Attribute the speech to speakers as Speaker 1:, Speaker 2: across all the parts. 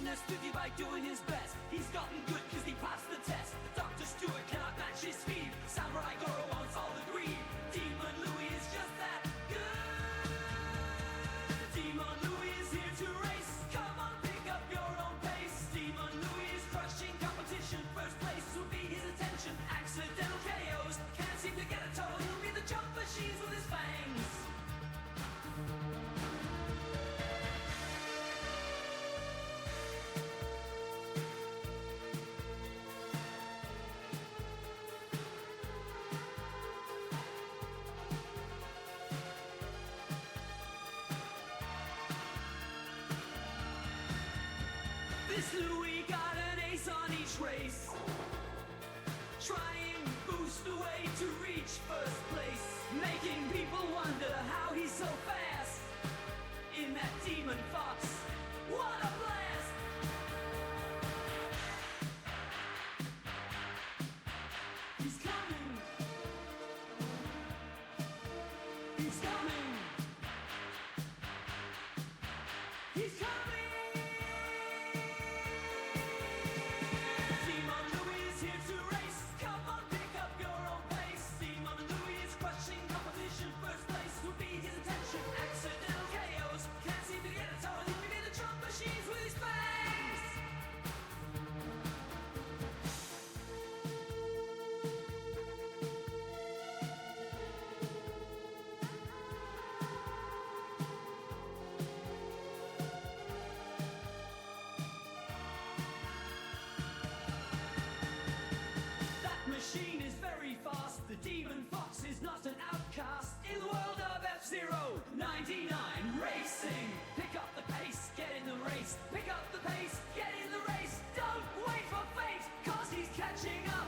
Speaker 1: understood you by doing his best. He's gotten good cause he passed the test. Dr. Stewart cannot match his speed. Samurai Goro wants all the greed. DemonLouie is just that good. DemonLouie is here to race. Come on, pick up your own pace. DemonLouie is crushing competition. First place will be his attention. Accidental KOs, can't seem to get a toe. He'll be the jump machines with his fangs. This Louie got an ace on each race. Trying boost away to reach first place. Making people wonder how he's so fast. In that demon fox, what a blast! He's coming. He's coming. He's coming. First place will be his attention. Accidental KOs, can't seem to get a toe. He'll be the trump machines with his fangs. That machine is very fast. The demon fox is not an outcast. In the world of F-Zero 99 racing. Pick up the pace, get in the race. Pick up the pace, get in the race. Don't wait for fate, cause he's catching up.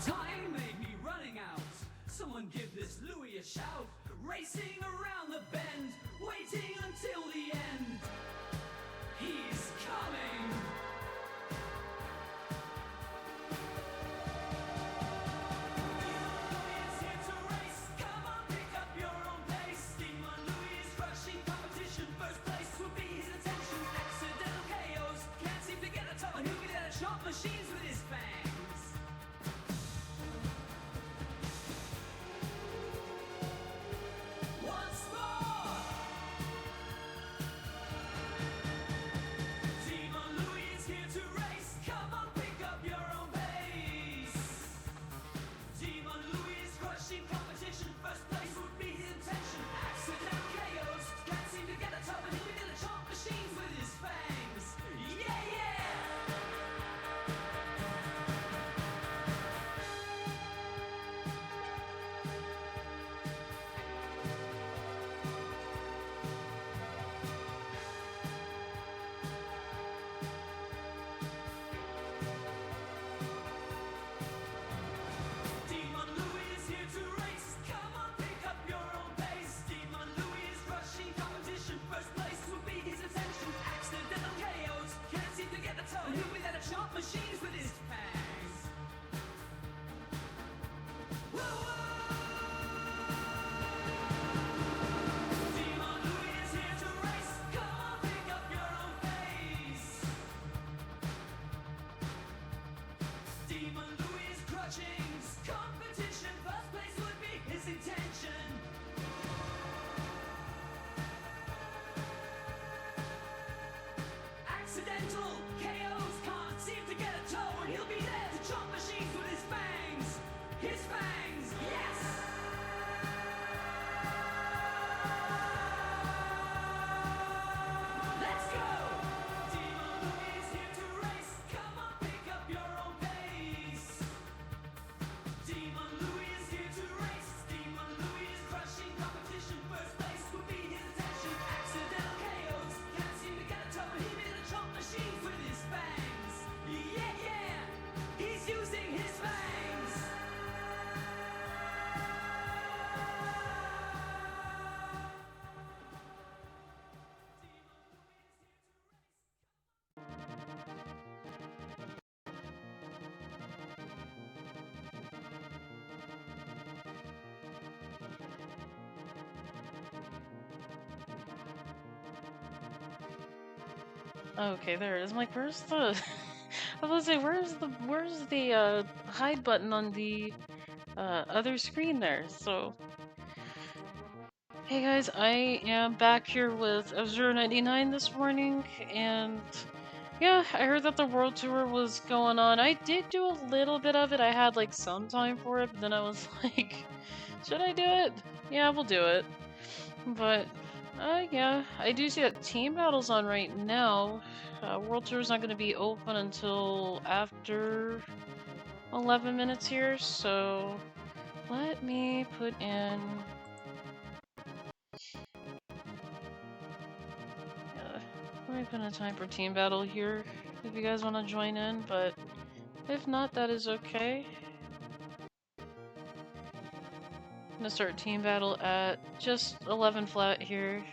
Speaker 1: Time may be running out. Someone give this Louie a shout. Racing around the bend, waiting until the end. He's coming! DemonLouie is here to race. Come on, pick up your own pace. DemonLouie is crushing competition. First place will be his attention. Accidental KOs, can't seem to get a toe. And he'll be there to chop machines with his fangs. Once more! DemonLouie is here to race. Come on, pick up your own pace. DemonLouie is crushing competition. First place would be his intention. Accidental KOs, can't seem to get a toe. And he'll be there to chomp machines with his fangs. Yeah, yeah!
Speaker 2: Oh, okay, there it is. I'm like, where's the... I was gonna say, where's the hide button on the other screen there? So, hey guys, I am back here with F099 this morning, and yeah, I heard that the world tour was going on. I did do a little bit of it. I had like some time for it, but then I was like, should I do it? Yeah, we'll do it. But yeah, I do see that team battle's on right now. World tour's not going to be open until after 11 minutes here, so let me put in. Let me put in a time for team battle here if you guys want to join in, but if not, that is okay. I'm gonna start team battle at just 11 flat here.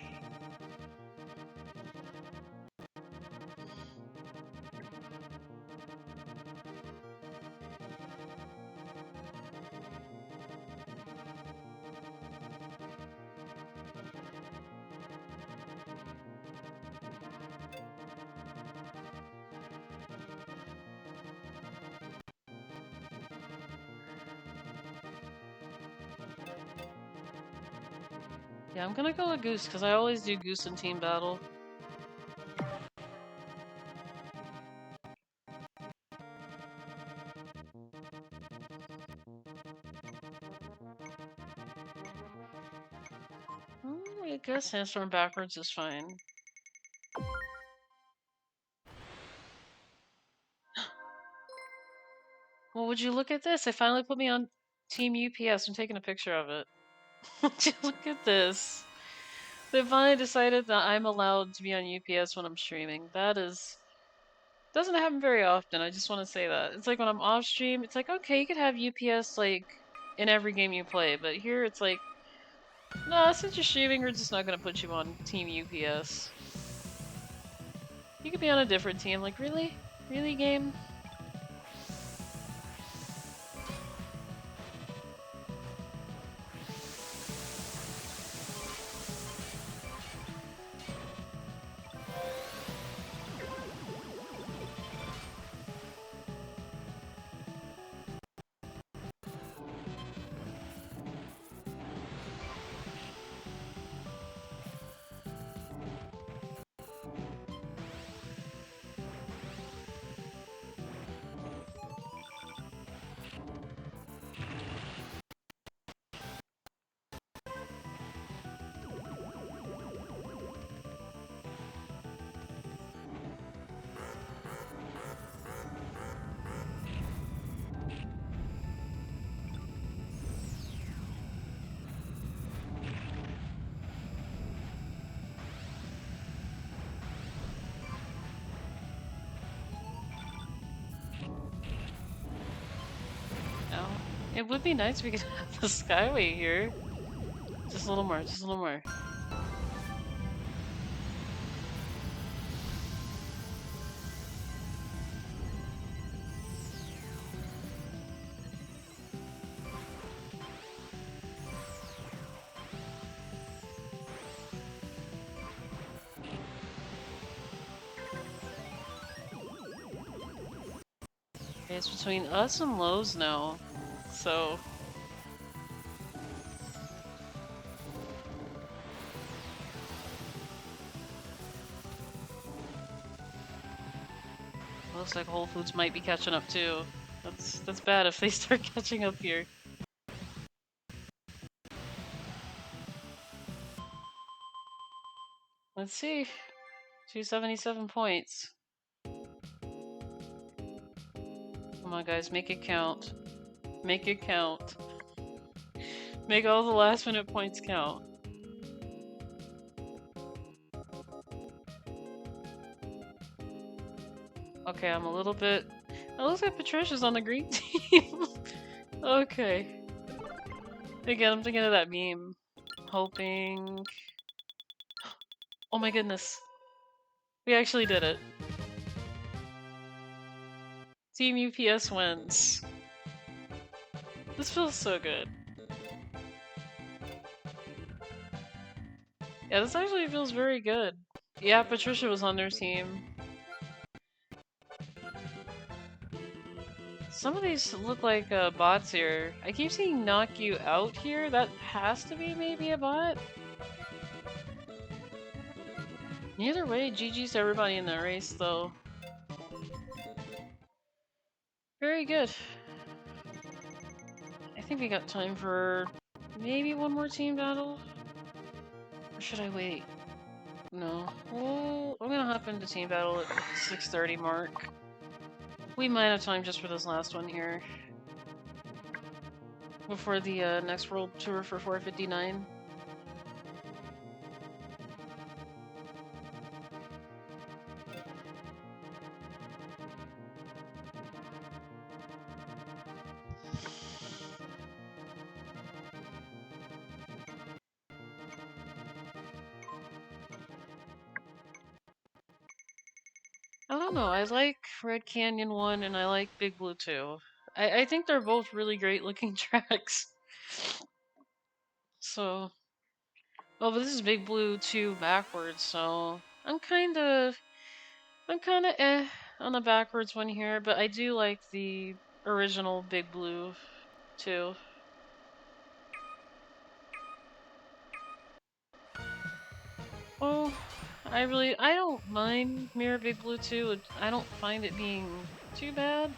Speaker 2: Yeah, I'm gonna go with Goose because I always do Goose in team battle. I guess Sandstorm backwards is fine. Well, would you look at this? They finally put me on Team UPS. I'm taking a picture of it. Would you look at this? They finally decided that I'm allowed to be on UPS when I'm streaming. That is... doesn't happen very often, I just want to say that. It's like when I'm off stream, it's like, okay, you could have UPS, like, in every game you play, but here it's like, nah, since you're streaming, we're just not gonna put you on Team UPS. You could be on a different team, like, really? Really, game? No. It would be nice if we could have the Skyway here. Just a little more, just a little more. Okay, it's between us and Lowe's now, so... looks like Whole Foods might be catching up too. That's bad if they start catching up here. Let's see. 277 points. Come on, guys, make it count. Make it count. Make all the last minute points count. Okay, I'm a little bit... it looks like Patricia's on the green team. Okay. Again, I'm thinking of that meme. Hoping... oh my goodness. We actually did it. Team UPS wins. This feels so good. Yeah, this actually feels very good. Yeah, Patricia was on their team. Some of these look like bots here. I keep seeing knock you out here. That has to be maybe a bot. Either way, GG's to everybody in that race, though. Very good. I think we got time for maybe one more team battle. Or should I wait? No. Well, I'm gonna hop into team battle at 6:30 mark. We might have time just for this last one here. Before the next world tour for 459. I don't know, I like Red Canyon 1 and I like Big Blue 2. I think they're both really great looking tracks. So... Oh, but this is Big Blue 2 backwards, so... I'm kinda eh on the backwards one here, but I do like the original Big Blue 2. Oh, I don't mind Mirror Big Blue 2. I don't find it being too bad.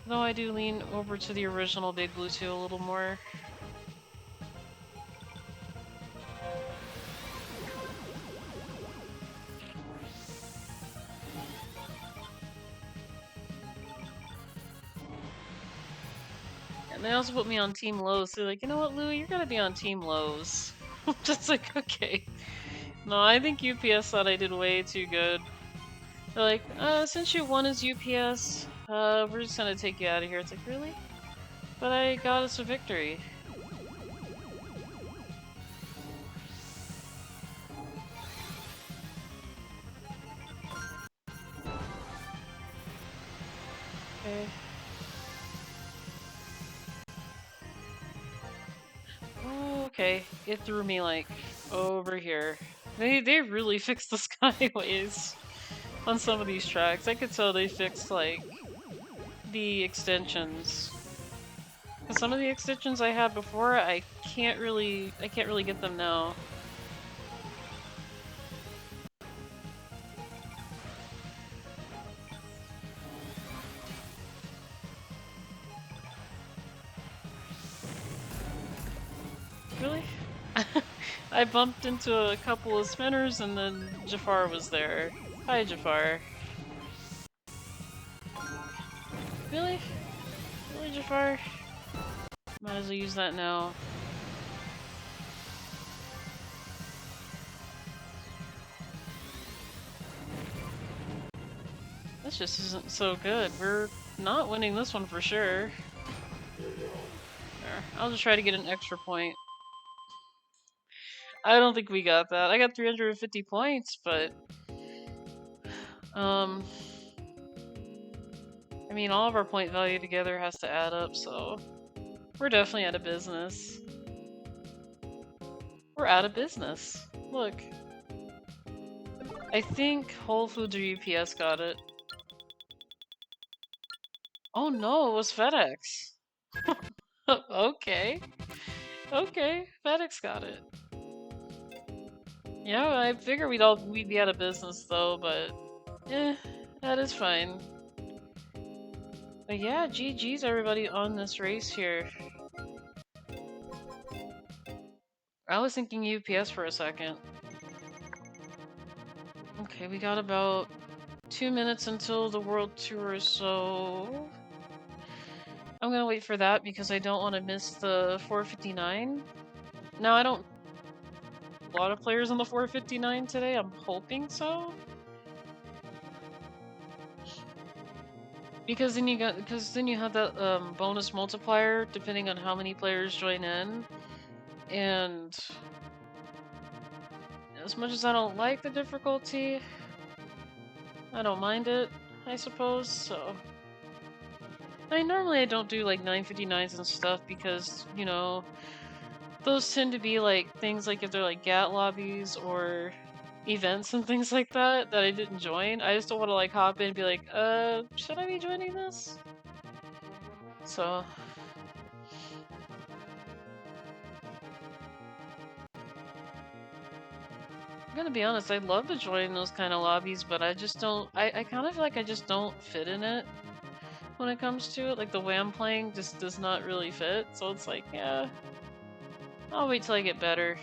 Speaker 2: Though I do lean over to the original Big Blue 2 a little more. And they also put me on Team Lows. They're like, you know what, Louie, you're gonna be on Team Lows. Just like, okay. No, I think UPS thought I did way too good. They're like, since you won as UPS, we're just gonna take you out of here. It's like, really? But I got us a victory. Okay. Oh, okay. It threw me, like, over here. They really fixed the skyways on some of these tracks. I could tell they fixed, like, the extensions. Cause some of the extensions I had before, I can't really get them now. Really? I bumped into a couple of spinners and then Jafar was there. Hi, Jafar. Really? Really, Jafar? Might as well use that now. This just isn't so good. We're not winning this one for sure. I'll just try to get an extra point. I don't think we got that. I got 350 points, but... I mean, all of our point value together has to add up, so... We're definitely out of business. We're out of business. Look. I think Whole Foods or UPS got it. Oh no, it was FedEx. Okay. Okay, FedEx got it. Yeah, I figured we'd be out of business though, but that is fine. But yeah, GG's everybody on this race here. I was thinking UPS for a second. Okay, we got about 2 minutes until the world tour, so... I'm gonna wait for that because I don't want to miss the 459. Now, I don't... A lot of players on the 459 today, I'm hoping so. Because then you have that bonus multiplier depending on how many players join in. And as much as I don't like the difficulty, I don't mind it, I suppose, so... I mean, normally I don't do like 959s and stuff because, you know, those tend to be like things like if they're like GAT lobbies or, events and things like that I didn't join. I just don't want to like hop in and be like, should I be joining this? So I'm gonna be honest, I'd love to join those kind of lobbies, but I just don't, I kind of feel like I just don't fit in it when it comes to it. Like the way I'm playing just does not really fit, so it's like, yeah, I'll wait till I get better.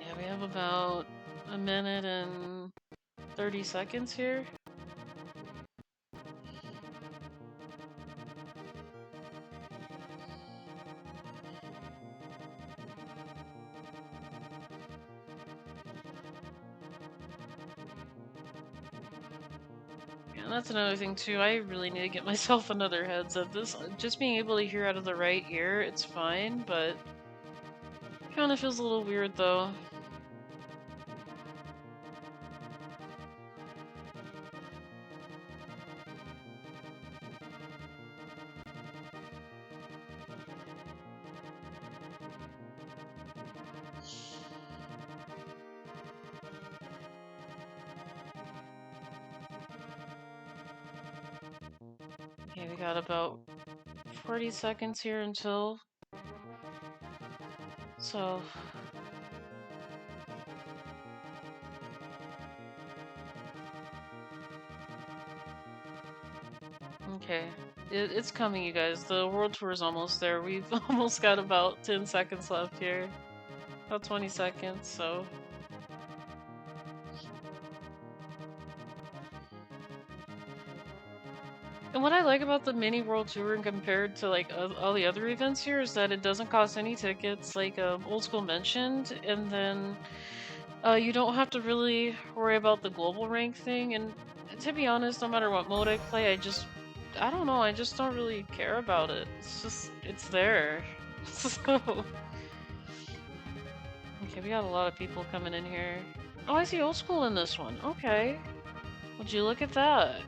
Speaker 2: Yeah, we have about a minute and 30 seconds here. And that's another thing too, I really need to get myself another headset. This, just being able to hear out of the right ear, it's fine, but it kind of feels a little weird though. Okay, we got about 40 seconds here until, so okay, it's coming, you guys. The world tour is almost there. We've almost got about 10 seconds left here, about 20 seconds, so and what I like about the mini world tour and compared to like all the other events here is that it doesn't cost any tickets, like Old School mentioned, and then you don't have to really worry about the global rank thing. And to be honest, no matter what mode I play, I don't know, I just don't really care about it. It's just, it's there. So okay, we got a lot of people coming in here. Oh, I see Old School in this one. Okay, would you look at that?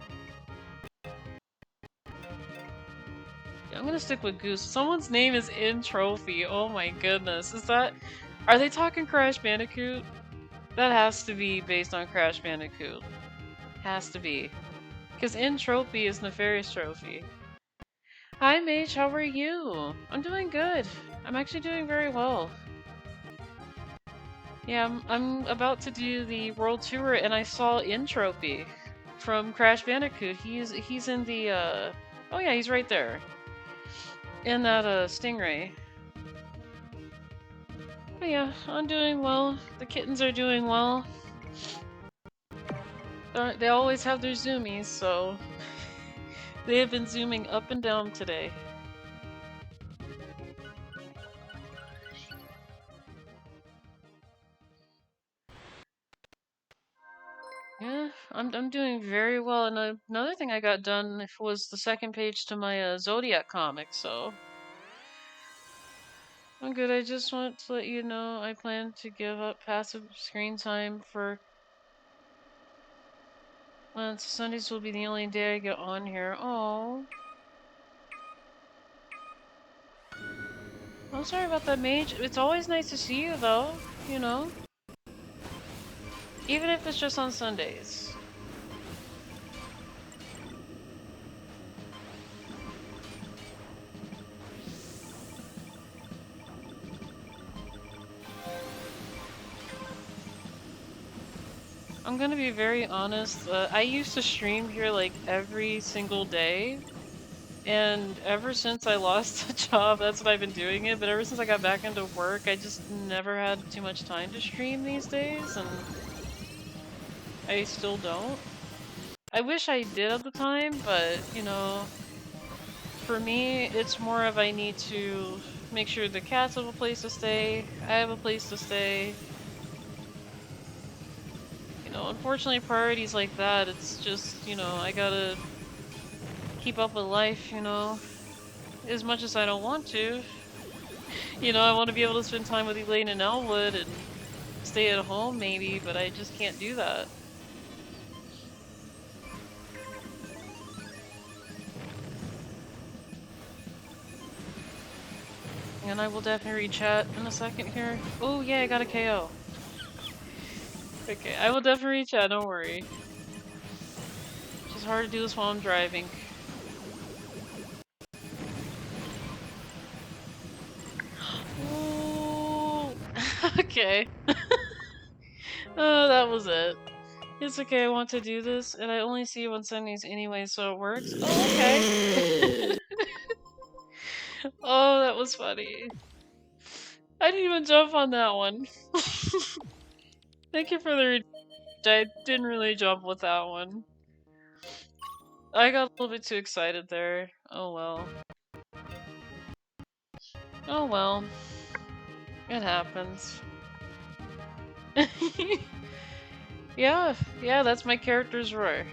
Speaker 2: I'm gonna stick with Goose. Someone's name is in Trophy. Oh my goodness. Is that... Are they talking Crash Bandicoot? That has to be based on Crash Bandicoot. Has to be. Because in Trophy is Nefarious Trophy. Hi Mage, how are you? I'm doing good. I'm actually doing very well. Yeah, I'm about to do the world tour and I saw Entropy from Crash Bandicoot. He's in the oh yeah, he's right there. In that Stingray. But yeah, I'm doing well. The kittens are doing well. They always have their zoomies, so they have been zooming up and down today. Yeah, I'm doing very well. And another thing I got done was the second page to my Zodiac comic, so I'm good. I just want to let you know I plan to give up passive screen time for once. Sundays will be the only day I get on here. Oh, I'm sorry about that, Mage. It's always nice to see you, though. You know, even if it's just on Sundays. I'm gonna be very honest, I used to stream here like every single day, and ever since I lost a job, that's what I've been doing it, but ever since I got back into work, I just never had too much time to stream these days, and I still don't. I wish I did at the time, but, you know, for me, it's more of I need to make sure the cats have a place to stay, I have a place to stay. You know, unfortunately, priorities like that, it's just, you know, I gotta keep up with life, you know, as much as I don't want to. You know, I want to be able to spend time with Elaine and Elwood and stay at home maybe, but I just can't do that. And I will definitely read chat in a second here. Oh yeah, I got a KO. Okay, I will definitely read chat, don't worry. It's just hard to do this while I'm driving. Ooh. Okay. Oh, that was it. It's okay, I want to do this, and I only see you on Sundays anyway, so it works. Oh, okay. Oh, that was funny. I didn't even jump on that one. Thank you for the I didn't really jump with that one. I got a little bit too excited there. Oh well. Oh well. It happens. Yeah, that's my character's roar.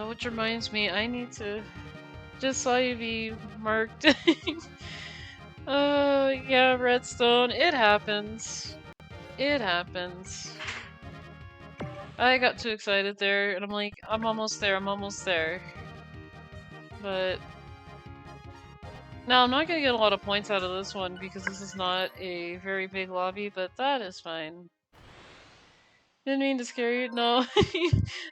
Speaker 2: Which reminds me, I need to... Just saw you be marked. Yeah, Redstone. It happens. It happens. I got too excited there, and I'm like, I'm almost there, I'm almost there. But... Now, I'm not gonna get a lot of points out of this one, because this is not a very big lobby, but that is fine. Didn't mean to scare you. No,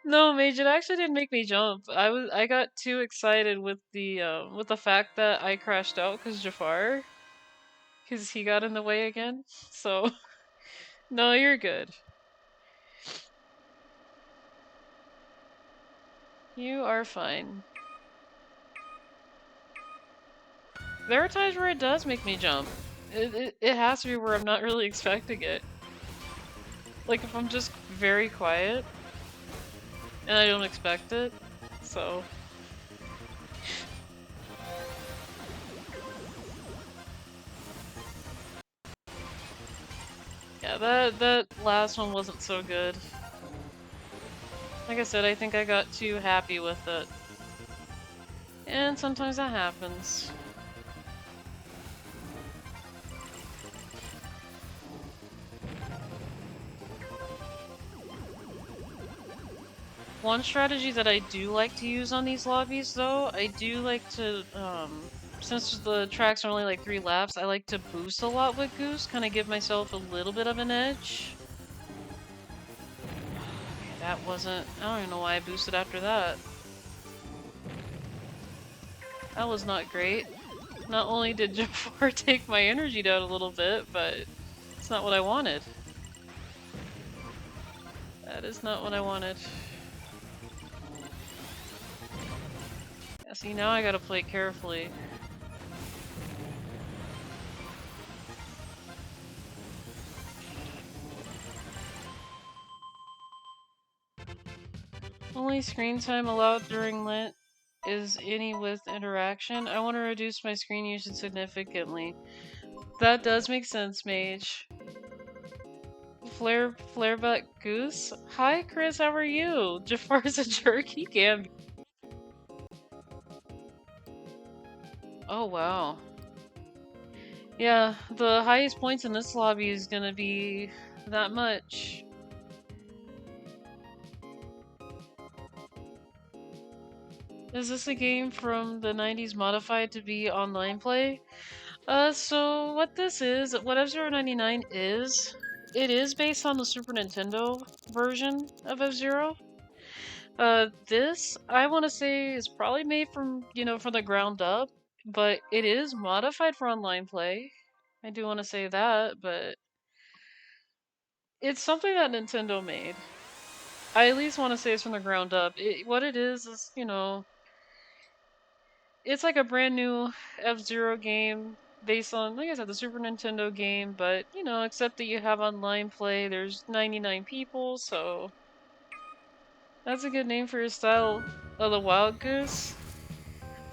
Speaker 2: no, Mage. It actually didn't make me jump. I got too excited with the fact that I crashed out because Jafar, because he got in the way again. So, no, you're good. You are fine. There are times where it does make me jump. It has to be where I'm not really expecting it. Like if I'm just very quiet and I don't expect it. So. Yeah, that last one wasn't so good. Like I said, I think I got too happy with it. And sometimes that happens. One strategy that I do like to use on these lobbies, though, I do like to, since the tracks are only like 3 laps, I like to boost a lot with Goose, kind of give myself a little bit of an edge. That wasn't... I don't even know why I boosted after that. That was not great. Not only did Jafar take my energy down a little bit, but it's not what I wanted. That is not what I wanted. Yeah, see, now I gotta play carefully. Only screen time allowed during lit is any with interaction. I want to reduce my screen usage significantly. That does make sense, Mage. Flarebutt Goose? Hi, Chris, how are you? Jafar's a jerk, he can be. Oh, wow. Yeah, the highest points in this lobby is gonna be that much. Is this a game from the 90s modified to be online play? So what this is, what F-Zero 99 is, it is based on the Super Nintendo version of F-Zero. This, I want to say, is probably made from, from the ground up, but it is modified for online play. I do want to say that, but it's something that Nintendo made. I at least want to say it's from the ground up. What it is, it's like a brand new F-Zero game based on, like I said, the Super Nintendo game, but, except that you have online play, there's 99 people, so... That's a good name for your style of the Wild Goose.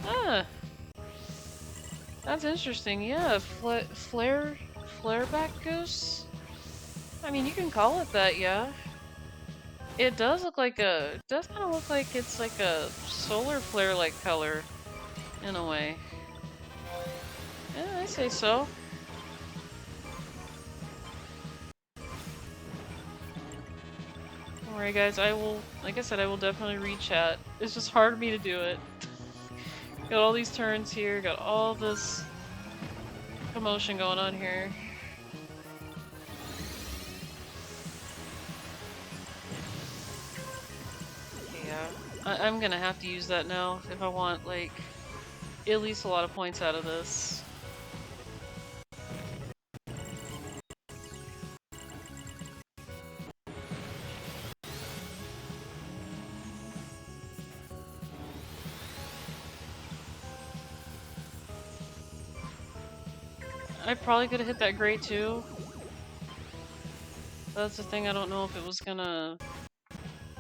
Speaker 2: Ah, that's interesting, yeah, Flareback Goose? I mean, you can call it that, yeah. It does look like does kind of look like it's like a solar flare-like color, in a way. Yeah, I say so. worry, guys. I will, like I said, I will definitely read chat. It's just hard for me to do it. Got all these turns here, got all this commotion going on here. Yeah, I'm gonna have to use that now if I want, like, at least a lot of points out of this. I probably could have hit that grate too. That's the thing, I don't know if it was gonna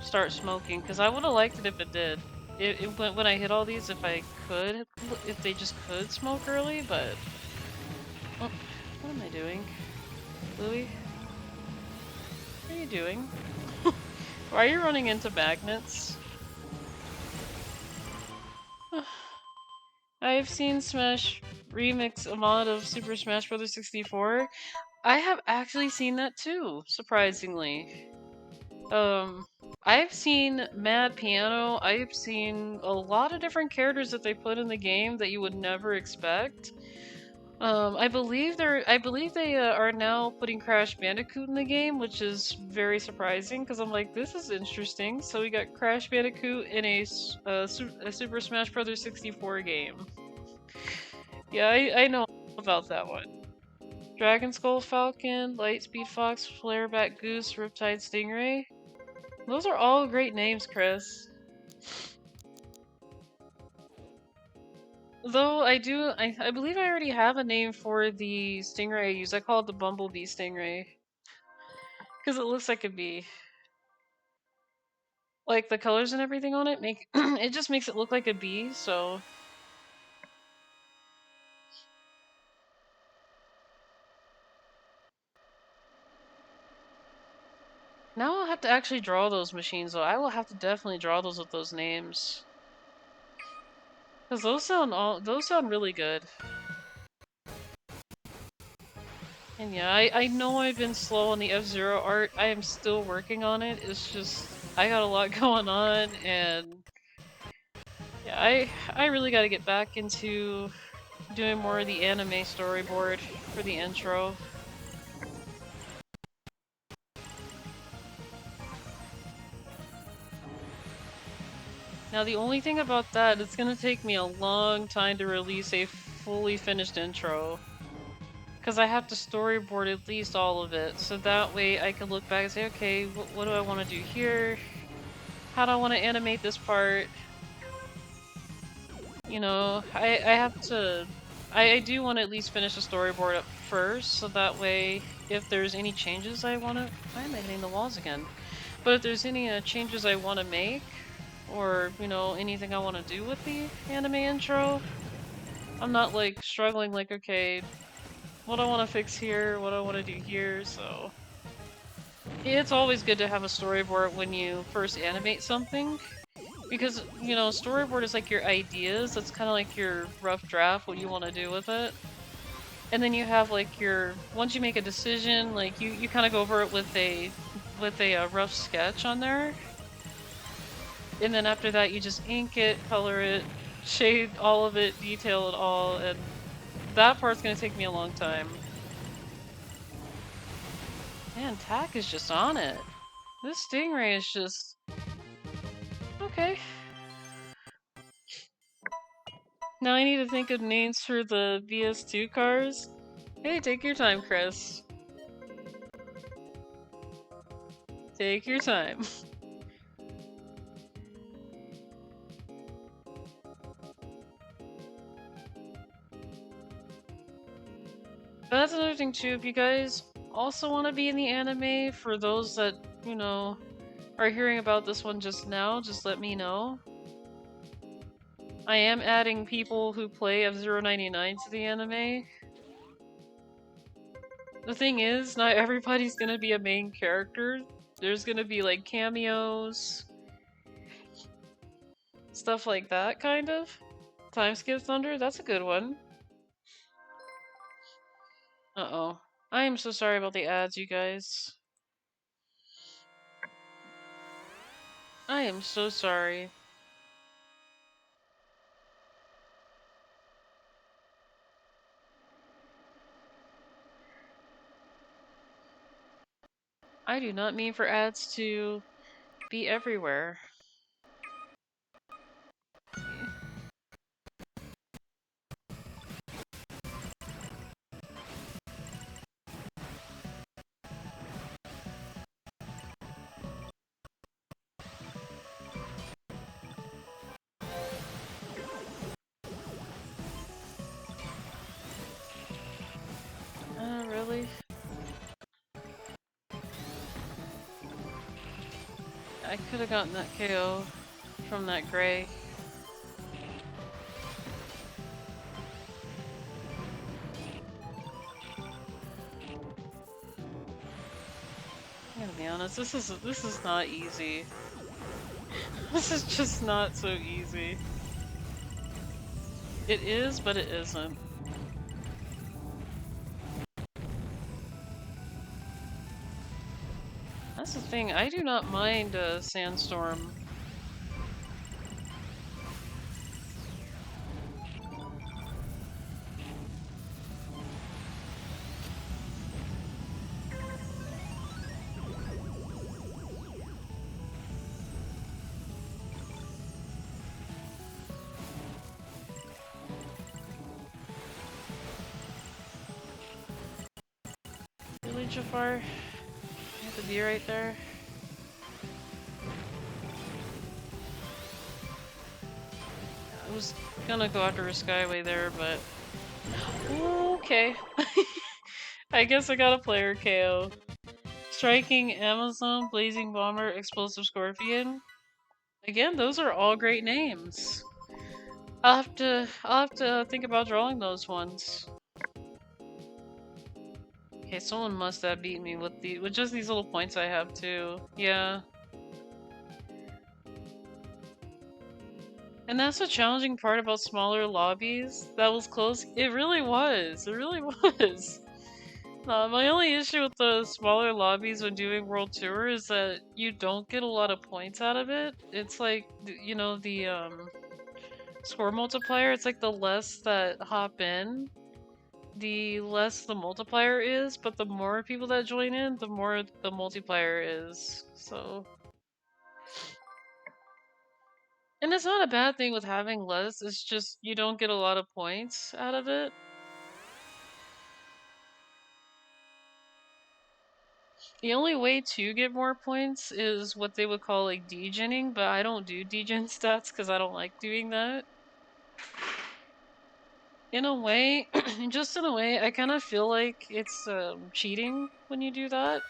Speaker 2: start smoking, because I would have liked it if it did. When I hit all these, if I could, if they just could smoke early, but... Oh, what am I doing? Louie? What are you doing? Why are you running into magnets? I've seen Smash remix a mod of Super Smash Bros. 64. I have actually seen that too, surprisingly. I've seen Mad Piano. I've seen a lot of different characters that they put in the game that you would never expect. I believe they are now putting Crash Bandicoot in the game, which is very surprising because I'm like, this is interesting. So we got Crash Bandicoot in a Super Smash Bros. 64 game. Yeah, I know about that one. Dragon Skull Falcon, Lightspeed Fox, Flareback Goose, Riptide Stingray. Those are all great names, Chris. Though I believe I already have a name for the stingray I use. I call it the Bumblebee Stingray. Because it looks like a bee. Like the colors and everything on it make it just makes it look like a bee, so now I'll have to actually draw those machines though. I will have to definitely draw those with those names. Cause those sound really good. And yeah, I know I've been slow on the F-Zero art. I am still working on it. It's just I got a lot going on and yeah, I really gotta get back into doing more of the anime storyboard for the intro. Now the only thing about that, it's gonna take me a long time to release a fully finished intro. Because I have to storyboard at least all of it, so that way I can look back and say, okay, what do I want to do here? How do I want to animate this part? You know, I have to... I do want to at least finish the storyboard up first, so that way if there's any changes I want to... Why am I hitting the walls again? But if there's any changes I want to make, or, you know, anything I want to do with the anime intro, I'm not, like, struggling, like, okay, what do I want to fix here, what do I want to do here, so... It's always good to have a storyboard when you first animate something, because, you know, storyboard is like your ideas, that's kind of like your rough draft, what you want to do with it. And then you have, like, your... Once you make a decision, like, you kind of go over it with a rough sketch on there. And then after that, you just ink it, color it, shade all of it, detail it all, and that part's gonna take me a long time. Man, Tack is just on it. This Stingray is just... Okay. Now I need to think of names for the BS2 cars. Hey, take your time, Chris. Take your time. But that's another thing too, if you guys also want to be in the anime, for those that, you know, are hearing about this one just now, just let me know. I am adding people who play F-099 to the anime. The thing is, not everybody's gonna be a main character. There's gonna be like cameos, stuff like that, kind of. Time Skip Thunder, that's a good one. Uh-oh. I am so sorry about the ads, you guys. I am so sorry. I do not mean for ads to be everywhere. Really? I could have gotten that KO from that gray. I'm gonna be honest, this is not easy. This is just not so easy. It is, but it isn't. That's the thing, I do not mind a sandstorm. Really, Jafar? You have to be right there? I was gonna go after a Skyway there, but... Okay. I guess I got a player KO. Striking Amazon, Blazing Bomber, Explosive Scorpion. Again, those are all great names. I'll have to think about drawing those ones. Okay, someone must have beat me with just these little points I have too. Yeah. And that's the challenging part about smaller lobbies. That was close. It really was. It really was. My only issue with the smaller lobbies when doing World Tour is that you don't get a lot of points out of it. It's like, you know, the score multiplier, it's like the less that hop in, the less the multiplier is, but the more people that join in, the more the multiplier is, so... And it's not a bad thing with having less, it's just you don't get a lot of points out of it. The only way to get more points is what they would call like degening, but I don't do degen stats because I don't like doing that. In a way, just in a way, I kind of feel like it's cheating when you do that.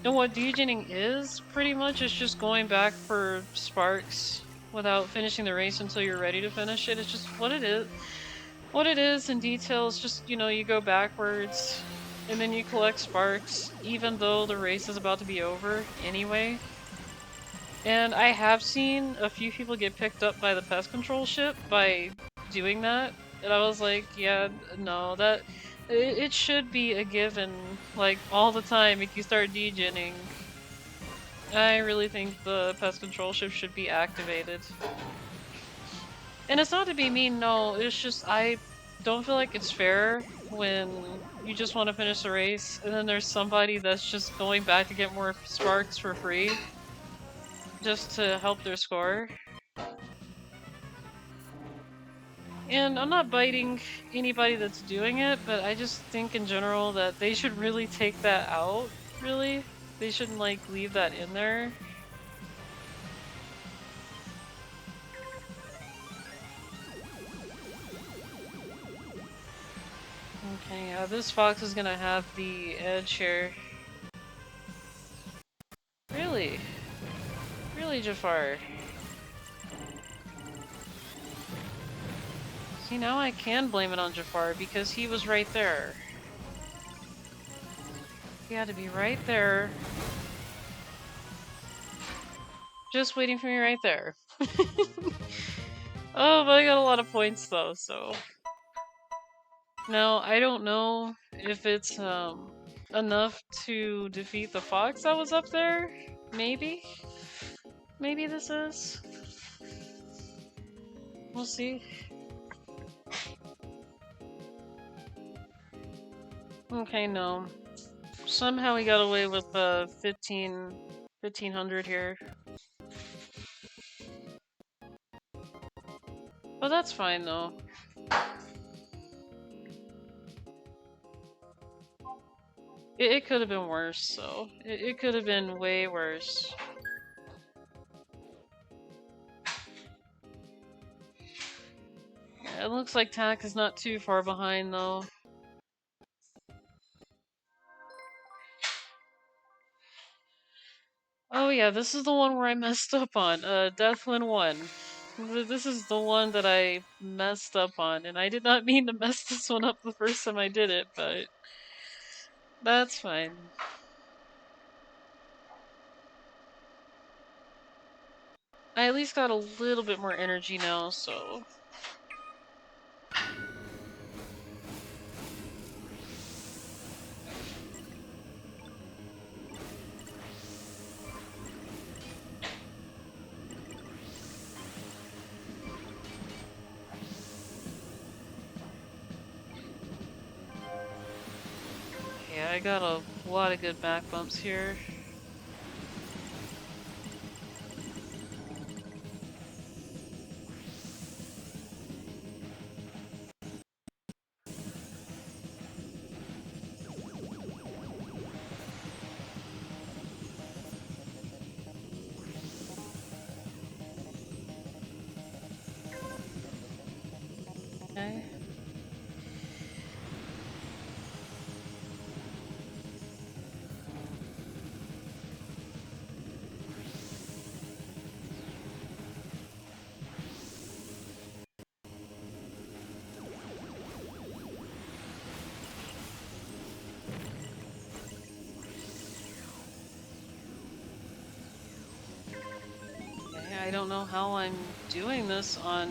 Speaker 2: And what degening is, pretty much, is just going back for sparks without finishing the race until you're ready to finish it. It's just what it is. What it is in detail is just, you know, you go backwards and then you collect sparks even though the race is about to be over anyway. And I have seen a few people get picked up by the pest control ship by doing that. And I was like, yeah, no, it should be a given, like, all the time if you start degening. I really think the pest control ship should be activated. And it's not to be mean, no, it's just I don't feel like it's fair when you just want to finish the race and then there's somebody that's just going back to get more sparks for free just to help their score. And I'm not biting anybody that's doing it, but I just think in general that they should really take that out, really. They shouldn't, like, leave that in there. Okay, yeah, this fox is gonna have the edge here. Really? Really, Jafar? See, now I can blame it on Jafar because he was right there. He had to be right there. Just waiting for me right there. Oh, but I got a lot of points though, so... Now, I don't know if it's, enough to defeat the fox that was up there? Maybe? Maybe this is? We'll see. Okay, no. Somehow we got away with 1500 here. But that's fine though. It could have been worse, so it could have been way worse. Yeah, it looks like Tack is not too far behind though. Oh yeah, this is the one where I messed up on. Deathwind 1. This is the one that I messed up on, and I did not mean to mess this one up the first time I did it, but that's fine. I at least got a little bit more energy now, so... Yeah, I got a lot of good back bumps here. Okay. I don't know how I'm doing this on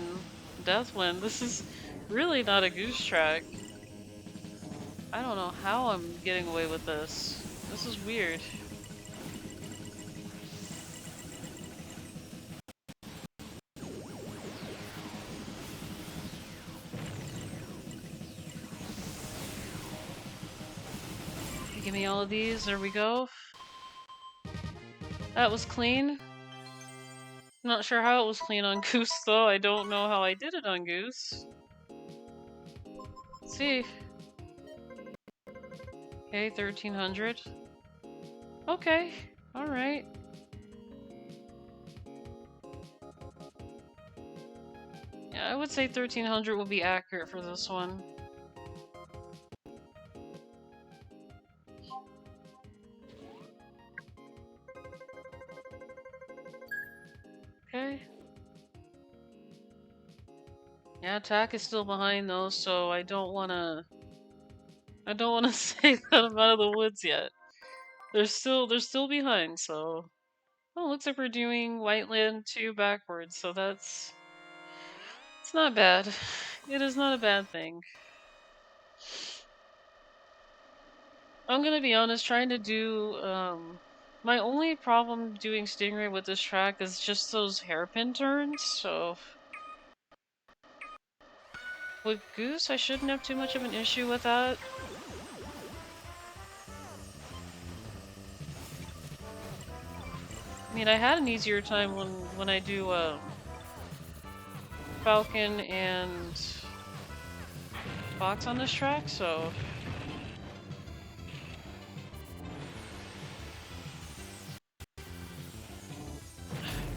Speaker 2: Deathwind. This is really not a goose track. I don't know how I'm getting away with this. This is weird. Give me all of these. There we go. That was clean. Not sure how it was clean on Goose, though. I don't know how I did it on Goose. Let's see. Okay, 1300. Okay, alright. Yeah, I would say 1300 will be accurate for this one. Okay. Yeah, Tack is still behind though, so I don't wanna say that I'm out of the woods yet. They're still behind, so oh, looks like we're doing Whiteland 2 backwards, so it's not bad. It is not a bad thing. I'm gonna be honest, trying to do my only problem doing Stingray with this track is just those hairpin turns, so with Goose I shouldn't have too much of an issue with that. I mean, I had an easier time when I do Falcon and Fox on this track, so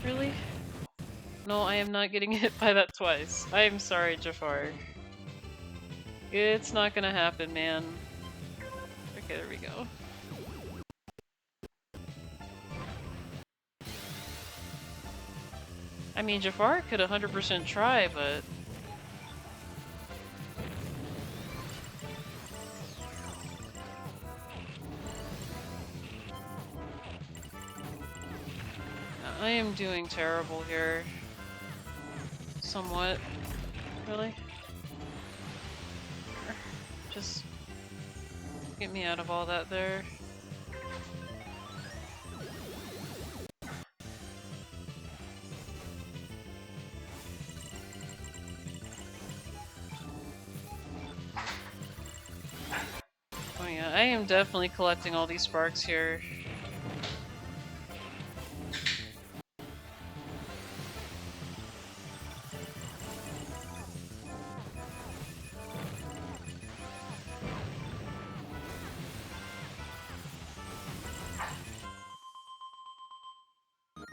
Speaker 2: really? No, I am not getting hit by that twice. I am sorry, Jafar. It's not gonna happen, man. Okay, there we go. I mean, Jafar could 100% try, but... I am doing terrible here. Somewhat. Really? Just... Get me out of all that there. Oh yeah, I am definitely collecting all these sparks here.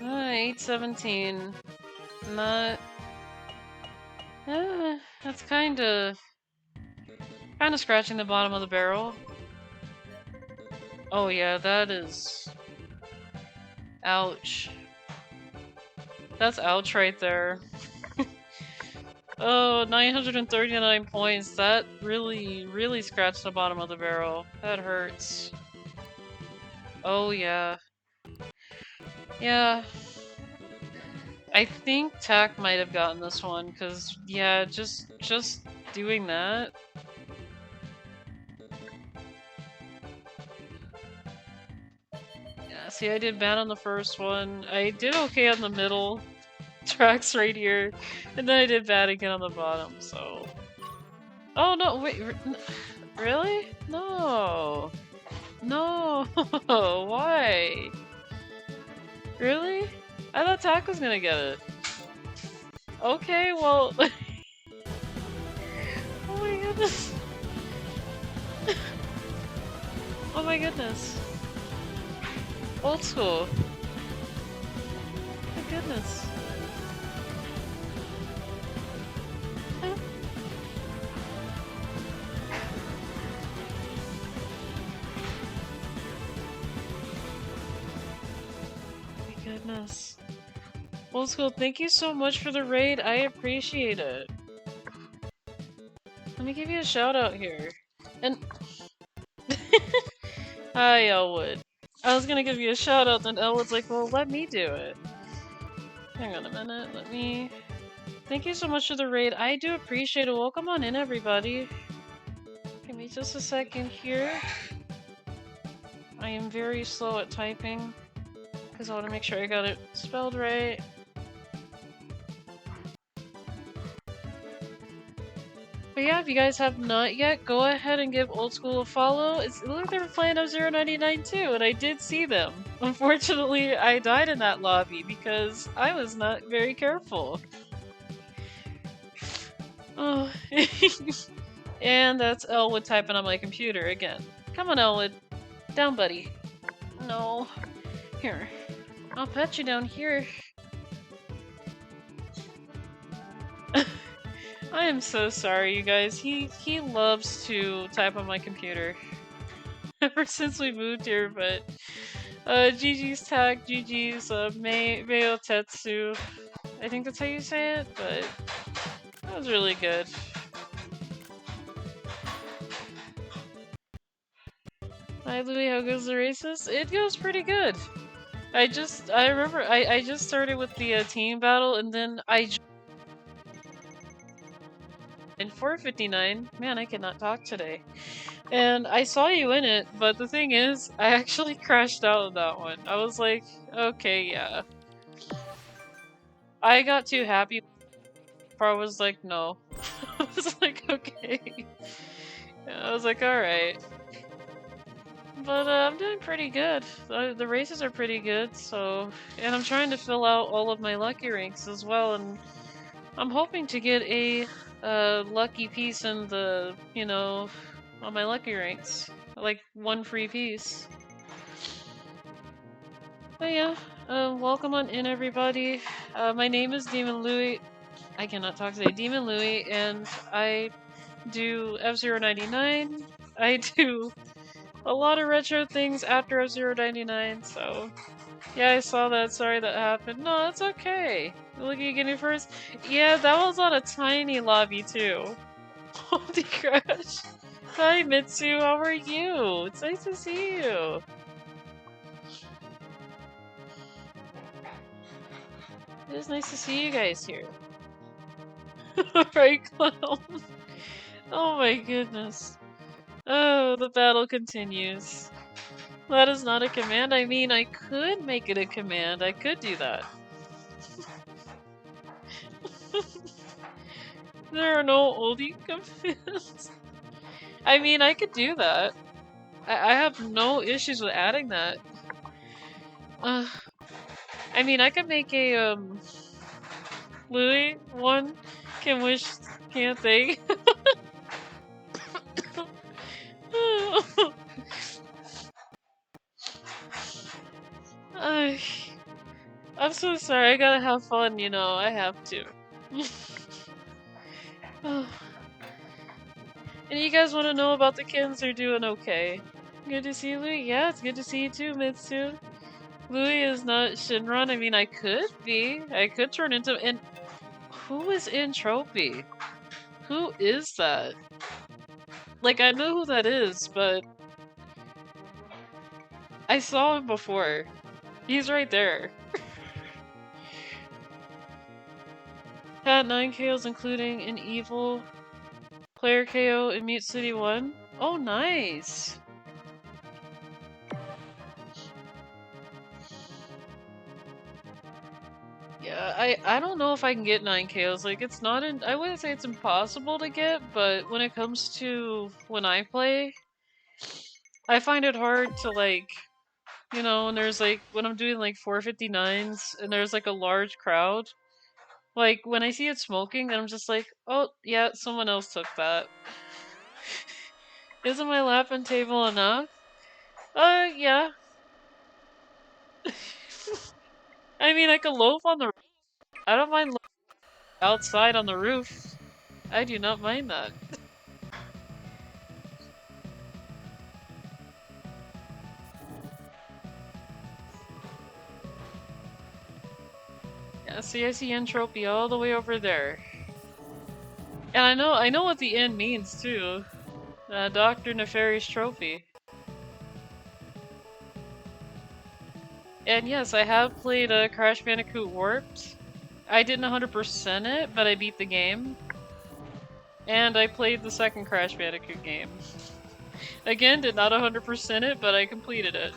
Speaker 2: Ah, 817. Not... that's kinda scratching the bottom of the barrel. Oh yeah, that is... Ouch. That's ouch right there. Oh, 939 points. That really scratched the bottom of the barrel. That hurts. Oh yeah. Yeah. I think Tack might have gotten this one, because, yeah, just doing that. Yeah, see, I did bad on the first one. I did okay on the middle tracks right here, and then I did bad again on the bottom, so... Oh, no, wait, really? No. No, why? Really? I thought Tack was gonna get it. Okay, well... Oh my goodness. Oh my goodness. Old school. My goodness. My goodness. Old school, thank you so much for the raid. I appreciate it. Let me give you a shout out here. And hi, Elwood. I was gonna give you a shout out, then Elwood's like, well, let me do it. Hang on a minute, let me... Thank you so much for the raid. I do appreciate it. Welcome on in, everybody. Give me just a second here. I am very slow at typing, because I want to make sure I got it spelled right. But yeah, if you guys have not yet, go ahead and give Old School a follow. It looks like they were playing F099 too, and I did see them. Unfortunately, I died in that lobby because I was not very careful. Oh. And that's Elwood typing on my computer again. Come on, Elwood. Down, buddy. No. Here. I'll pet you down here. I am so sorry, you guys. He loves to type on my computer. Ever since we moved here, but... GG's Tag, GG's Mayo Tetsu. I think that's how you say it, but... That was really good. Hi Louie, how goes the races? It goes pretty good. I remember I just started with the team battle, and then I in 459. Man, I cannot talk today. And I saw you in it, but the thing is, I actually crashed out of that one. I was like, okay, yeah. I got too happy. I was like, no. I was like, okay. Yeah, I was like, alright. But I'm doing pretty good. The races are pretty good, so... And I'm trying to fill out all of my lucky ranks as well, and I'm hoping to get a lucky piece in the, you know, on my lucky ranks. Like, one free piece. But yeah, welcome on in, everybody. My name is DemonLouie. I cannot talk today. DemonLouie, and I do F099. I do a lot of retro things after F099, so... Yeah, I saw that. Sorry that happened. No, that's okay. Look at you getting first. Yeah, that was on a tiny lobby, too. Holy crash. Hi, Mitsu. How are you? It's nice to see you. It is nice to see you guys here. Right, clown? Oh my goodness. Oh, the battle continues. That is not a command. I mean, I could make it a command. I could do that. There are no oldie commands. I mean, I could do that. I have no issues with adding that. I mean, I could make a, Louie one can wish, can't they? I'm so sorry, I gotta have fun, you know, I have to. And you guys want to know about the kittens? They're doing okay. Good to see you, Louie. Yeah, it's good to see you too, Mitsu. Louie is not Shinron. I mean, I could be. I could turn into. And who is in Trophy? Who is that? Like, I know who that is, but I saw him before. He's right there. Had 9 KOs, including an evil player KO in Mute City 1. Oh, nice. Yeah, I don't know if I can get 9 KOs. Like, it's not in. I wouldn't say it's impossible to get, but when it comes to when I play, I find it hard to, like, you know, when there's like, when I'm doing like 459s and there's like a large crowd, like when I see it smoking, then I'm just like, oh, yeah, someone else took that. Isn't my lapping table enough? Yeah. I mean, I could loaf on the roof. I don't mind outside on the roof. I do not mind that. Yeah, see, I see entropy all the way over there. And I know what the N means too. Dr. Nefarious Trophy. And yes, I have played Crash Bandicoot Warped. I didn't 100% it, but I beat the game. And I played the second Crash Bandicoot game. Again, did not 100% it, but I completed it.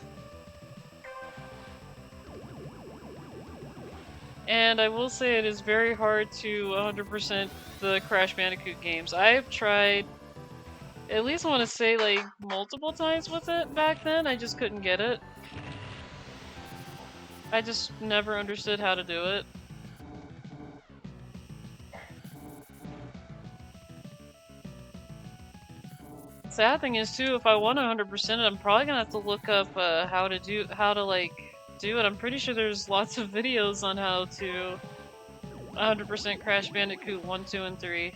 Speaker 2: And I will say it is very hard to 100% the Crash Bandicoot games. I have tried, at least I want to say, like, multiple times with it back then. I just couldn't get it. I just never understood how to do it. Sad thing is too, if I want 100% it, I'm probably gonna have to look up how to do it. I'm pretty sure there's lots of videos on how to 100% Crash Bandicoot 1, 2, and 3.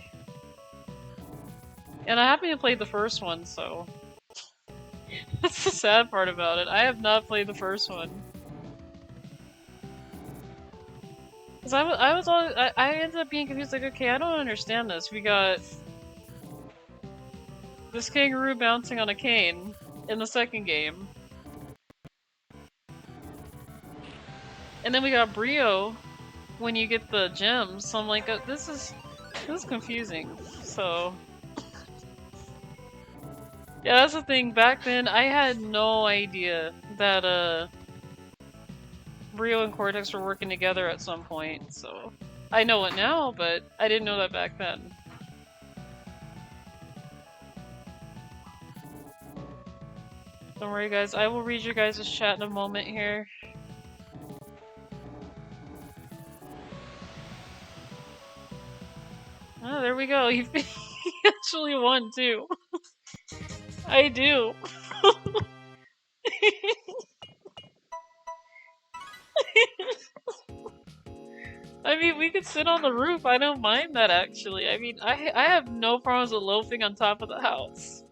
Speaker 2: And I haven't even played the first one, so that's the sad part about it. I have not played the first one. Cause I ended up being confused. Like, okay, I don't understand this. We got this kangaroo bouncing on a cane in the second game. And then we got Brio when you get the gems. So I'm like, this is confusing. So yeah, that's the thing. Back then, I had no idea that Brio and Cortex were working together at some point. So I know it now, but I didn't know that back then. Don't worry, guys. I will read your guys' chat in a moment here. Oh, there we go. He actually won, too. I do. I mean, we could sit on the roof. I don't mind that, actually. I mean, I have no problems with loafing on top of the house.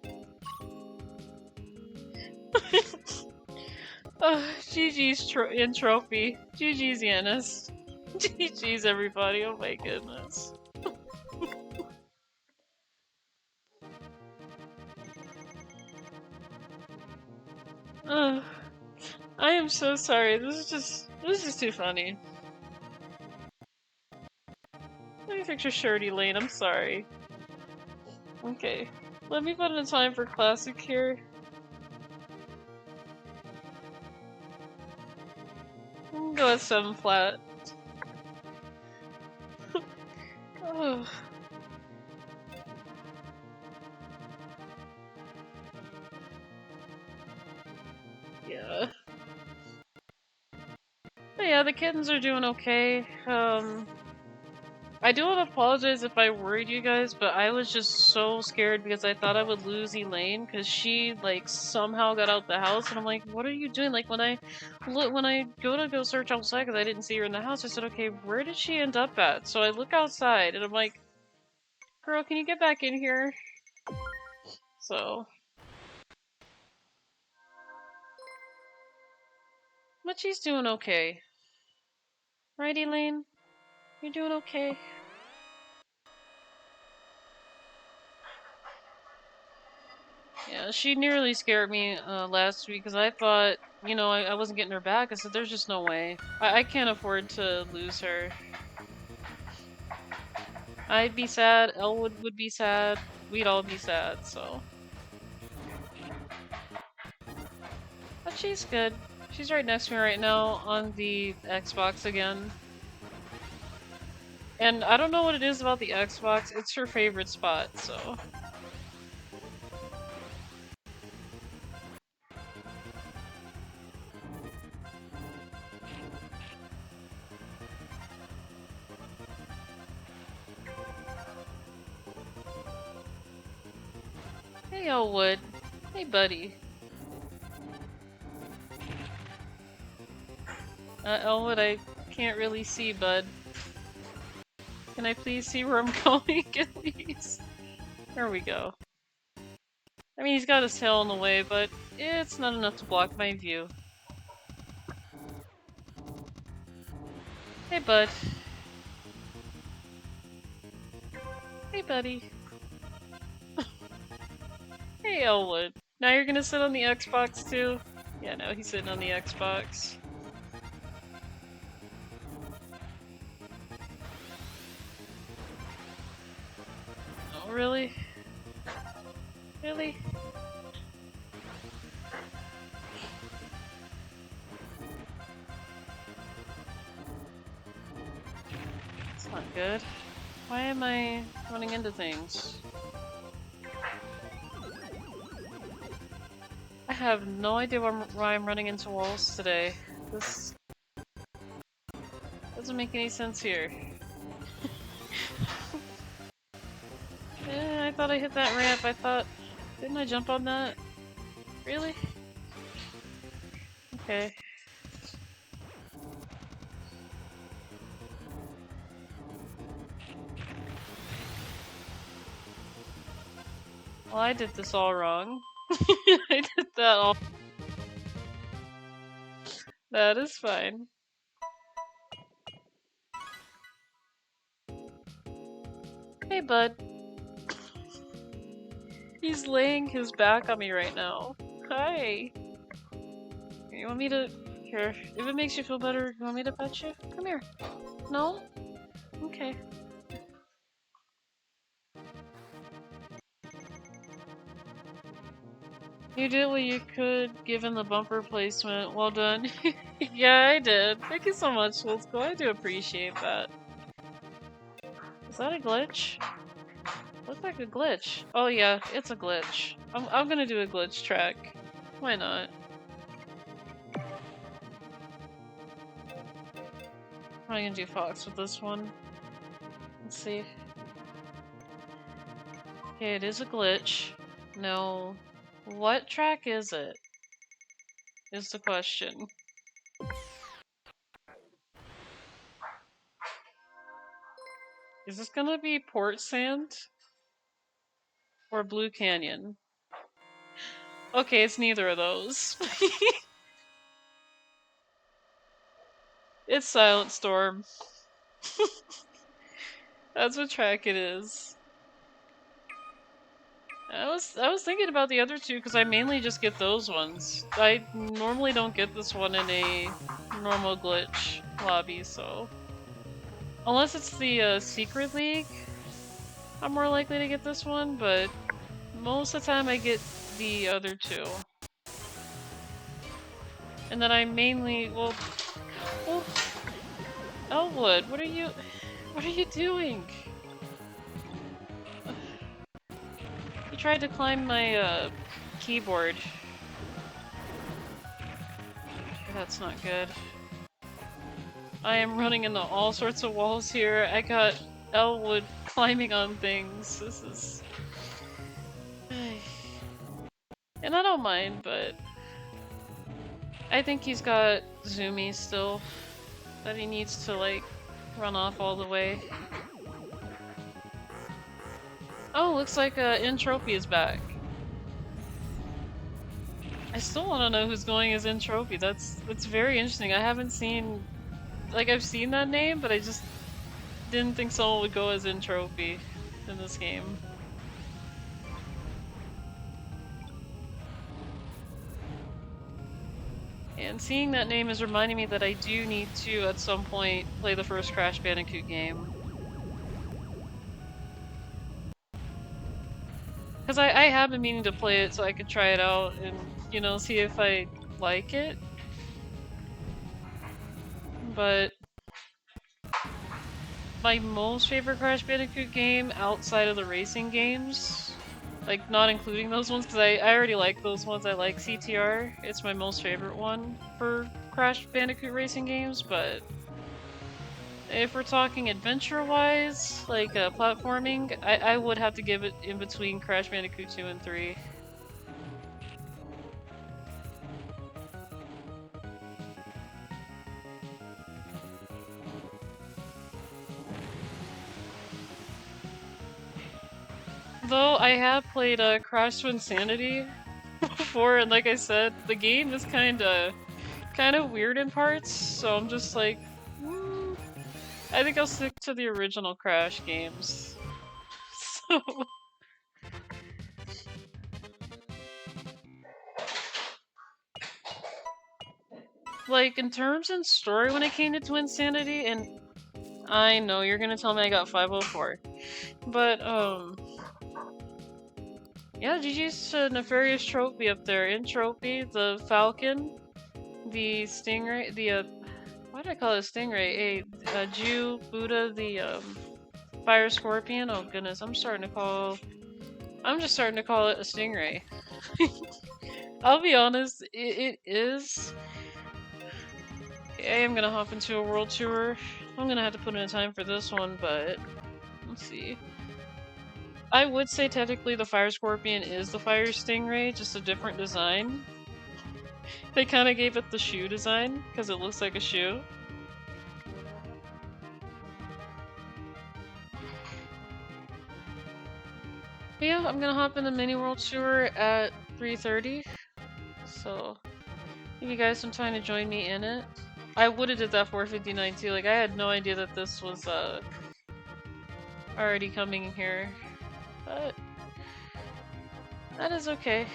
Speaker 2: GG's in trophy. GG's Yanis. GG's everybody. Oh my goodness. I am so sorry. This is just too funny. Let me fix your shirt, Elaine. I'm sorry. Okay. Let me put in a time for classic here. Go at 7 flat. Oh. Yeah. But yeah, the kittens are doing okay. I do want to apologize if I worried you guys, but I was just so scared because I thought I would lose Elaine because she like somehow got out the house, and I'm like, what are you doing? Like when I go search outside because I didn't see her in the house, I said, okay, where did she end up at? So I look outside and I'm like, girl, can you get back in here? So, but she's doing okay, right, Elaine? You're doing okay. Yeah, she nearly scared me last week because I thought, you know, I wasn't getting her back. I said, there's just no way. I can't afford to lose her. I'd be sad, Elwood would be sad, we'd all be sad, so. But she's good. She's right next to me right now on the Xbox again. And I don't know what it is about the Xbox, it's her favorite spot, so. Hey, Elwood. Hey, buddy. Elwood, I can't really see, bud. Can I please see where I'm going, at least? There we go. I mean, he's got his tail in the way, but it's not enough to block my view. Hey, bud. Hey, buddy. Hey, Elwood. Now you're gonna sit on the Xbox, too? Yeah, no, he's sitting on the Xbox. Oh, really? Really? It's not good. Why am I running into things? I have no idea why I'm running into walls today. This doesn't make any sense here. I thought I hit that ramp. I thought... Didn't I jump on that? Really? Okay. Well, I did this all wrong. I did that all... That is fine. Hey, bud. He's laying his back on me right now. Hi. You want me to... Here, if it makes you feel better, you want me to pet you? Come here. No? Okay. You did what you could, given the bumper placement. Well done. Yeah, I did. Thank you so much, Oldschool. I do appreciate that. Is that a glitch? Looks like a glitch. Oh yeah, it's a glitch. I'm gonna do a glitch track. Why not? I'm gonna do Fox with this one. Let's see. Okay, it is a glitch. No. What track is it? Is the question. Is this gonna be Port Sand? Or Blue Canyon? Okay, it's neither of those. It's Silent Storm. That's what track it is. I was thinking about the other two because I mainly just get those ones. I normally don't get this one in a normal glitch lobby, so... Unless it's the Secret League, I'm more likely to get this one, but Most of the time I get the other two. And then I mainly, well, Elwood, what are you doing? You tried to climb my, keyboard. That's not good. I am running into all sorts of walls here. I got Elwood climbing on things. This is... And I don't mind, but... I think he's got Zoomies still. That he needs to, like, run off all the way. Oh, looks like Entropy is back. I still want to know who's going as Entropy. That's very interesting. I haven't seen... Like, I've seen that name, but I just didn't think someone would go as Entropy in this game. And seeing that name is reminding me that I do need to, at some point, play the first Crash Bandicoot game. Because I have been meaning to play it so I could try it out and, you know, see if I like it. But my most favorite Crash Bandicoot game outside of the racing games, like not including those ones, because I already like those ones. I like CTR. It's my most favorite one for Crash Bandicoot racing games, but if we're talking adventure-wise, like platforming, I would have to give it in between Crash Bandicoot 2 and 3. Though I have played Crash to Insanity before, and like I said, the game is kind of weird in parts, so I'm just like, I think I'll stick to the original Crash games. So... Like, in terms of story when it came to Twin Sanity, and I know you're gonna tell me I got 504, but, yeah, GG's to Nefarious Trophy up there. In Trophy, the Falcon, the Stingray, the, why did I call it Stingray? Jew, Buddha, the, Fire Scorpion. Oh goodness, I'm just starting to call it a Stingray. I'll be honest, it is. I am gonna hop into a world tour. I'm gonna have to put in a time for this one, but let's see. I would say technically the Fire Scorpion is the Fire Stingray, just a different design. They kind of gave it the shoe design, because it looks like a shoe. But yeah, I'm gonna hop in the mini world tour at 3:30. So, give you guys some time to join me in it. I would have did that 4:59 too, like I had no idea that this was already coming here. But that is okay.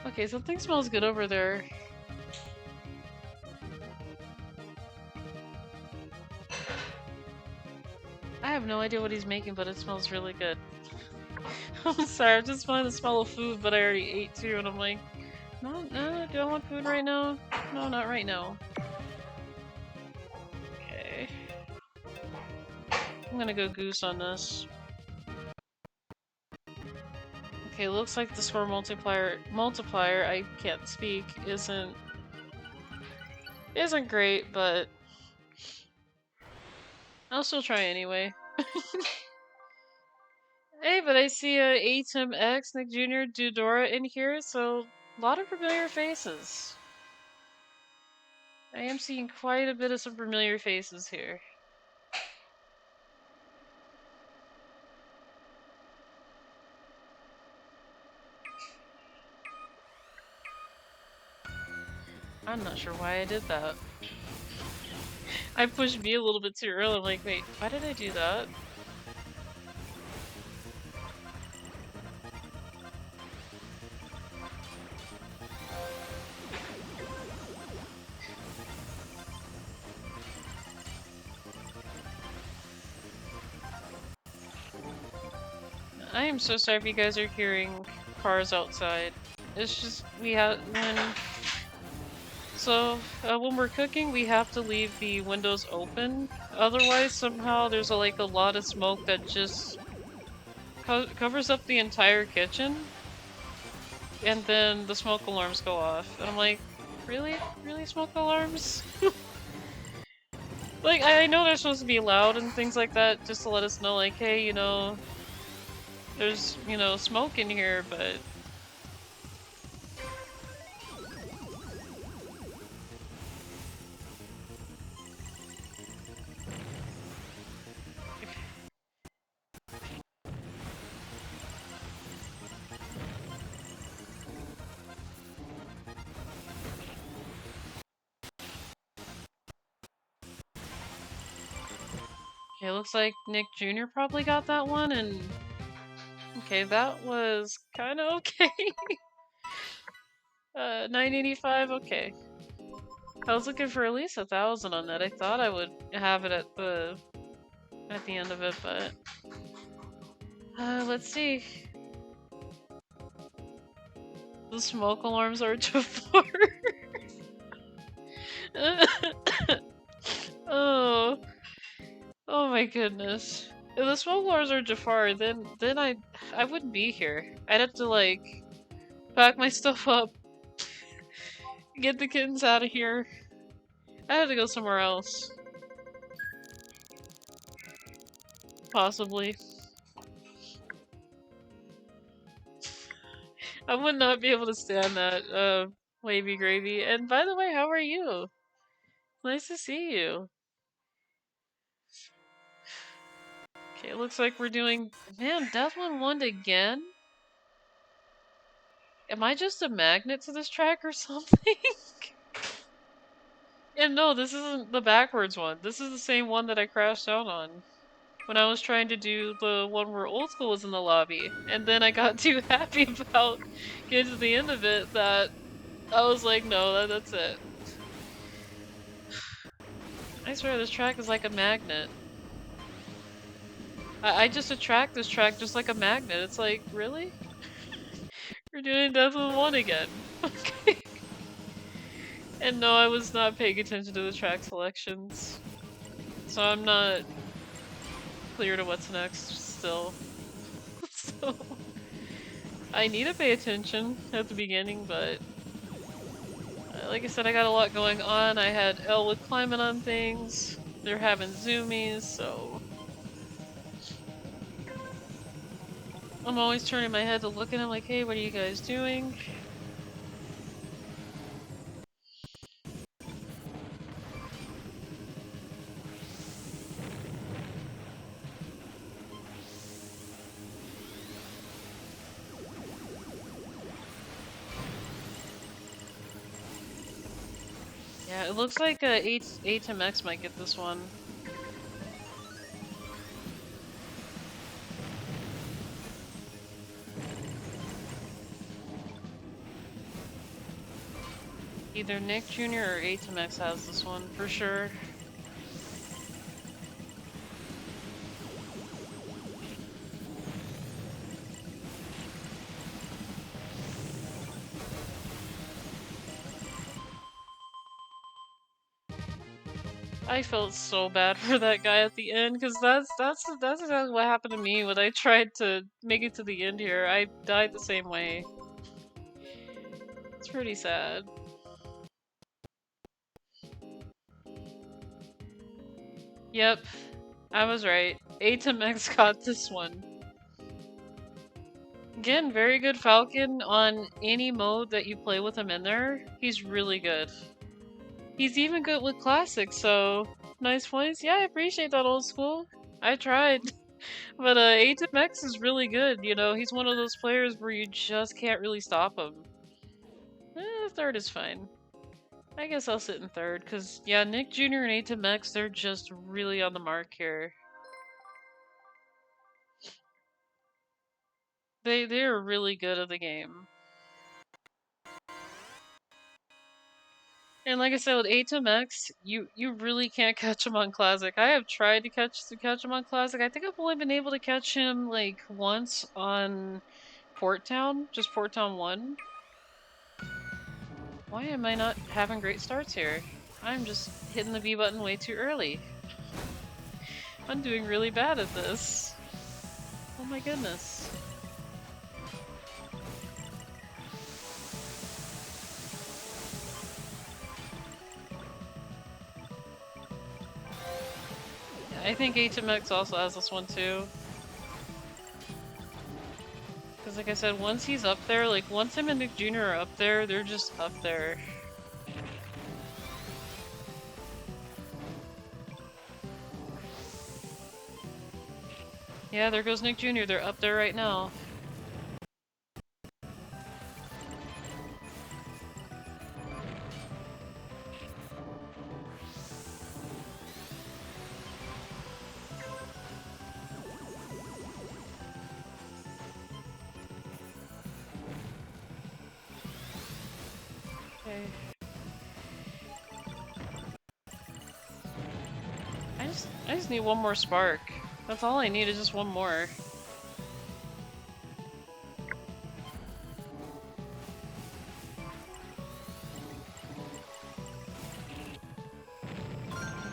Speaker 2: Okay, something smells good over there. I have no idea what he's making, but it smells really good. I'm sorry, I'm just finding the smell of food, but I already ate too, and I'm like, no, do I want food right now? No, not right now. Okay. I'm gonna go goose on this. Okay, looks like the score multiplier, I can't speak, isn't great, but I'll still try anyway. Hey, but I see Atem X, Nick Jr., Dudora in here, so a lot of familiar faces. I am seeing quite a bit of some familiar faces here. I'm not sure why I did that. I pushed B a little bit too early. I'm like, wait, why did I do that? I am so sorry if you guys are hearing cars outside. It's just, when we're cooking, we have to leave the windows open. Otherwise, somehow there's like a lot of smoke that just covers up the entire kitchen. And then the smoke alarms go off. And I'm like, really? Really, smoke alarms? Like, I know they're supposed to be loud and things like that, just to let us know, like, hey, you know, there's, you know, smoke in here, but... Okay, looks like Nick Jr. probably got that one, and... Okay, that was kinda okay. 985, okay. I was looking for at least 1,000 on that. I thought I would have it at the end of it, but... let's see. The smoke alarms are too far. Oh. Oh my goodness. If the smoke alarms are Jafar, then I wouldn't be here. I'd have to like pack my stuff up, get the kittens out of here. I had to go somewhere else. Possibly. I would not be able to stand that, wavy gravy. And by the way, how are you? Nice to see you. Okay, it looks like we're doing... Man, Deathwind won again? Am I just a magnet to this track or something? And no, this isn't the backwards one. This is the same one that I crashed out on when I was trying to do the one where Old School was in the lobby. And then I got too happy about getting to the end of it that I was like, no, that's it. I swear this track is like a magnet. I just attract this track just like a magnet. It's like, really? We're doing Deathwind 1 again. Okay. And no, I was not paying attention to the track selections. So I'm not clear to what's next still. So I need to pay attention at the beginning, but like I said, I got a lot going on. I had Elwood climbing on things. They're having zoomies, so I'm always turning my head to look at them like, hey, what are you guys doing? Yeah, it looks like A-Tim-X might get this one. Either Nick Jr. or A-Tim-X has this one, for sure. I felt so bad for that guy at the end, because that's exactly what happened to me when I tried to make it to the end here. I died the same way. It's pretty sad. Yep, I was right. A-Tim-X got this one. Again, very good Falcon on any mode that you play with him in there. He's really good. He's even good with classics, so nice points. Yeah, I appreciate that, Old School. I tried. But A-Tim-X is really good, you know, he's one of those players where you just can't really stop him. Third is fine. I guess I'll sit in third, because, yeah, Nick Jr. and A2X, they're just really on the mark here. They're really good at the game. And like I said, with A2X, you really can't catch him on Classic. I have tried to catch him on Classic. I think I've only been able to catch him, like, once on Port Town, just Port Town 1. Why am I not having great starts here? I'm just hitting the B button way too early. I'm doing really bad at this. Oh my goodness. I think A2X also has this one too. Because like I said, once he's up there, like once him and Nick Jr. are up there, they're just up there. Yeah, there goes Nick Jr. They're up there right now. Okay. I just need one more spark. That's all I need is just one more.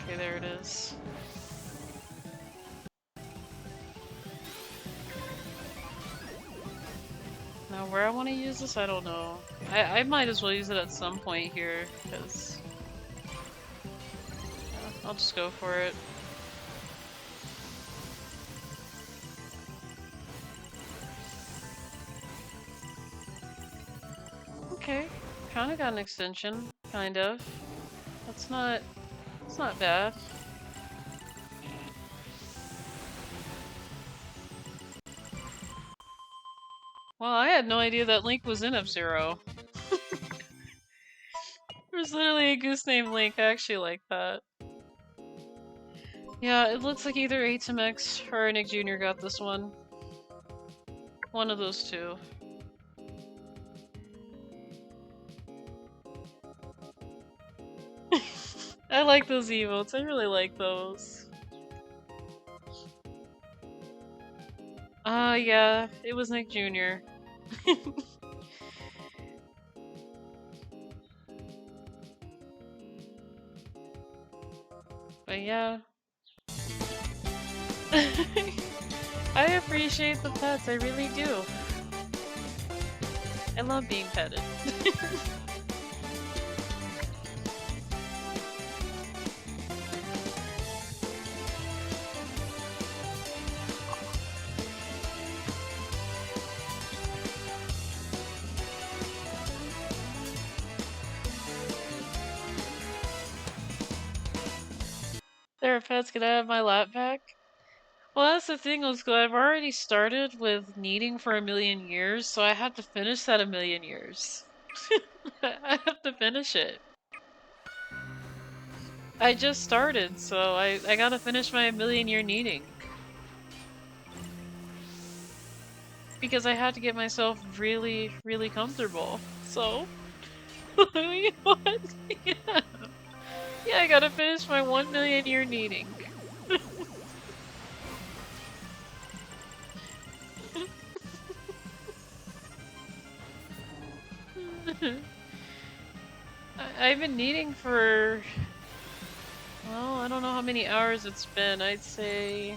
Speaker 2: Okay, there it is. Now where I want to use this, I don't know. I might as well use it at some point here, because... yeah, I'll just go for it. Okay, kinda got an extension, kind of. It's not bad. Well, I had no idea that Link was in F-Zero. There's literally a goose named Link, I actually like that. Yeah, it looks like either A2X or Nick Jr. got this one. One of those two. I like those emotes, I really like those. Yeah, it was Nick Jr. But yeah. I appreciate the pets, I really do. I love being petted. There are pets, can I have my lap back? Well, that's the thing, Oldschool. I've already started with needing for 1,000,000 years, so I have to finish that 1,000,000 years. I have to finish it. I just started, so I gotta finish my 1,000,000 year needing. Because I had to get myself really, really comfortable. So, you know what? Yeah. Yeah, I gotta finish my 1,000,000 year needing. I've been needing for... well, I don't know how many hours it's been. I'd say...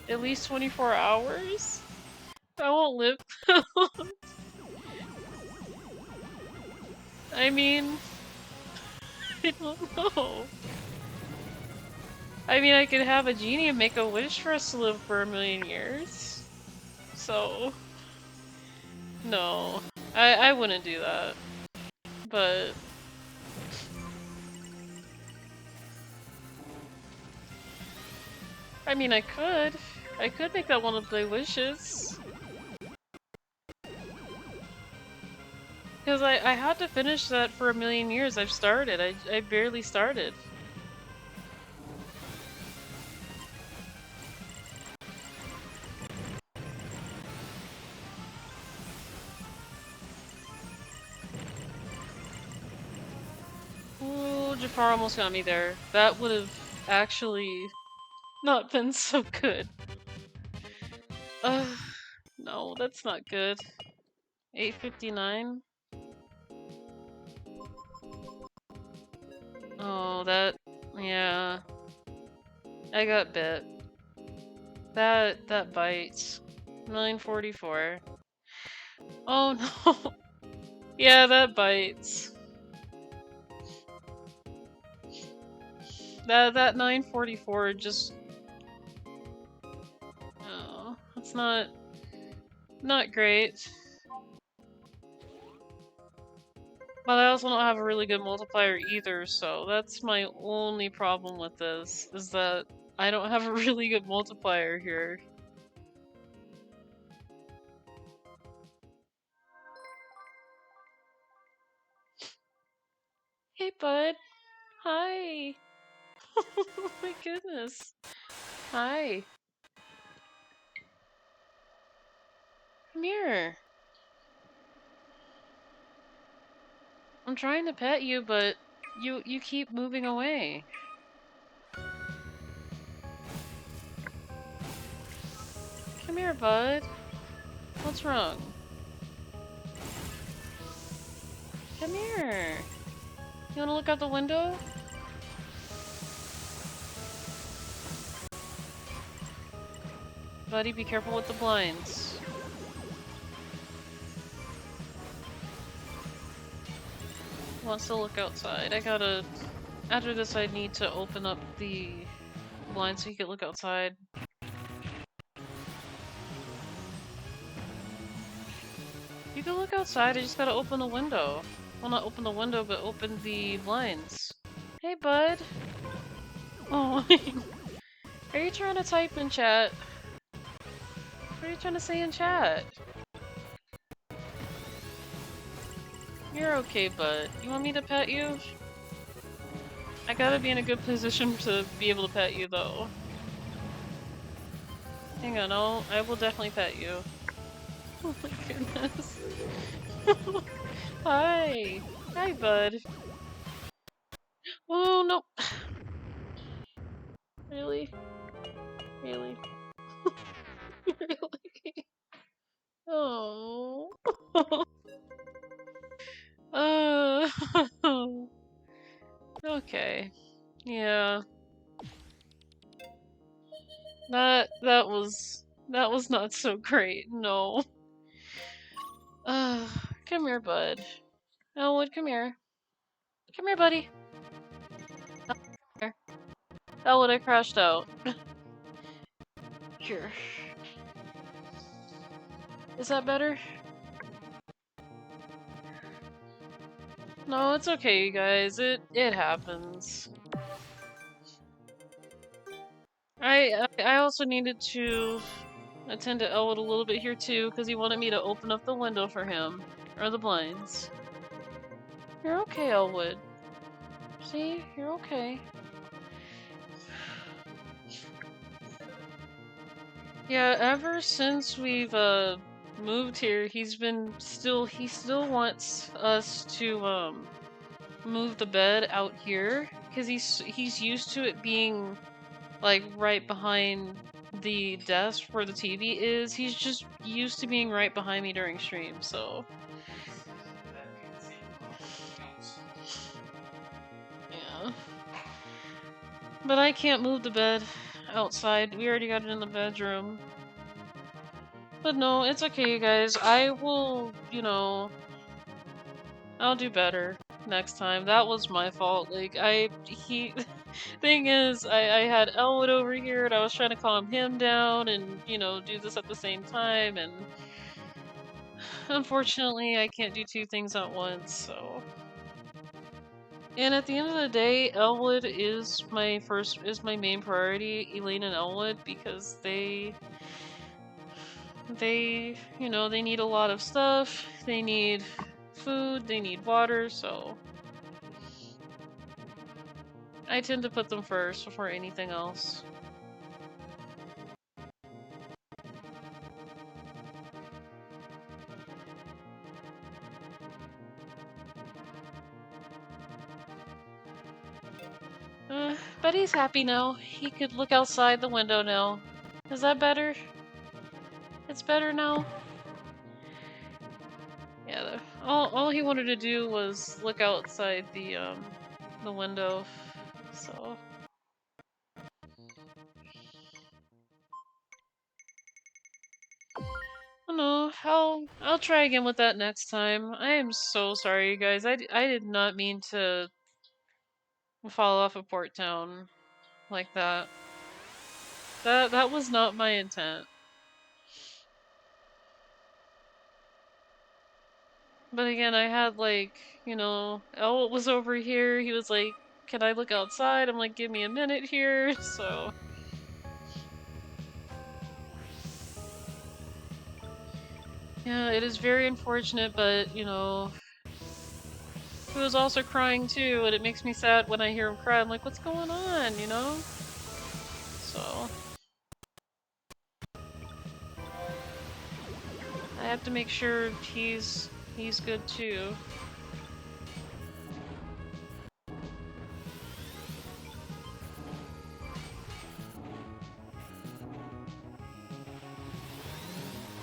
Speaker 2: at least 24 hours? I won't live that long. I mean... I don't know. I mean, I could have a genie and make a wish for us to live for 1,000,000 years. So... no. I wouldn't do that. But... I mean, I could. I could make that one of my wishes. Because I had to finish that for 1,000,000 years. I've started. I barely started. Ooh, Jafar almost got me there. That would have actually not been so good. No, that's not good. 859. Oh, yeah. I got bit. That bites. 944. Oh no. Yeah, that bites. That 944 just... Oh, it's not great. But I also don't have a really good multiplier either, so that's my only problem with this, is that I don't have a really good multiplier here. Hey, bud. Hi. Oh my goodness. Hi. Come here. I'm trying to pet you, but you keep moving away. Come here, bud. What's wrong? Come here. You wanna look out the window? Buddy, be careful with the blinds. Wants to look outside. After this I need to open up the blind so he can look outside. You can look outside, I just gotta open the window. Well, not open the window, but open the blinds. Hey, bud. Oh, are you trying to type in chat? What are you trying to say in chat? You're okay, bud. You want me to pet you? I gotta be in a good position to be able to pet you, though. Hang on, I will definitely pet you. Oh my goodness. Hi! Hi, bud. Oh, no! Really? Really? Really? Oh. Okay. Yeah. That was not so great. No. Come here, bud. Elwood, come here. Come here, buddy. Here. Elwood, I crashed out. Here. Is that better? No, it's okay, you guys. It happens. I also needed to attend to Elwood a little bit here too, because he wanted me to open up the window for him. Or the blinds. You're okay, Elwood. See? You're okay. Yeah, ever since we've moved here, he still wants us to move the bed out here, because he's used to it being like right behind the desk where the TV is. He's just used to being right behind me during stream, so yeah. But I can't move the bed outside. We already got it in the bedroom. But no, it's okay, you guys. I will, I'll do better next time. That was my fault. Like, thing is, I had Elwood over here and I was trying to calm him down and, do this at the same time, and unfortunately I can't do two things at once, so. And at the end of the day, Elwood is my main priority, Elaine and Elwood, because they need a lot of stuff. They need food, they need water, so I tend to put them first before anything else. But he's happy now. He could look outside the window now. Is that better? It's better now? Yeah, all he wanted to do was look outside the window, so... Oh no, I'll try again with that next time. I am so sorry, you guys. I did not mean to fall off of Port Town like that. That was not my intent. But again, I had like, you know, Elwood was over here. He was like, "Can I look outside?" I'm like, "Give me a minute here." So yeah, it is very unfortunate, but you know, he was also crying too, and it makes me sad when I hear him cry. I'm like, "What's going on?" You know? So I have to make sure he's good too.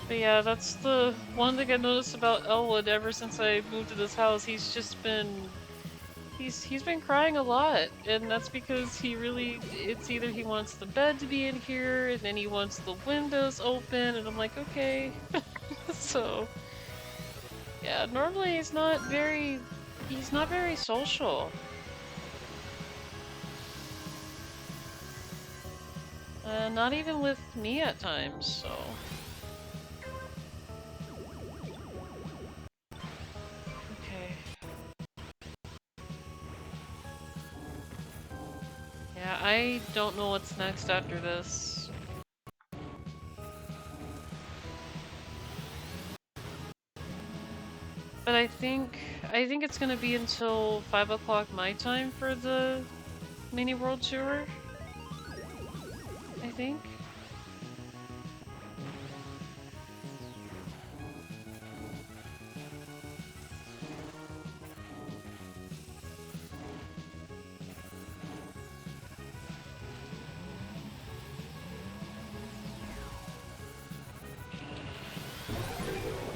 Speaker 2: But yeah, that's the one thing I noticed about Elwood ever since I moved to this house. He's just been he's been crying a lot, and that's because it's either he wants the bed to be in here and then he wants the windows open, and I'm like, okay. So yeah, normally he's not very social. Not even with me at times, so. Okay. Yeah, I don't know what's next after this. But I think it's gonna be until 5 o'clock my time for the mini world tour. I think.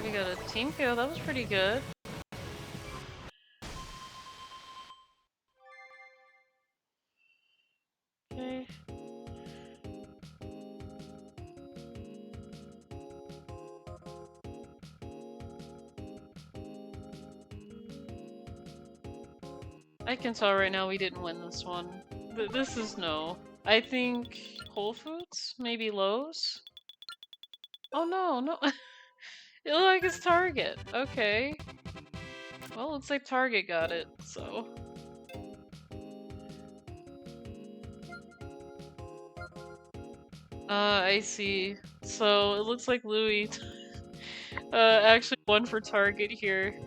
Speaker 2: We got a team kill, that was pretty good. Okay. I can tell right now we didn't win this one. This is no. I think Whole Foods? Maybe Lowe's? Oh no, no. It looked like it's Target. Okay. Well, looks like Target got it, so. I see. So it looks like Louie actually won for Target here.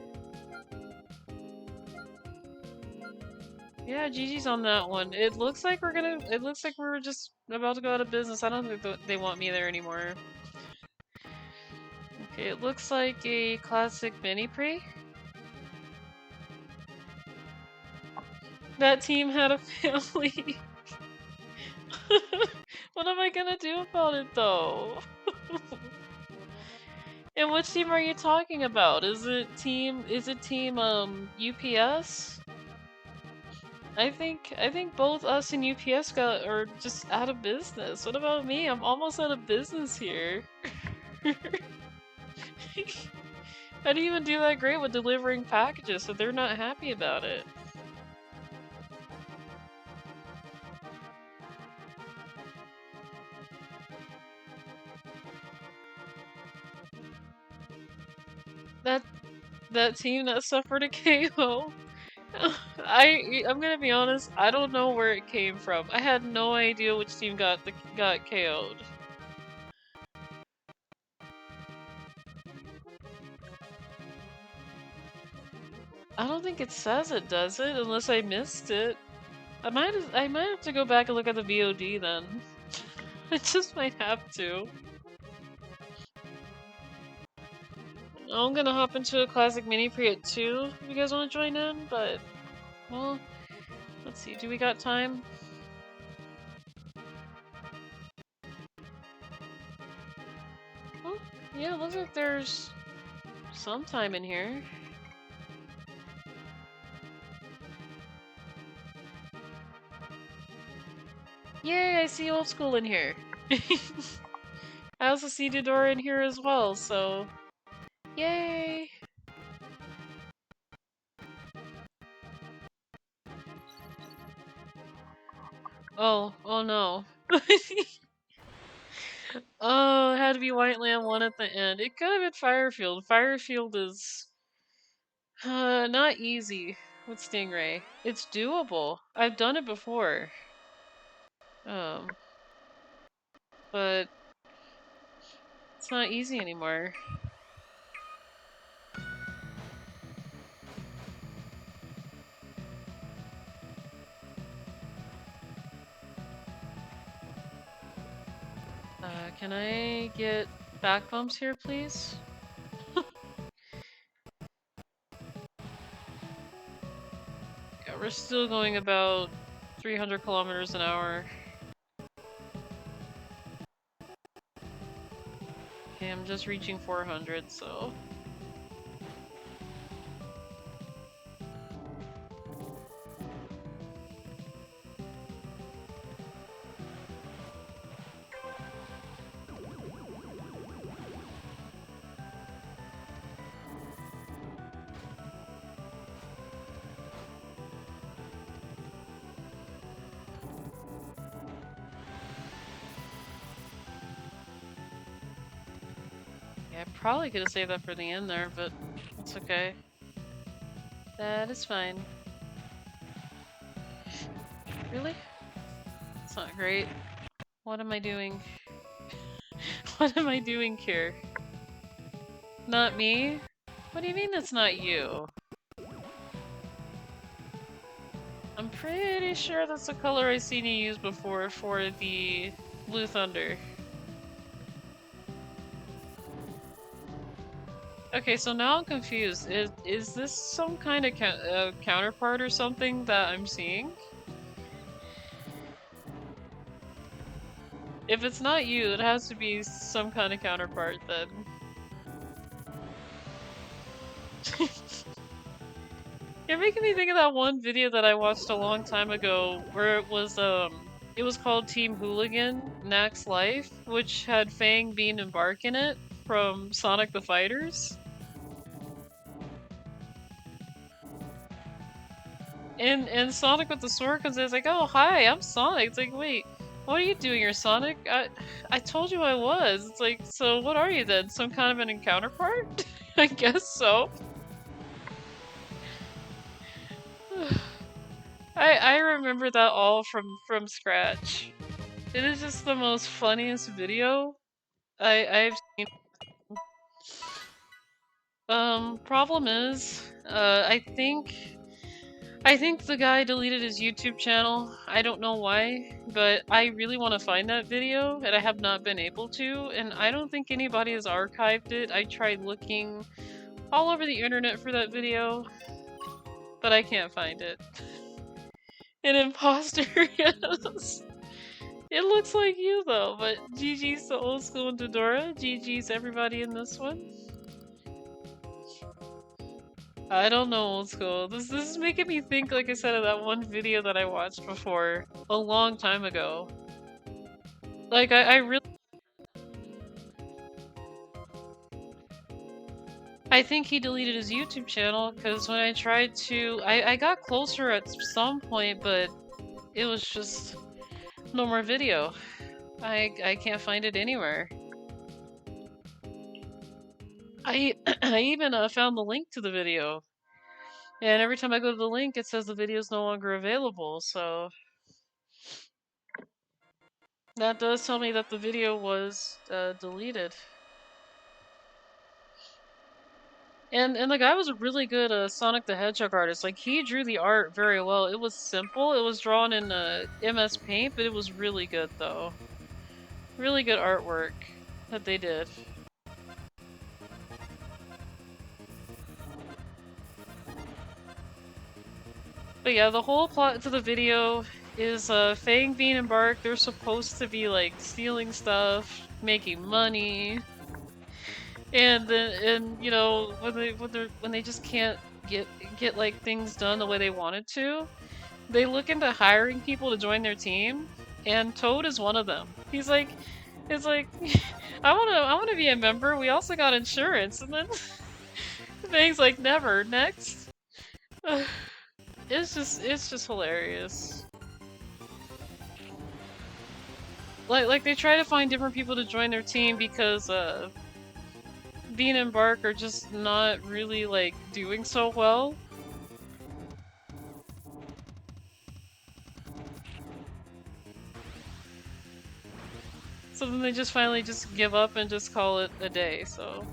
Speaker 2: Yeah, GG's on that one. It looks like we're just about to go out of business. I don't think they want me there anymore. Okay, it looks like a classic mini pre. That team had a family. What am I gonna do about it though? And which team are you talking about? Is it team UPS? I think both us and UPS are just out of business. What about me? I'm almost out of business here. I didn't even do that great with delivering packages, so they're not happy about it. That team that suffered a KO. I'm gonna be honest, I don't know where it came from. I had no idea which team got KO'd. I don't think it says it, does it? Unless I missed it. I might have to go back and look at the VOD then. I just might have to. I'm gonna hop into a classic mini pre at 2 if you guys want to join in, but well, let's see. Do we got time? Oh, yeah, looks like there's some time in here. Yay, I see Old School in here. I also see Dodora in here as well, so yay! Oh no. Oh, it had to be Whiteland 1 at the end. It could have been Firefield. Firefield is not easy with Stingray. It's doable. I've done it before. But it's not easy anymore. Can I get back bumps here, please? Yeah, we're still going about 300 kilometers an hour. Okay, I'm just reaching 400, so... Yeah, I probably could have saved that for the end there, but it's okay. That is fine. Really? It's not great. What am I doing? What am I doing here? Not me? What do you mean it's not you? I'm pretty sure that's the color I've seen you use before for the Blue Thunder. Okay, so now I'm confused. Is this some kind of counterpart or something that I'm seeing? If it's not you, it has to be some kind of counterpart then. You're making me think of that one video that I watched a long time ago where it was called Team Hooligan Nax Life, which had Fang, Bean, and Bark in it from Sonic the Fighters. And Sonic with the sword comes in, it's like, oh hi, I'm Sonic. It's like, wait, what are you doing here, Sonic? I told you I was. It's like, so what are you then? Some kind of an counterpart? I guess so. I remember that all from scratch. It is just the most funniest video I've seen. Problem is, I think the guy deleted his YouTube channel. I don't know why, but I really want to find that video, and I have not been able to, and I don't think anybody has archived it. I tried looking all over the internet for that video, but I can't find it. An imposter, yes. It looks like you though, but GG's to Old School and Dodora. GG's everybody in this one. I don't know, Old School. This is making me think, like I said, of that one video that I watched before, a long time ago. Like, I really... I think he deleted his YouTube channel, because when I tried to... I got closer at some point, but it was just... no more video. I can't find it anywhere. I even found the link to the video. And every time I go to the link, it says the video is no longer available, so... that does tell me that the video was deleted. And the guy was a really good Sonic the Hedgehog artist. Like, he drew the art very well. It was simple. It was drawn in MS Paint, but it was really good though. Really good artwork that they did. But yeah, the whole plot to the video is Fang, Bean, and Bark, they're supposed to be like stealing stuff, making money. And you know, when they just can't get like things done the way they wanted to, they look into hiring people to join their team, and Toad is one of them. He's like, it's like, I wanna be a member. We also got insurance, and then Fang's like, never. Next. It's just hilarious. Like they try to find different people to join their team because Bean and Bark are just not really like doing so well. So then they just finally just give up and just call it a day, so.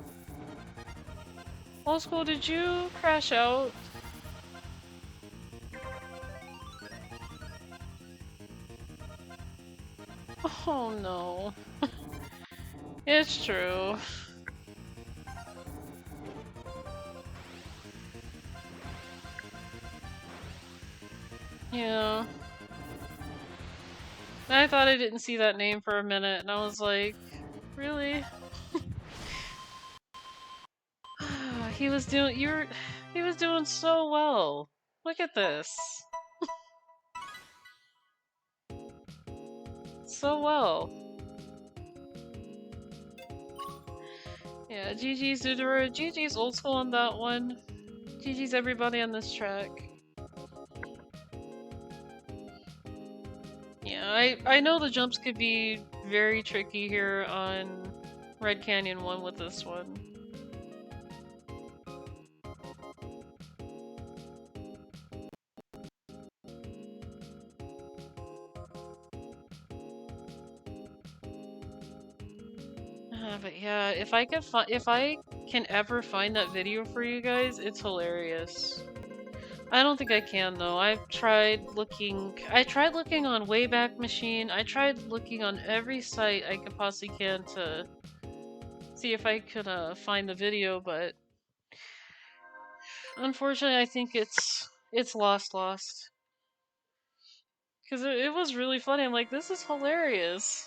Speaker 2: Oldschool, did you crash out? Oh no. It's true. Yeah. I thought I didn't see that name for a minute, and I was like, really? He was doing so well. Look at this. So well. Yeah, GG's Zudora, GG's Oldschool on that one. GG's everybody on this track. Yeah, I know the jumps could be very tricky here on Red Canyon 1 with this one. But yeah, if I can ever find that video for you guys, it's hilarious. I don't think I can though. I've tried looking. I tried looking on Wayback Machine. I tried looking on every site I could possibly can to see if I could find the video, but unfortunately, I think it's lost. Because it was really funny. I'm like, this is hilarious.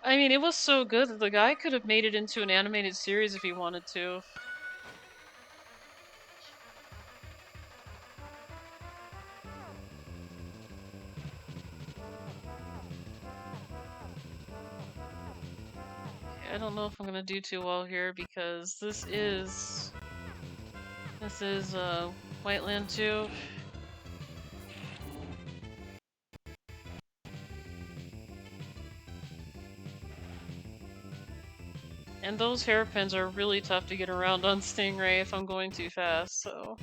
Speaker 2: I mean, it was so good that the guy could have made it into an animated series if he wanted to. I don't know if I'm gonna do too well here because this is Whiteland 2. And those hairpins are really tough to get around on Stingray if I'm going too fast, so.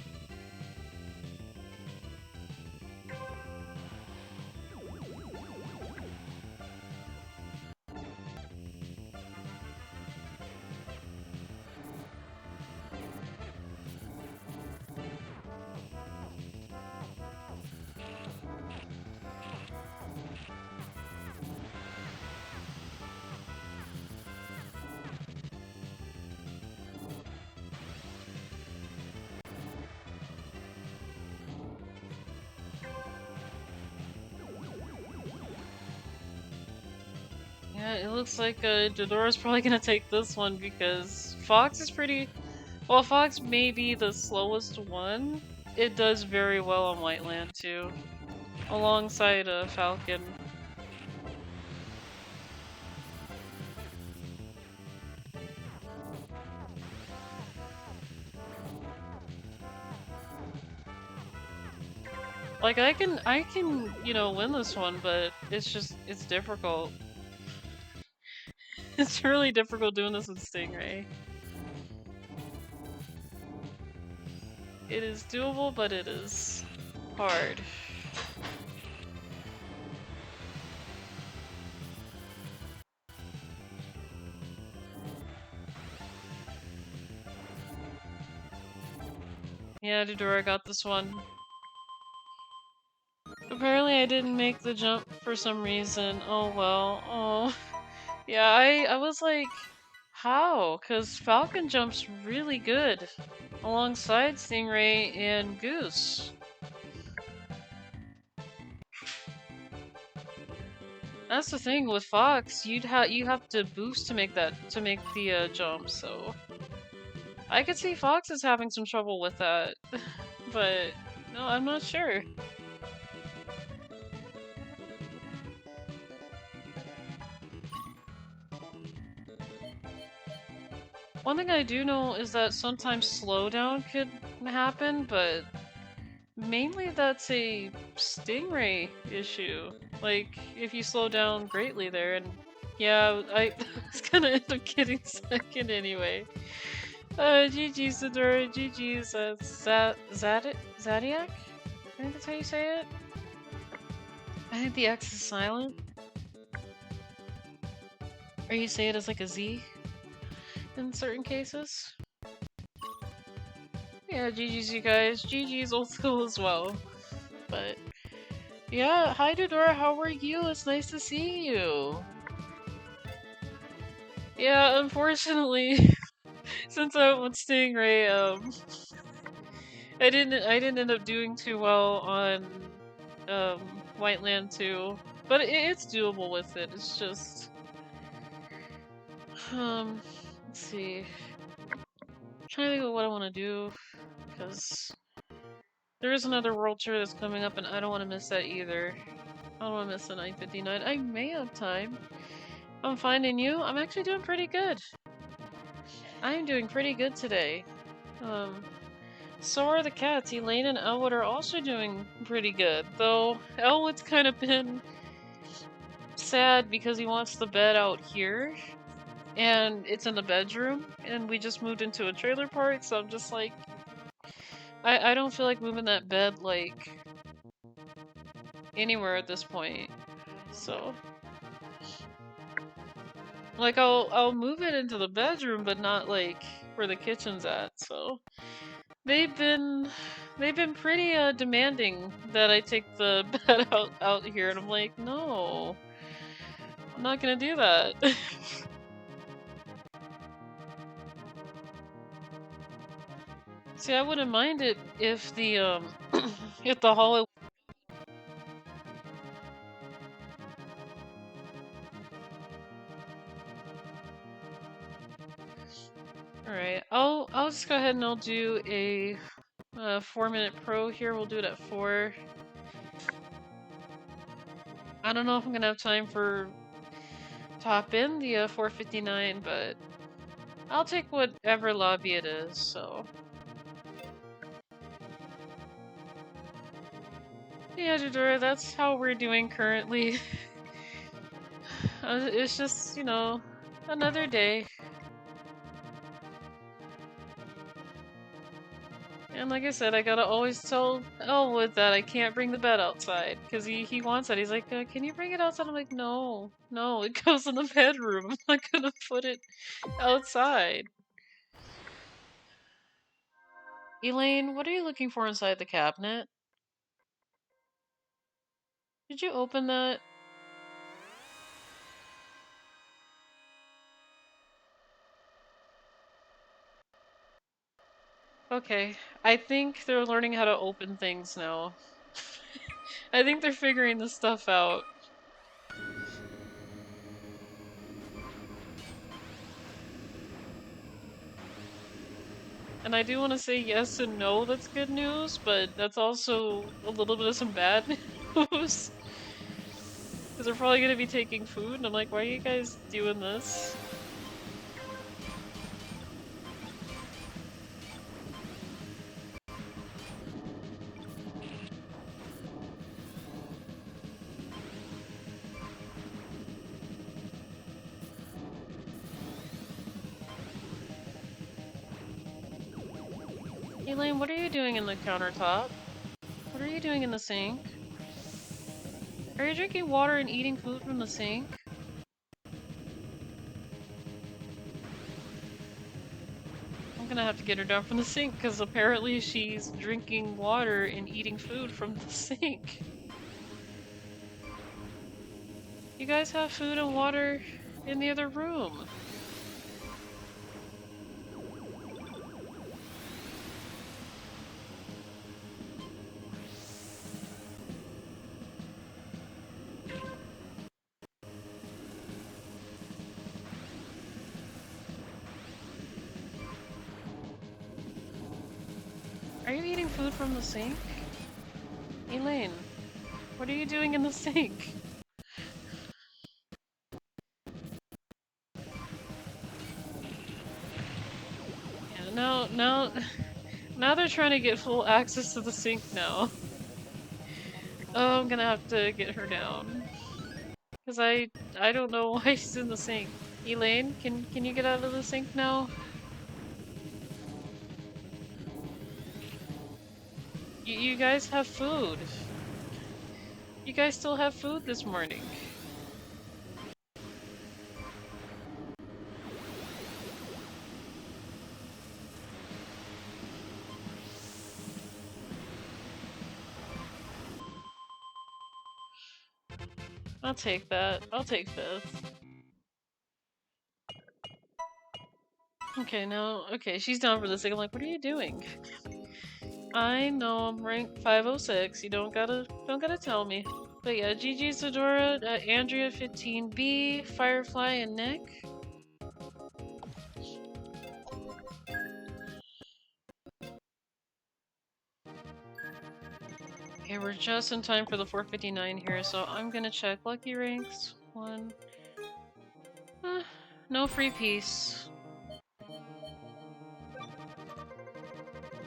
Speaker 2: Yeah, it looks like Dodora's probably gonna take this one because Fox is pretty. Well, Fox may be the slowest one. It does very well on Whiteland too, alongside Falcon. Like I can, you know, win this one, but it's difficult. It's really difficult doing this with Stingray. It is doable, but it is hard. Yeah, Dudora got this one. Apparently I didn't make the jump for some reason. Oh well. Oh. Yeah, I was like, how? Because Falcon jumps really good alongside Stingray and Goose. That's the thing with Fox. You have to boost to make the jump. So I could see Fox is having some trouble with that, but no, I'm not sure. One thing I do know is that sometimes slowdown could happen, but mainly that's a Stingray issue. Like, if you slow down greatly there, and yeah, I was gonna end up getting second anyway. GG's Zadora, GG's Zadiac? I think that's how you say it. I think the X is silent. Or you say it as like a Z in certain cases. Yeah, GG's you guys. GG's old school as well. But yeah, hi Dodora, how are you? It's nice to see you. Yeah, unfortunately, since I went with Stingray, I didn't end up doing too well on Whiteland 2. But it's doable with it. It's just let's see. I'm trying to think of what I want to do, because there is another world tour that's coming up and I don't want to miss that either. I don't want to miss the 9:59. I may have time. I'm finding you. I'm actually doing pretty good. I'm doing pretty good today. So are the cats. Elaine and Elwood are also doing pretty good, though Elwood's kind of been sad because he wants the bed out here, and it's in the bedroom, and we just moved into a trailer park, so I'm just like, I don't feel like moving that bed, like, anywhere at this point, so... Like, I'll move it into the bedroom, but not, like, where the kitchen's at, so... They've been pretty, demanding that I take the bed out here, and I'm like, no. I'm not gonna do that. See, I wouldn't mind it if the, if the hallway... Alright, I'll just go ahead and I'll do a 4-minute pro here. We'll do it at 4. I don't know if I'm gonna have time for top in the 4:59, but I'll take whatever lobby it is, so... Yeah, Jadora, that's how we're doing currently. It's just, you know, another day. And like I said, I gotta always tell Elwood that I can't bring the bed outside, because he wants it. He's like, can you bring it outside? I'm like, no, it goes in the bedroom. I'm not gonna put it outside. Elaine, what are you looking for inside the cabinet? Did you open that? Okay, I think they're learning how to open things now. I think they're figuring this stuff out. And I do want to say yes and no, that's good news, but that's also a little bit of some bad news. Because they're probably going to be taking food, and I'm like, why are you guys doing this? Elaine, what are you doing in the countertop? What are you doing in the sink? Are you drinking water and eating food from the sink? I'm gonna have to get her down from the sink because apparently she's drinking water and eating food from the sink. You guys have food and water in the other room. Are you eating food from the sink? Elaine, what are you doing in the sink? Yeah, now they're trying to get full access to the sink now. Oh, I'm gonna have to get her down. Cause I don't know why she's in the sink. Elaine, can you get out of the sink now? You guys have food. You guys still have food this morning. I'll take that. I'll take 5th. Okay, she's down for the sink. I'm like, what are you doing? I know I'm rank 506. You don't gotta tell me. But yeah, GG Zadora, Andrea 15B, Firefly, and Nick. Okay, we're just in time for the 459 here, so I'm gonna check lucky ranks. 1. No free piece.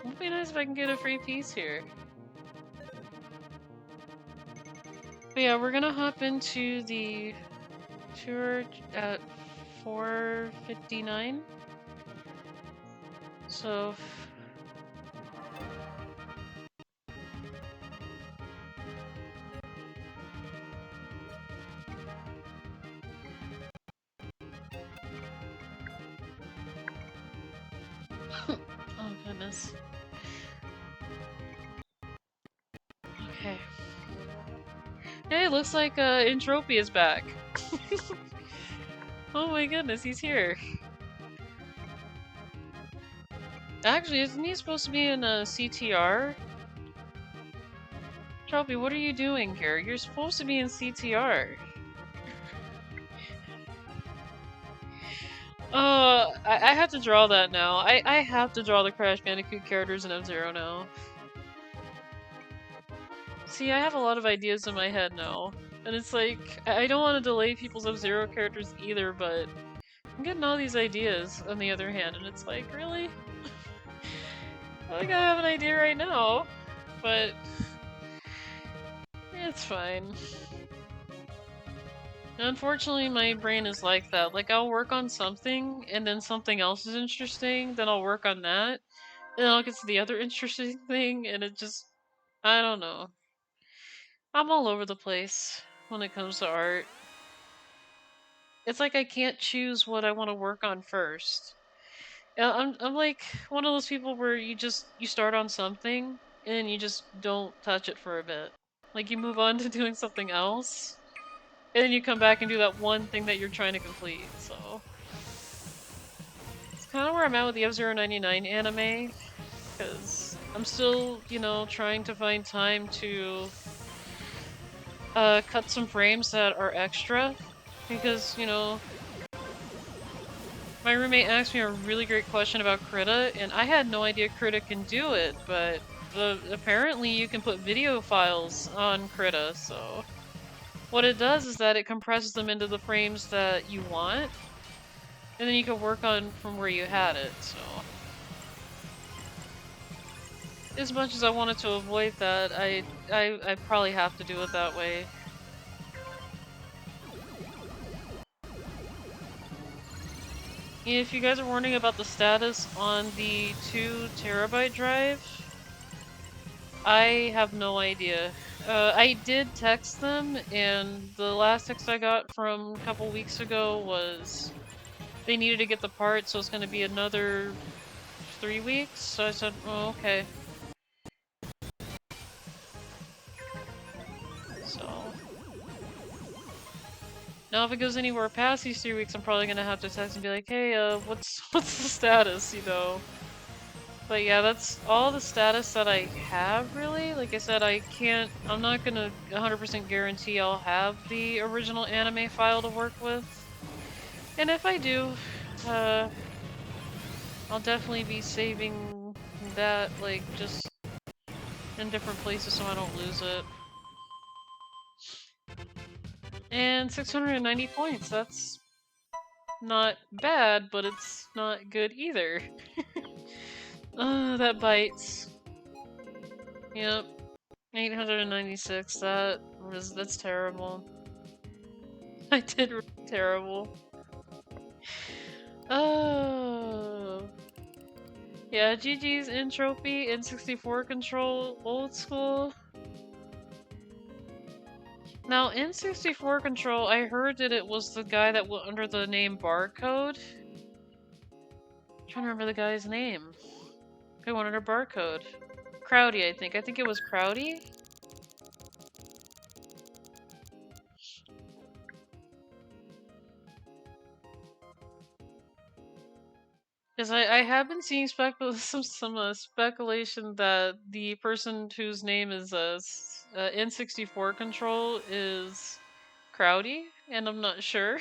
Speaker 2: Would be nice if I can get a free piece here. But yeah, we're gonna hop into the tour at 4:59. So oh goodness. Okay. Hey, looks like Entropy is back. Oh my goodness, he's here. Actually, isn't he supposed to be in a CTR? Entropy, what are you doing here? You're supposed to be in CTR. I have to draw that now. I have to draw the Crash Bandicoot characters in F-Zero now. See, I have a lot of ideas in my head now. And it's like, I don't want to delay people's F-Zero characters either, but I'm getting all these ideas on the other hand, and it's like, really? I think I have an idea right now, but it's fine. Unfortunately, my brain is like that. Like, I'll work on something, and then something else is interesting, then I'll work on that, and then I'll get to the other interesting thing, and it just... I don't know. I'm all over the place when it comes to art. It's like I can't choose what I want to work on first. I'm like one of those people where you start on something, and you just don't touch it for a bit. Like, you move on to doing something else, and then you come back and do that one thing that you're trying to complete, so... It's kind of where I'm at with the F-Zero 99 anime, because I'm still, you know, trying to find time to cut some frames that are extra, because, you know, my roommate asked me a really great question about Krita, and I had no idea Krita can do it, but apparently you can put video files on Krita, so... What it does is that it compresses them into the frames that you want, and then you can work on from where you had it, so... As much as I wanted to avoid that, I probably have to do it that way. If you guys are wondering about the status on the 2 terabyte drive, I have no idea. I did text them, and the last text I got from a couple weeks ago was they needed to get the part, so it's going to be another 3 weeks, so I said, oh, okay. So now if it goes anywhere past these 3 weeks, I'm probably gonna have to text and be like, hey, what's the status, you know? But yeah, that's all the status that I have, really. Like I said, I'm not gonna 100% guarantee I'll have the original anime file to work with. And if I do, I'll definitely be saving that, like, just in different places so I don't lose it. And 690 points, that's not bad, but it's not good either. That bites. Yep. 896, that's terrible. I did really terrible. Oh. Yeah, GG's Entropy, N64 Control, Old School. Now, N64 Control, I heard that it was the guy that went under the name Barcode. I'm trying to remember the guy's name. Who went under Barcode? Crowdy, I think. I think it was Crowdy. Because I have been seeing some speculation that the person whose name is N64 Control is Crowdy, and I'm not sure.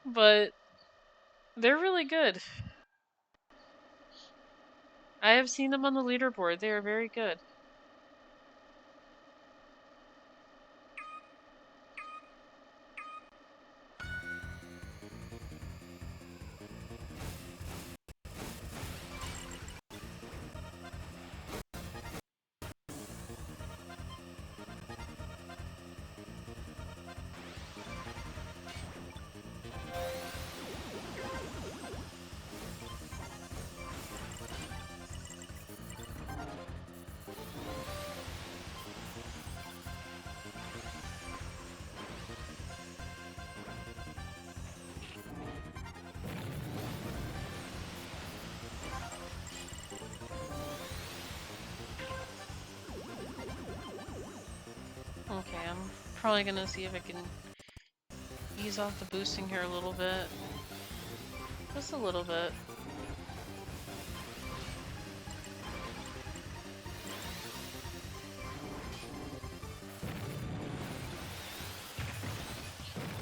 Speaker 2: But they're really good. I have seen them on the leaderboard. They are very good. Okay, I'm probably gonna see if I can ease off the boosting here a little bit. Just a little bit.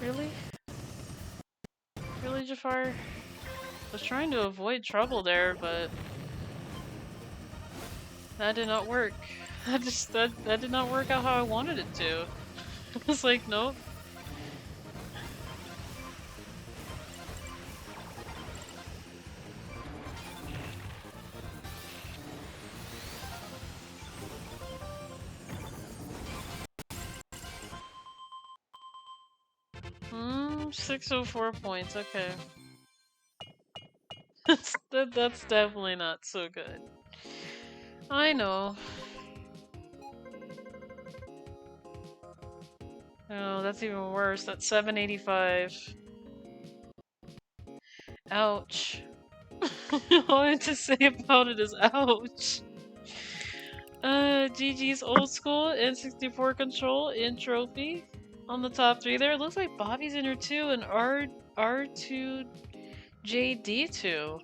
Speaker 2: Really? Really, Jafar? Was trying to avoid trouble there, but that did not work. That did not work out how I wanted it to. I was like, nope. Hmm, 604 points, okay. That's definitely not so good. I know. Oh, that's even worse. That's 785. Ouch. All I have to say about it is ouch. GG's Old School, N64 Control, in Trophy. On the top 3 there. It looks like Bobby's in here too, and R2JD2.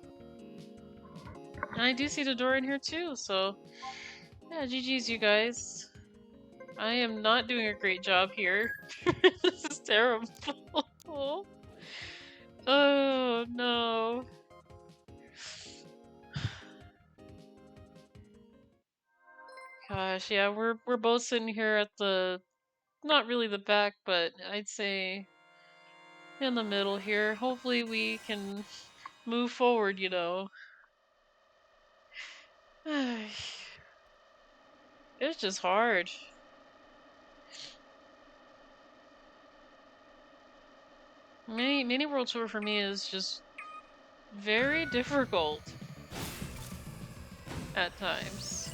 Speaker 2: And I do see the door in here too, so yeah, GG's you guys. I am not doing a great job here. This is terrible. Oh no. Gosh, yeah, we're both sitting here at the, not really the back, but I'd say in the middle here. Hopefully we can move forward, you know. It's just hard. Mini World Tour for me is just very difficult at times.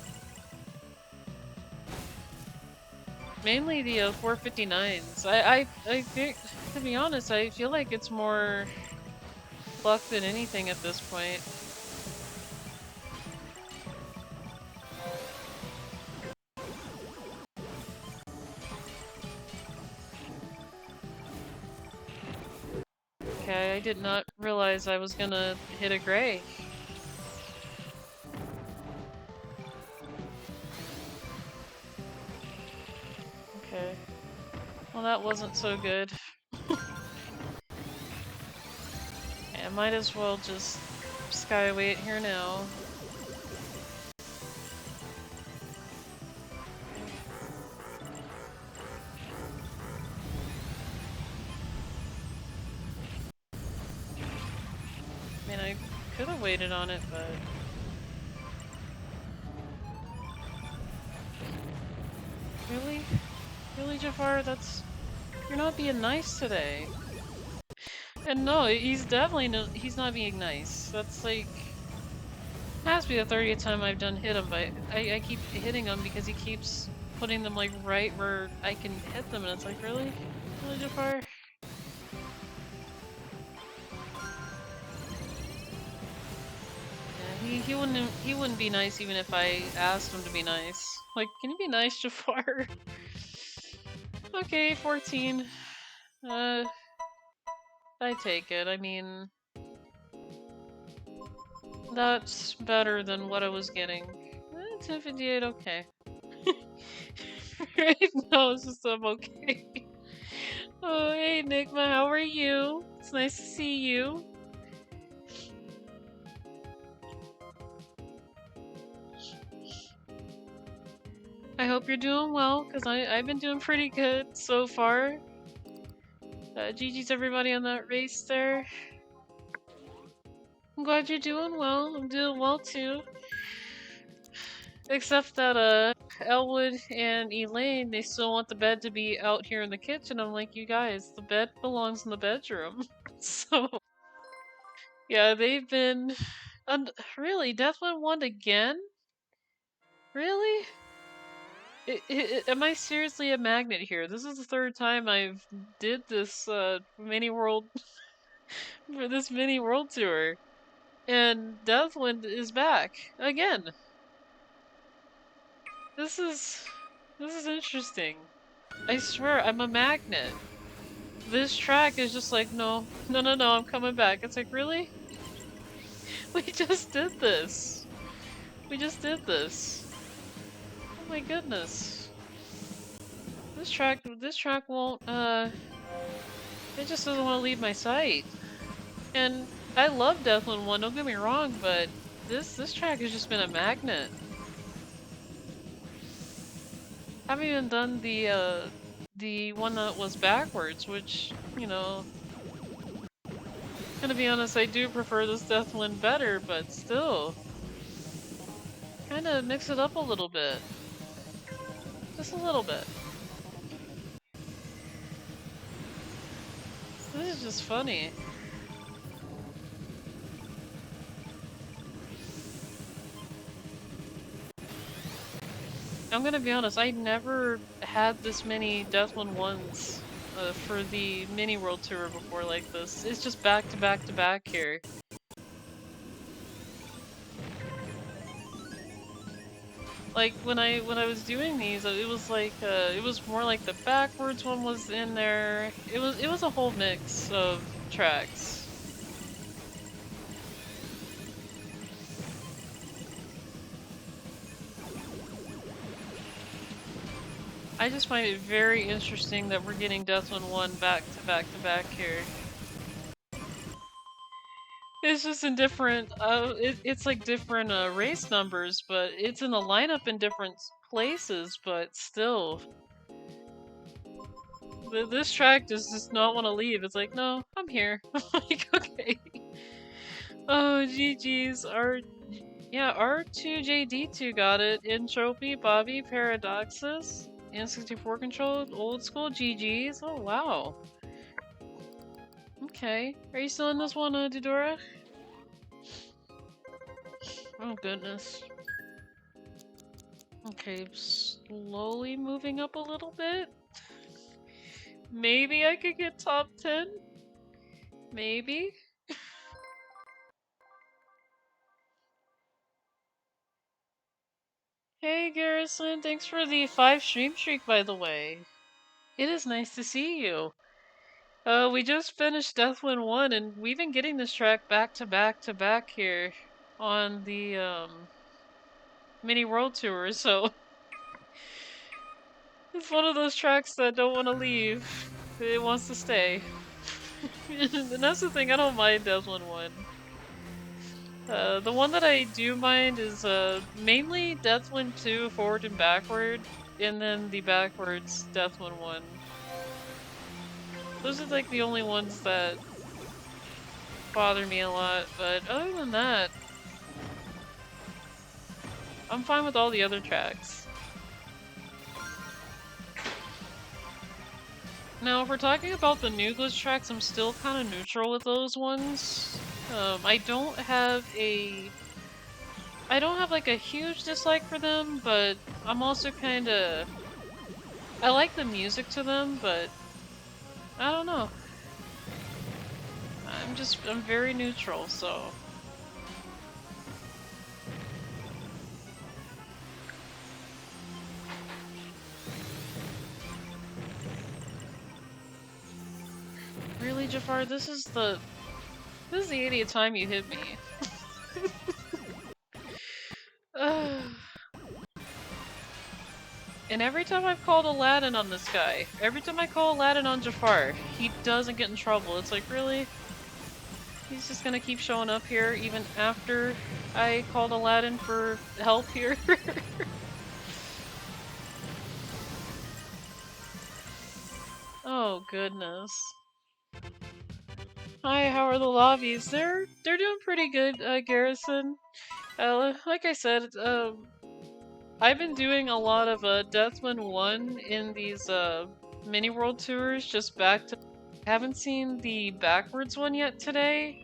Speaker 2: Mainly the 459s. I think, to be honest, I feel like it's more luck than anything at this point. Okay, I did not realize I was gonna hit a gray. Okay. Well, that wasn't so good. I might as well just skyway it here now. I mean, I could have waited on it, but... Really? Really, Jafar? That's... You're not being nice today. And no, he's definitely he's not being nice. That's like... It has to be the 30th time I've done hit him, but I keep hitting him because he keeps putting them like right where I can hit them, and it's like, really? Really, Jafar? Yeah, he wouldn't be nice even if I asked him to be nice. Like, can you be nice, Jafar? Okay, 14. I take it. I mean, that's better than what I was getting. 1058, okay. Right now, it's just I'm okay. Oh, hey, Nigma, how are you? It's nice to see you. I hope you're doing well, because I've been doing pretty good so far. GG's everybody on that race there. I'm glad you're doing well. I'm doing well too. Except that Elwood and Elaine, they still want the bed to be out here in the kitchen. I'm like, you guys, the bed belongs in the bedroom. So yeah, they've been really Deathwind won again? Really? Am I seriously a magnet here? This is the third time I've did this mini world for this mini world tour. And Deathwind is back again. This is interesting. I swear I'm a magnet. This track is just like, no, I'm coming back. It's like, really? We just did this. We just did this. Oh my goodness. This track won't, it just doesn't want to leave my sight. And I love Deathwind 1, don't get me wrong, but this track has just been a magnet. I haven't even done the one that was backwards, which, you know, gonna be honest, I do prefer this Deathwind better, but still. Kinda mix it up a little bit. Just a little bit. This is just funny. I'm gonna be honest, I never had this many Deathwind 1s for the mini world tour before like this. It's just back to back to back here. Like when I was doing these, it was like it was more like the backwards one was in there. It was a whole mix of tracks. I just find it very interesting that we're getting Deathwind 1 back to back to back here. It's just in different, it's like different race numbers, but it's in the lineup in different places, but still. This track does not want to leave. It's like, no, I'm here. I'm like, okay. Oh, GG's. Yeah, R2JD2 got it. Entropy, Bobby, Paradoxus, N64 controlled, Old School, GG's. Oh, wow. Okay. Are you still in this one, Dudora? Oh, goodness. Okay, slowly moving up a little bit. Maybe I could get top 10? Maybe? Hey Garrison, thanks for the 5 stream streak by the way. It is nice to see you. We just finished Deathwind 1, and we've been getting this track back to back to back here on the mini world tour, so it's one of those tracks that don't want to leave. It wants to stay. And that's the thing, I don't mind Deathwind 1. The one that I do mind is mainly Deathwind 2 forward and backward, and then the backwards Deathwind 1. Those are like the only ones that bother me a lot, but other than that, I'm fine with all the other tracks. Now, if we're talking about the new glitch tracks, I'm still kind of neutral with those ones. I don't have like a huge dislike for them, but I'm also kind of, I like the music to them, but I don't know. I'm very neutral, so. Really, Jafar, this is the 80th time you hit me. And every time I've called Aladdin on this guy, every time I call Aladdin on Jafar, he doesn't get in trouble. It's like, really? He's just gonna keep showing up here even after I called Aladdin for help here? Oh, goodness. Hi, how are the lobbies? They're doing pretty good, Garrison. Like I said, I've been doing a lot of Deathwind 1 in these mini world tours, just back to. Haven't seen the backwards one yet today.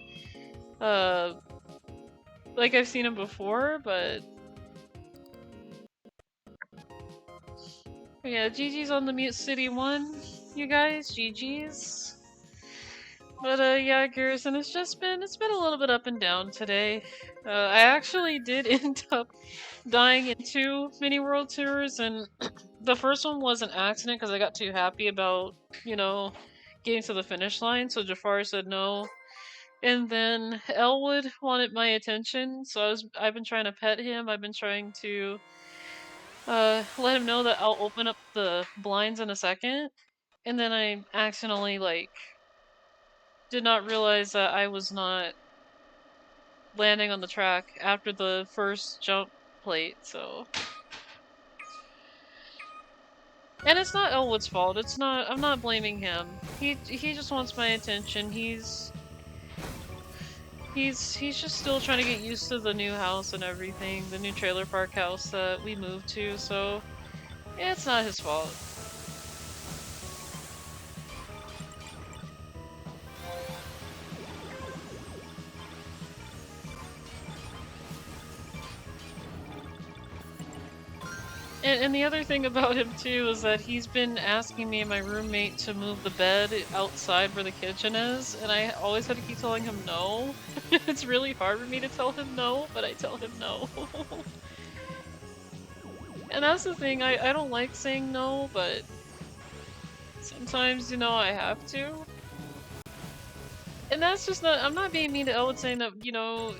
Speaker 2: Like I've seen him before, but yeah, GG's on the Mute City one, you guys, GG's. But yeah, Garrison, it's been a little bit up and down today. I actually did end up dying in 2 mini world tours, and the first one was an accident because I got too happy about, you know, getting to the finish line, so Jafar said no. And then Elwood wanted my attention, so I've been trying to pet him. I've been trying to let him know that I'll open up the blinds in a second. And then I accidentally like did not realize that I was not landing on the track after the first jump plate, so. And it's not Elwood's fault. I'm not blaming him. He just wants my attention. He's just still trying to get used to the new house and everything, the new trailer park house that we moved to, so yeah, it's not his fault. And the other thing about him too is that he's been asking me and my roommate to move the bed outside where the kitchen is, and I always had to keep telling him no. It's really hard for me to tell him no, but I tell him no. And that's the thing, I don't like saying no, but sometimes, you know, I have to. And that's just not, I'm not being mean to Elwood saying that, you know,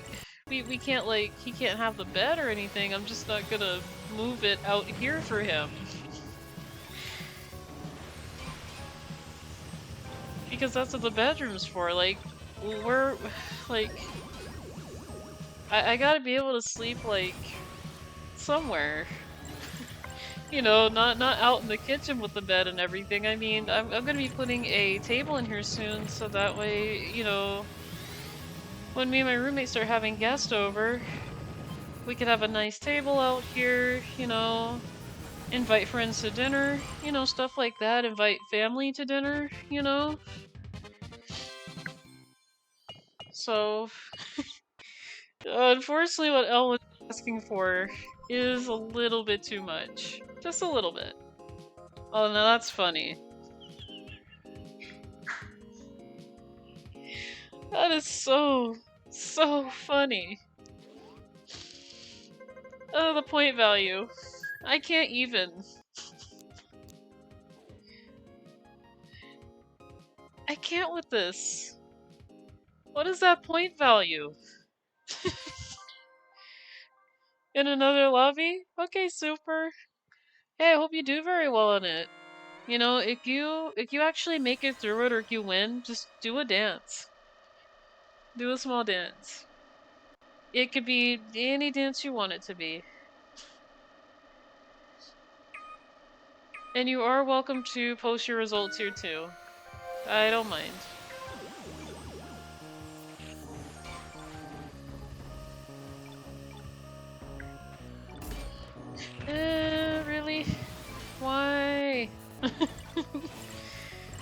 Speaker 2: we can't, like, he can't have the bed or anything. I'm just not gonna move it out here for him. Because that's what the bedroom's for. Like, we're, like, I gotta be able to sleep, like, somewhere. You know, not out in the kitchen with the bed and everything. I mean, I'm gonna be putting a table in here soon, so that way, you know, when me and my roommate start having guests over, we could have a nice table out here, you know, invite friends to dinner, you know, stuff like that, invite family to dinner, you know? So, unfortunately what Elwood's asking for is a little bit too much. Just a little bit. Oh, no, that's funny. That is so funny. Oh, the point value. I can't even. I can't with this. What is that point value? In another lobby? Okay, super. Hey, I hope you do very well in it. You know, if you actually make it through it or if you win, just do a dance. Do a small dance. It could be any dance you want it to be. And you are welcome to post your results here too. I don't mind. Really? Why?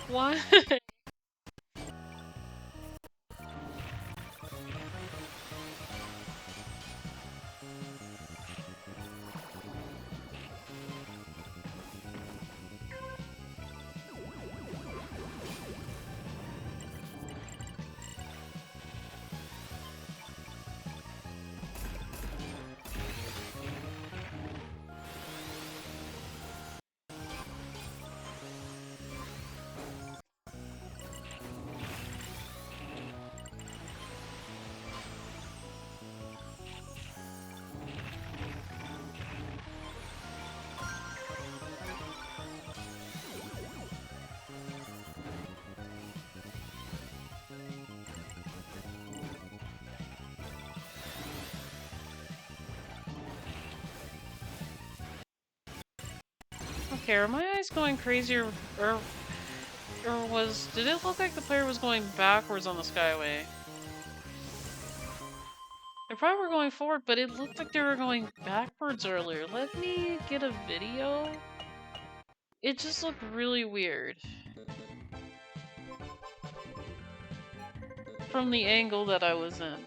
Speaker 2: Why? Okay, are my eyes going crazy or did it look like the player was going backwards on the Skyway? They probably were going forward, but it looked like they were going backwards earlier. Let me get a video. It just looked really weird. From the angle that I was in.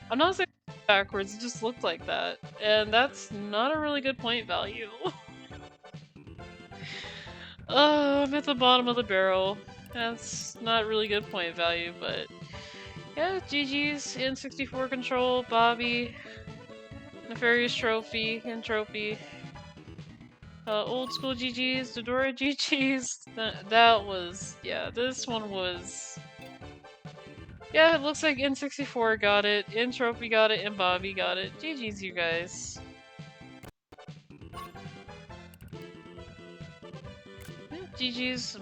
Speaker 2: I'm not saying backwards, it just looked like that. And that's not a really good point value. I'm at the bottom of the barrel. That's not really good point value, but yeah, GG's, N64 control, Bobby, Nefarious Trophy, and Trophy. Old School GG's, Dodora GG's. That was, yeah, this one was... Yeah, it looks like N64 got it, N-Trophy got it, and Bobby got it. GG's, you guys. Yeah, GG's,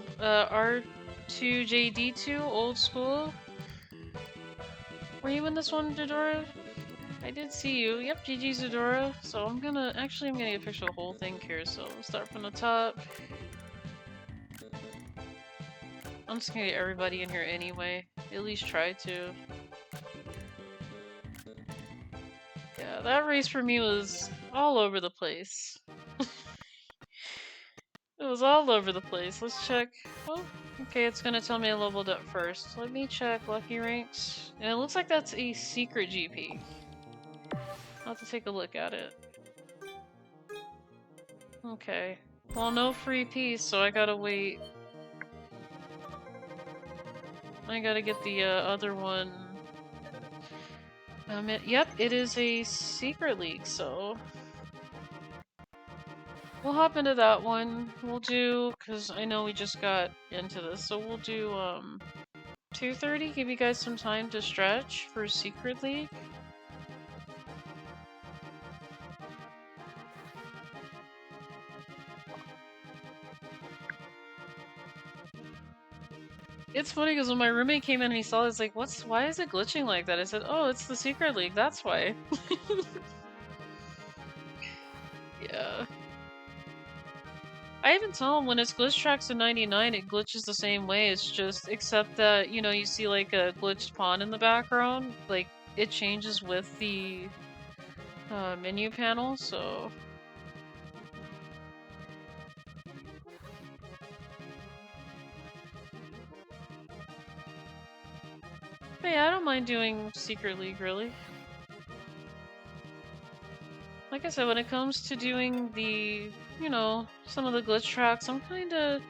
Speaker 2: R2JD2, Old School. Were you in this one, Dodora? I did see you. Yep, GG's, Dodora. So I'm gonna get a picture of the whole thing here, so we'll start from the top. I'm just gonna get everybody in here anyway. At least try to. Yeah, that race for me was all over the place. It was all over the place. Let's check. Oh, okay, it's gonna tell me I leveled up first. Let me check Lucky Ranks. And it looks like that's a secret GP. I'll have to take a look at it. Okay. Well, no free piece, so I gotta wait. I gotta get the other one. Yep, it is a secret league, so we'll hop into that one. We'll do, because I know we just got into this, so we'll do 2:30, give you guys some time to stretch for Secret League. It's funny because when my roommate came in and he saw it, he's like, why is it glitching like that? I said, oh, it's the Secret League, that's why. Yeah. I even tell him when it's glitch tracks to 99, it glitches the same way. It's just, except that, you know, you see like a glitched pawn in the background. Like, it changes with the menu panel, so... But yeah, I don't mind doing Secret League, really. Like I said, when it comes to doing the, you know, some of the glitch tracks, I'm kinda...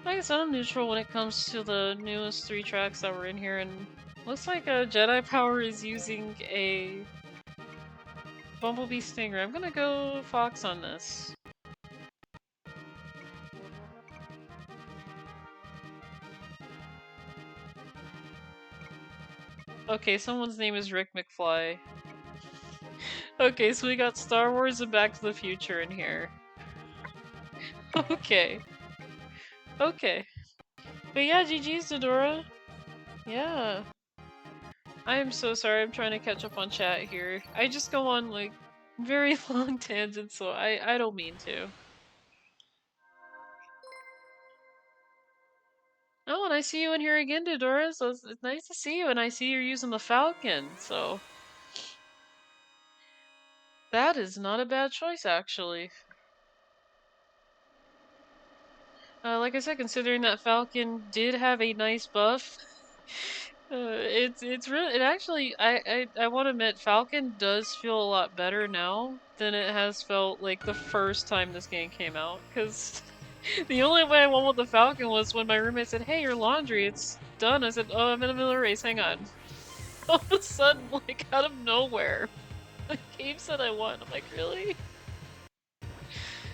Speaker 2: Like I said, I'm neutral when it comes to the newest 3 tracks that were in here, and looks like Jedi Power is using a Bumblebee Stinger. I'm gonna go Fox on this. Okay, someone's name is Rick McFly. Okay, so we got Star Wars and Back to the Future in here. Okay. Okay. But yeah, GG's, Dodora. Yeah. I am so sorry, I'm trying to catch up on chat here. I just go on, like, very long tangents, so I don't mean to. Oh, and I see you in here again, Dodora, so it's nice to see you, and I see you're using the Falcon, so... That is not a bad choice, actually. Like I said, considering that Falcon did have a nice buff, it's really, it actually, I want to admit, Falcon does feel a lot better now than it has felt like the first time this game came out, because the only way I went with the Falcon was when my roommate said, "Hey, your laundry, it's done." I said, "Oh, I'm in the middle of a race, hang on." All of a sudden, like, out of nowhere, the game said I won. I'm like, really?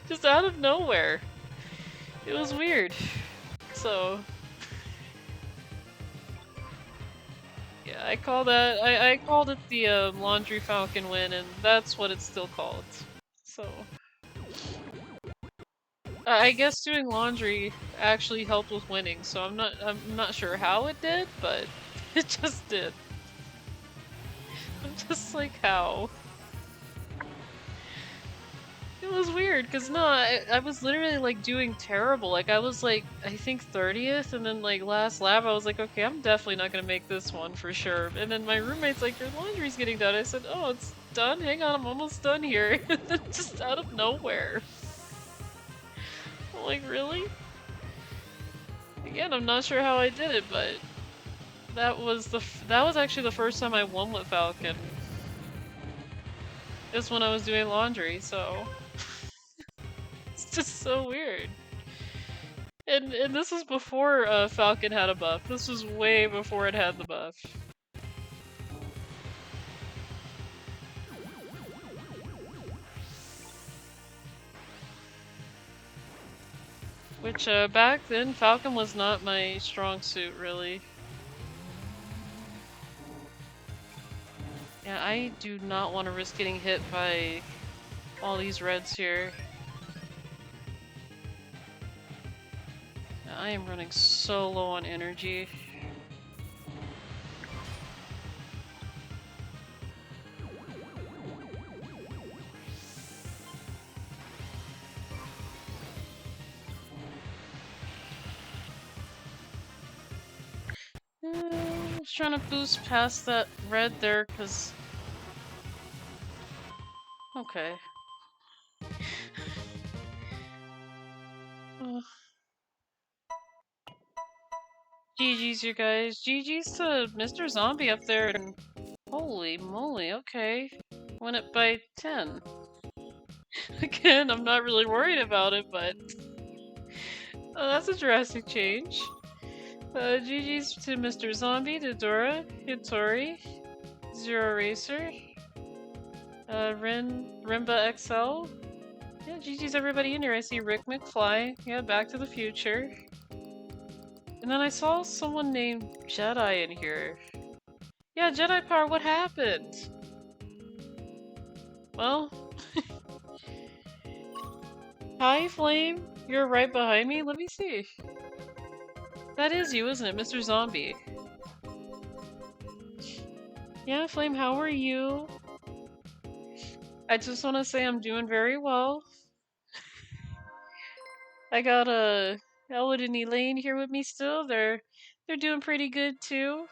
Speaker 2: Just out of nowhere. It was weird. So... yeah, I call that, I called it the Laundry Falcon win, and that's what it's still called. So... I guess doing laundry actually helped with winning, so I'm not sure how it did, but it just did. I'm just like, how? It was weird, cause no, I was literally like doing terrible. Like I was like, I think 30th, and then like last lap I was like, okay, I'm definitely not gonna make this one for sure. And then my roommate's like, your laundry's getting done. I said, oh, it's done? Hang on, I'm almost done here. And then just out of nowhere. I'm like, really? Again, I'm not sure how I did it, but that was actually the first time I won with Falcon. It was when I was doing laundry, so... It's just so weird. And this was before Falcon had a buff. This was way before it had the buff. Which, back then, Falcon was not my strong suit, really. Yeah, I do not want to risk getting hit by all these reds here. I am running so low on energy. I was trying to boost past that red there, cause... okay. GG's, you guys. GG's to Mr. Zombie up there. And holy moly, okay. Win it by 10. Again, I'm not really worried about it, but... that's a drastic change. GG's to Mr. Zombie, Dodora, Hitori, Zero Racer, Rimba XL. Yeah, GG's everybody in here. I see Rick McFly. Yeah, Back to the Future. And then I saw someone named Jedi in here. Yeah, Jedi Power, what happened? Well... Hi, Flame. You're right behind me? Let me see. That is you, isn't it, Mr. Zombie? Yeah, Flame, how are you? I just want to say I'm doing very well. I got Elwood and Elaine here with me still. They're doing pretty good too.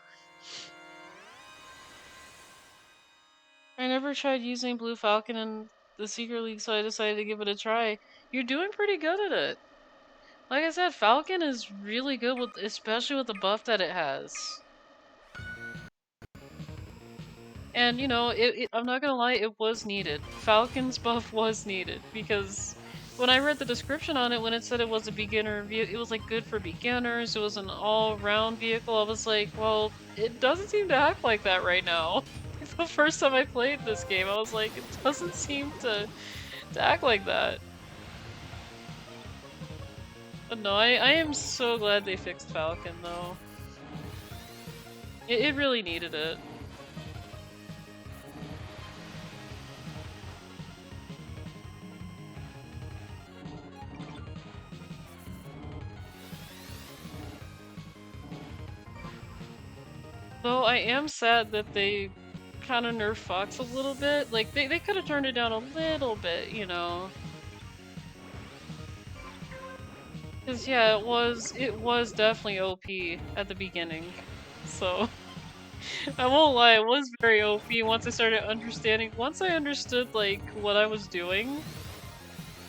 Speaker 2: I never tried using Blue Falcon in the Secret League, so I decided to give it a try. You're doing pretty good at it. Like I said, Falcon is really good with, especially with the buff that it has. And you know, I'm not gonna lie, it was needed. Falcon's buff was needed because when I read the description on it, when it said it was a beginner vehicle, it was like good for beginners, it was an all-round vehicle, I was like, well, it doesn't seem to act like that right now. The first time I played this game, I was like, it doesn't seem to act like that. But no, I am so glad they fixed Falcon though. It really needed it. Though I am sad that they kind of nerfed Fox a little bit. Like, they could have turned it down a little bit, you know? Because, yeah, it was definitely OP at the beginning. So, I won't lie, it was very OP once I started understanding. Once I understood, like, what I was doing,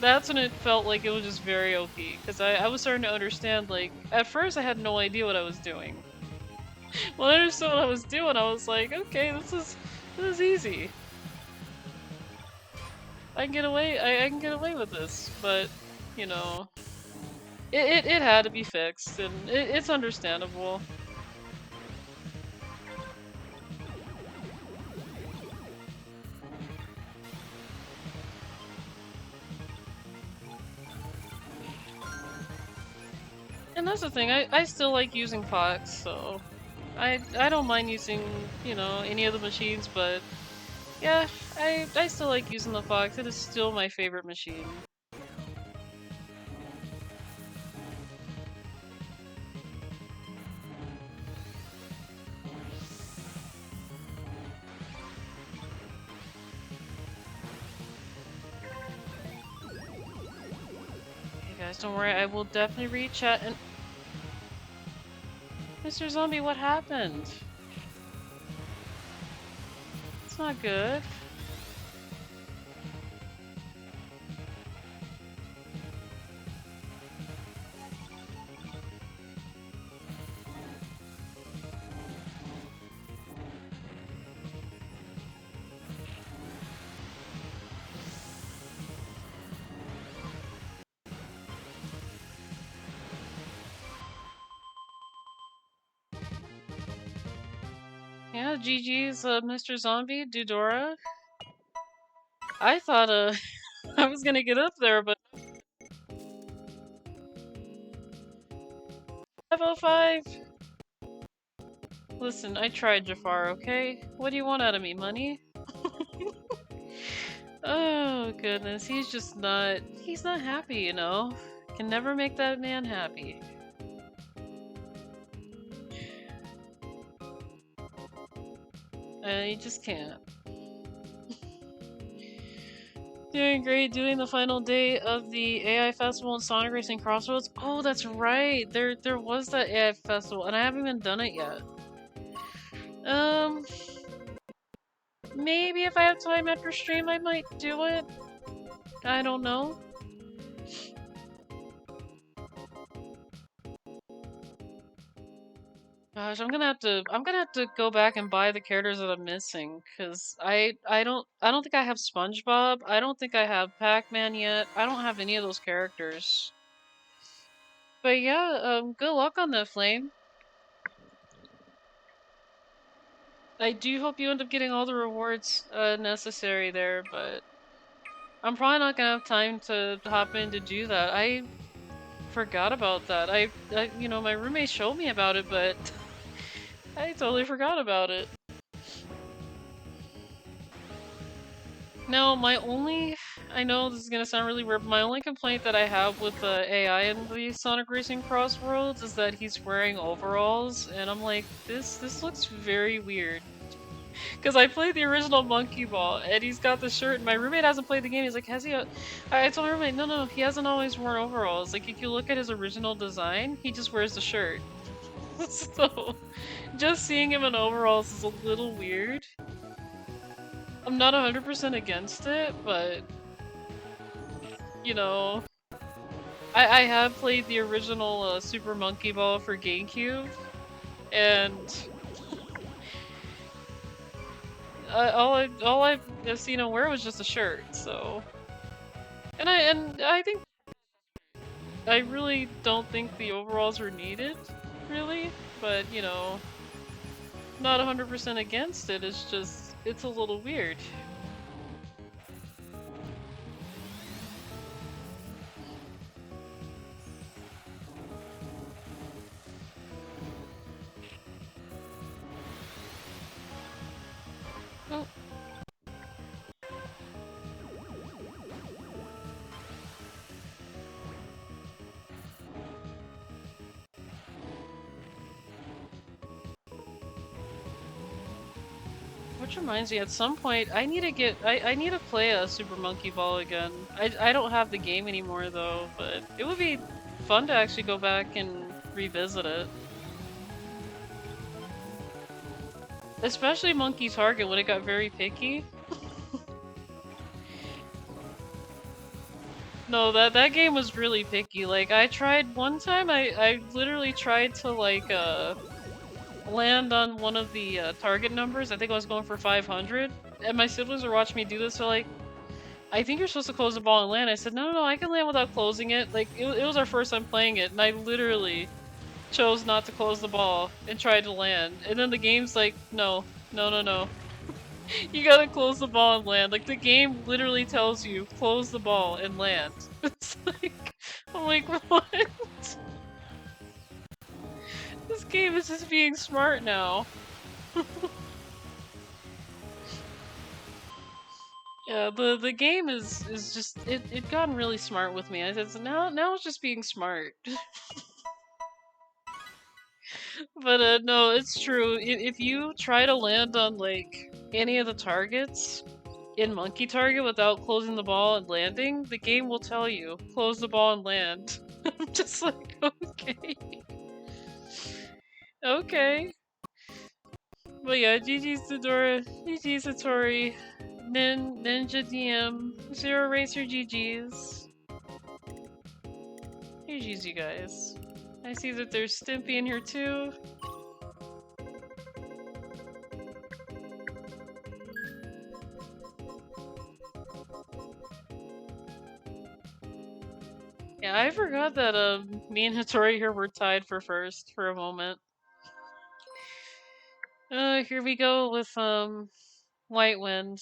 Speaker 2: that's when it felt like it was just very OP. Because I was starting to understand, like, at first I had no idea what I was doing. When I understood what I was doing, I was like, okay, this is easy. I can get away. I can get away with this, but you know, it had to be fixed, and it's understandable. And that's the thing. I still like using Fox, so I don't mind using, you know, any of the machines, but yeah, I still like using the Fox. It is still my favorite machine. Hey guys, don't worry. I will definitely read chat. And Mr. Zombie, what happened? It's not good. Yeah, GG's, Mr. Zombie, Dudora. I thought, I was gonna get up there, but FFIV! Listen, I tried, Jafar, okay? What do you want out of me, money? Oh, goodness, he's not happy, you know? Can never make that man happy. You just can't. Doing great, doing the final day of the AI Festival in Sonic Racing Crossroads. Oh, that's right, there was that AI Festival, and I haven't even done it yet. Maybe if I have time after stream, I might do it. I don't know. Gosh, I'm gonna have to go back and buy the characters that I'm missing, cause I don't think I have SpongeBob. I don't think I have Pac-Man yet. I don't have any of those characters. But yeah, good luck on that, Flame. I do hope you end up getting all the rewards necessary there, but I'm probably not gonna have time to hop in to do that. I forgot about that. You know, my roommate showed me about it, but I totally forgot about it. No, I know this is gonna sound really weird, but my only complaint that I have with the AI in the Sonic Racing Crossroads is that he's wearing overalls, and I'm like, this looks very weird. Because I played the original Monkey Ball, and he's got the shirt, and my roommate hasn't played the game. He's like, has he? I told my roommate, no, he hasn't always worn overalls. Like, if you look at his original design, he just wears the shirt. So, just seeing him in overalls is a little weird. I'm not 100% against it, but, you know, I have played the original Super Monkey Ball for GameCube, and all I've seen him wear was just a shirt. So, and I think I really don't think the overalls were needed, really. But you know, not 100% against it. It's just it's a little weird. Oh. Which reminds me, at some point, I need to play a Super Monkey Ball again. I don't have the game anymore though, but it would be fun to actually go back and revisit it. Especially Monkey Target when it got very picky. No, that game was really picky. Like, I tried one time, I literally tried to, like, land on one of the target numbers. I think I was going for 500. And my siblings were watching me do this, so like, I think you're supposed to close the ball and land. I said, no, I can land without closing it. Like, it was our first time playing it, and I literally chose not to close the ball and tried to land. And then the game's like, no. You gotta close the ball and land. Like, the game literally tells you, close the ball and land. It's like, I'm like, what? This game is just being smart now. Yeah, the game is just it gotten really smart with me. I said, so now it's just being smart. But no, it's true. If you try to land on like any of the targets in Monkey Target without closing the ball and landing, the game will tell you, close the ball and land. I'm just like, okay. Okay. But yeah, GG's Dora, GG's Satori, Ninja DM, Zero Racer GG's. GG's you guys. I see that there's Stimpy in here too. Yeah, I forgot that me and Hattori here were tied for first for a moment. Here we go with White Wind.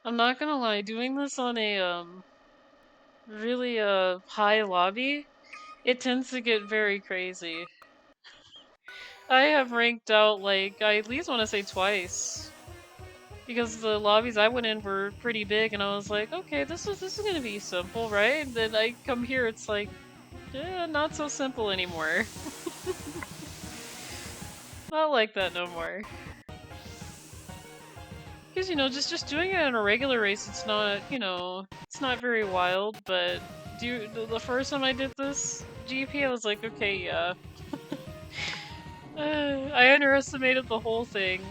Speaker 2: I'm not gonna lie, doing this on a really high lobby, it tends to get very crazy. I have ranked out like I at least want to say twice. Because the lobbies I went in were pretty big, and I was like, okay, this is gonna be simple, right? And then I come here, it's like, not so simple anymore. Not like that no more. Because, you know, just doing it in a regular race, it's not, you know, it's not very wild, but the first time I did this GP, I was like, okay, yeah. I underestimated the whole thing.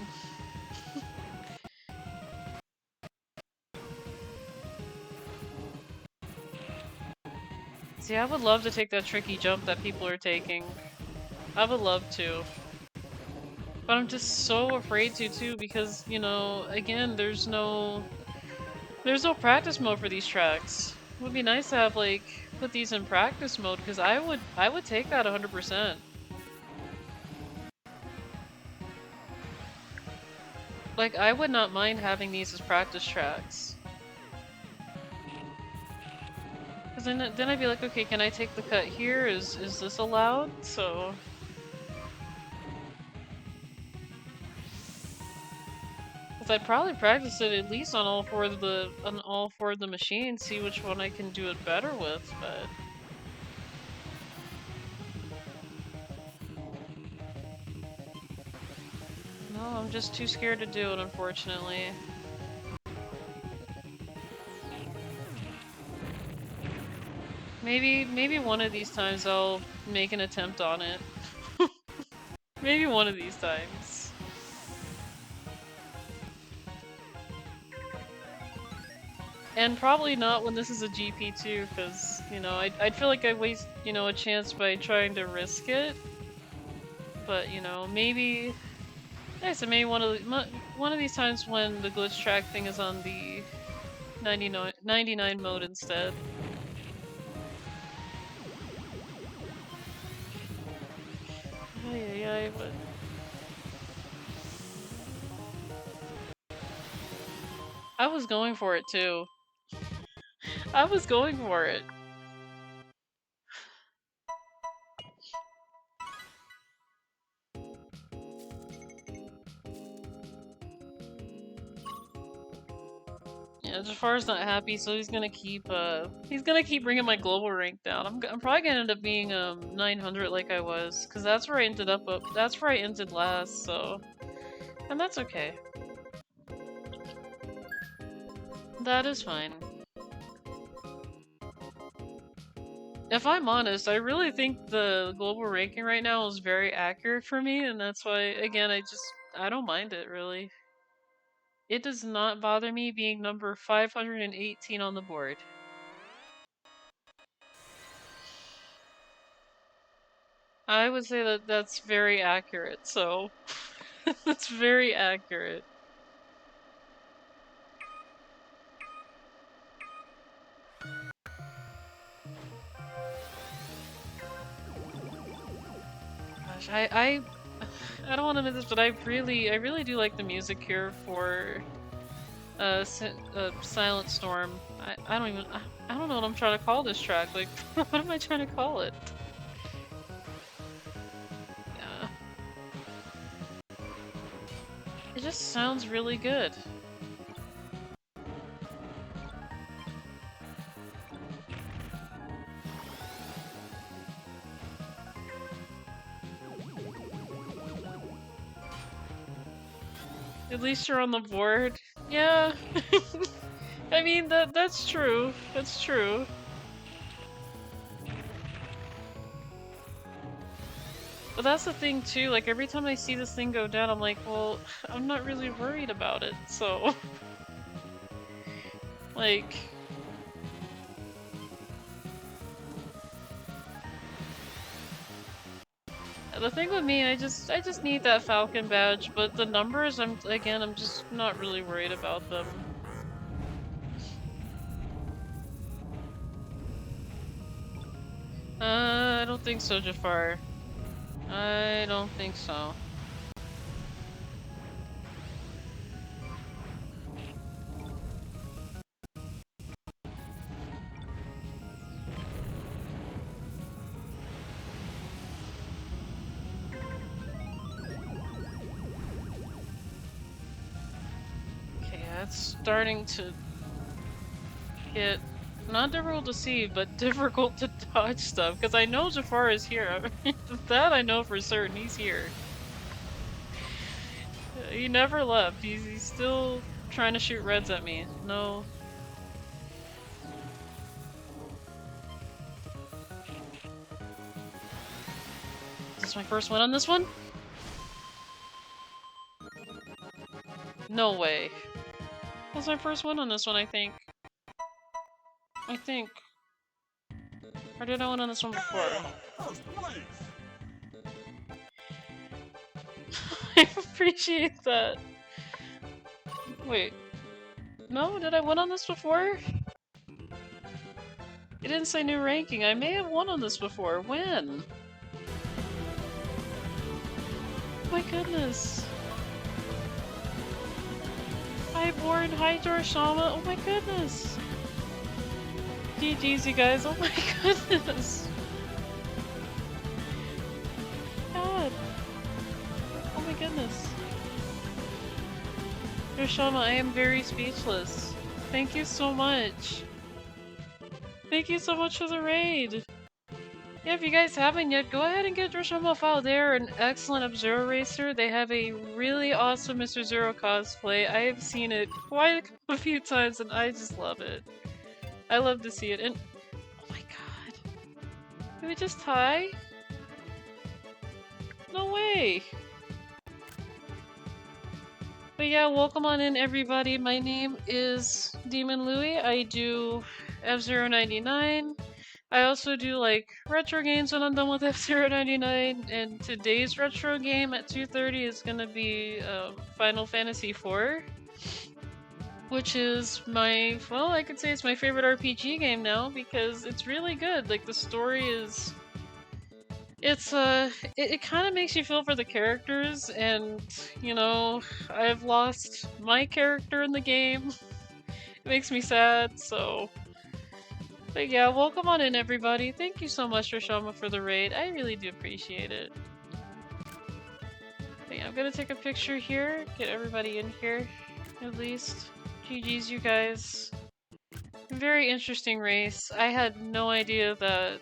Speaker 2: See, I would love to take that tricky jump that people are taking. I would love to. But I'm just so afraid to too because, you know, again, there's no practice mode for these tracks. It would be nice to have like put these in practice mode because I would take that 100%. Like I would not mind having these as practice tracks. Cuz then I'd be like, okay, can I take the cut here? Is this allowed? So cuz I'd probably practice it at least on all four of the machines, see which one I can do it better with, but no, I'm just too scared to do it, unfortunately. Maybe one of these times I'll make an attempt on it. Maybe one of these times. And probably not when this is a GP too, because, you know, I'd feel like I waste, you know, a chance by trying to risk it. But, you know, maybe... Yeah, so maybe one of these times when the glitch track thing is on the 99 mode instead. Yeah, but... I was going for it too. I was going for it. Yeah, Jafar's not happy, so he's gonna keep bringing my global rank down. I'm probably gonna end up being 900 like I was, cause that's where I ended up. That's where I ended last. So, and that's okay. That is fine. If I'm honest, I really think the global ranking right now is very accurate for me, and that's why, again, I don't mind it really. It does not bother me being number 518 on the board. I would say that that's very accurate, so that's very accurate. Gosh, I don't want to admit this, but I really do like the music here for Silent Storm. I don't know what I'm trying to call this track. Like, what am I trying to call it? Yeah. It just sounds really good. At least you're on the board. Yeah. I mean, that's true. That's true. But that's the thing too, like every time I see this thing go down, I'm like, well, I'm not really worried about it, so... like... The thing with me, I just need that Falcon badge, but the numbers, I'm just not really worried about them. I don't think so, Jafar. I don't think so. Okay, that's starting to get not difficult to see, but difficult to dodge stuff, because I know Jafar is here. That I know for certain, he's here. He never left. He's still trying to shoot reds at me. No. Is this my first win on this one? No way. That's my first win on this one, I think. Or did I win on this one before? I appreciate that. Wait. No? Did I win on this before? It didn't say new ranking. I may have won on this before. When? My goodness. Highborn, hi Dorshama. Oh my goodness. GG's, you guys. Oh my goodness. God. Oh my goodness. Dorshama, I am very speechless. Thank you so much. Thank you so much for the raid. Yeah, if you guys haven't yet, go ahead and get Dorshama file. They're an excellent F-Zero racer. They have a really awesome Mr. Zero cosplay. I have seen it quite a few times and I just love it. I love to see it. And oh my god. Did we just tie? No way! But yeah, welcome on in everybody. My name is DemonLouie. I do F-Zero 99. I also do like retro games when I'm done with F-Zero 99, and today's retro game at 2:30 is gonna be Final Fantasy IV, which is my, well, I could say it's my favorite RPG game now because it's really good. Like the story is, it kind of makes you feel for the characters, and you know, I've lost my character in the game. It makes me sad, so. But yeah, welcome on in everybody. Thank you so much, Roshama, for the raid. I really do appreciate it. But yeah, I'm gonna take a picture here, get everybody in here, at least. GG's, you guys. Very interesting race. I had no idea that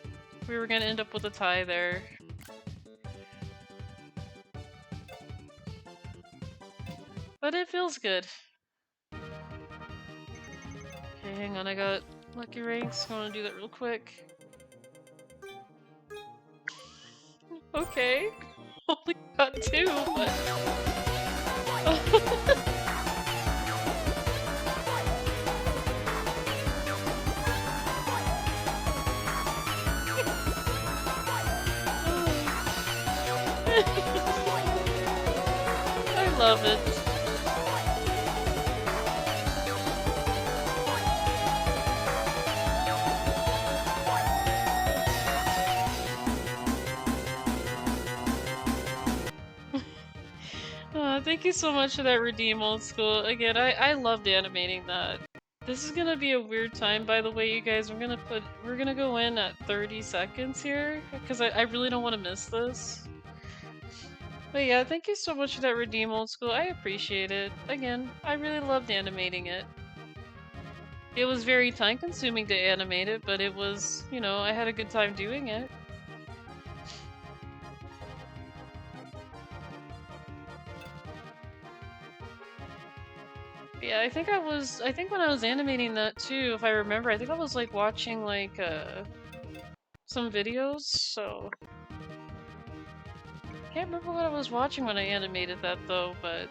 Speaker 2: we were gonna end up with a tie there. But it feels good. Okay, hang on, I got lucky ranks. I wanna do that real quick. Okay. Only got 2, but... I love it. Thank you so much for that redeem, old school. Again, I loved animating that. This is gonna be a weird time, by the way, you guys. We're gonna go in at 30 seconds here, because I really don't want to miss this. But yeah, thank you so much for that redeem, old school. I appreciate it. Again, I really loved animating it. It was very time consuming to animate it, but it was, you know, I had a good time doing it. Yeah, I think when I was animating that too, if I remember, I think I was like watching like some videos, so can't remember what I was watching when I animated that though, but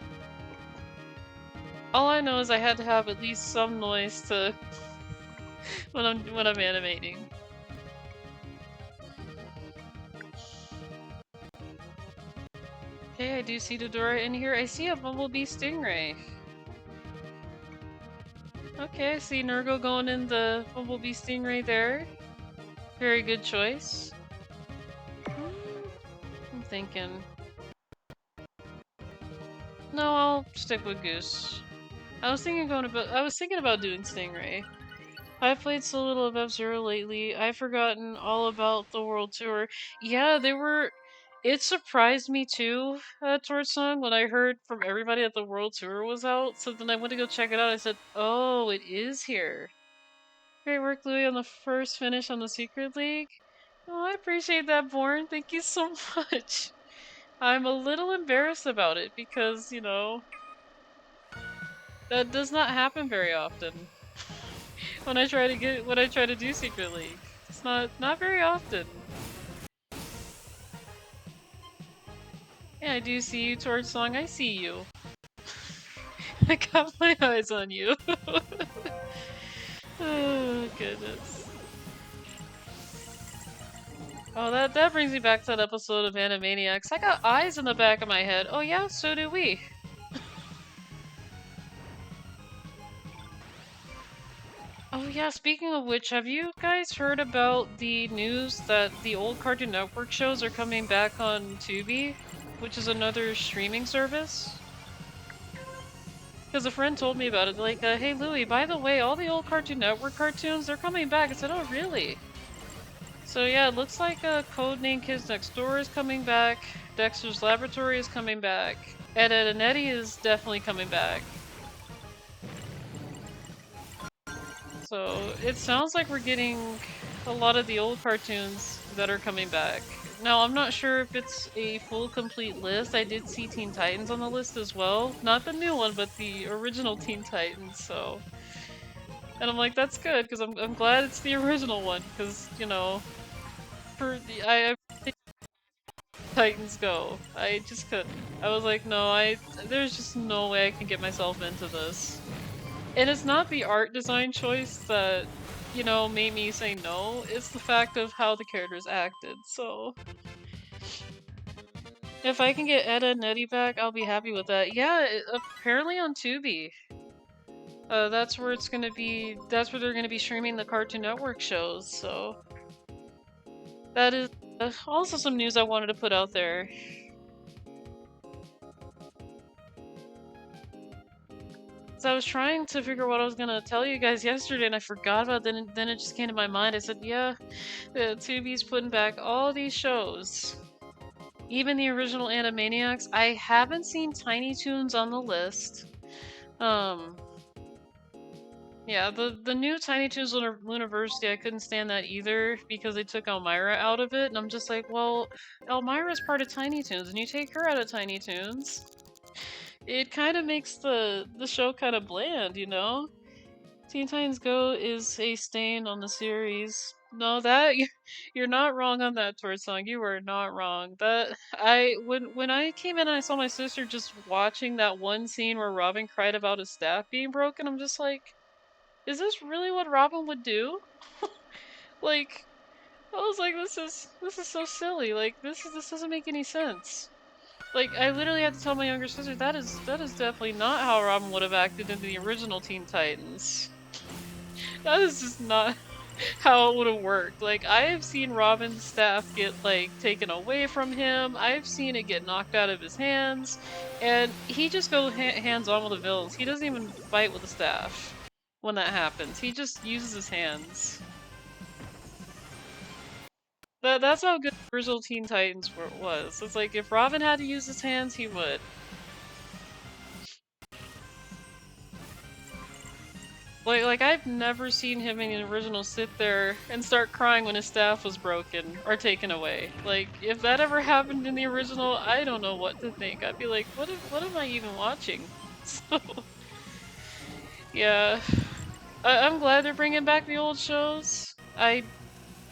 Speaker 2: all I know is I had to have at least some noise to when I'm animating. Okay, I do see Dodora in here. I see a Bumblebee Stingray. Okay, I see Nurgle going in the Bumblebee Stingray there. Very good choice. I'm thinking. No, I'll stick with Goose. I was thinking about doing Stingray. I've played so little of F-Zero lately. I've forgotten all about the World Tour. Yeah, it surprised me too, Torch Song, when I heard from everybody that the World Tour was out. So then I went to go check it out. I said, oh, it is here. Great work, Louie, on the first finish on the Secret League. Oh, I appreciate that, Born. Thank you so much. I'm a little embarrassed about it because, you know, that does not happen very often. when I try to do Secret League. It's not very often. Yeah, I do see you, Torch Song. I see you. I got my eyes on you. Oh goodness. Oh, that brings me back to that episode of Animaniacs. I got eyes in the back of my head. Oh yeah, so do we. Oh yeah, speaking of which, have you guys heard about the news that the old Cartoon Network shows are coming back on Tubi, which is another streaming service? Because a friend told me about it, like, hey Louie, by the way, all the old Cartoon Network cartoons, they're coming back. I said, oh really? So yeah, it looks like Codename Kids Next Door is coming back, Dexter's Laboratory is coming back, Ed, Edd and Eddy is definitely coming back. So it sounds like we're getting a lot of the old cartoons that are coming back. Now, I'm not sure if it's a full complete list. I did see Teen Titans on the list as well. Not the new one, but the original Teen Titans, so... And I'm like, that's good, because I'm glad it's the original one, because, you know... I Titans Go. I just couldn't. I was like, no, there's just no way I can get myself into this. And it's not the art design choice that, you know, made me say no, it's the fact of how the characters acted, so... If I can get Ed, Edd and Eddy back, I'll be happy with that. Yeah, apparently on Tubi. That's where it's gonna be, that's where they're gonna be streaming the Cartoon Network shows, so... That is also some news I wanted to put out there. So I was trying to figure what I was gonna tell you guys yesterday and I forgot about it, then it just came to my mind. I said, yeah, Tubi's putting back all these shows. Even the original Animaniacs. I haven't seen Tiny Toons on the list. Yeah, the new Tiny Toons University, I couldn't stand that either because they took Elmira out of it, and I'm just like, well, Elmira's part of Tiny Toons, and you take her out of Tiny Toons, it kind of makes the show kind of bland, you know? Teen Titans Go is a stain on the series. No, that you're not wrong on that, Tort Song. You were not wrong. That when I came in and I saw my sister just watching that one scene where Robin cried about his staff being broken, I'm just like, is this really what Robin would do? Like, I was like, this is so silly. Like, this doesn't make any sense. Like, I literally had to tell my younger sister that is definitely not how Robin would have acted in the original Teen Titans. That is just not how it would have worked. Like, I have seen Robin's staff get, like, taken away from him. I've seen it get knocked out of his hands. And he just goes hands-on with the villains. He doesn't even fight with the staff when that happens. He just uses his hands. That's how good the original Teen Titans was. It's like, if Robin had to use his hands, he would. Like I've never seen him in the original sit there and start crying when his staff was broken or taken away. Like, if that ever happened in the original, I don't know what to think. I'd be like, what am I even watching? So, yeah. I'm glad they're bringing back the old shows. I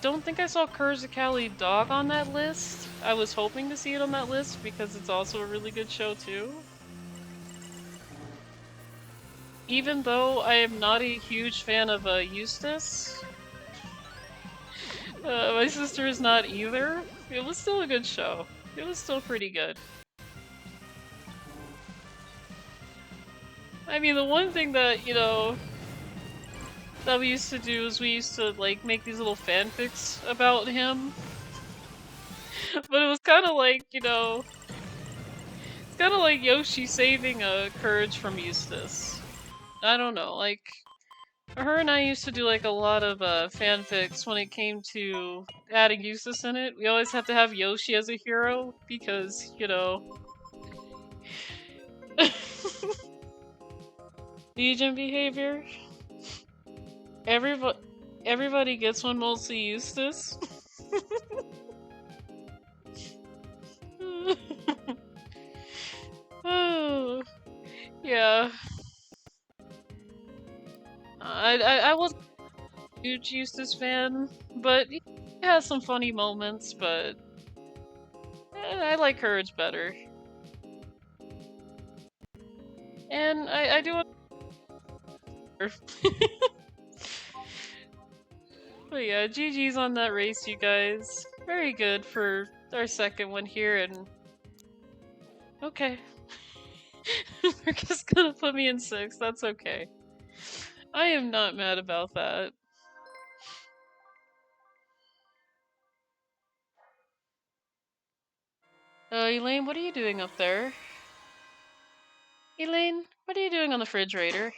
Speaker 2: don't think I saw Kurzakali Dog on that list. I was hoping to see it on that list because it's also a really good show too. Even though I am not a huge fan of Eustace, my sister is not either. It was still a good show. It was still pretty good. I mean, the one thing that, you know, that we used to do is we used to, like, make these little fanfics about him. But it was kind of like, you know, it's kind of like Yoshi saving Courage from Eustace. I don't know, like, her and I used to do like a lot of fanfics when it came to adding Eustace in it. We always have to have Yoshi as a hero because, you know, Legion behavior. Everybody gets one, mostly Eustace. Oh, yeah. I wasn't a huge Eustace fan, but he has some funny moments, but I like Courage better. And I do But yeah, GG's on that race, you guys. Very good for our second one here, and okay. They're just gonna put me in 6th, that's okay. I am not mad about that. Elaine, what are you doing up there? Elaine, what are you doing on the refrigerator?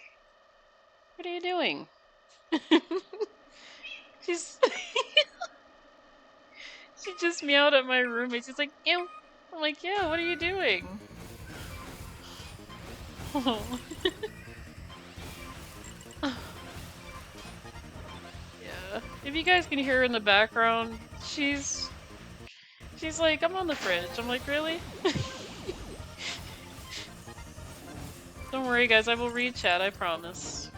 Speaker 2: What are you doing? She's... she just meowed at my roommate. She's like, ew. I'm like, yeah, what are you doing? Oh. Yeah. If you guys can hear her in the background, she's like, I'm on the fridge. I'm like, really? Don't worry, guys. I will read chat. I promise.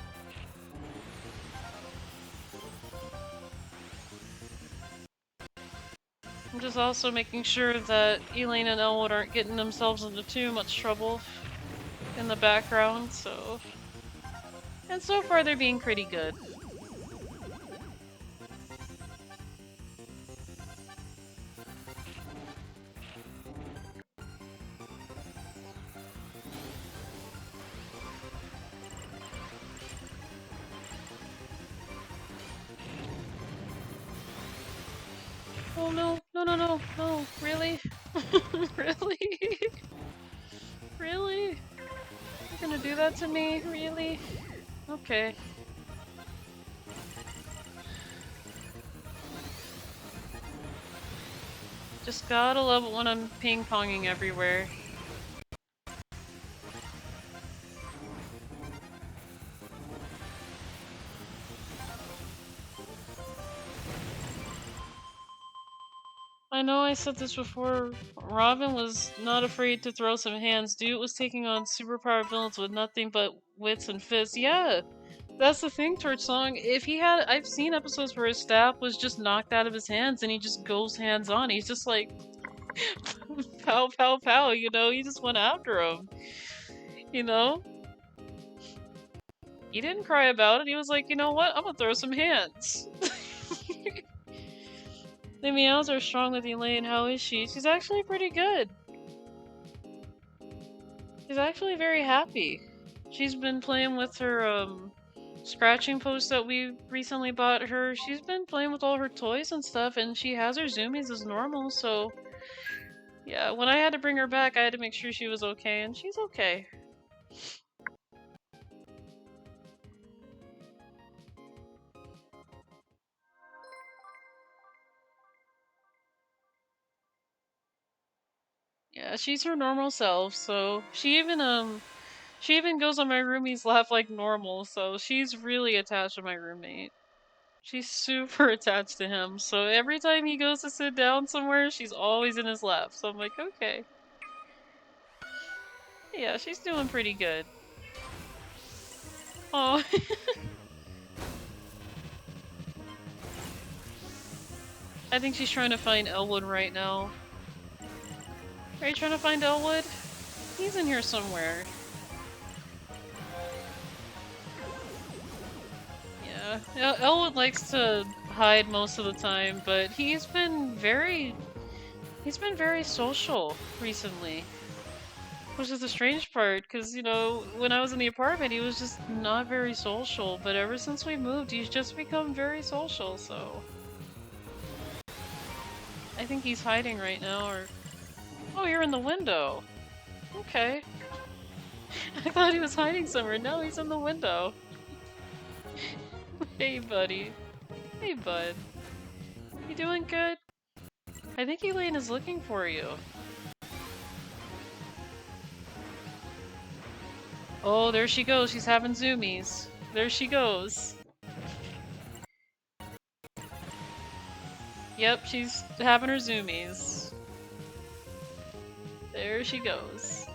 Speaker 2: I'm just also making sure that Elaine and Elwood aren't getting themselves into too much trouble in the background, so... And so far, they're being pretty good. Oh no, no, no, no, no, really? Really? Really? You're gonna do that to me? Really? Okay. Just gotta love it when I'm ping-ponging everywhere. I know I said this before. Robin was not afraid to throw some hands. Dude was taking on superpowered villains with nothing but wits and fists. Yeah, that's the thing, Torch Song. If he had, I've seen episodes where his staff was just knocked out of his hands and he just goes hands on. He's just like, pow, pow, pow, you know? He just went after him, you know? He didn't cry about it. He was like, you know what? I'm gonna throw some hands. The meows are strong with Elaine. How is she? She's actually pretty good. She's actually very happy. She's been playing with her scratching post that we recently bought her. She's been playing with all her toys and stuff, and she has her zoomies as normal, so yeah, when I had to bring her back, I had to make sure she was okay, and she's okay. Yeah, she's her normal self, so she even goes on my roomie's lap like normal, so she's really attached to my roommate. She's super attached to him, so every time he goes to sit down somewhere, she's always in his lap. So I'm like, okay. Yeah, she's doing pretty good. Oh. I think she's trying to find Elwood right now. Are you trying to find Elwood? He's in here somewhere. Yeah, Elwood likes to hide most of the time, but he's been very social recently. Which is the strange part, because, you know, when I was in the apartment, he was just not very social, but ever since we moved, he's just become very social, so... I think he's hiding right now, or... Oh, you're in the window! Okay. I thought he was hiding somewhere. No, he's in the window. Hey, buddy. Hey, bud. You doing good? I think Elaine is looking for you. Oh, there she goes. She's having zoomies. There she goes. Yep, she's having her zoomies. There she goes.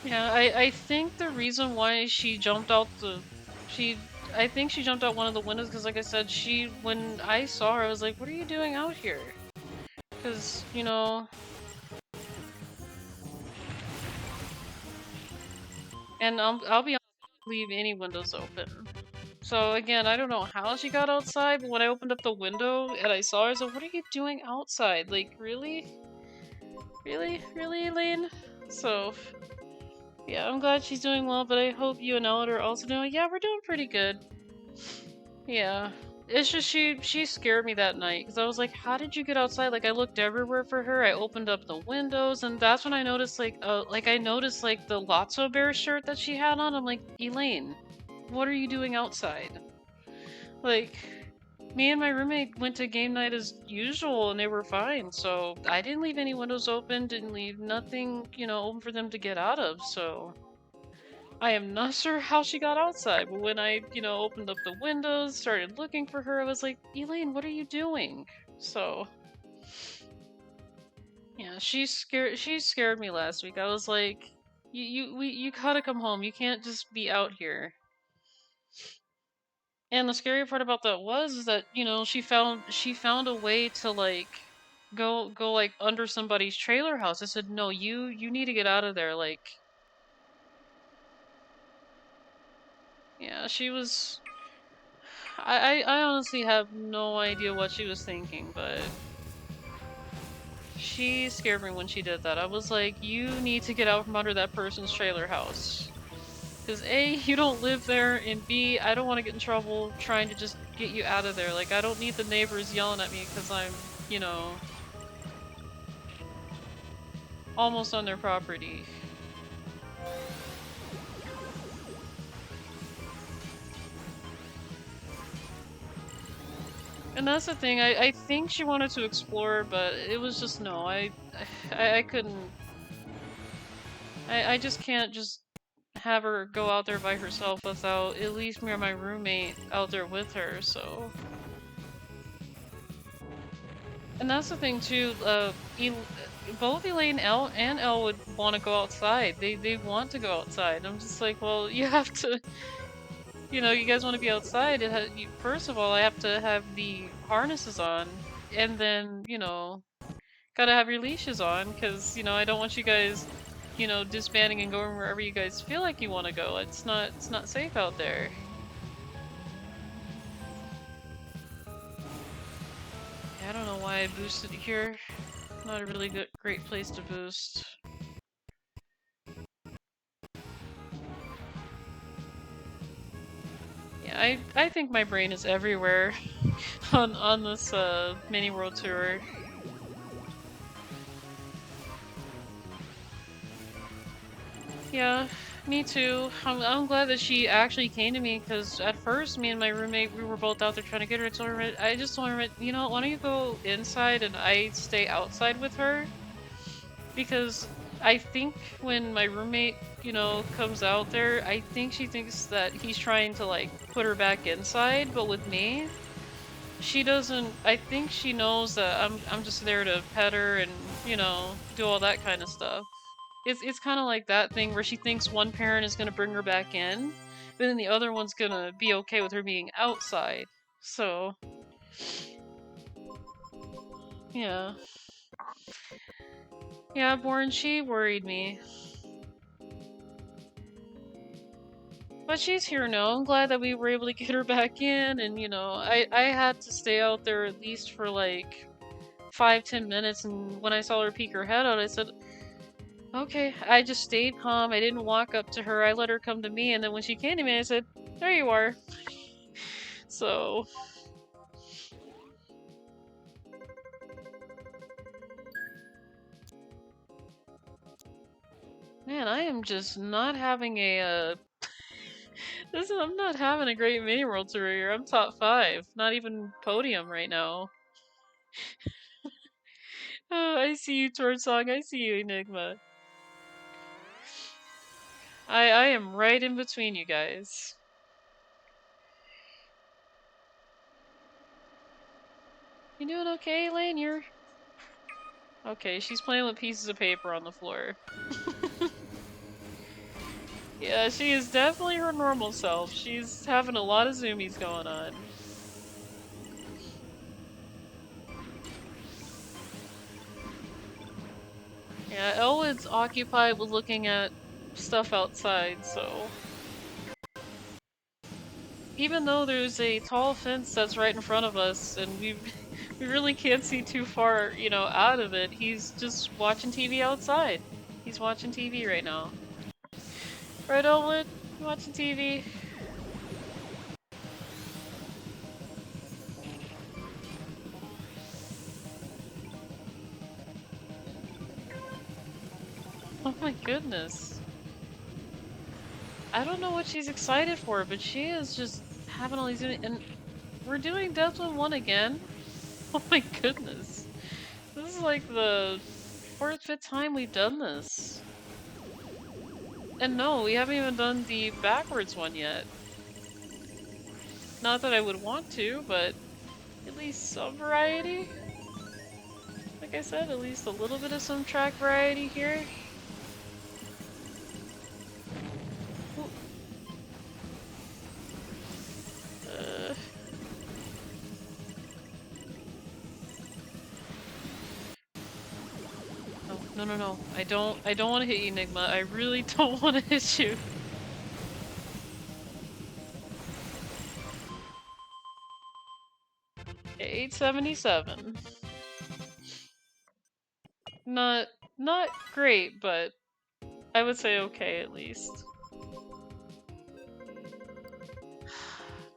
Speaker 2: Yeah, I think the reason why she jumped out I think she jumped out one of the windows because, like I said, when I saw her, I was like, what are you doing out here? Because, you know... And I'll be honest, I don't leave any windows open. So again, I don't know how she got outside, but when I opened up the window and I saw her, I was like, what are you doing outside? Like, really? Really? Really, Elaine? So... Yeah, I'm glad she's doing well, but I hope you and Elwood are also doing. Yeah, we're doing pretty good. Yeah. It's just she scared me that night because I was like, how did you get outside? Like I looked everywhere for her. I opened up the windows and that's when I noticed like I noticed like the Lotso Bear shirt that she had on. I'm like, Elaine, what are you doing outside? Like me and my roommate went to game night as usual and they were fine. So I didn't leave any windows open, didn't leave nothing, you know, open for them to get out of, so I am not sure how she got outside, but when I, you know, opened up the windows, started looking for her, I was like, Elaine, what are you doing? So, yeah, she scared me last week. I was like, you gotta come home. You can't just be out here. And the scary part about that is that, you know, she found a way to like go like under somebody's trailer house. I said, no, you need to get out of there, like. Yeah, she was. I honestly have no idea what she was thinking, but she scared me when she did that. I was like, you need to get out from under that person's trailer house. Because A, you don't live there, and B, I don't want to get in trouble trying to just get you out of there. Like, I don't need the neighbors yelling at me because I'm, you know, almost on their property. And that's the thing, I think she wanted to explore, but it was just no, I couldn't. I just can't just have her go out there by herself without at least me or my roommate out there with her, so. And that's the thing too, both Elaine and Elwood want to go outside. They want to go outside. I'm just like, well, you have to, you know, you guys want to be outside. First of all, I have to have the harnesses on, and then, you know, gotta have your leashes on, because, you know, I don't want you guys, you know, disbanding and going wherever you guys feel like you want to go. It's not safe out there. I don't know why I boosted here. Not a really great place to boost. Yeah, I think my brain is everywhere on this mini world tour. Yeah, me too. I'm glad that she actually came to me, because at first me and my roommate, we were both out there trying to get her. I just told her, you know, why don't you go inside and I stay outside with her? Because I think when my roommate, you know, comes out there, I think she thinks that he's trying to like put her back inside, but with me, she doesn't. I think she knows that I'm just there to pet her and, you know, do all that kind of stuff. It's kind of like that thing where she thinks one parent is gonna bring her back in, but then the other one's gonna be okay with her being outside. So, yeah. Yeah, Born, she worried me. But she's here now. I'm glad that we were able to get her back in, and, you know, I had to stay out there at least for like 5-10 minutes, and when I saw her peek her head out, I said, okay. I just stayed calm. I didn't walk up to her. I let her come to me, and then when she came to me, I said, there you are. So, man, I am just not having a, I'm not having a great mini world tour here. I'm top 5. Not even podium right now. Oh, I see you, Tordsong. I see you, Enigma. I am right in between you guys. You doing okay, Elaine? You're... Okay, she's playing with pieces of paper on the floor. Yeah, she is definitely her normal self. She's having a lot of zoomies going on. Yeah, Elwood's occupied with looking at stuff outside, so... Even though there's a tall fence that's right in front of us, and we really can't see too far, you know, out of it, he's just watching TV outside. He's watching TV right now. Right, Elwood? You watching TV? Oh my goodness. I don't know what she's excited for, but she is just having all these... And we're doing Deathwind 1 again? Oh my goodness. This is like the 4th, 5th time we've done this. And no, we haven't even done the backwards one yet. Not that I would want to, but at least some variety. Like I said, at least a little bit of some track variety here. No. I don't want to hit you, Enigma. I really don't want to hit you. Okay, 877. Not great, but I would say okay at least.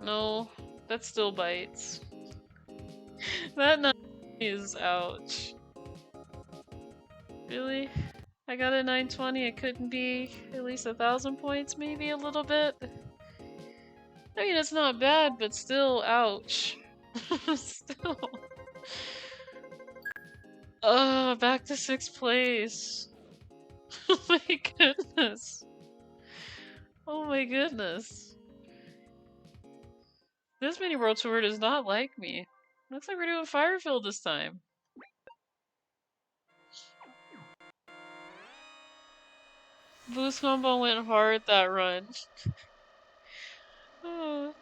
Speaker 2: No, that still bites. That 9 is ouch. Really? I got a 920, it couldn't be at least 1,000 points, maybe a little bit? I mean, it's not bad, but still, ouch. Still. Back to 6th place. Oh my goodness. Oh my goodness. This mini world tour does not like me. Looks like we're doing Firefield this time. Boost combo went hard that run. Oh.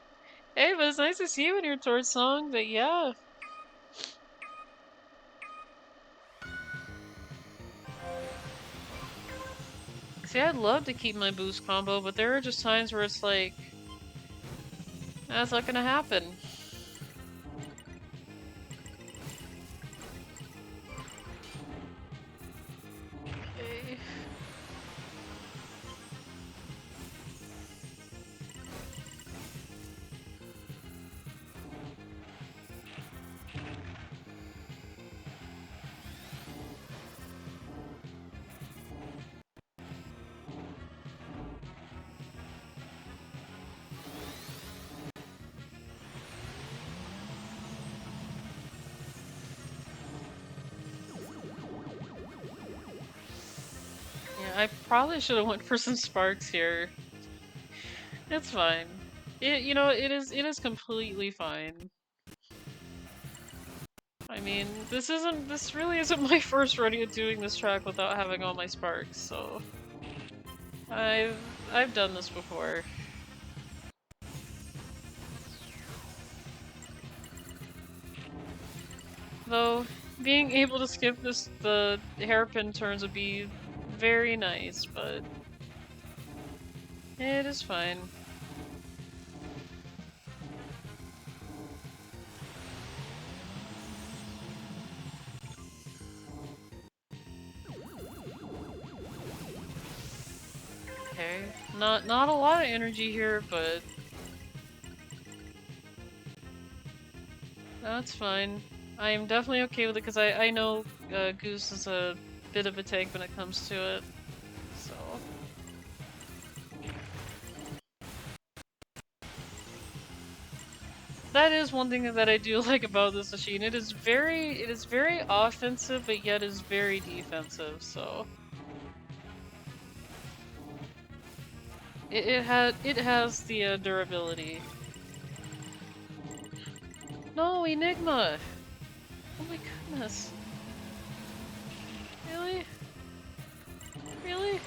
Speaker 2: Hey, but it's nice to see you in your tour song, but yeah. See, I'd love to keep my boost combo, but there are just times where it's like, that's not gonna happen. Okay. I probably should have went for some sparks here. It's fine. You know, it is completely fine. I mean, this really isn't my first rodeo doing this track without having all my sparks, so I've done this before. Though being able to skip the hairpin turns would be very nice, but it is fine. Okay, not a lot of energy here, but that's fine. I am definitely okay with it because I know Goose is a bit of a tank when it comes to it. So that is one thing that I do like about this machine. It is very offensive, but yet is very defensive. So it has the durability. No, Enigma! Oh my goodness. Really? Really?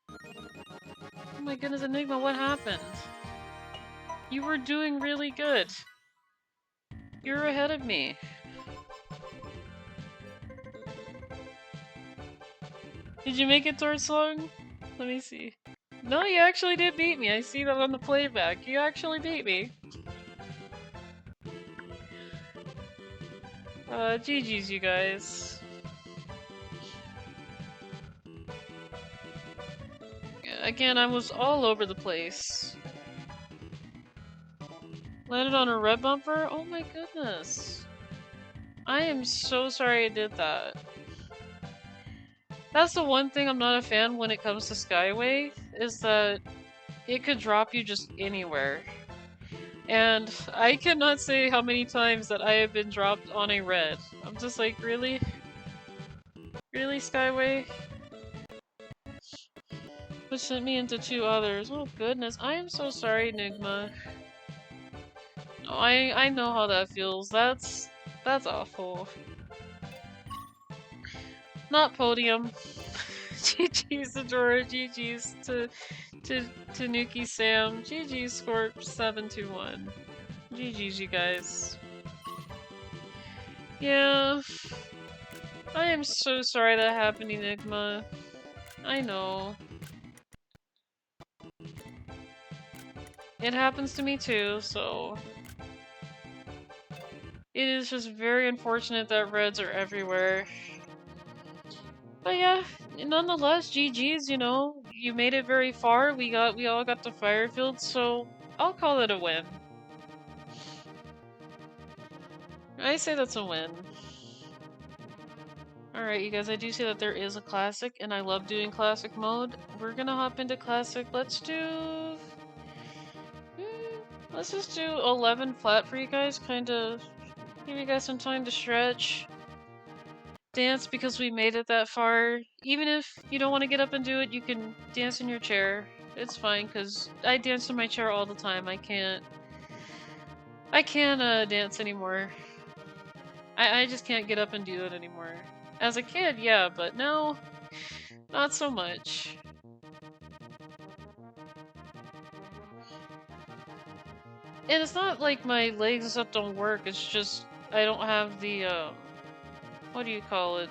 Speaker 2: Oh my goodness, Enigma, what happened? You were doing really good. You're ahead of me. Did you make it towards long? Let me see. No, you actually did beat me. I see that on the playback. You actually beat me. GG's, you guys. Again, I was all over the place. Landed on a red bumper? Oh my goodness. I am so sorry I did that. That's the one thing I'm not a fan when it comes to Skyway, is that it could drop you just anywhere. And I cannot say how many times that I have been dropped on a red. I'm just like, really? Really, Skyway? Which sent me into two others. Oh goodness, I am so sorry, Enigma. No, I know how that feels. That's awful. Not podium. GG's Adora, GG's to Nuki Sam, GG's Scorp721. GG's, you guys. Yeah. I am so sorry that happened, Enigma. I know. It happens to me too, so... It is just very unfortunate that reds are everywhere. But yeah, nonetheless, GG's, you know, you made it very far. We all got to Firefield, so I'll call it a win. I say that's a win. Alright, you guys, I do see that there is a classic, and I love doing classic mode. We're gonna hop into classic. Let's just do 11 flat for you guys, kinda give you guys some time to stretch. dance because we made it that far. Even if you don't want to get up and do it, you can dance in your chair. It's fine, because I dance in my chair all the time. I can't dance anymore. I just can't get up and do it anymore. As a kid, yeah, but now, not so much. And it's not like my legs and stuff don't work, it's just I don't have the, what do you call it?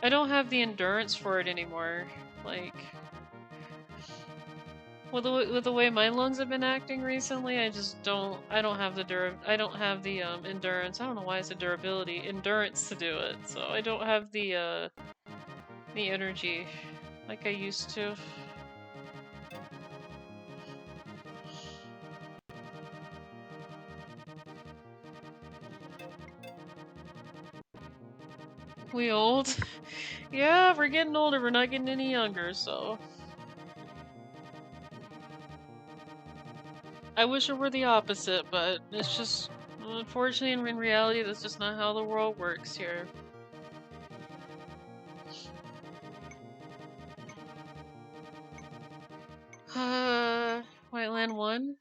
Speaker 2: I don't have the endurance for it anymore. Like, with the way my lungs have been acting recently, I don't have the endurance. I don't know why I said durability. Endurance to do it. So I don't have the energy like I used to. We old? Yeah, we're getting older. We're not getting any younger, so. I wish it were the opposite, but it's just, unfortunately, in reality, that's just not how the world works here. Whiteland 1?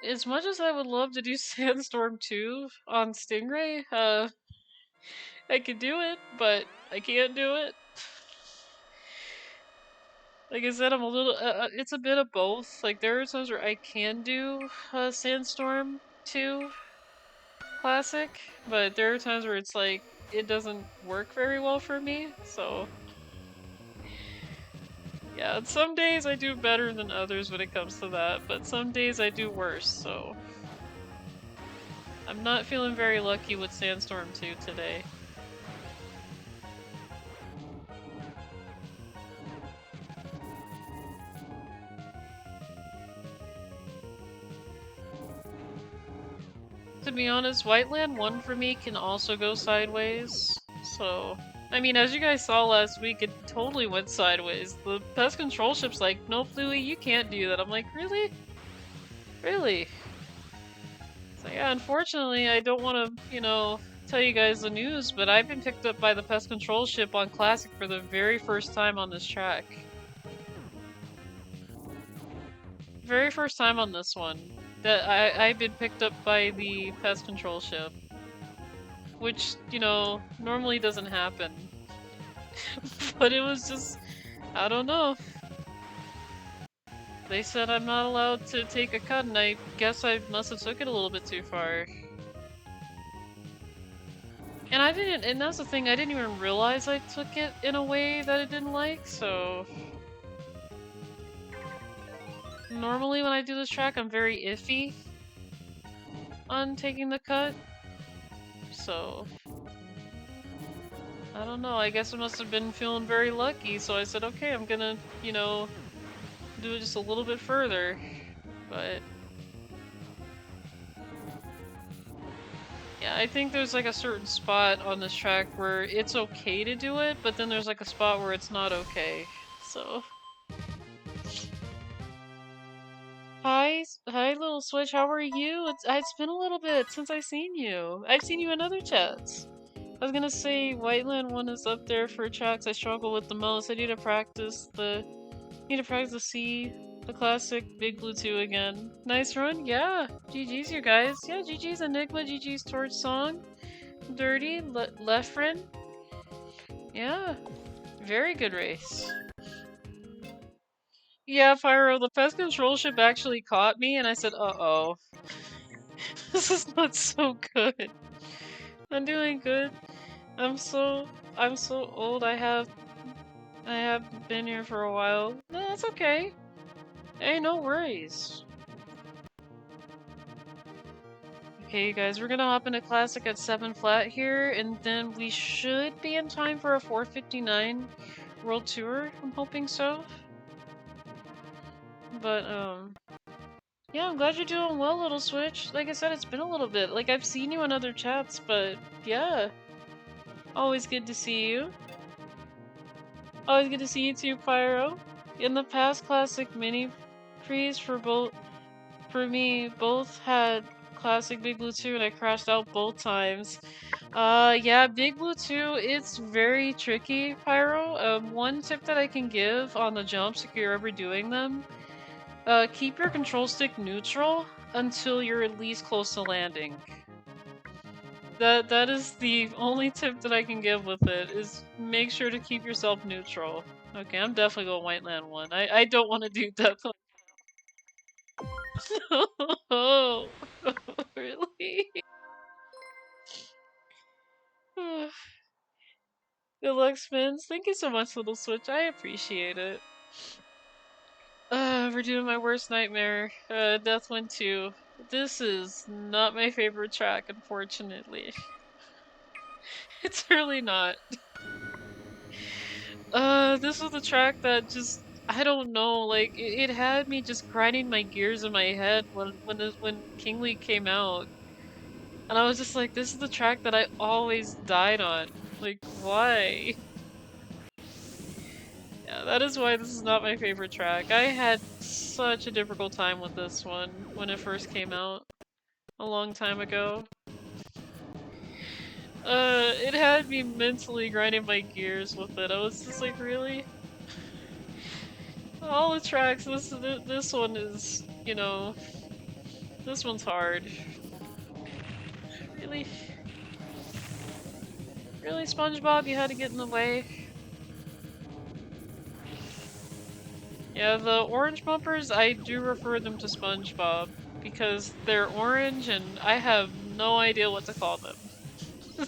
Speaker 2: As much as I would love to do Sandstorm 2 on Stingray, I could do it, but I can't do it. Like I said, I'm a little, it's a bit of both. Like, there are times where I can do Sandstorm 2 Classic, but there are times where it's like, it doesn't work very well for me, so. Yeah, some days I do better than others when it comes to that, but some days I do worse, so. I'm not feeling very lucky with Sandstorm 2 today. To be honest, Whiteland 1 for me can also go sideways, so... I mean, as you guys saw last week, it totally went sideways. The pest control ship's like, nope, Louie, you can't do that. I'm like, really? Really? So yeah, unfortunately, I don't want to, you know, tell you guys the news, but I've been picked up by the pest control ship on Classic for the very first time on this track. Very first time on this one. That I've been picked up by the pest control ship. Which, you know, normally doesn't happen. But it was just, I don't know. They said I'm not allowed to take a cut, and I guess I must have took it a little bit too far. And I didn't, and that's the thing, I didn't even realize I took it in a way that I didn't like, so... Normally when I do this track, I'm very iffy on taking the cut, so... I don't know, I guess I must have been feeling very lucky, so I said, okay, I'm gonna, you know, do it just a little bit further, but... Yeah, I think there's like a certain spot on this track where it's okay to do it, but then there's like a spot where it's not okay, so... Hi, little Switch, how are you? It's been a little bit since I've seen you. I've seen you in other chats. I was gonna say, Whiteland 1 is up there for tracks I struggle with the most. I need to practice the C, the classic Big Blue 2 again. Nice run? Yeah. GG's, you guys. Yeah, GG's Enigma, GG's Torch Song. Dirty, Lefrin. Yeah. Very good race. Yeah, Pyro, the pest control ship actually caught me, and I said, uh-oh. This is not so good. I'm doing good. I'm so old. I have been here for a while. No, that's okay. Hey, no worries. Okay, you guys, we're gonna hop into Classic at 7 flat here, and then we should be in time for a 4:59 World Tour. I'm hoping so. But, yeah, I'm glad you're doing well, Little Switch. Like I said, it's been a little bit. Like, I've seen you in other chats, but yeah. Always good to see you. Always good to see you too, Pyro. In the past Classic mini freeze for both For me, both had classic Big Blue 2 and I crashed out both times. Yeah, Big Blue 2, it's very tricky, Pyro. One tip that I can give on the jumps if you're ever doing them, keep your control stick neutral until you're at least close to landing. That is the only tip that I can give with it, is make sure to keep yourself neutral. Okay, I'm definitely going White Land 1. I don't want to do Death No, really? Good luck, Spins. Thank you so much, Little Switch. I appreciate it. We're doing my worst nightmare. Death Wind 2. This is not my favorite track, unfortunately. It's really not. This was the track that just, I don't know, like, it had me just grinding my gears in my head when Kingly came out. And I was just like, this is the track that I always died on. Like, why? Yeah, that is why this is not my favorite track. I had such a difficult time with this one when it first came out a long time ago. It had me mentally grinding my gears with it. I was just like, really? All the tracks, this one is, you know, this one's hard. Really? Really, SpongeBob, you had to get in the way? Yeah, the orange bumpers, I do refer them to SpongeBob, because they're orange and I have no idea what to call them.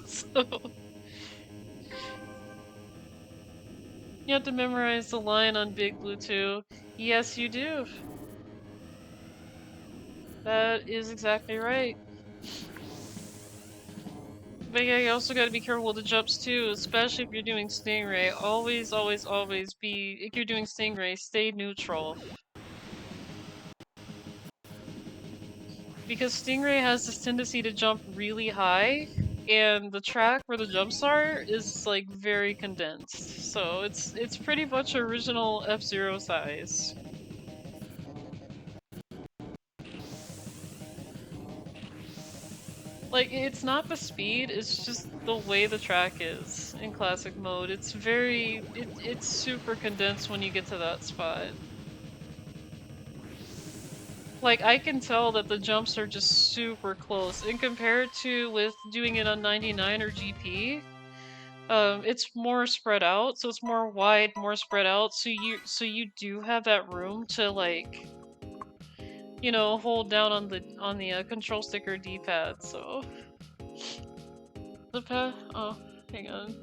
Speaker 2: So... You have to memorize the line on Big Blue 2. Yes, you do. That is exactly right. But yeah, you also gotta be careful with the jumps too, especially if you're doing Stingray. Always, always, always be, if you're doing Stingray, stay neutral. Because Stingray has this tendency to jump really high, and the track where the jumps are is like very condensed. So it's pretty much original F-Zero size. Like, it's not the speed, it's just the way the track is in classic mode. It's very... it's super condensed when you get to that spot. Like, I can tell that the jumps are just super close. And compared to with doing it on 99 or GP, it's more spread out, so it's more wide, more spread out, so you do have that room to, like, you know, hold down on the control stick or D-pad, so... The pad? Oh, hang on.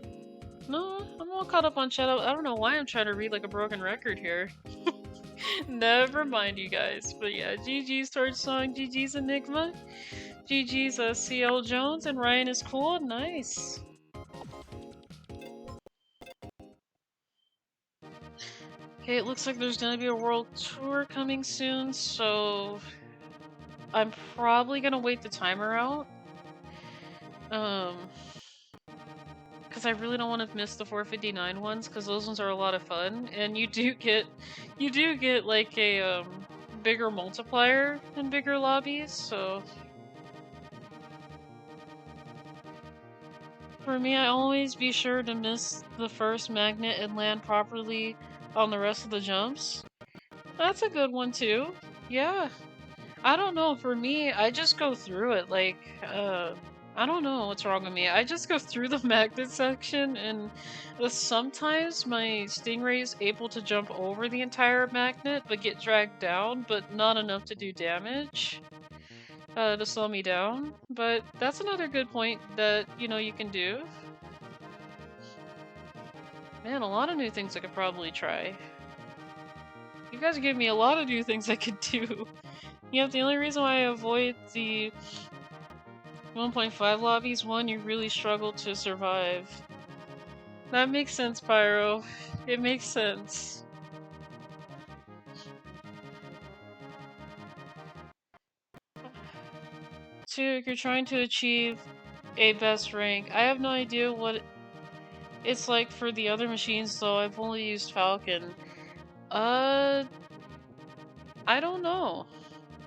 Speaker 2: No, I'm all caught up on Shadow. I don't know why I'm trying to read like a broken record here. Never mind, you guys. But yeah, GG's Torch Song, GG's Enigma, GG's CL Jones, and Ryan is cool. Nice. Okay, it looks like there's gonna be a world tour coming soon, so I'm probably gonna wait the timer out. Because I really don't want to miss the 459 ones, because those ones are a lot of fun, and you do get like a bigger multiplier in bigger lobbies. So for me, I always be sure to miss the first magnet and land properly on the rest of the jumps. That's a good one too. Yeah. I don't know, for me, I just go through it, like, I don't know what's wrong with me. I just go through the magnet section, and sometimes my Stingray is able to jump over the entire magnet, but get dragged down, but not enough to do damage, to slow me down. But that's another good point that, you know, you can do. Man, a lot of new things I could probably try. You guys give me a lot of new things I could do. Yeah, the only reason why I avoid the 1.5 lobbies, one, you really struggle to survive. That makes sense, Pyro. It makes sense. Two, you're trying to achieve a best rank. I have no idea what it's like for the other machines, though. I've only used Falcon. I don't know.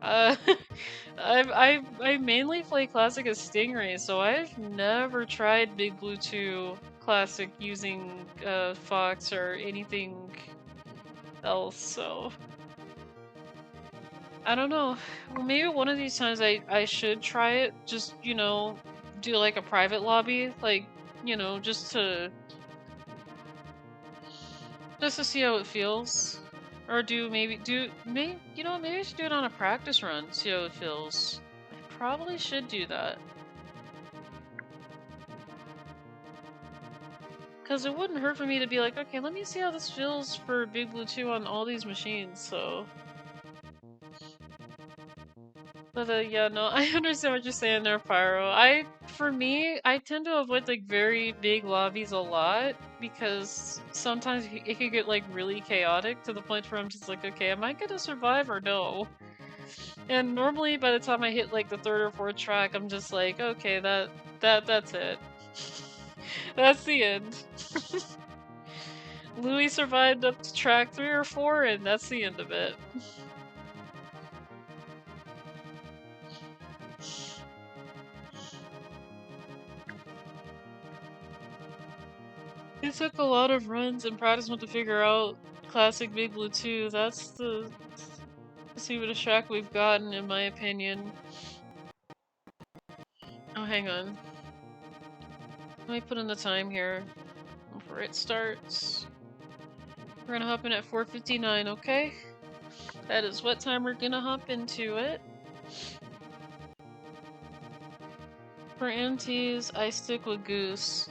Speaker 2: I mainly play Classic as Stingray, so I've never tried Big Blue 2 Classic using Fox or anything else, so I don't know. Well, maybe one of these times I should try it, just, you know, do like a private lobby, like, you know, just to see how it feels. Or maybe you know, maybe I should do it on a practice run, see how it feels. I probably should do that. Because it wouldn't hurt for me to be like, okay, let me see how this feels for Big Blue 2 on all these machines, so. But yeah, no, I understand what you're saying there, Pyro. For me, I tend to avoid like very big lobbies a lot because sometimes it could get like really chaotic to the point where I'm just like, okay, am I gonna survive or no? And normally by the time I hit like the third or fourth track, I'm just like, okay, that's it. That's the end. Louie survived up to track 3 or 4, and that's the end of it. It took a lot of runs and practice to figure out Classic Big Blue 2. That's the stupidest track we've gotten, in my opinion. Oh, hang on. Let me put in the time here before it starts. We're gonna hop in at 4:59, okay? That is what time we're gonna hop into it. For MTs, I stick with Goose.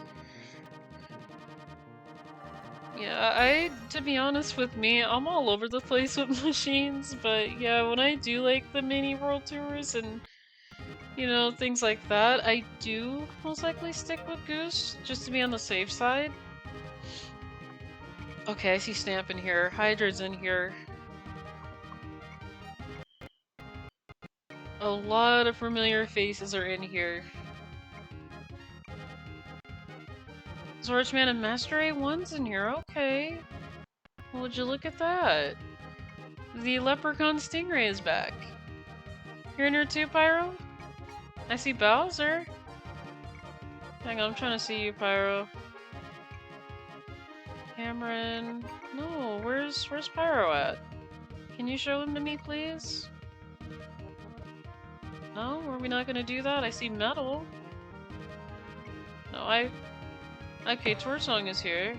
Speaker 2: Yeah, to be honest with me, I'm all over the place with machines, but yeah, when I do like the mini world tours and, you know, things like that, I do most likely stick with Goose, just to be on the safe side. Okay, I see Stamp in here. Hydra's in here. A lot of familiar faces are in here. Zorchman and Master A1's in here, okay. Well, would you look at that? The Leprechaun Stingray is back. You're in here too, Pyro? I see Bowser. Hang on, I'm trying to see you, Pyro. Cameron. No, where's Pyro at? Can you show him to me, please? No, are we not gonna do that? I see Metal. No, okay, Torsong is here.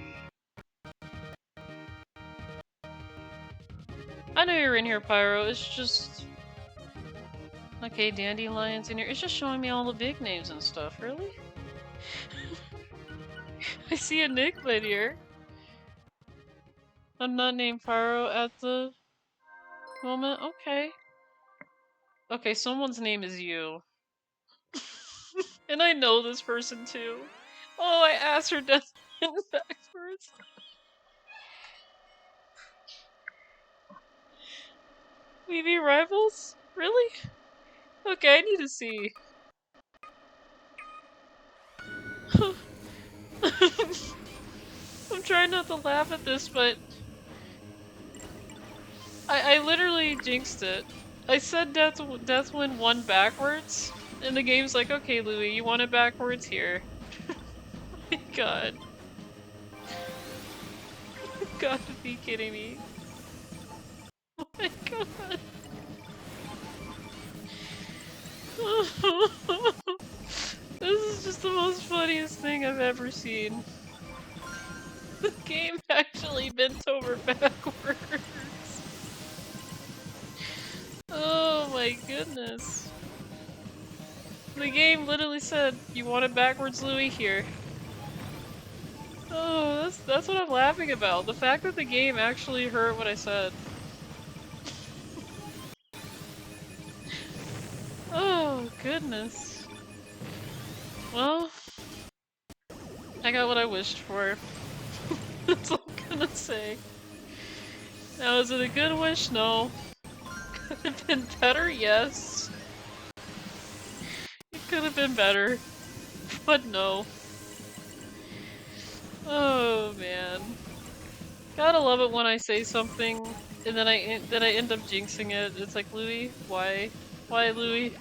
Speaker 2: I know you're in here, Pyro. It's just... Okay, Dandelion's in here. It's just showing me all the big names and stuff. Really? I see a Nickbit here. I'm not named Pyro at the moment. Okay. Okay, someone's name is you. And I know this person too. Oh, I asked her death backwards. We be rivals? Really? Okay, I need to see. I'm trying not to laugh at this, but I literally jinxed it. I said death win 1 backwards, and the game's like, okay, Louie, you want it backwards here. Oh my god. You've got to be kidding me. Oh my god. This is just the most funniest thing I've ever seen. The game actually bent over backwards. Oh my goodness. The game literally said, you want it backwards, Louie? Here. Oh, that's what I'm laughing about. The fact that the game actually heard what I said. Oh, goodness. Well, I got what I wished for. That's all I'm gonna say. Now, is it a good wish? No. Could have been better? Yes. It could have been better. But no. Oh, man. Gotta love it when I say something and then I end up jinxing it. It's like, Louie, why? Why, Louie?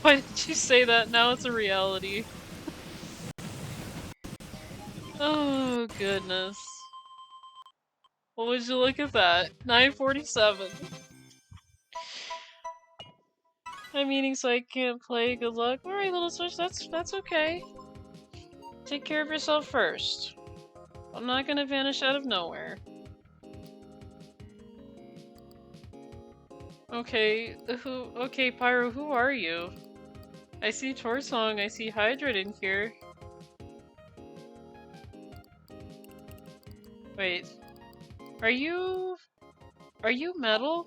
Speaker 2: Why did you say that? Now it's a reality. Oh, goodness. Well, would you look at that? 9:47. I'm eating so I can't play. Good luck. Alright, little switch, that's okay. Take care of yourself first. I'm not gonna vanish out of nowhere. Okay, okay, Pyro, who are you? I see Torsong, I see Hydrate in here. Wait. Are you metal?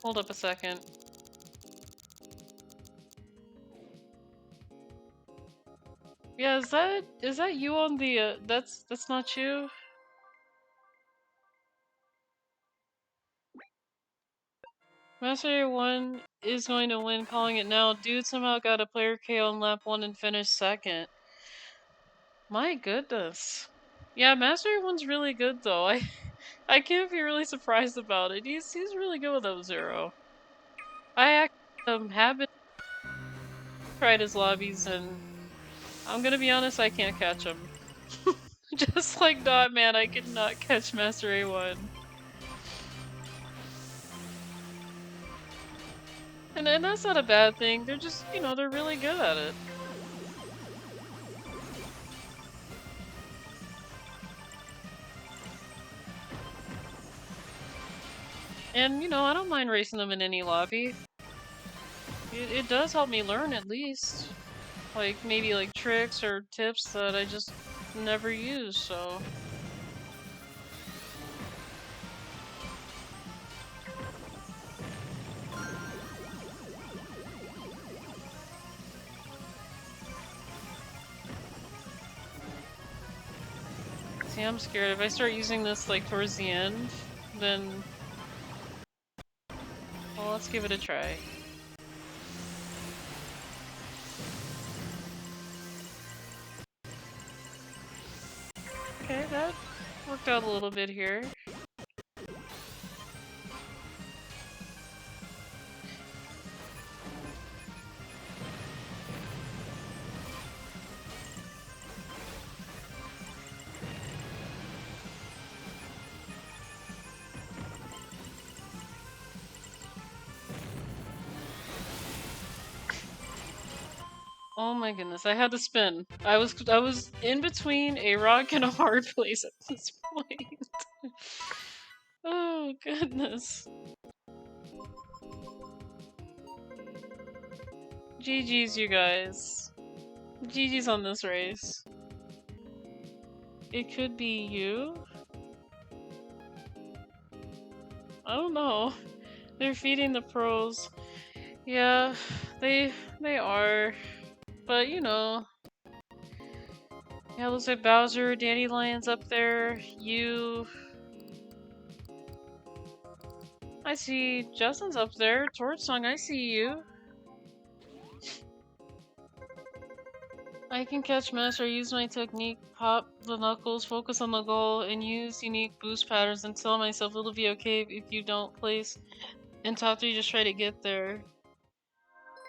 Speaker 2: Hold up a second. Yeah, is that you on the that's not you? Master 1 is going to win, calling it now. Dude somehow got a player KO on lap 1 and finished second. My goodness. Yeah, Master 1's really good though. I can't be really surprised about it. He's really good with F-Zero. I actually have been tried his lobbies and I'm gonna be honest, I can't catch him. Just like Dot Man, I could not catch Master A1. And that's not a bad thing. They're just, you know, they're really good at it. And, you know, I don't mind racing them in any lobby. It does help me learn at least. Like, maybe like tricks or tips that I just never use, so... See, I'm scared. If I start using this, like, towards the end, then... Well, let's give it a try. Okay, that worked out a little bit here. Oh my goodness, I had to spin. I was in between a rock and a hard place at this point. Oh goodness. GG's, you guys. GG's on this race. It could be you? I don't know. They're feeding the pros. Yeah, they are. But you know. Yeah, looks like Bowser, Dandelions up there, you. I see Justin's up there. Torch Song, I see you. I can catch Master, use my technique, pop the knuckles, focus on the goal, and use unique boost patterns and tell myself it'll be okay if you don't place in top 3, just try to get there.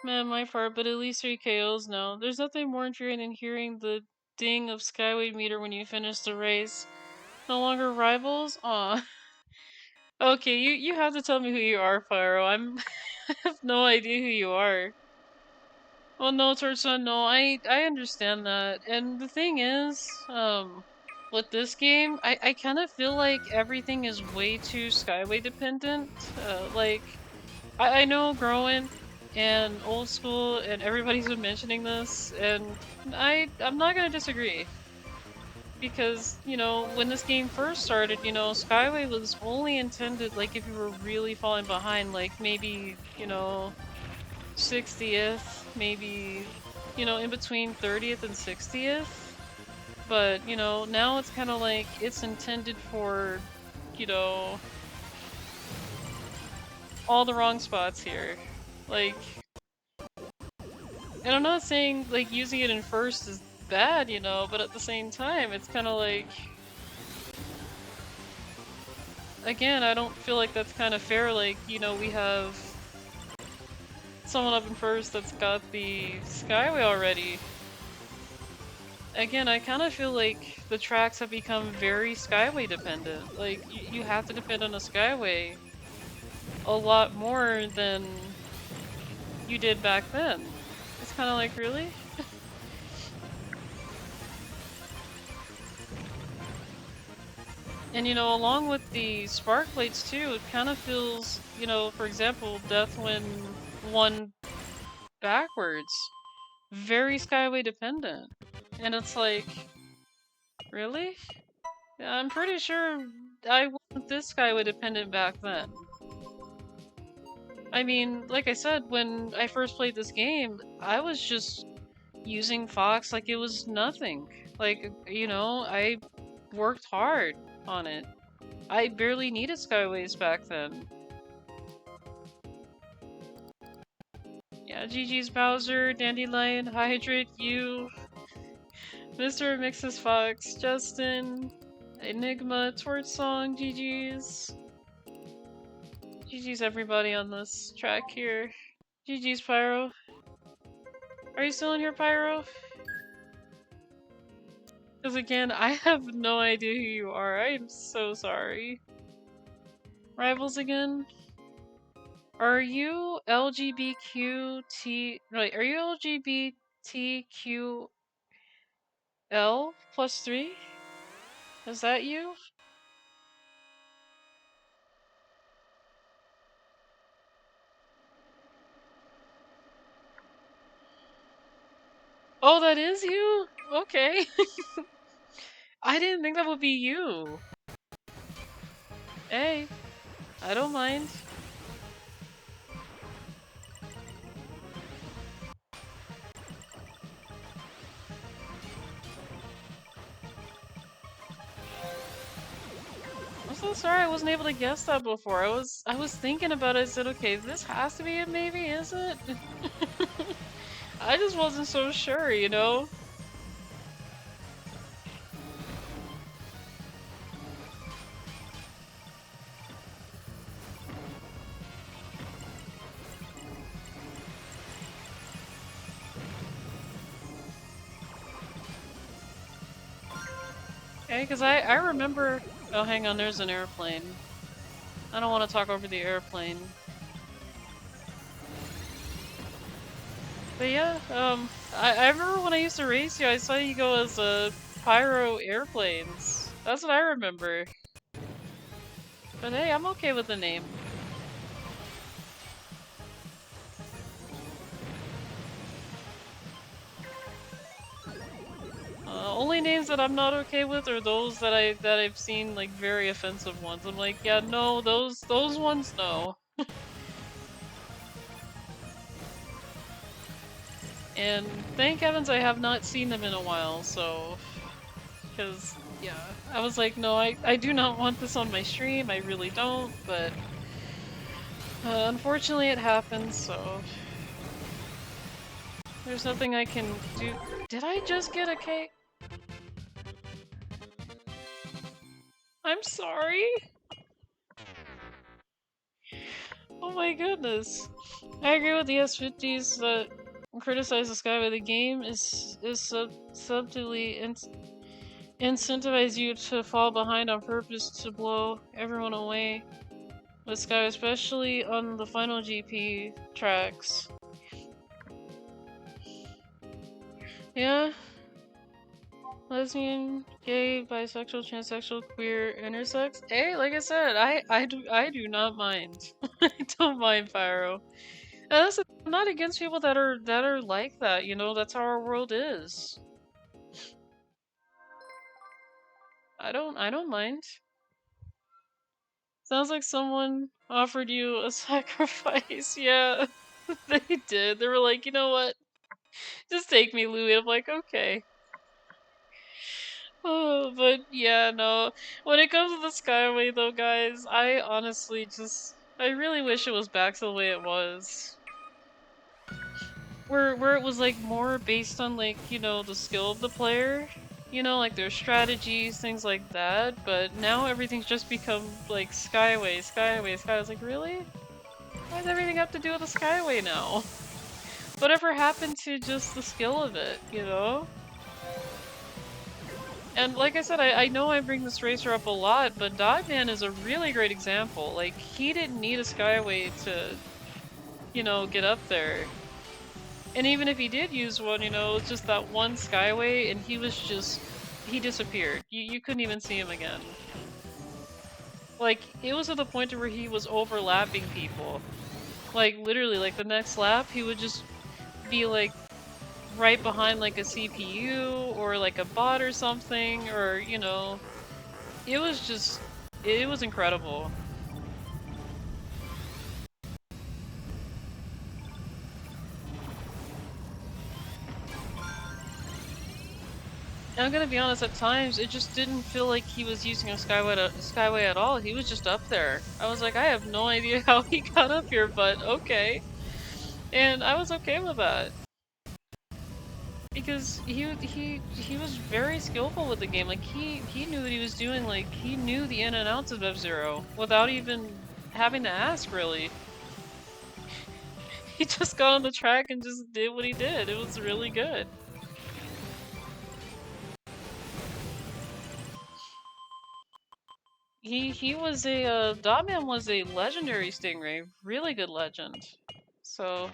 Speaker 2: Man, my part, but at least 3 KOs now. There's nothing more infuriating than hearing the ding of Skyway meter when you finish the race. No longer rivals? Aw. Okay, you have to tell me who you are, Pyro. I have no idea who you are. Well, no, Torson, no, I understand that. And the thing is, with this game, I kind of feel like everything is way too Skyway dependent. Like, I know Growing and Old School and everybody's been mentioning this, and I'm not gonna disagree. Because, you know, when this game first started, you know, Skyway was only intended, like, if you were really falling behind, like, maybe, you know, 60th, maybe, you know, in between 30th and 60th. But, you know, now it's kind of like it's intended for, you know, all the wrong spots here. Like, and I'm not saying, like, using it in first is bad, you know, but at the same time, it's kind of like, again, I don't feel like that's kind of fair. Like, you know, we have someone up in first that's got the Skyway already. Again, I kind of feel like the tracks have become very Skyway dependent. Like, you have to depend on a Skyway a lot more than you did back then. It's kind of like, really? And you know, along with the spark plates too, it kind of feels, you know, for example, Deathwind 1 backwards, very Skyway dependent. And it's like, really? I'm pretty sure I wasn't this Skyway dependent back then. I mean, like I said, when I first played this game, I was just using Fox like it was nothing. Like, you know, I worked hard on it. I barely needed Skyways back then. Yeah, GG's Bowser, Dandelion, Hydrate, you, Mr. Mixes Fox, Justin, Enigma, Torch Song, GG's. GG's everybody on this track here. GG's Pyro. Are you still in here, Pyro? Because again, I have no idea who you are. I am so sorry. Rivals again? Are you LGBTQT? Wait, are you LGBTQL plus 3? Is that you? Oh, that is you? Okay. I didn't think that would be you. Hey, I don't mind. I'm so sorry I wasn't able to guess that before. I was thinking about it. I said, okay, this has to be it. Maybe, is it? I just wasn't so sure, you know. Okay, because I remember. Oh, hang on. There's an airplane. I don't want to talk over the airplane. But yeah, I remember when I used to race you, I saw you go as Pyro Airplanes. That's what I remember. But hey, I'm okay with the name. Only names that I'm not okay with are those that I've seen like very offensive ones. I'm like, yeah, no, those ones, no. And thank heavens I have not seen them in a while, so... Because, yeah, I was like, no, I do not want this on my stream, I really don't, but... unfortunately it happens, so... There's nothing I can do. Did I just get a cake? I'm sorry? Oh my goodness. I agree with the S50s that criticize the sky, but the game is subtly incentivize you to fall behind on purpose to blow everyone away with Sky, especially on the final GP tracks. Yeah. Lesbian, gay, bisexual, transsexual, queer, intersex. Hey, like I said, I do not mind. I don't mind Pyro. And that's I'm not against people that are like that, you know, that's how our world is. I don't mind. Sounds like someone offered you a sacrifice. Yeah, they did. They were like, you know what? Just take me, Louie. I'm like, okay. Oh, but yeah, no. When it comes to the Skyway, though, guys, I honestly just... I really wish it was back to the way it was. where it was like more based on like, you know, the skill of the player, you know, like their strategies, things like that, but now everything's just become like Skyway, Skyway, Skyway. I was like, really? Why does everything have to do with the Skyway now? Whatever happened to just the skill of it, you know? And like I said, I know I bring this racer up a lot, but Dogman is a really great example. Like, he didn't need a Skyway to, you know, get up there. And even if he did use one, you know, it's just that one Skyway, and he was just... he disappeared. You couldn't even see him again. Like, it was to the point where he was overlapping people. Like, literally, like, the next lap, he would just be, like, right behind, like, a CPU, or, like, a bot or something, or, you know... It was just... it was incredible. And I'm gonna be honest, at times, it just didn't feel like he was using a Skyway at all. He was just up there. I was like, I have no idea how he got up here, but okay. And I was okay with that. Because he was very skillful with the game. Like, he knew what he was doing. Like, he knew the in and outs of F-Zero without even having to ask, really. He just got on the track and just did what he did. It was really good. He was a Dotman was a legendary Stingray, really good legend. So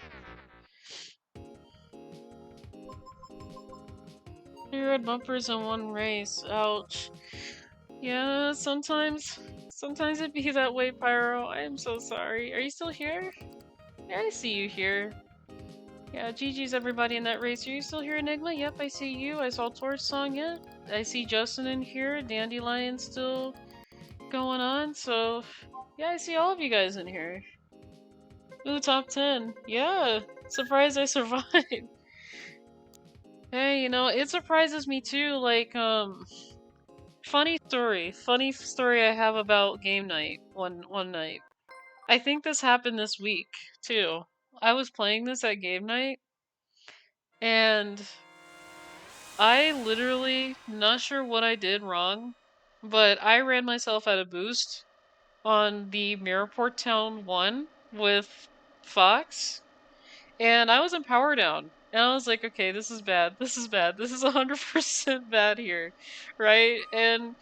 Speaker 2: 3 red bumpers in one race. Ouch. Yeah, sometimes it'd be that way, Pyro. I am so sorry. Are you still here? Yeah, I see you here. Yeah, GG's everybody in that race. Are you still here, Enigma? Yep, I see you. I saw Torch Song yet. I see Justin in here. Dandelion still going on. So yeah, I see all of you guys in here. Ooh, top 10. Yeah, surprised I survived. Hey, you know, it surprises me too, like, funny story I have about game night one night. I think this happened this week, too. I was playing this at game night, and I literally, not sure what I did wrong, but I ran myself out of boost on the Mirrorport Town 1 with Fox, and I was in power down. And I was like, okay, this is bad. This is bad. This is 100% bad here, right? And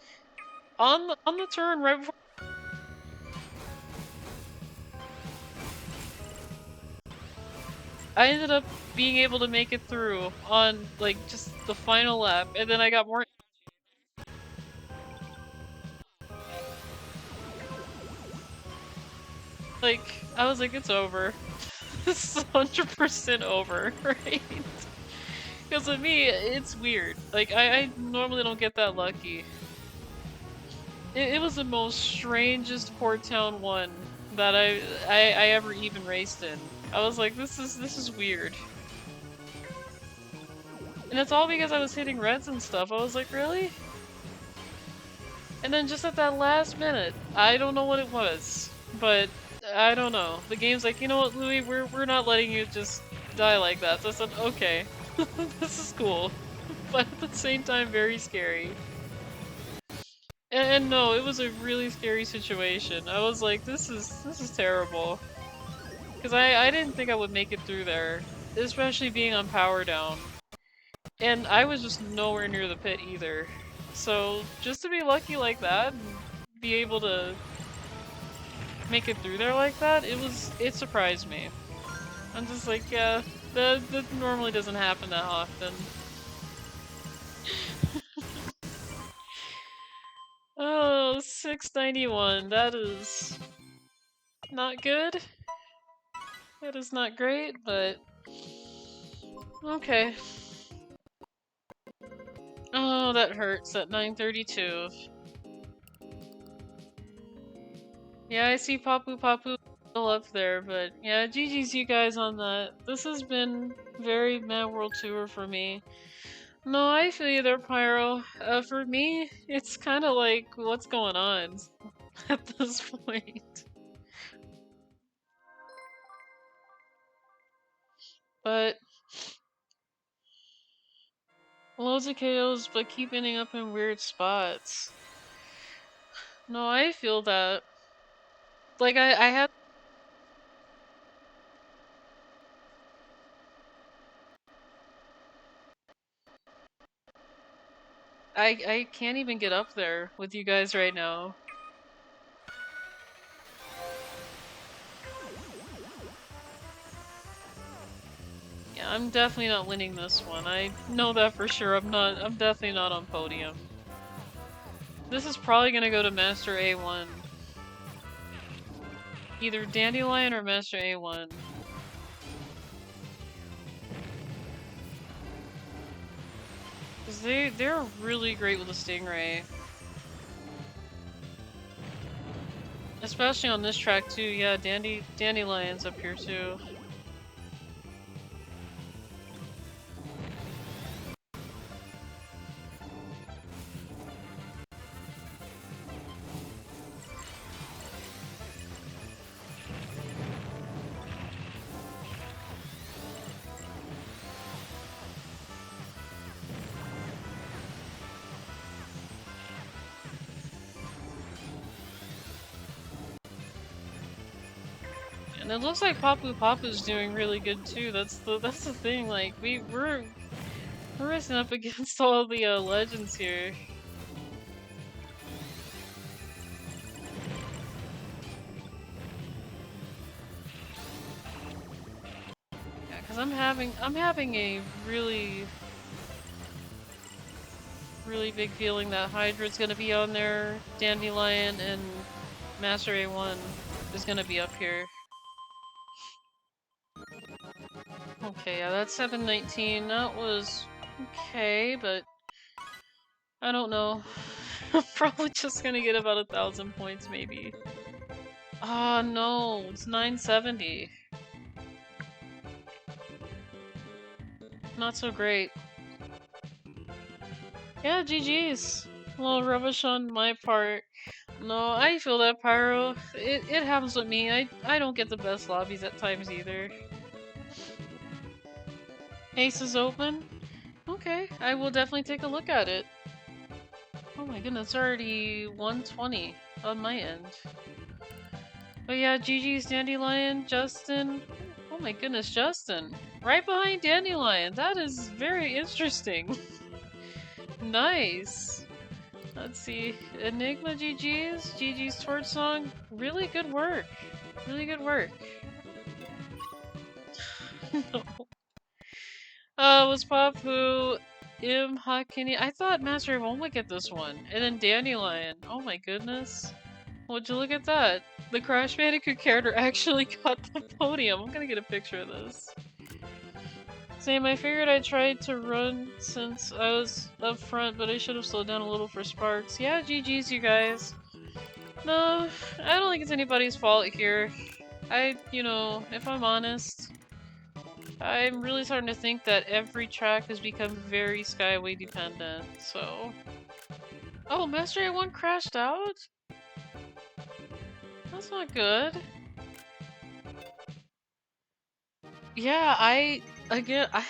Speaker 2: on the turn right before I ended up being able to make it through on like just the final lap, and then I got more. Like, I was like, it's over. This is 100% over, right? Because with me, it's weird. Like, I normally don't get that lucky. It was the most strangest Port Town 1 that I ever even raced in. I was like, this is weird. And it's all because I was hitting reds and stuff. I was like, really? And then just at that last minute, I don't know what it was, but I don't know. The game's like, you know what, Louie, we're not letting you just die like that. So I said, okay, this is cool, but at the same time, very scary. And no, it was a really scary situation. I was like, this is terrible. Because I didn't think I would make it through there, especially being on power down. And I was just nowhere near the pit either. So just to be lucky like that and be able to make it through there like that, it surprised me. I'm just like, yeah, that normally doesn't happen that often. Oh, 691, that is not good. That is not great, but okay. Oh, that hurts at 932. Yeah, I see Papu Papu still up there, but yeah, GG's you guys on that. This has been very Mad World Tour for me. No, I feel you there, Pyro. For me, it's kind of like, what's going on at this point? But Loads of KOs, but keep ending up in weird spots. No, I feel that. Like, I had... I can't even get up there with you guys right now. Yeah, I'm definitely not winning this one. I know that for sure. I'm definitely not on podium. This is probably gonna go to Master A1. Either Dandelion or Master A1. Cause they're really great with the Stingray. Especially on this track too. Yeah, Dandelion's up here too. And it looks like Papu Papu's doing really good too. That's the thing. Like we're racing up against all the legends here. Yeah, cause I'm having a really big feeling that Hydra's gonna be on there. Dandelion and Master A1 is gonna be up here. Okay, yeah, that's 719. That was okay, but I don't know. I'm probably just gonna get about 1,000 points, maybe. Ah, no, it's 970. Not so great. Yeah, GG's. A little rubbish on my part. No, I feel that, Pyro. It happens with me. I don't get the best lobbies at times either. Ace is open? Okay, I will definitely take a look at it. Oh my goodness, it's already 120 on my end. But yeah, GG's Dandelion, Justin. Oh my goodness, Justin. Right behind Dandelion. That is very interesting. Nice. Let's see. Enigma GG's Torch Song. Really good work. Really good work. No. Was Papu Hakini? I thought Master of One would get this one. And then Dandelion. Oh my goodness. Would you look at that? The Crash Bandicoot character actually got the podium. I'm gonna get a picture of this. Same, I figured I tried to run since I was up front, but I should have slowed down a little for Sparks. Yeah, GG's, you guys. No, I don't think it's anybody's fault here. You know, if I'm honest, I'm really starting to think that every track has become very Skyway dependent, so... Oh, Master A1 crashed out? That's not good. Yeah, I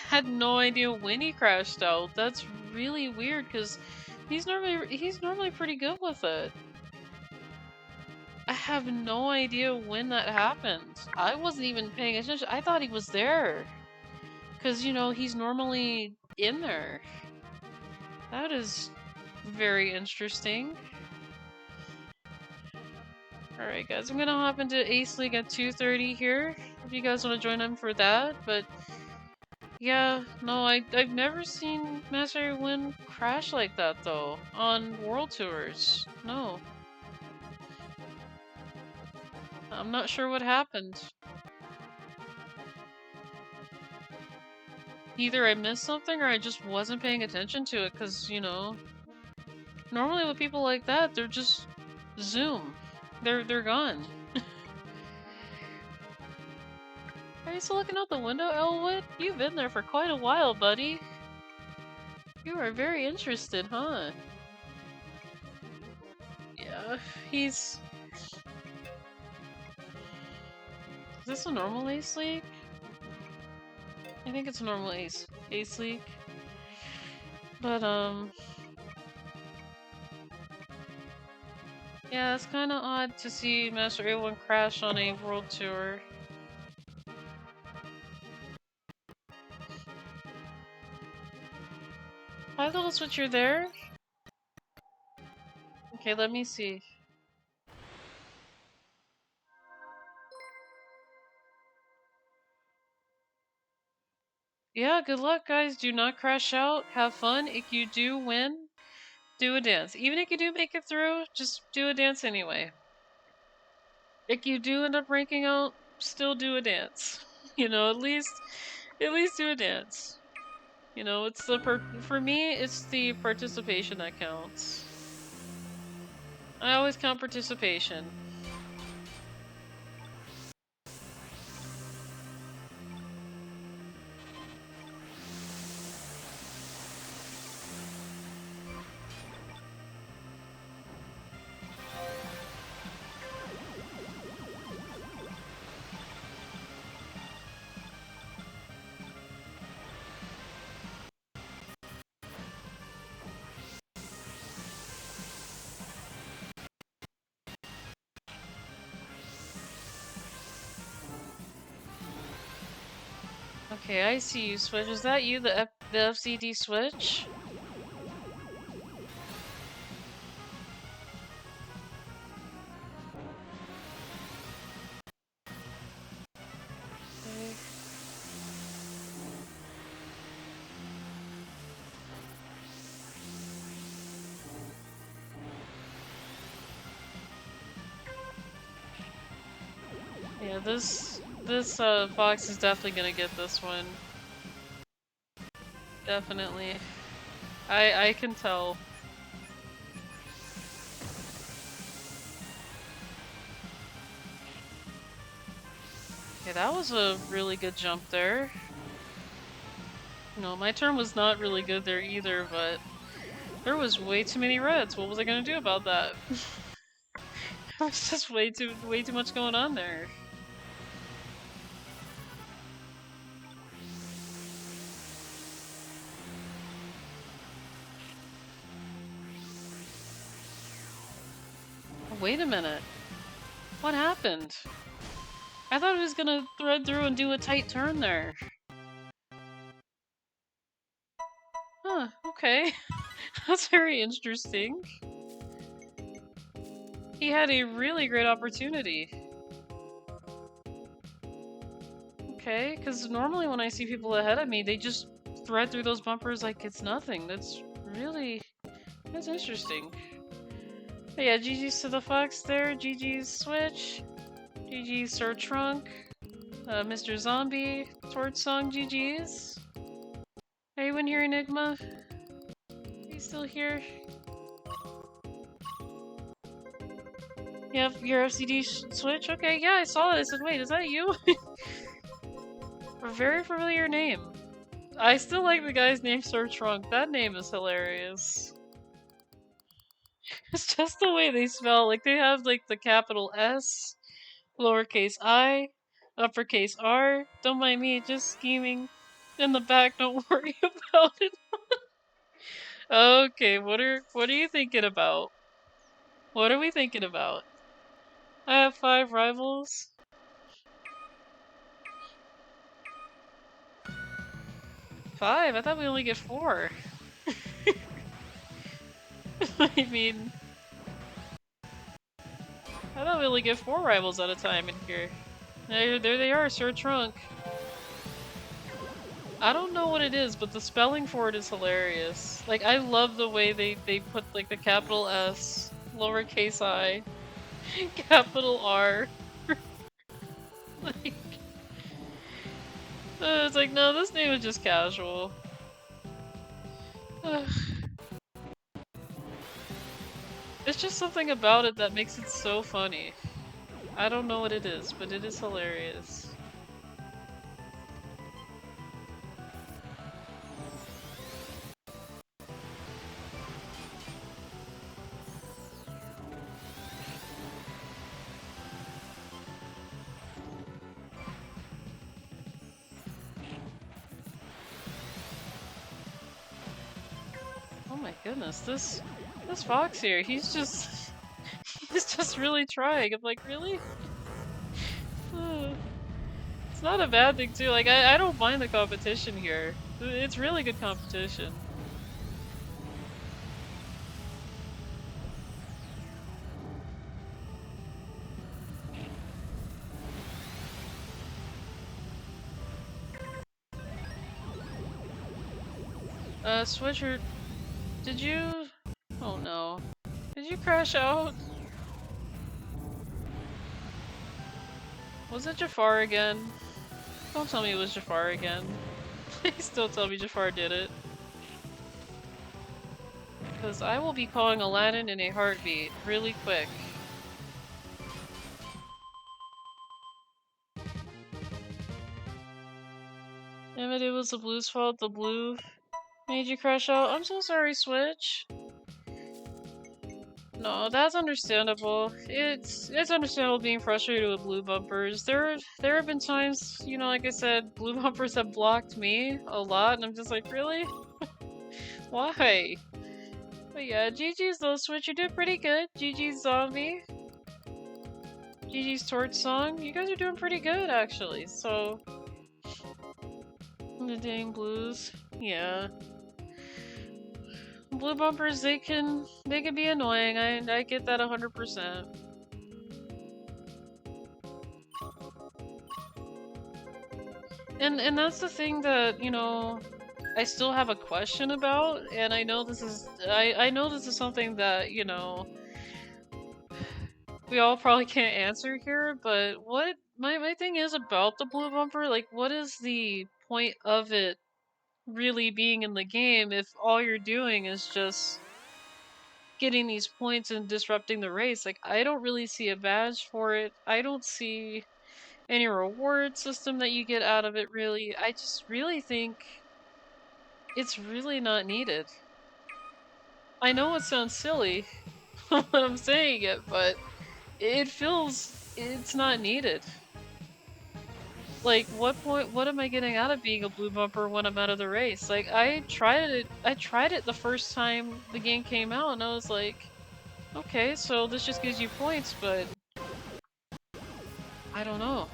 Speaker 2: had no idea when he crashed out. That's really weird because he's normally pretty good with it. I have no idea when that happened. I wasn't even paying attention. I thought he was there. Cause you know, he's normally in there. That is very interesting. Alright guys, I'm gonna hop into Ace League at 2:30 here. If you guys want to join in for that, but yeah, no, I've never seen Master Win crash like that though, on World Tours. No. I'm not sure what happened. Either I missed something or I just wasn't paying attention to it, because, you know, normally with people like that, they're just zoom. They're gone. Are you still looking out the window, Elwood? You've been there for quite a while, buddy. You are very interested, huh? Yeah, he's... Is this a normal Ace League? I think it's a normal Ace League. But, yeah, it's kind of odd to see Master A1 crash on a world tour. Hi, Little Switch, you're there? Okay, let me see. Yeah, good luck, guys. Do not crash out. Have fun. If you do win, do a dance. Even if you do make it through, just do a dance anyway. If you do end up ranking out, still do a dance. You know, at least do a dance. You know, it's the for me, it's the participation that counts. I always count participation. Okay, I see you, Switch. Is that you, the FCD Switch? Okay. Yeah, this Fox is definitely gonna get this one. Definitely. I can tell. Okay, that was a really good jump there. No, my turn was not really good there either, but there was way too many reds. What was I gonna do about that? There was just way too much going on there. Wait a minute. What happened? I thought he was gonna thread through and do a tight turn there. Huh, okay. That's very interesting. He had a really great opportunity. Okay, because normally when I see people ahead of me, they just thread through those bumpers like it's nothing. That's interesting. But yeah, GG's to the Fox there, GG's Switch, GG's Sir Trunk, Mr. Zombie, Torch Song, GG's. Anyone here, Enigma? Are you still here? Yep, your FCD Switch? Okay, yeah, I saw it. I said, wait, is that you? A very familiar name. I still like the guy's name, Sir Trunk. That name is hilarious. It's just the way they spell. Like, they have, like, the capital S, lowercase I, uppercase R. Don't mind me, just scheming. In the back, don't worry about it. Okay, what are you thinking about? What are we thinking about? I have 5 rivals. 5? I thought we only get 4. I mean, I thought we only get 4 rivals at a time in here. There they are, Sir Trunk. I don't know what it is, but the spelling for it is hilarious. Like, I love the way they put, like, the capital S, lowercase I, capital R. Like, it's like, no, this name is just casual. It's just something about it that makes it so funny. I don't know what it is, but it is hilarious. my goodness, this fox here, he's just really trying. I'm like, really? It's not a bad thing too. Like I don't mind the competition here. It's really good competition. Switcher, did you? Oh no. Did you crash out? Was it Jafar again? Don't tell me it was Jafar again. Please don't tell me Jafar did it. Because I will be calling Aladdin in a heartbeat, really quick. Damn it, it was the blue's fault. The blue made you crash out. I'm so sorry, Switch. No, that's understandable. It's understandable being frustrated with blue bumpers. There have been times, you know, like I said, blue bumpers have blocked me a lot, and I'm just like, really? Why? But yeah, GG's though, Switch, you did pretty good. GG's Zombie. GG's Torch Song. You guys are doing pretty good, actually, so... The dang blues. Yeah. Blue bumpers, they can be annoying. I get that 100%. And that's the thing that, you know, I still have a question about, and I know this is something that, you know, we all probably can't answer here, but what my thing is about the blue bumper, like what is the point of it really being in the game if all you're doing is just getting these points and disrupting the race? Like, I don't really see a badge for it. I don't see any reward system that you get out of it, really. I just really think it's really not needed. I know it sounds silly when I'm saying it, but it feels it's not needed. Like, what am I getting out of being a blue bumper when I'm out of the race? Like, I tried it the first time the game came out, and I was like, okay, so this just gives you points, but I don't know.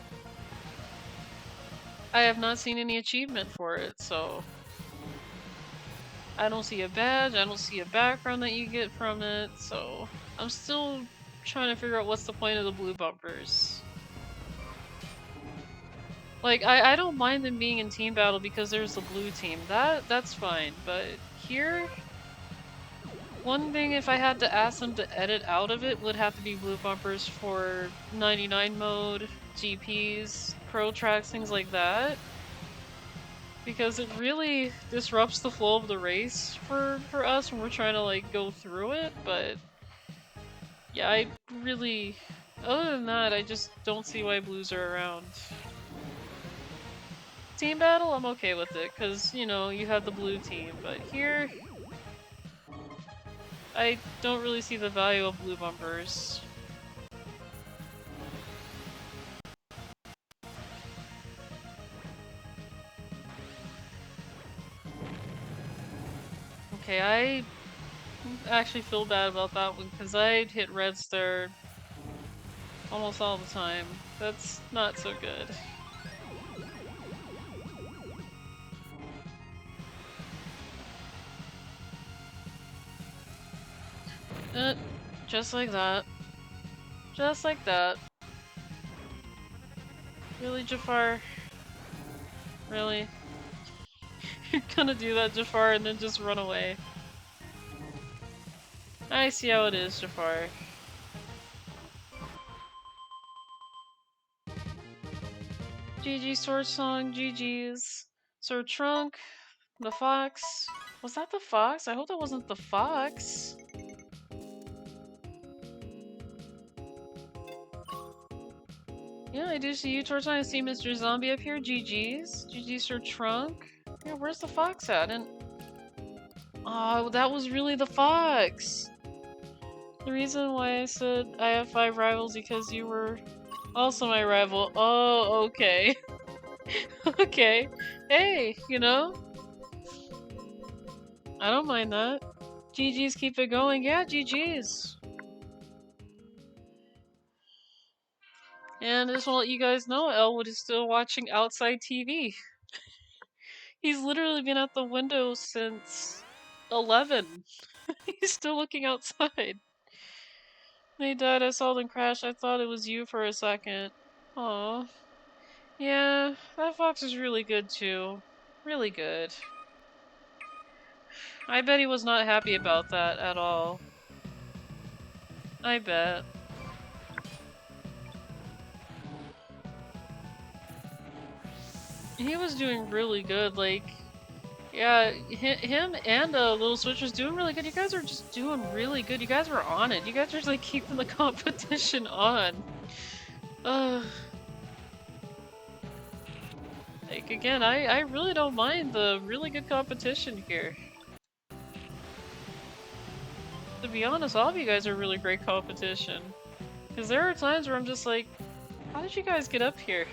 Speaker 2: I have not seen any achievement for it, so I don't see a badge, I don't see a background that you get from it, so I'm still trying to figure out what's the point of the blue bumpers. Like, I don't mind them being in team battle because there's the blue team. That's fine, but here, one thing if I had to ask them to edit out of it would have to be blue bumpers for 99 mode, GPs, pro tracks, things like that. Because it really disrupts the flow of the race for us when we're trying to like go through it, but yeah, I really, other than that, I just don't see why blues are around. Team battle, I'm okay with it, because, you know, you have the blue team, but here, I don't really see the value of blue bumpers. Okay, I actually feel bad about that one, because I'd hit red star almost all the time. That's not so good. Just like that. Just like that. Really, Jafar? Really? You're gonna do that, Jafar, and then just run away. I see how it is, Jafar. GG Sword Song, GG's. Sword Trunk, the fox. Was that the fox? I hope that wasn't the fox. Yeah, I do see you, Torch. I see Mr. Zombie up here. GG's. GG's Sword Trunk. Yeah, where's the fox at? And oh, that was really the fox. The reason why I said I have 5 rivals because you were also my rival. Oh, okay. Okay. Hey, you know? I don't mind that. GG's, keep it going. Yeah, GG's. And I just want to let you guys know, Elwood is still watching outside TV. He's literally been at the window since 11. He's still looking outside. They died, I saw them crash, I thought it was you for a second. Aww. Yeah, that fox is really good too. Really good. I bet he was not happy about that at all. I bet. He was doing really good, like, yeah, him and Little Switcher's doing really good. You guys are just doing really good. You guys are on it. You guys are like keeping the competition on. Like, again, I really don't mind the really good competition here. To be honest, all of you guys are really great competition. Because there are times where I'm just like, how did you guys get up here?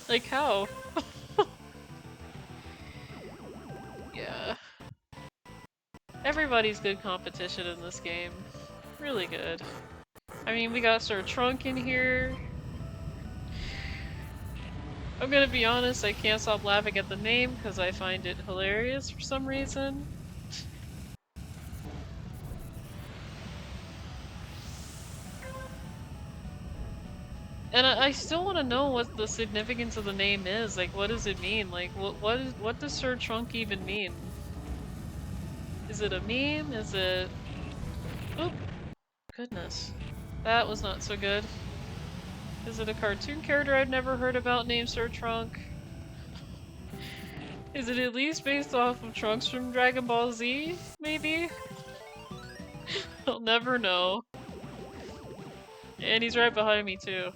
Speaker 2: Like, how? Yeah. Everybody's good competition in this game. Really good. I mean, we got Sir Trunk in here. I'm gonna be honest, I can't stop laughing at the name because I find it hilarious for some reason. And I still want to know what the significance of the name is. Like, what does it mean? Like, what does Sir Trunk even mean? Is it a meme? Is it... Oop! Goodness. That was not so good. Is it a cartoon character I've never heard about named Sir Trunk? Is it at least based off of Trunks from Dragon Ball Z? Maybe? I'll never know. And he's right behind me too.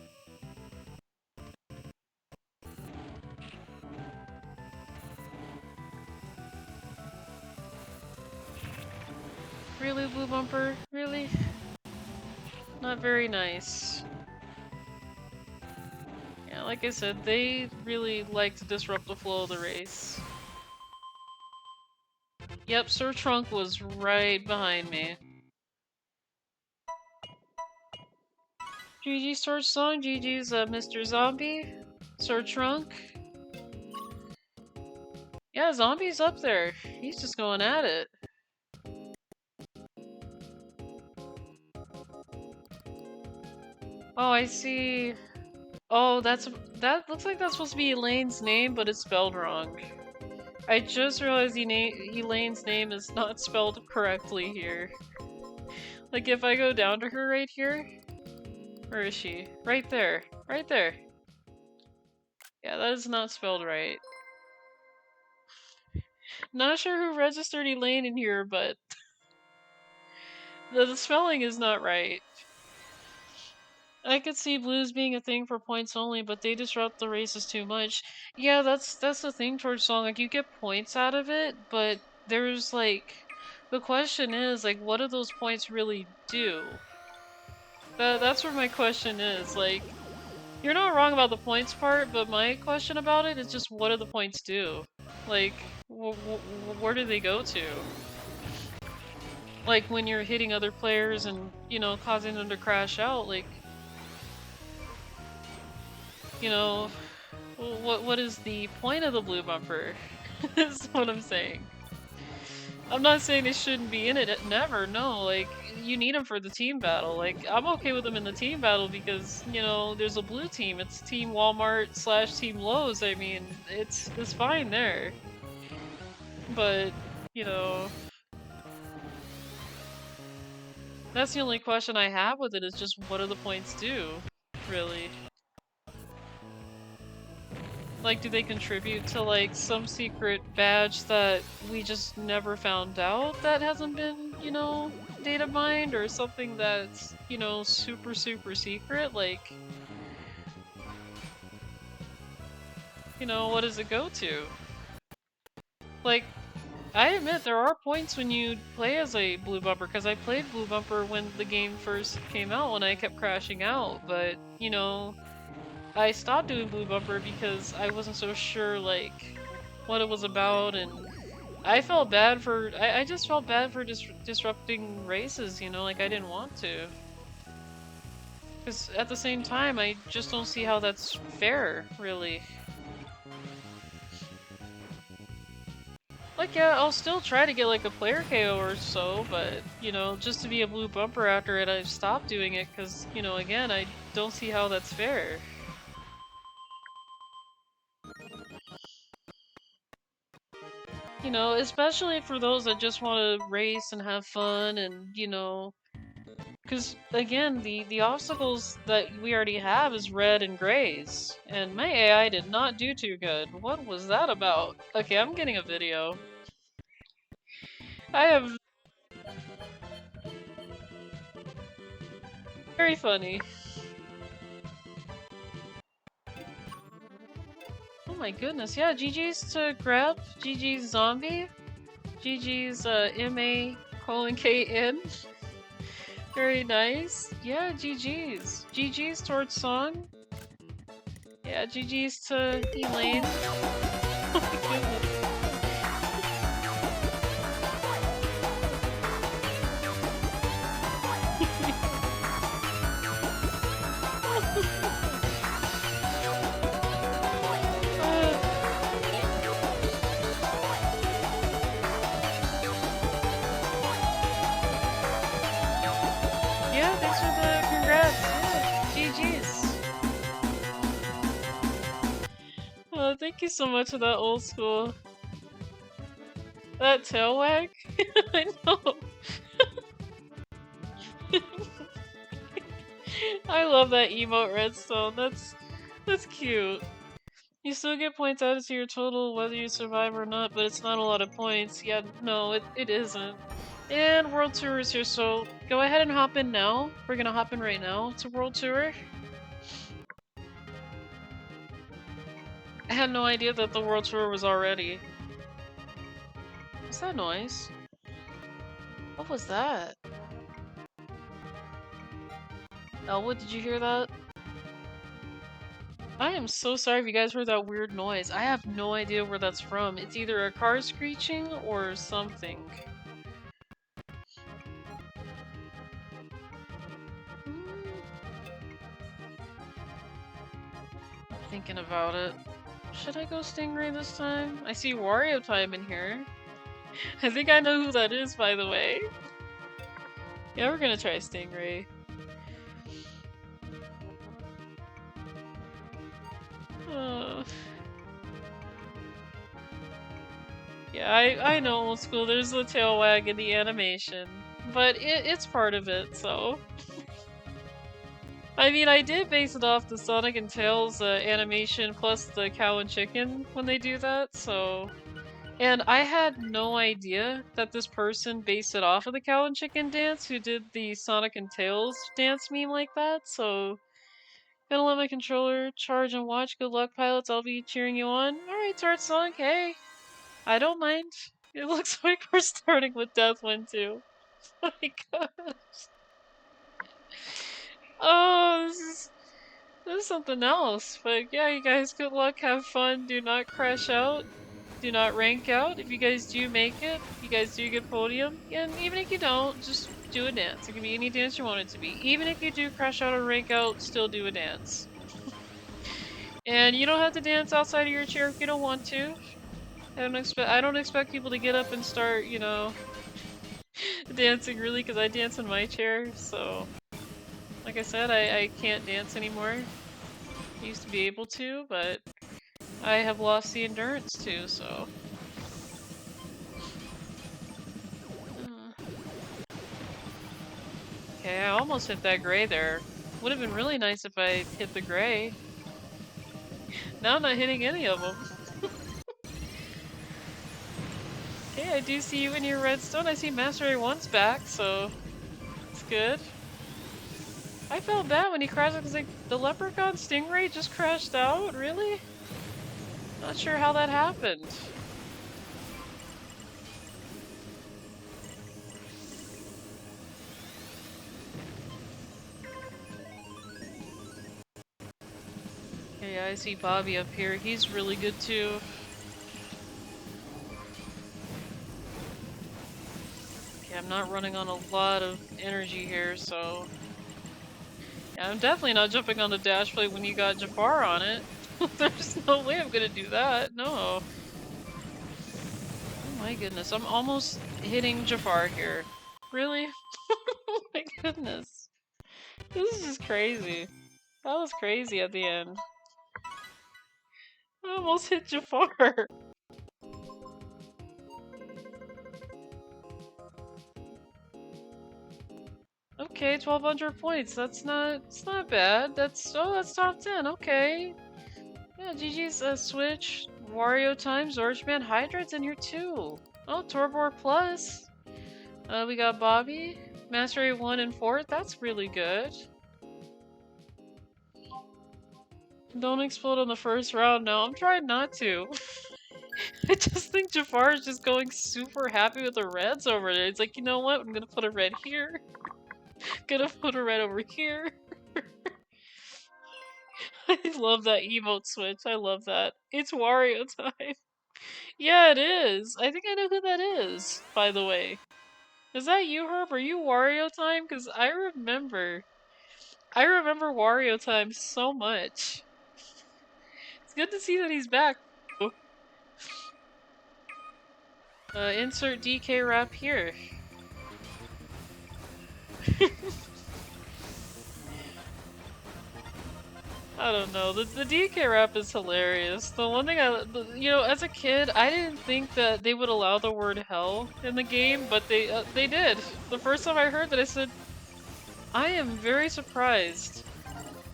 Speaker 2: Really, Blue Bumper? Really? Not very nice. Yeah, like I said, they really like to disrupt the flow of the race. Yep, Sir Trunk was right behind me. GG Storage Song, GG's Mr. Zombie, Sir Trunk. Yeah, Zombie's up there. He's just going at it. Oh, I see. Oh, that looks like that's supposed to be Elaine's name, but it's spelled wrong. I just realized Elaine's name is not spelled correctly here. Like, if I go down to her right here... Where is she? Right there. Right there. Yeah, that is not spelled right. Not sure who registered Elaine in here, but... the spelling is not right. I could see blues being a thing for points only, but they disrupt the races too much. Yeah, that's the thing towards song. Like, you get points out of it, but there's like... The question is, like, what do those points really do? That's where my question is. Like, you're not wrong about the points part, but my question about it is just what do the points do? Like, where do they go to? Like, when you're hitting other players and, you know, causing them to crash out, like... You know, what is the point of the blue bumper? Is what I'm saying. I'm not saying they shouldn't be in it, never, no, like, you need them for the team battle. Like, I'm okay with them in the team battle because, you know, there's a blue team, it's Team Walmart / Team Lowe's, I mean, it's fine there. But, you know... That's the only question I have with it, is just what do the points do, really? Like, do they contribute to, like, some secret badge that we just never found out that hasn't been, you know, data mined, or something that's, you know, super secret? Like, you know, what does it go to? Like, I admit there are points when you play as a blue bumper, because I played blue bumper when the game first came out, when I kept crashing out, but, you know, I stopped doing blue bumper because I wasn't so sure, like, what it was about and I felt bad for. I just felt bad for disrupting races. You know, like I didn't want to. Because at the same time, I just don't see how that's fair, really. Like, yeah, I'll still try to get like a player KO or so, but, you know, just to be a blue bumper after it, I've stopped doing it because, you know, again, I don't see how that's fair. You know, especially for those that just want to race and have fun and, you know, because, again, the obstacles that we already have is red and grays, and my AI did not do too good. What was that about? Okay, I'm getting a video. I have... Very funny. Oh my goodness, yeah, GG's to Grab, GG's Zombie, GG's MA:KN. Very nice. Yeah, GG's. GG's towards Song. Yeah, GG's to Elaine. Oh my goodness. Yeah, thanks for the congrats. Yeah, GG's. Oh, thank you so much for that, old school. That tail wag? I know. I love that emote, Redstone. That's cute. You still get points added to your total whether you survive or not, but it's not a lot of points. Yeah, no, it isn't. And World Tour is here, so go ahead and hop in now. We're gonna hop in right now to World Tour. I had no idea that the World Tour was already. What's that noise? What was that? Elwood, did you hear that? I am so sorry if you guys heard that weird noise. I have no idea where that's from. It's either a car screeching or something. I'm thinking about it. Should I go Stingray this time? I see Wario Time in here. I think I know who that is, by the way. Yeah, we're gonna try Stingray. Yeah, I know, old school. There's the tail wag in the animation, but it's part of it, so. I mean, I did base it off the Sonic and Tails animation plus the cow and chicken when they do that, so. And I had no idea that this person based it off of the cow and chicken dance who did the Sonic and Tails dance meme like that, so. Gonna let my controller charge and watch. Good luck, pilots. I'll be cheering you on. Alright, Tart Sonic, hey. I don't mind. It looks like we're starting with Deathwind too. Oh my gosh. Oh, this is something else. But yeah, you guys, good luck, have fun, do not crash out, do not rank out. If you guys do make it, you guys do get podium. And even if you don't, just do a dance. It can be any dance you want it to be. Even if you do crash out or rank out, still do a dance. And you don't have to dance outside of your chair if you don't want to. I don't expect people to get up and start, you know, dancing really, because I dance in my chair, so. Like I said, I can't dance anymore. I used to be able to, but I have lost the endurance too, so. Okay, I almost hit that gray there. Would have been really nice if I hit the gray. Now I'm not hitting any of them. Okay, I do see you in your redstone. I see Master A1's back, so it's good. I felt bad when he crashed because like, the Leprechaun Stingray just crashed out? Really? Not sure how that happened. Okay, I see Bobby up here. He's really good too. I'm not running on a lot of energy here, so... Yeah, I'm definitely not jumping on the dash plate when you got Jafar on it. There's no way I'm gonna do that, no. Oh my goodness, I'm almost hitting Jafar here. Really? Oh my goodness. This is just crazy. That was crazy at the end. I almost hit Jafar. Okay, 1200 points. It's not bad. That's top 10. Okay. Yeah, GG's Switch, Wario Times, Orangeman, Hydrate's in here too. Oh, Torbor Plus. We got Bobby, Mastery 1 and 4. That's really good. Don't explode on the first round. No, I'm trying not to. I just think Jafar is just going super happy with the reds over there. It's like, you know what? I'm gonna put a red here. Gonna put a red over here. I love that emote switch. I love that. It's Wario time. Yeah, it is. I think I know who that is, by the way. Is that you, Herb? Are you Wario time? Because I remember Wario time so much. It's good to see that he's back. Insert DK rap here. I don't know. The DK rap is hilarious. The one thing you know, as a kid, I didn't think that they would allow the word hell in the game, but they did. The first time I heard that, I said, I am very surprised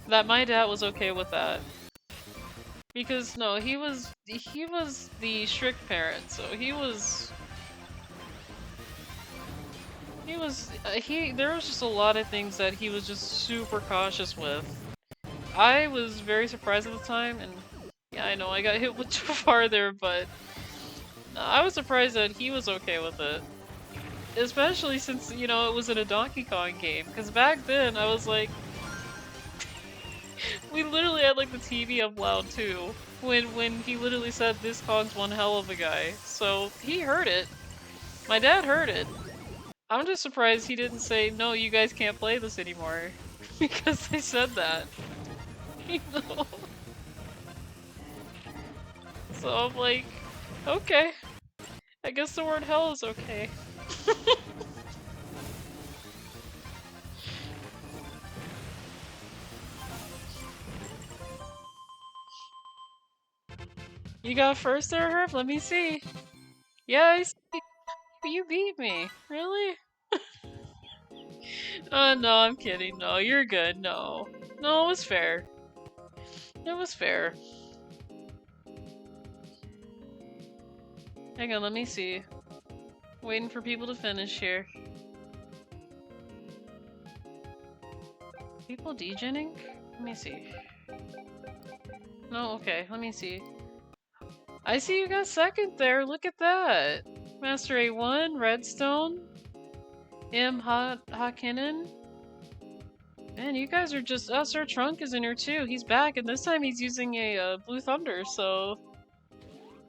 Speaker 2: that my dad was okay with that. Because no, he was the strict parent, so there was just a lot of things that he was just super cautious with. I was very surprised at the time, and yeah, I know I got hit with Jafar there, but I was surprised that he was okay with it. Especially since, you know, it was in a Donkey Kong game, because back then I was like, we literally had like the TV up loud too, when he literally said this Kong's one hell of a guy, so he heard it. My dad heard it. I'm just surprised he didn't say, no, you guys can't play this anymore, because they said that. You know? So I'm like, okay. I guess the word hell is okay. You got first there, Herb? Let me see. Yeah, I see. You beat me. Really? No, I'm kidding. No, you're good. No. No, it was fair. It was fair. Hang on, let me see. Waiting for people to finish here. People degenning? Let me see. No, okay, let me see. I see you got second there, look at that! Master A1, Redstone, Hakkinen. Man, you guys are just- Sir Trunk is in here too, he's back, and this time he's using a Blue Thunder, so...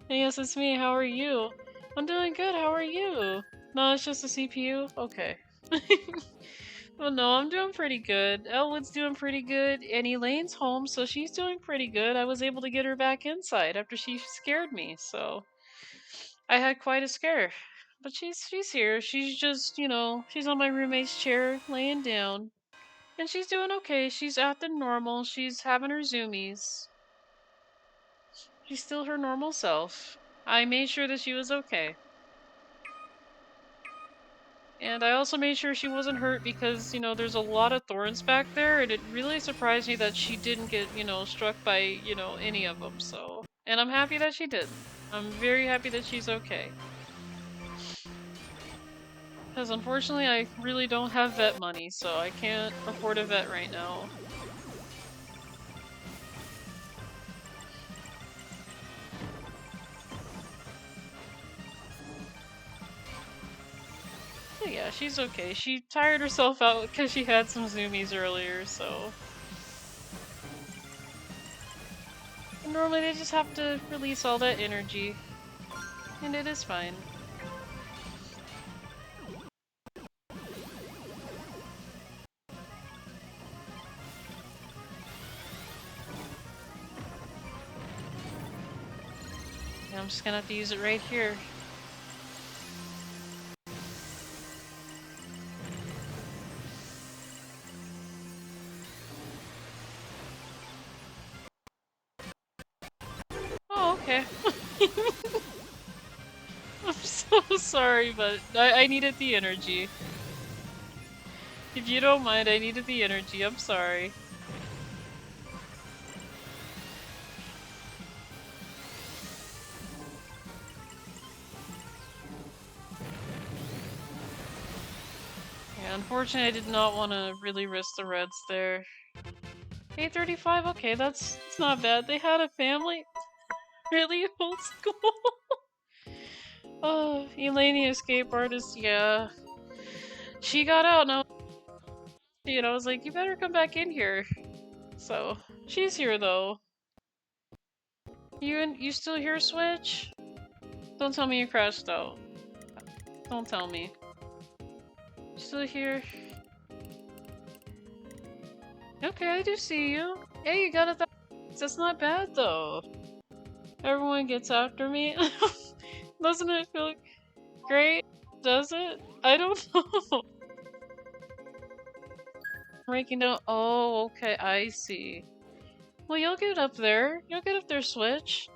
Speaker 2: Hey, yes, it's me, how are you? I'm doing good, how are you? No, it's just a CPU? Okay. Well, no, I'm doing pretty good. Elwood's doing pretty good, and Elaine's home, so she's doing pretty good. I was able to get her back inside after she scared me, so I had quite a scare. But she's here. She's just, you know, she's on my roommate's chair, laying down. And she's doing okay. She's acting normal. She's having her zoomies. She's still her normal self. I made sure that she was okay. And I also made sure she wasn't hurt because, you know, there's a lot of thorns back there, and it really surprised me that she didn't get, you know, struck by, you know, any of them, so... And I'm happy that she didn't. I'm very happy that she's okay. Because unfortunately, I really don't have vet money, so I can't afford a vet right now. But yeah, she's okay. She tired herself out because she had some zoomies earlier, so... And normally they just have to release all that energy. And it is fine. I'm just gonna have to use it right here. Oh, okay. I'm so sorry, but I needed the energy. If you don't mind, I needed the energy. I'm sorry. Yeah, unfortunately, I did not want to really risk the reds there. 835, okay, it's not bad. They had a family. Really old school. Oh, Elaine, the escape artist, yeah. She got out and I was like, you better come back in here. So, she's here though. You still here, Switch? Don't tell me you crashed out. Don't tell me. Still here? Okay, I do see you. Hey, you got a that's not bad though. Everyone gets after me. Doesn't it feel great? Does it? I don't know. Ranking down. Oh, okay, I see. Well, you'll get up there. You'll get up there, Switch.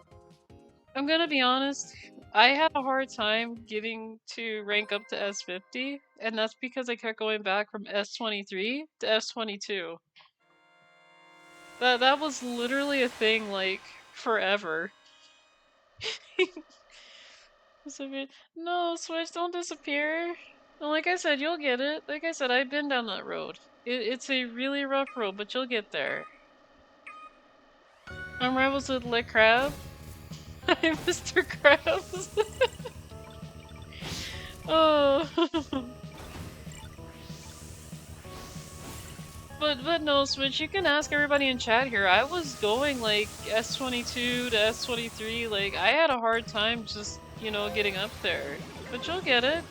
Speaker 2: I'm gonna be honest. I had a hard time getting to rank up to S50, and that's because I kept going back from S23 to S22. That was literally a thing, like, forever. No, Switch, don't disappear. And like I said, you'll get it. Like I said, I've been down that road. It's a really rough road, but you'll get there. I'm Rebels with Lick Crab. I'm Mr. Krabs. Oh. But no, Switch, you can ask everybody in chat here. I was going like S22 to S23, like I had a hard time just, getting up there. But you'll get it.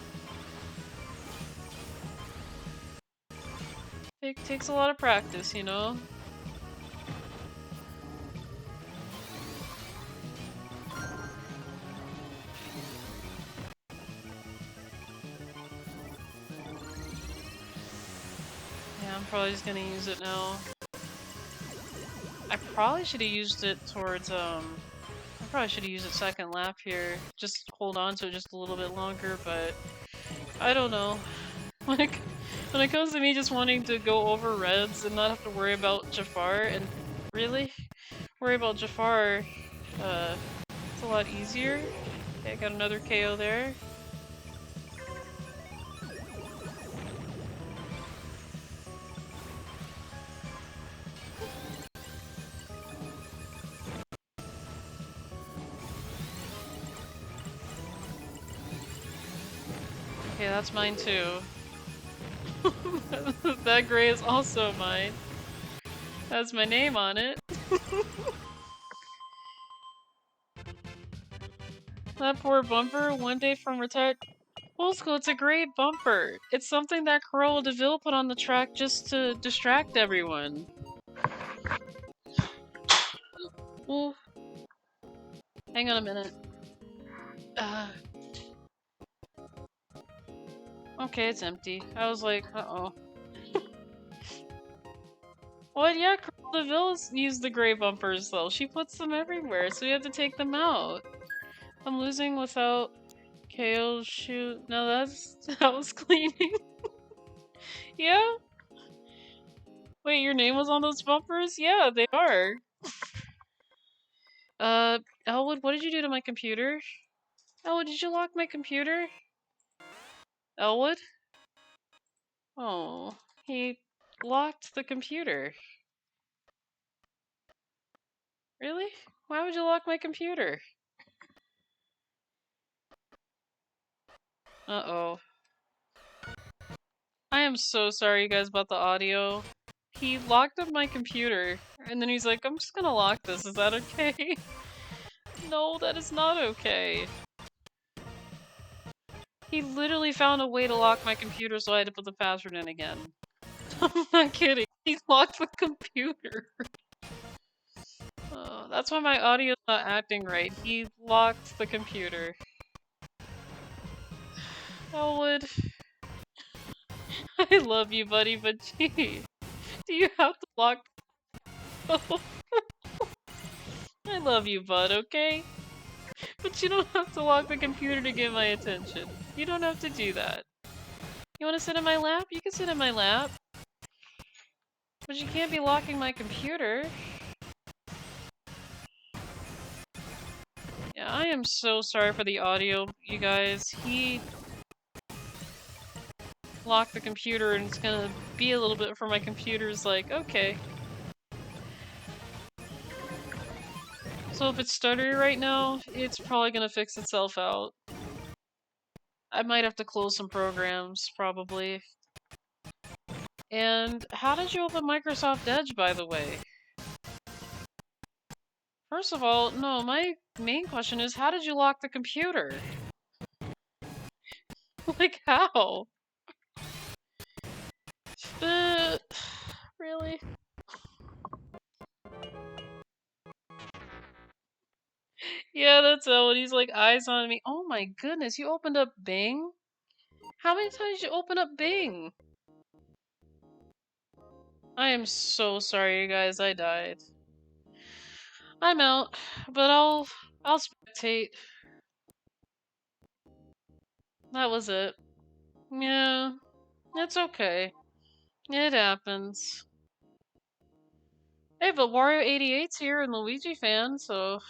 Speaker 2: It takes a lot of practice, Yeah, I'm probably just gonna use it now. I probably should have used it towards, I probably should have used it second lap here. Just hold on to it just a little bit longer, but I don't know. When it comes to me just wanting to go over reds and not have to worry about Jafar, and really worry about Jafar, it's a lot easier. Okay, I got another KO there. Okay, that's mine too. That gray is also mine. Has my name on it. That poor bumper, one day from retired. Oldschool, it's a great bumper. It's something that Corolla DeVille put on the track just to distract everyone. Well, hang on a minute. Okay, it's empty. I was like, uh-oh. Well, yeah, Corolla DeVille used the gray bumpers, though. She puts them everywhere, so you have to take them out. I'm losing without KO shoot. No, that was cleaning. Yeah? Wait, your name was on those bumpers? Yeah, they are. Elwood, what did you do to my computer? Elwood, did you lock my computer? Elwood? Oh, he locked the computer. Really? Why would you lock my computer? Uh-oh. I am so sorry, you guys, about the audio. He locked up my computer, and then he's like, I'm just gonna lock this, is that okay? No, that is not okay. He literally found a way to lock my computer, so I had to put the password in again. I'm not kidding. He locked the computer. That's why my audio's not acting right. He locked the computer. Elwood, I love you, buddy, but gee, do you have to lock? I love you, bud, okay? But you don't have to lock the computer to get my attention. You don't have to do that. You want to sit in my lap? You can sit in my lap. But you can't be locking my computer. Yeah, I am so sorry for the audio, you guys. He locked the computer and it's gonna be a little bit for my computer's like, okay. So if it's stuttery right now, it's probably gonna fix itself out. I might have to close some programs, probably. And how did you open Microsoft Edge, by the way? First of all, no, my main question is, how did you lock the computer? Like, how? Really? Yeah, that's Elwood. He's like, eyes on me. Oh my goodness, you opened up Bing? How many times did you open up Bing? I am so sorry, you guys. I died. I'm out, but I'll spectate. That was it. Yeah, it's okay. It happens. Hey, but Wario88's here and Luigi fan, so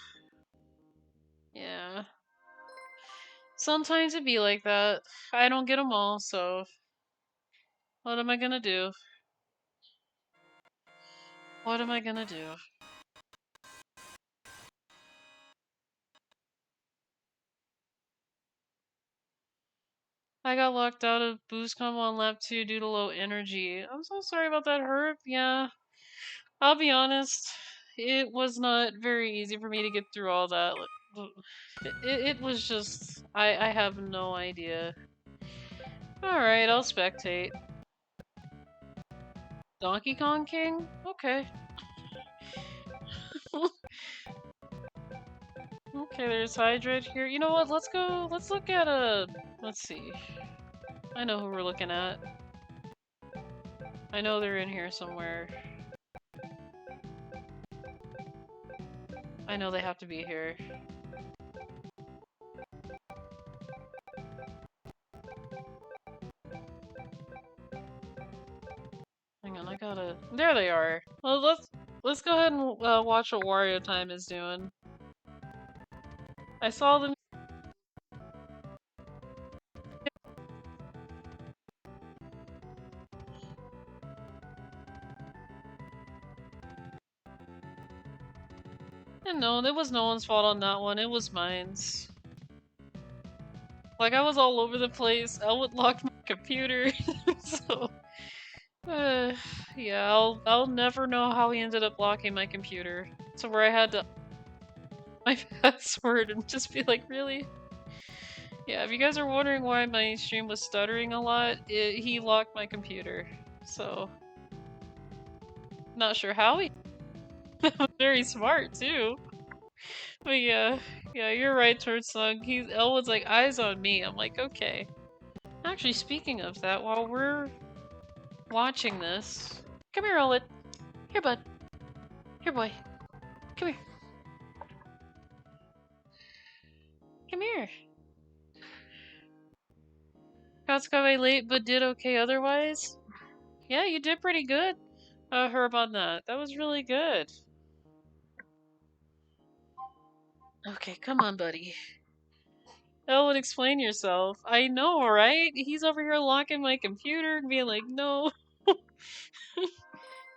Speaker 2: yeah. Sometimes it be like that. I don't get them all, so what am I gonna do? What am I gonna do? I got locked out of Boost Combo on lap 2 due to low energy. I'm so sorry about that, Herb. Yeah, I'll be honest. It was not very easy for me to get through all that. It was just... I have no idea. Alright, I'll spectate. Donkey Kong King? Okay. Okay, there's Hydrate here. You know what? Let's go... Let's look at a... Let's see. I know who we're looking at. I know they're in here somewhere. I know they have to be here. Hang on, I gotta... There they are! Well, let's go ahead and watch what Wario Time is doing. I saw them... And no, it was no one's fault on that one, it was mine's. Like, I was all over the place, Elwood locked my computer, so... yeah, I'll never know how he ended up blocking my computer. To where I had to... my password and just be like, really? Yeah, if you guys are wondering why my stream was stuttering a lot, he locked my computer. So... Not sure how he... That was very smart, too. But yeah, you're right, Turdsong. Elwood's like, eyes on me. I'm like, okay. Actually, speaking of that, while we're watching this... Come here, Elwood. Here, bud. Here, boy. Come here. Come here. Got away late, but did okay otherwise? Yeah, you did pretty good, Herb, on that. That was really good. Okay, come on, buddy. Elwood, explain yourself. I know, right? He's over here locking my computer and being like, no.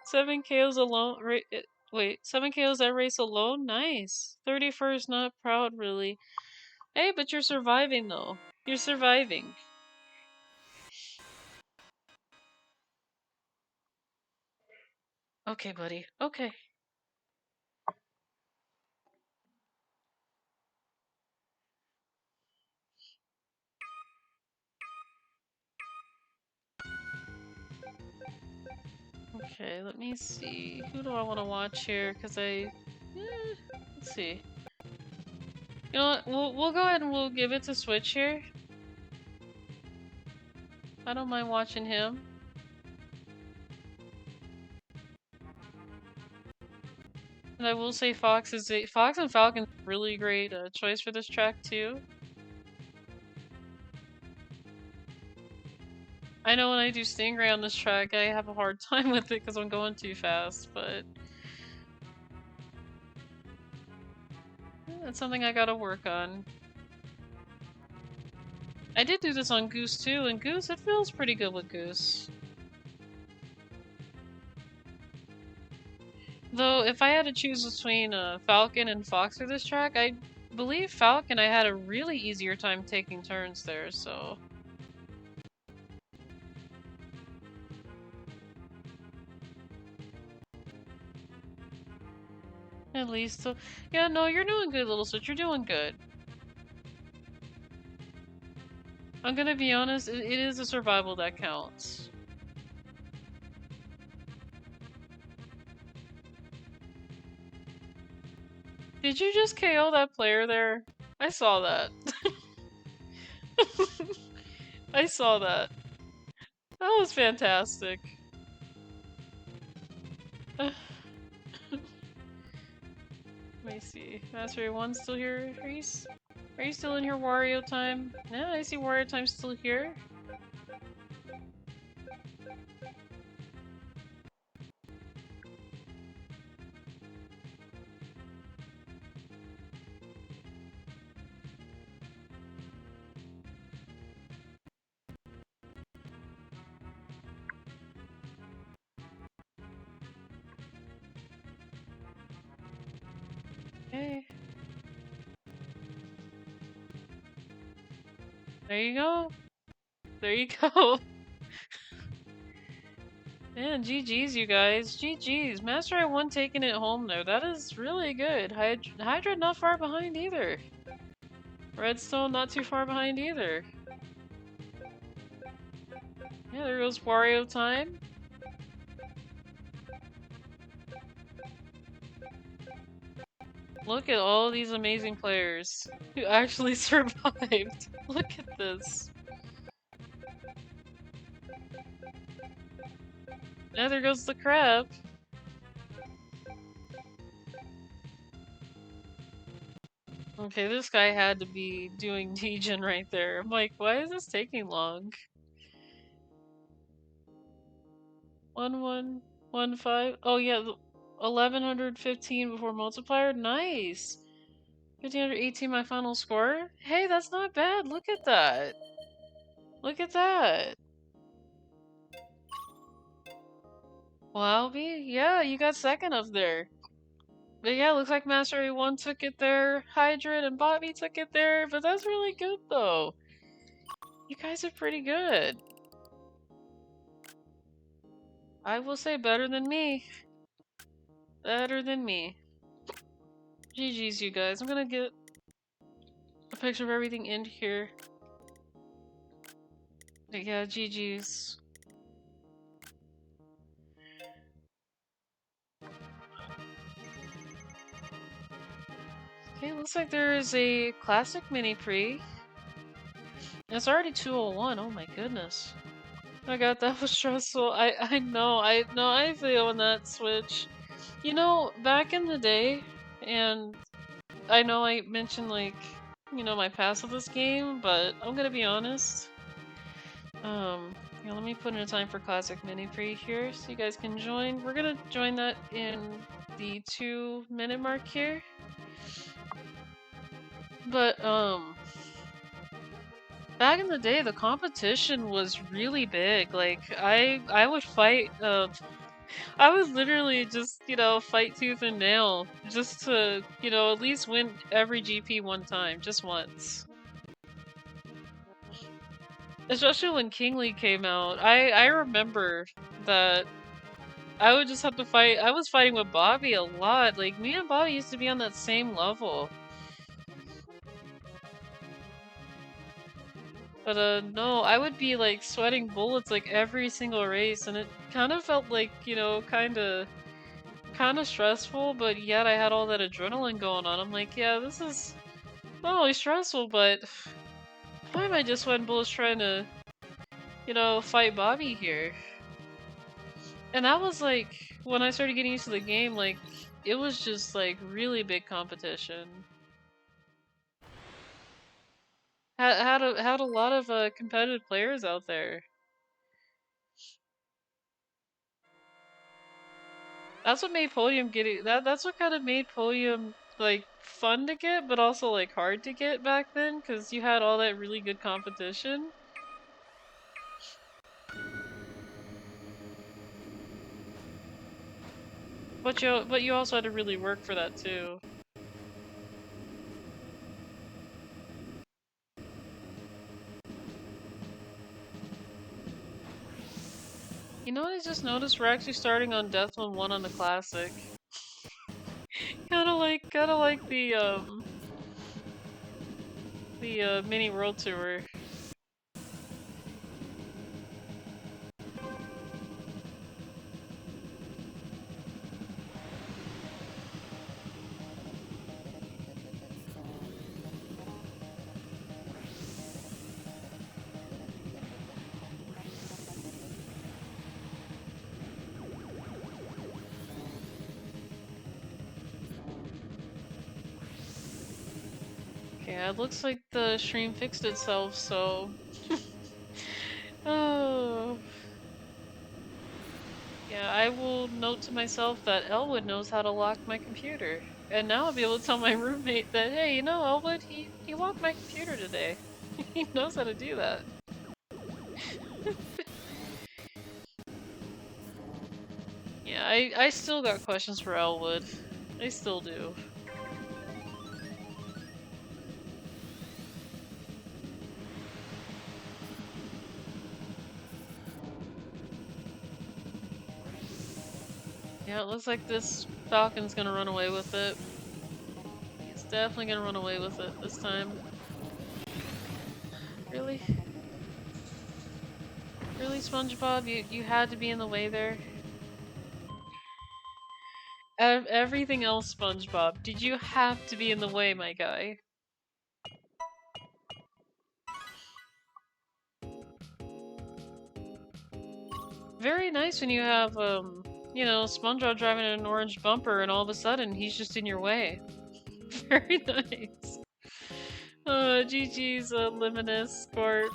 Speaker 2: 7 KOs alone. Wait, 7 KOs that race alone? Nice. 31st, not proud, really. Hey, but you're surviving, though. You're surviving. Okay, buddy. Okay. Okay, let me see. Who do I want to watch here? Because I Let's see. You know what? We'll go ahead and we'll give it to Switch here. I don't mind watching him. And I will say Fox and Falcon's a really great choice for this track too. I know when I do Stingray on this track, I have a hard time with it because I'm going too fast, but that's something I gotta work on. I did do this on Goose too, and Goose, it feels pretty good with Goose. Though, if I had to choose between Falcon and Fox for this track, I believe Falcon I had a really easier time taking turns there, so... At least, so... Yeah, no, you're doing good, Little Switch, you're doing good. I'm gonna be honest, it is a survival that counts. Did you just KO that player there? I saw that. I saw that. That was fantastic. Let me see. Mastery 1's still here? Are you still in here, Wario time? Yeah, I see Wario time still here. Okay. There you go. There you go. Man, GG's, you guys. GG's. Master 1 taking it home there. That is really good. Hydra not far behind either. Redstone not too far behind either. Yeah, there goes Wario time. Look at all these amazing players who actually survived. Look at this. Yeah, there goes the crab. Okay, this guy had to be doing Degen right there. I'm like, why is this taking long? 1115. Oh yeah, 1115 before multiplier. Nice. 1518 my final score. Hey, that's not bad. Look at that. Look at that. Well, Albie, yeah, you got second up there. But yeah, looks like Master A1 took it there, Hydrid and Bobby took it there, but that's really good though. You guys are pretty good. I will say better than me. Better than me. GG's, you guys. I'm gonna get a picture of everything in here. But yeah, GG's. Okay, looks like there is a classic mini pre. It's already 2:01. Oh my goodness. Oh my god, that was stressful. I know. I feel on that Switch. You know, back in the day, and I know I mentioned like, you know, my past with this game, but I'm gonna be honest. Yeah, let me put in a time for classic mini pre here so you guys can join. We're gonna join that in the 2-minute mark here. But back in the day, the competition was really big. Like I would fight. I would literally just, you know, fight tooth and nail just to, you know, at least win every GP one time, just once. Especially when Kingly came out, I remember that I would just have to fight. I was fighting with Bobby a lot. Like me and Bobby used to be on that same level. But no, I would be like sweating bullets like every single race, and it kind of felt like, you know, kind of kind of stressful, but yet I had all that adrenaline going on. I'm like, yeah, this is not only stressful, but why am I just sweating bullets trying to, you know, fight Bobby here? And that was like, when I started getting used to the game, like, it was just like really big competition. Had a lot of competitive players out there. That's what made Podium getting that's what kind of made Podium like fun to get, but also like hard to get back then, because you had all that really good competition. But you also had to really work for that too. You know what I just noticed? We're actually starting on Death 1 on the classic. kinda like the mini world tour. Okay, it looks like the stream fixed itself, so oh. Yeah, I will note to myself that Elwood knows how to lock my computer. And now I'll be able to tell my roommate that, hey, you know, Elwood, he locked my computer today. He knows how to do that. Yeah, I still got questions for Elwood. I still do. Yeah, it looks like this Falcon's gonna run away with it. He's definitely gonna run away with it this time. Really? Really, SpongeBob? You had to be in the way there? Everything else, SpongeBob. Did you have to be in the way, my guy? Very nice when you have, you know, SpongeBob driving an orange bumper and all of a sudden he's just in your way. Very nice. GG's, Luminous Corp,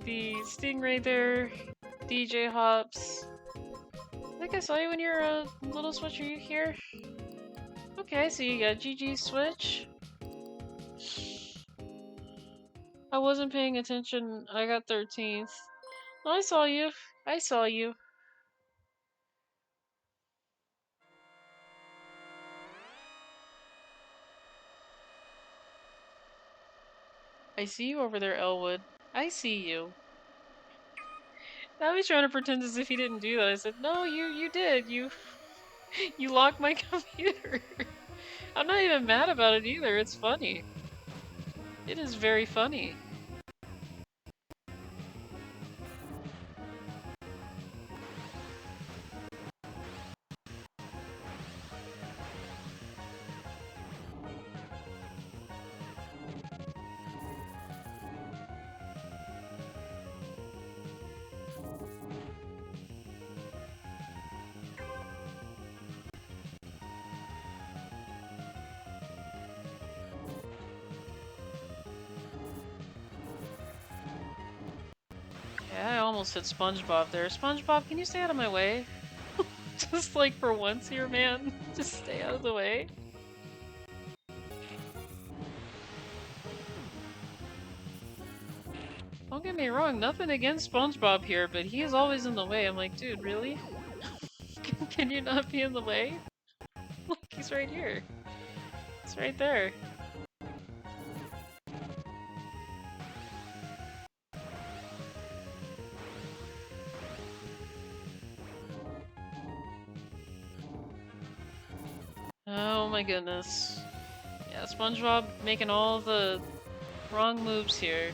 Speaker 2: the Stingray there, DJ Hops. I think I saw you when you're a little Switch. Are you here? Okay, so you got GG Switch. I wasn't paying attention. I got 13th. Oh, I saw you. I saw you. I see you over there, Elwood. I see you. Now he's trying to pretend as if he didn't do that. I said, no, you did. You locked my computer. I'm not even mad about it either. It's funny. It is very funny. Yeah, I almost hit SpongeBob there. SpongeBob, can you stay out of my way? Just like for once here, man. Just stay out of the way. Don't get me wrong, nothing against SpongeBob here, but he is always in the way. I'm like, dude, really? Can you not be in the way? Look, he's right here. He's right there. Oh my goodness. Yeah, SpongeBob making all the wrong moves here.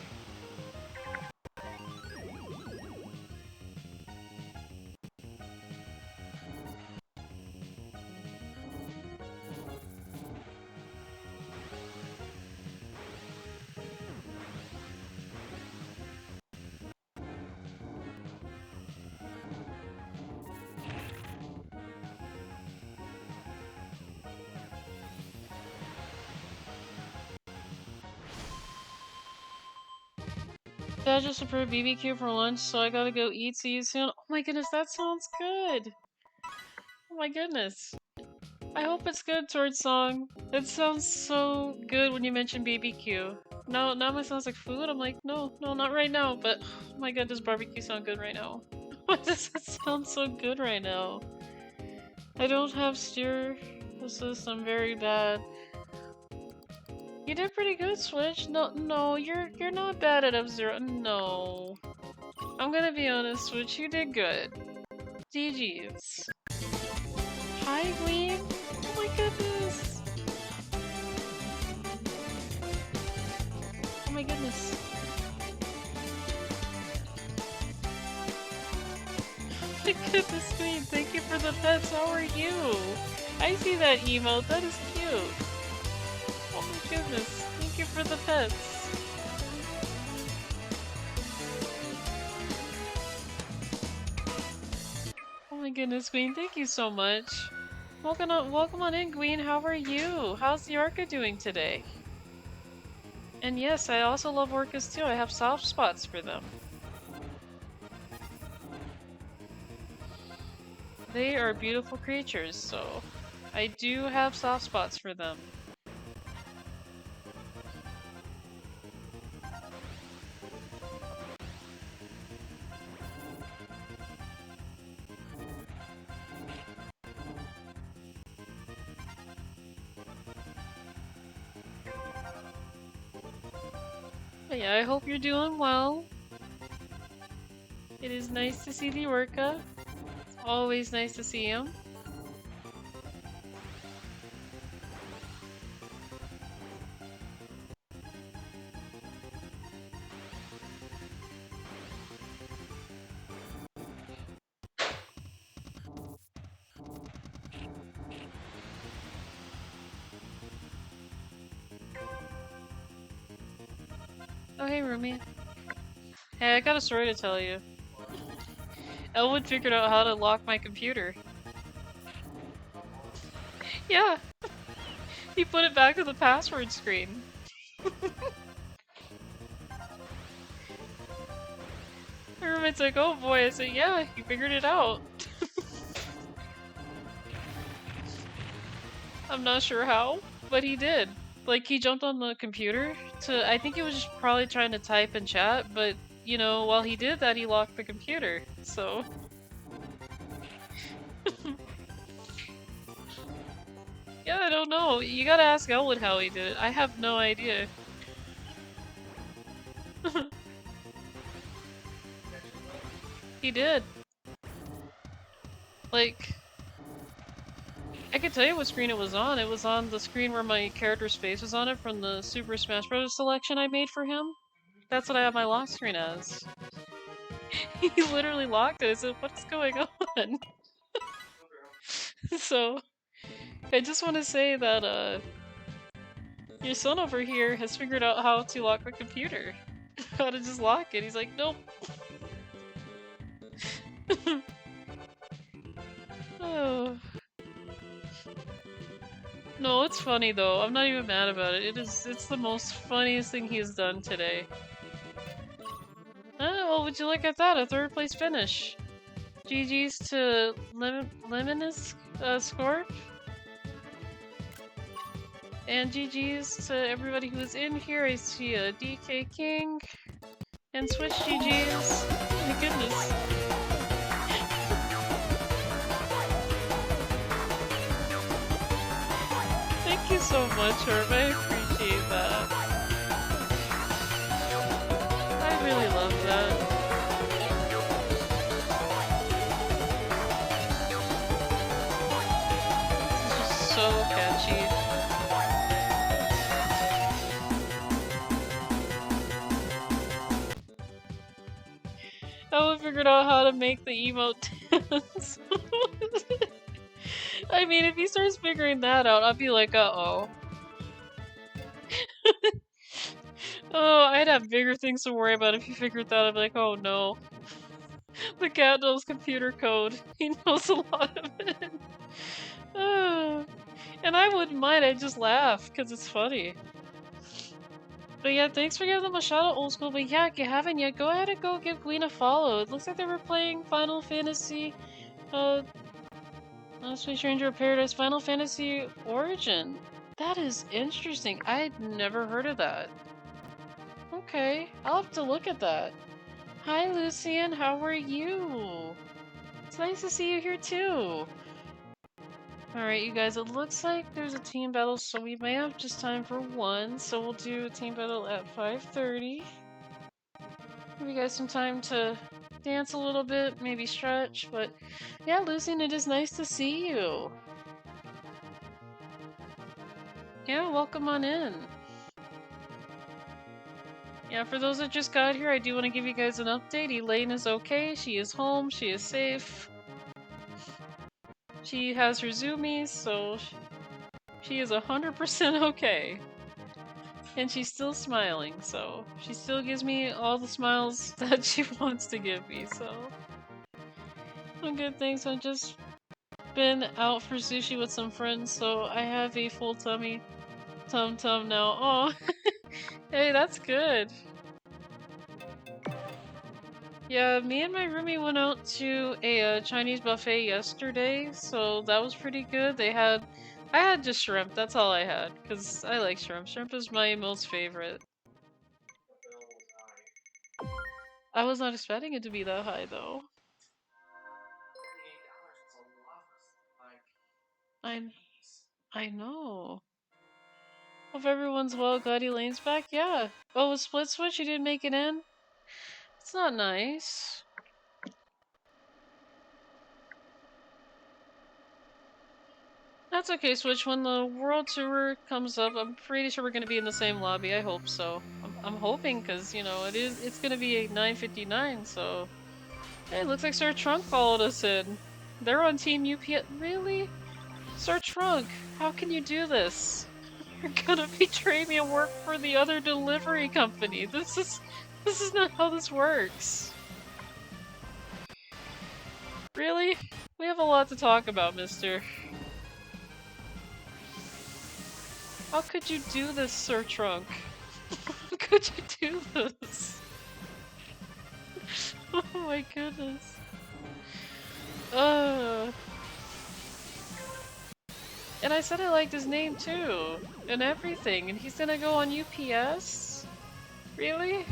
Speaker 2: Dad just approved BBQ for lunch, so I gotta go eat. See you soon. Oh my goodness, that sounds good. Oh my goodness. I hope it's good, Sword Song. It sounds so good when you mention BBQ. Now it sounds like food. I'm like, no, not right now. But oh my god, does barbecue sound good right now? Why does it sound so good right now? I don't have steer assist. I'm very bad. You did pretty good, Switch. No, you're not bad at F-Zero. No. I'm gonna be honest, Switch, you did good. GG's. Hi, Queen. Oh my goodness. Oh my goodness. Oh my goodness, Queen. Thank you for the pets. How are you? I see that emote. That is cute. Oh my goodness. Thank you for the pets. Oh my goodness, Queen. Thank you so much. Welcome on in, Queen. How are you? How's the Orca doing today? And yes, I also love orcas too. I have soft spots for them. They are beautiful creatures, so I do have soft spots for them. But yeah, I hope you're doing well. It is nice to see the orca. It's always nice to see him. Oh hey, Rumi. Hey, I got a story to tell you. Elwood figured out how to lock my computer. Yeah! He put it back to the password screen. My roommate's like, oh boy. I said, yeah, he figured it out. I'm not sure how, but he did. Like, he jumped on the computer to- I think he was just probably trying to type and chat, but, you know, while he did that, he locked the computer, so... Yeah, I don't know. You gotta ask Elwood how he did it. I have no idea. He did. Like... I can tell you what screen it was on. It was on the screen where my character's face was on it from the Super Smash Bros. Selection I made for him. That's what I have my lock screen as. He literally locked it. I said, what's going on? So, I just want to say that, your son over here has figured out how to lock the computer. How to just lock it. He's like, nope. Oh. No, it's funny though. I'm not even mad about it. It's the most funniest thing he's done today. Well, would you look at that? A third place finish. GG's to Lemonus Scorp. And GG's to everybody who is in here. I see a DK King. And Switch GG's. Oh my goodness. Thank you so much, Herb. I appreciate that. I really love that. This is just so catchy. Elwood figured out how to make the emote dance. I mean, if he starts figuring that out, I'll be like, uh-oh. Oh, I'd have bigger things to worry about if he figured that out. I'd be like, oh no. The cat knows computer code. He knows a lot of it. And I wouldn't mind, I'd just laugh, because it's funny. But yeah, thanks for giving them a shout out, Old School. But yeah, if you haven't yet, go ahead and go give Gwen a follow. It looks like they were playing Final Fantasy, Sweet Stranger of Paradise, Final Fantasy Origin. That is interesting. I'd never heard of that. Okay, I'll have to look at that. Hi, Lucian. How are you? It's nice to see you here too. Alright, you guys, it looks like there's a team battle, so we may have just time for one, so we'll do a team battle at 5:30. Give you guys some time to dance a little bit, maybe stretch, but yeah, Lucian, it is nice to see you. Yeah, welcome on in. Yeah, for those that just got here, I do want to give you guys an update. Elaine is okay, she is home, she is safe. She has her zoomies, so she is 100% okay. And she's still smiling, so she still gives me all the smiles that she wants to give me, so. Some good things. I've just been out for sushi with some friends, so I have a full tummy tum-tum now. Oh, hey, that's good. Yeah, me and my roomie went out to a Chinese buffet yesterday, so that was pretty good. I had just shrimp, that's all I had, because I like shrimp. Shrimp is my most favorite. I was not expecting it to be that high, though. I know. Hope everyone's well. Glad Elaine's back. Yeah. Oh, with Split Switch, you didn't make it in? It's not nice. That's okay, Switch. When the World Tour comes up, I'm pretty sure we're gonna be in the same lobby. I hope so. I'm hoping, because, you know, it's gonna be a 9:59, so... Hey, looks like Sir Trunk followed us in. They're on Team UP. Really? Sir Trunk, how can you do this? You're gonna betray me and work for the other delivery company. This is not how this works. Really? We have a lot to talk about, mister. How could you do this, Sir Trunk? How could you do this? Oh my goodness. And I said I liked his name too, and everything, and he's gonna go on UPS? Really?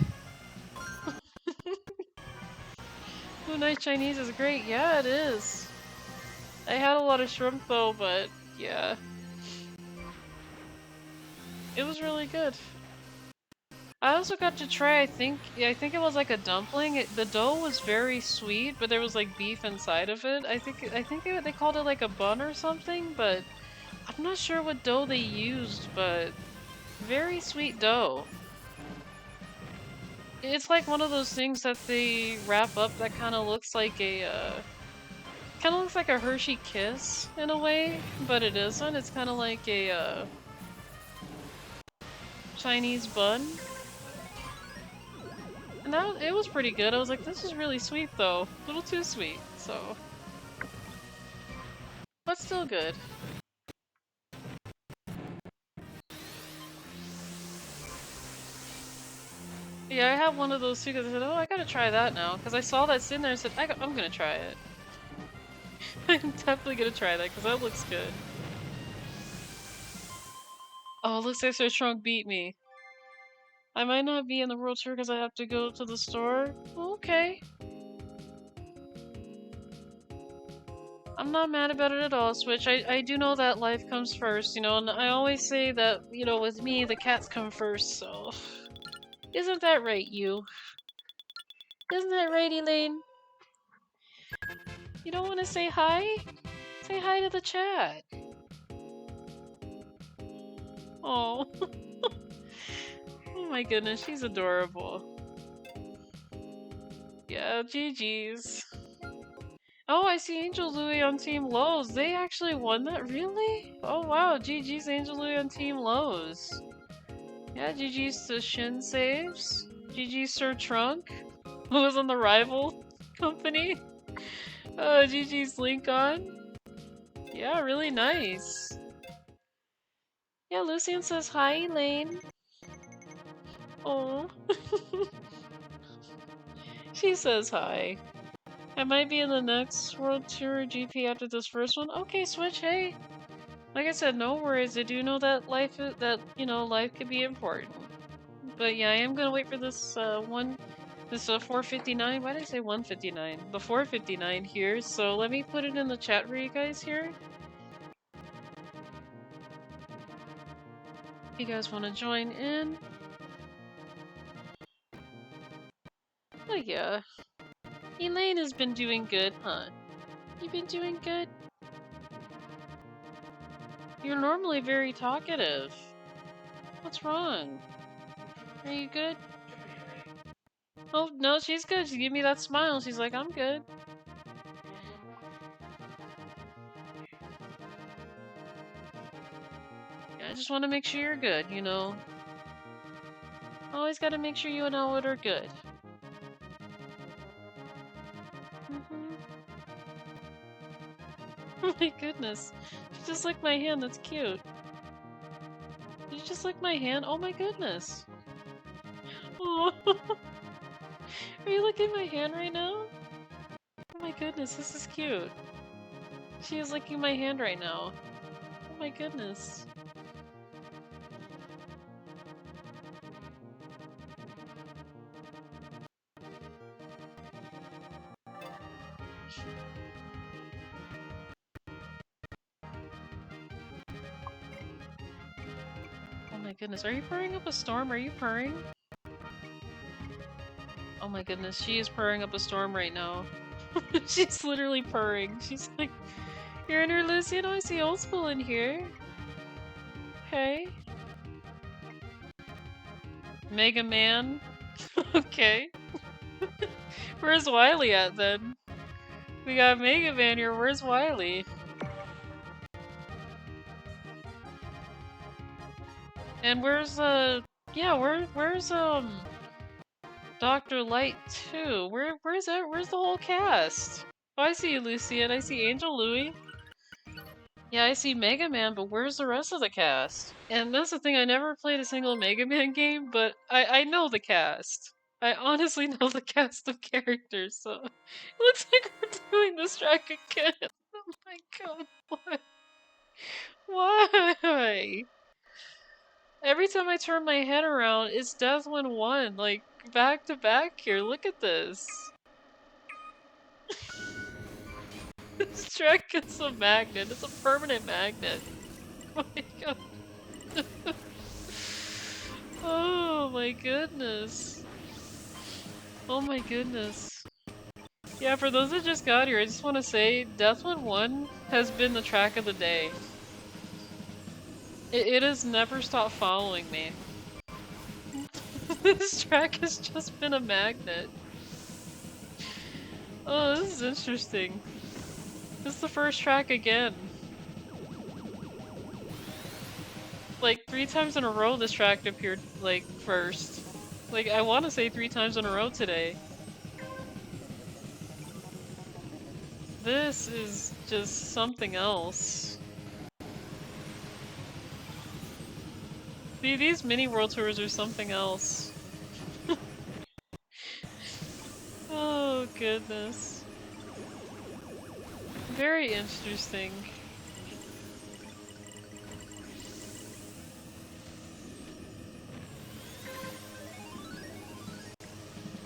Speaker 2: Blue Night Chinese is great. Yeah, it is. I had a lot of shrimp though, but yeah. It was really good. I also got to try, I think it was like a dumpling. The dough was very sweet, but there was like beef inside of it. I think they called it like a bun or something, but I'm not sure what dough they used, but very sweet dough. It's like one of those things that they wrap up that kind of looks like a Hershey Kiss in a way, but it isn't. It's kind of like a Chinese bun. And it was pretty good. I was like, this is really sweet though. A little too sweet, so. But still good. Yeah, I have one of those too because I said, oh, I gotta try that now. Because I saw that sitting there and said, I'm gonna try it. I'm definitely gonna try that because that looks good. Oh, looks like Sir Trunk beat me. I might not be in the World Tour because I have to go to the store. Okay. I'm not mad about it at all, Switch. I do know that life comes first, you know, and I always say that, you know, with me, the cats come first, so... Isn't that right, you? Isn't that right, Elaine? You don't want to say hi? Say hi to the chat. Oh. Oh my goodness, she's adorable. Yeah, GG's. Oh, I see Angel Louie on Team Lowe's. They actually won that? Really? Oh wow, GG's Angel Louie on Team Lowe's. Yeah, GG's to Shin Saves. GG's Sir Trunk, who was on the rival company. GG's Lincoln. Yeah, really nice. Yeah, Lucian says hi, Elaine. Oh. She says hi. I might be in the next World Tour GP after this first one. Okay, Switch, hey. Like I said, no worries. I do know that life could be important. But yeah, I am gonna wait for this this 459. Why did I say 159? The 459 here. So let me put it in the chat for you guys here. If you guys want to join in. But yeah. Elaine has been doing good, huh? You been doing good? You're normally very talkative. What's wrong? Are you good? Oh, no, she's good. She gave me that smile. She's like, I'm good. Yeah, I just want to make sure you're good, you know? Always gotta make sure you and Elwood are good. Oh my goodness. She just licked my hand. That's cute. Did you just lick my hand? Oh my goodness. Oh. Are you licking my hand right now? Oh my goodness, this is cute. She is licking my hand right now. Oh my goodness. Oh my goodness, are you purring up a storm? Are you purring? Oh my goodness, she is purring up a storm right now. She's literally purring. She's like, you're in her, Lucy? I see Old School in here. Hey. Mega Man? Okay. Where's Wily at then? We got Mega Man here, where's Wily? And where's where's Dr. Light too? Where's the whole cast? Oh, I see you, Lucian. I see Angel Louie. Yeah, I see Mega Man, but where's the rest of the cast? And that's the thing, I never played a single Mega Man game, but I know the cast. I honestly know the cast of characters, so it looks like we're doing this track again. Oh my god, why? Why? Every time I turn my head around, it's Deathwind 1, like, back to back here. Look at this. This track is a magnet. It's a permanent magnet. Oh my god. Oh my goodness. Oh my goodness. Yeah, for those that just got here, I just want to say, Deathwind 1 has been the track of the day. It has never stopped following me. This track has just been a magnet. Oh, this is interesting. This is the first track again. Like, 3 times in a row this track appeared, like, first. Like, I want to say 3 times in a row today. This is just something else. These mini world tours are something else. Oh, goodness. Very interesting.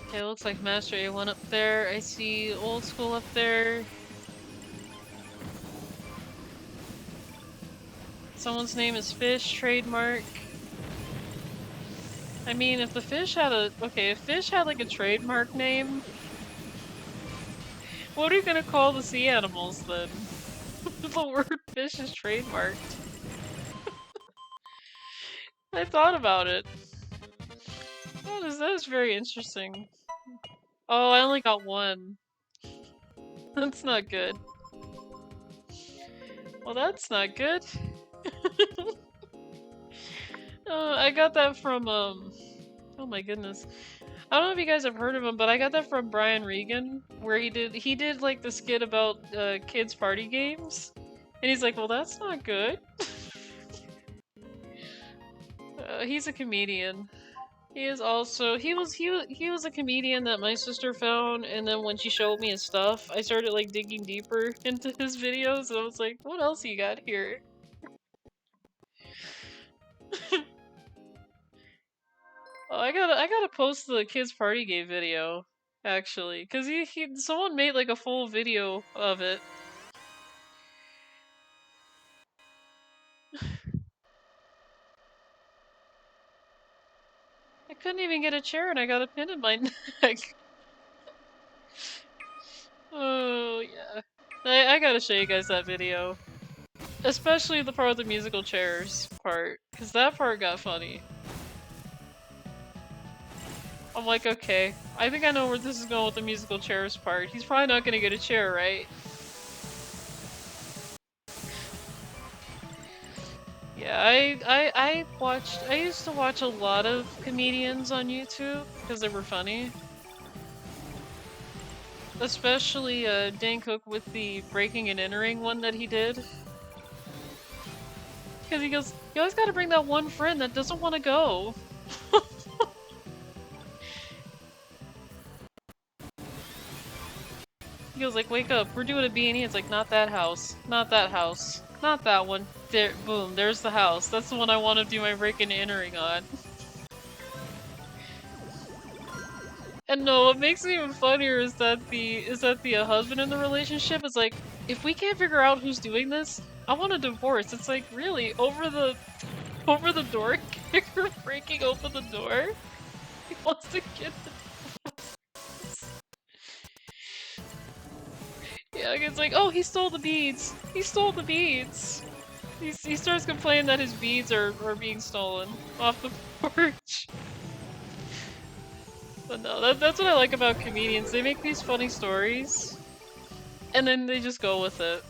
Speaker 2: Okay, looks like Master A1 up there. I see Old School up there. Someone's name is Fish, trademark. I mean, if the fish had a... Okay, if Fish had like a trademark name... What are you gonna call the sea animals then? The word fish is trademarked. I thought about it. That is very interesting. Oh, I only got 1. That's not good. Well, that's not good. I got that from, oh my goodness. I don't know if you guys have heard of him, but I got that from Brian Regan, where he did like the skit about kids' party games. And he's like, well, that's not good. He's a comedian. He is also he was a comedian that my sister found, and then when she showed me his stuff, I started like digging deeper into his videos, and I was like, what else you got here? Oh, I gotta post the kids party game video, actually, cause someone made like a full video of it. I couldn't even get a chair, and I got a pin in my neck. Oh yeah, I gotta show you guys that video, especially the part with the musical chairs part, cause that part got funny. I'm like, okay, I think I know where this is going with the musical chairs part. He's probably not gonna get a chair, right? Yeah, I used to watch a lot of comedians on YouTube because they were funny. Especially Dane Cook with the breaking and entering one that he did. Because he goes, you always gotta bring that one friend that doesn't want to go. He goes like, wake up, we're doing a B&E. It's like, not that house, not that house, not that one. There, boom, there's the house. That's the one I want to do my breaking and entering on. And no, what makes it even funnier is that the husband in the relationship is like, if we can't figure out who's doing this, I want a divorce. It's like, really, over the door kicker breaking open the door? He wants to get the yeah, it's like, oh, he stole the beads. He stole the beads. He starts complaining that his beads are being stolen off the porch. But no, that's what I like about comedians. They make these funny stories, and then they just go with it.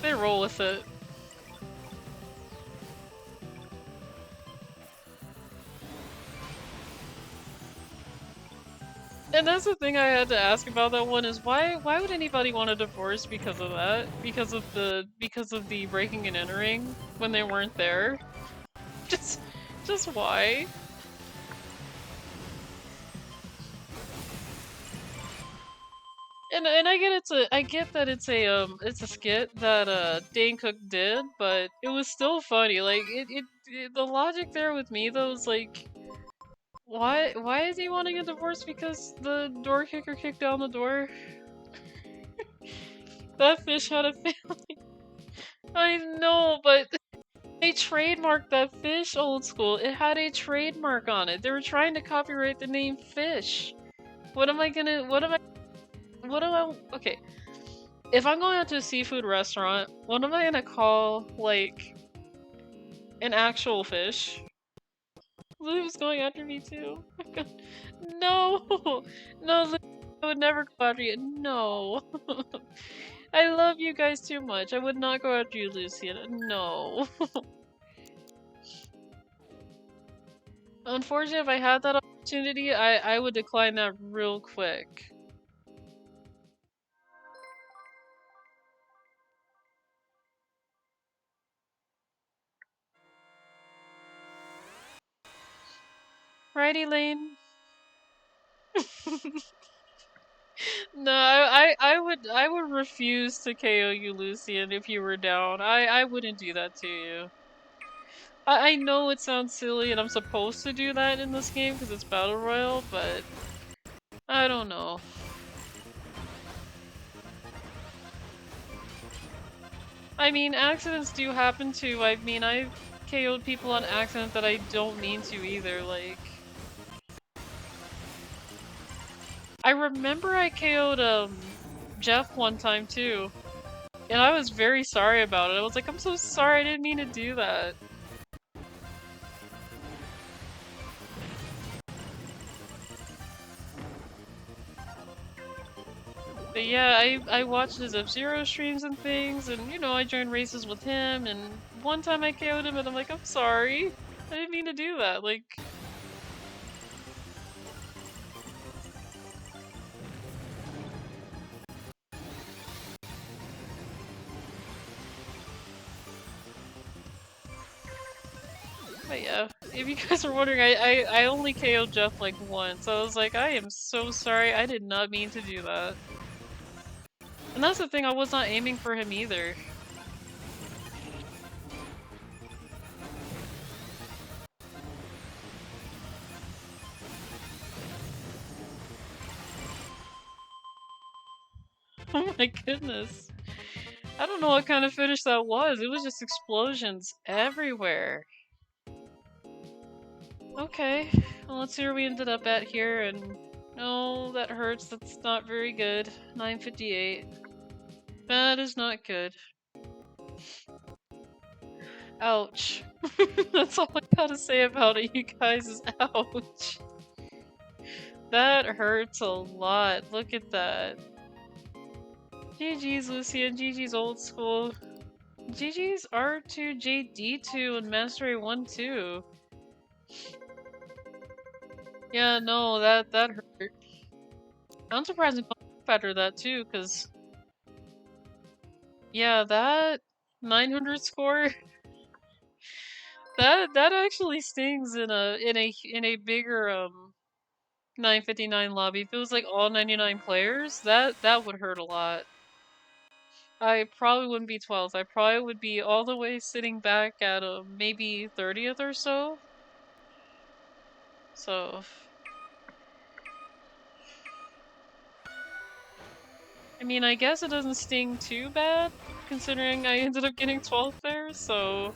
Speaker 2: They roll with it. And that's the thing I had to ask about that one is why would anybody want a divorce because of that? Because of the breaking and entering when they weren't there? Just why? And I get that it's a skit that Dane Cook did, but it was still funny. Like the logic there with me though is like why is he wanting a divorce because the door kicker kicked down the door? That fish had a family. I know, but they trademarked that fish, Old School. It had a trademark on it. They were trying to copyright the name fish. What am I okay. If I'm going out to a seafood restaurant, what am I gonna call, like, an actual fish? Louie's going after me too. No! No, Louie, I would never go after you. No. I love you guys too much. I would not go after you, Lucian. No. Unfortunately, if I had that opportunity, I would decline that real quick. Right, Elaine? No, I would refuse to KO you, Lucian, if you were down. I wouldn't do that to you. I know it sounds silly and I'm supposed to do that in this game because it's Battle Royale, but I don't know. I mean, accidents do happen too. I mean, I've KO'd people on accident that I don't mean to either, like... I remember I KO'd, Jeff one time too. And I was very sorry about it. I was like, I'm so sorry, I didn't mean to do that. But yeah, I watched his F-Zero streams and things, and you know, I joined races with him, and one time I KO'd him and I'm like, I'm sorry. I didn't mean to do that, like... But yeah, if you guys are wondering, I only KO'd Jeff like once. I was like, I am so sorry. I did not mean to do that. And that's the thing, I was not aiming for him either. Oh my goodness. I don't know what kind of finish that was. It was just explosions everywhere. Okay, well, let's see where we ended up at here, and no, that hurts. That's not very good. 958. That is not good. Ouch. That's all I gotta say about it, you guys, is ouch. That hurts a lot. Look at that. GG's Lucy and GG's Old School. GG's R2JD2 and Master A1 too. Yeah, no, that hurt. I'm surprised it better that too, cause yeah, that 900 score that actually stings in a bigger 959 lobby. If it was like all 99 players, that would hurt a lot. I probably wouldn't be 12th. I probably would be all the way sitting back at maybe 30th or so. So I mean, I guess it doesn't sting too bad, considering I ended up getting 12th there, so...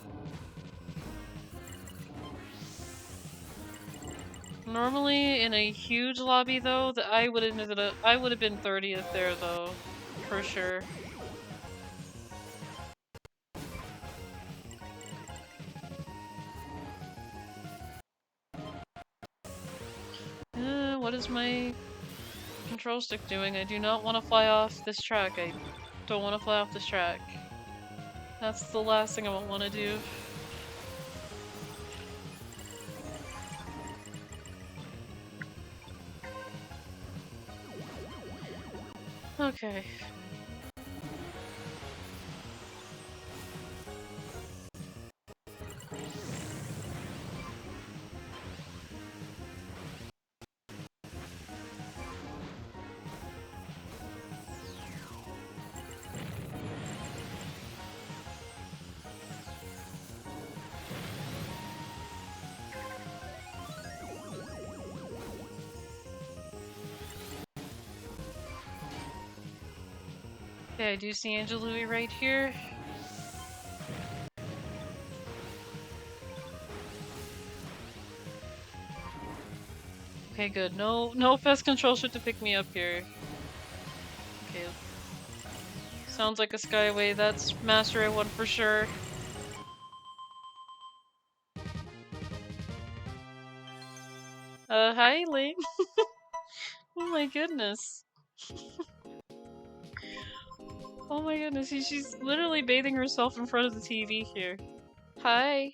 Speaker 2: Normally, in a huge lobby, though, I would have been 30th there, though, for sure. What is my control stick doing? I do not want to fly off this track. I don't want to fly off this track. That's the last thing I want to do. Okay. Okay, I do see Louie right here. Okay, good. No pest control shit to pick me up here. Okay. Sounds like a Skyway. That's Master A1 for sure. Hi, Elaine. Oh my goodness. Oh my goodness, she's literally bathing herself in front of the TV here. Hi.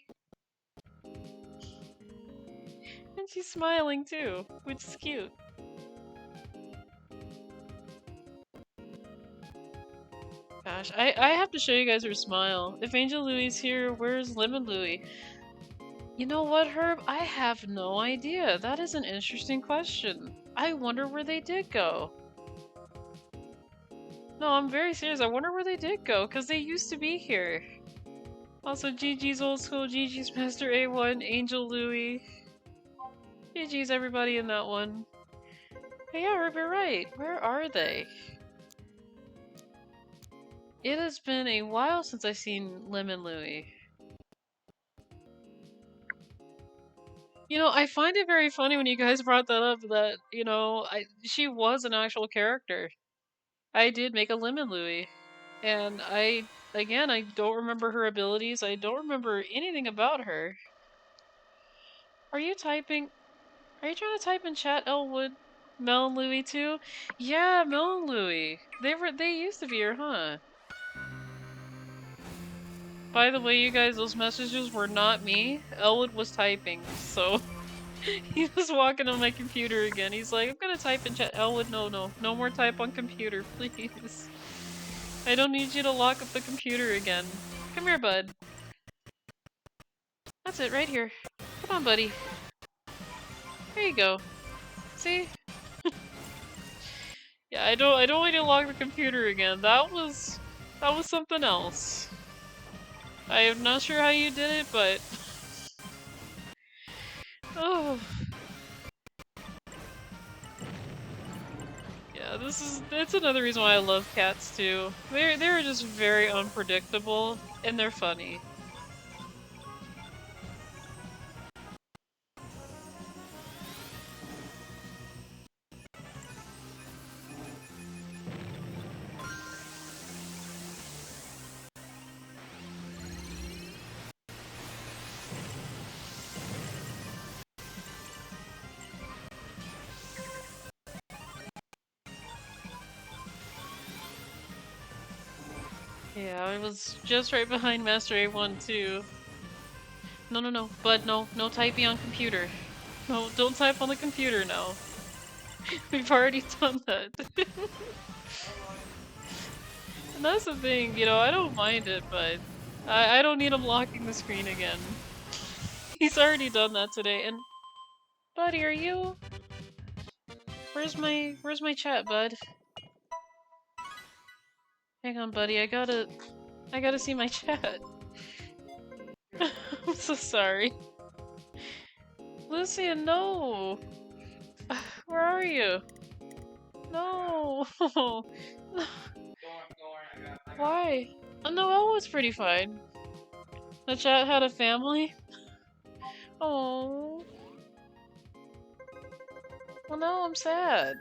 Speaker 2: And she's smiling too, which is cute. Gosh, I have to show you guys her smile. If Louie's here, where's DemonLouie? You know what, Herb? I have no idea. That is an interesting question. I wonder where they did go. No, I'm very serious. I wonder where they did go, because they used to be here. Also, GG's Old School, GG's Master A1, Louie. GG's everybody in that one. Hey, yeah, Herb, you're right. Where are they? It has been a while since I've seen DemonLouie. You know, I find it very funny when you guys brought that up that, you know, she was an actual character. I did make a DemonLouie. And again, I don't remember her abilities. I don't remember anything about her. Are you typing? Are you trying to type in chat, Elwood? Mel and Louie too? Yeah, Mel and Louie. They used to be here, huh? By the way, you guys, those messages were not me. Elwood was typing, so he was walking on my computer again. He's like, I'm gonna type in chat. Elwood, no more type on computer, please. I don't need you to lock up the computer again. Come here, bud. That's it, right here. Come Come on, buddy. There you go. See? Yeah, I don't want you to log the computer again. That was something else. I am not sure how you did it, but oh. Yeah, that's another reason why I love cats too. They're just very unpredictable and they're funny. Yeah, I was just right behind Master A1 too. No, Bud, no typing on computer. No, don't type on the computer now. We've already done that. And that's the thing, you know, I don't mind it, but I don't need him locking the screen again. He's already done that today, and buddy, are you? Where's my chat, bud? Hang on, buddy, I gotta see my chat. I'm so sorry. Lucian, no! Where are you? No! Why? Oh no, Elwood's pretty fine. The chat had a family? Oh. Well, now I'm sad.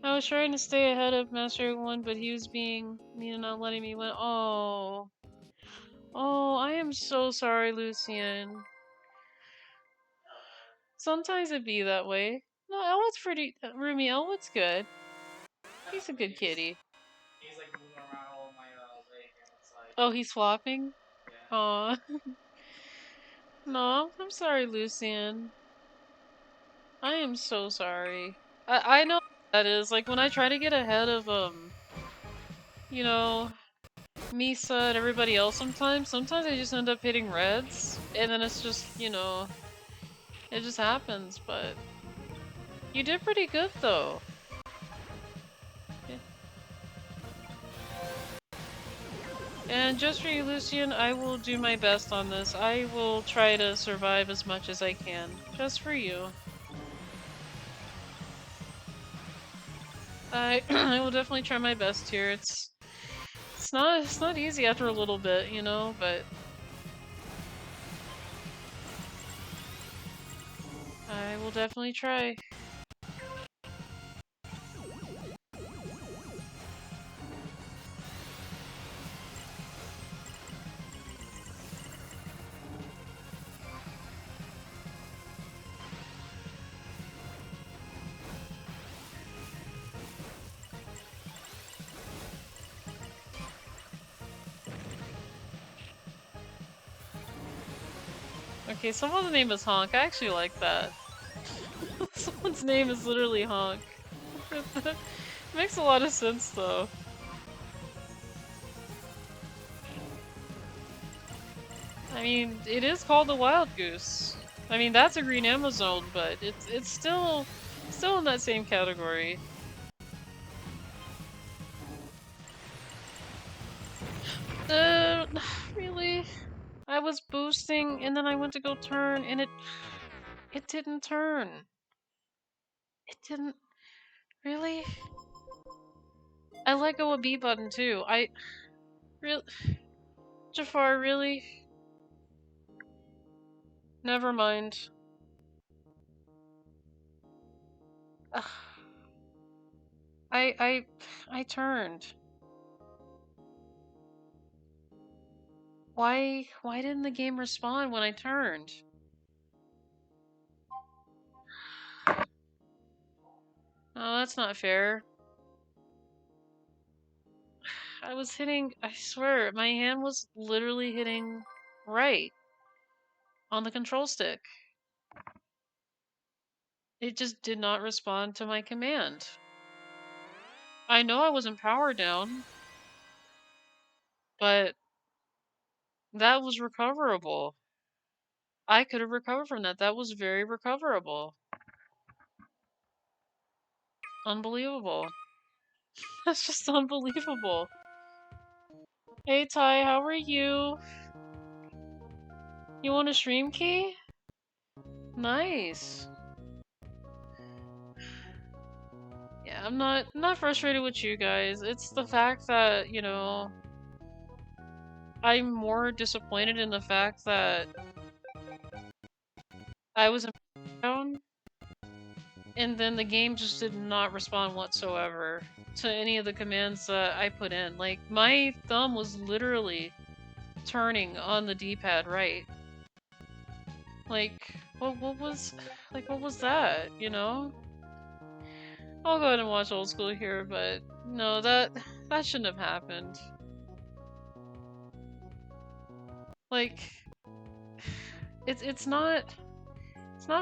Speaker 2: I was trying to stay ahead of Master 1, but he was being mean and not letting me win. Oh. Oh, I am so sorry, Lucian. Sometimes it be that way. No, Elwood's pretty... Rumi, Elwood's good. He's a good kitty.
Speaker 3: He's like moving around all my leg and it's like...
Speaker 2: Oh, he's flopping?
Speaker 3: Yeah.
Speaker 2: Aw. No, I'm sorry, Lucian. I am so sorry. I know what that is. Like, when I try to get ahead of, you know, Misa and everybody else sometimes I just end up hitting reds. And then it's just, you know, it just happens, but... You did pretty good, though. Yeah. And just for you, Lucian, I will do my best on this. I will try to survive as much as I can. Just for you. I will definitely try my best here. It's not easy after a little bit, you know, but I will definitely try. Okay, someone's name is Honk. I actually like that. Someone's name is literally Honk. Makes a lot of sense, though. I mean, it is called the Wild Goose. I mean, that's a green Amazon, but it's still in that same category. Really? I was boosting, and then I went to go turn, and it didn't turn. It didn't... Really? I let go of B button, too. Jafar, really? Never mind. Ugh. I turned. Why didn't the game respond when I turned? Oh, that's not fair. I was hitting, I swear, my hand was literally hitting right on the control stick. It just did not respond to my command. I know I wasn't power down, but that was recoverable. I could have recovered from that. That was very recoverable. Unbelievable. That's just unbelievable. Hey Ty, how are you? You want a stream key? Nice. Yeah, I'm not frustrated with you guys. It's the fact that, you know, I'm more disappointed in the fact that I was in down and then the game just did not respond whatsoever to any of the commands that I put in. Like, my thumb was literally turning on the D-pad right. Like, what was that, you know? I'll go ahead and watch Old School here, but no, that shouldn't have happened. Like, it's not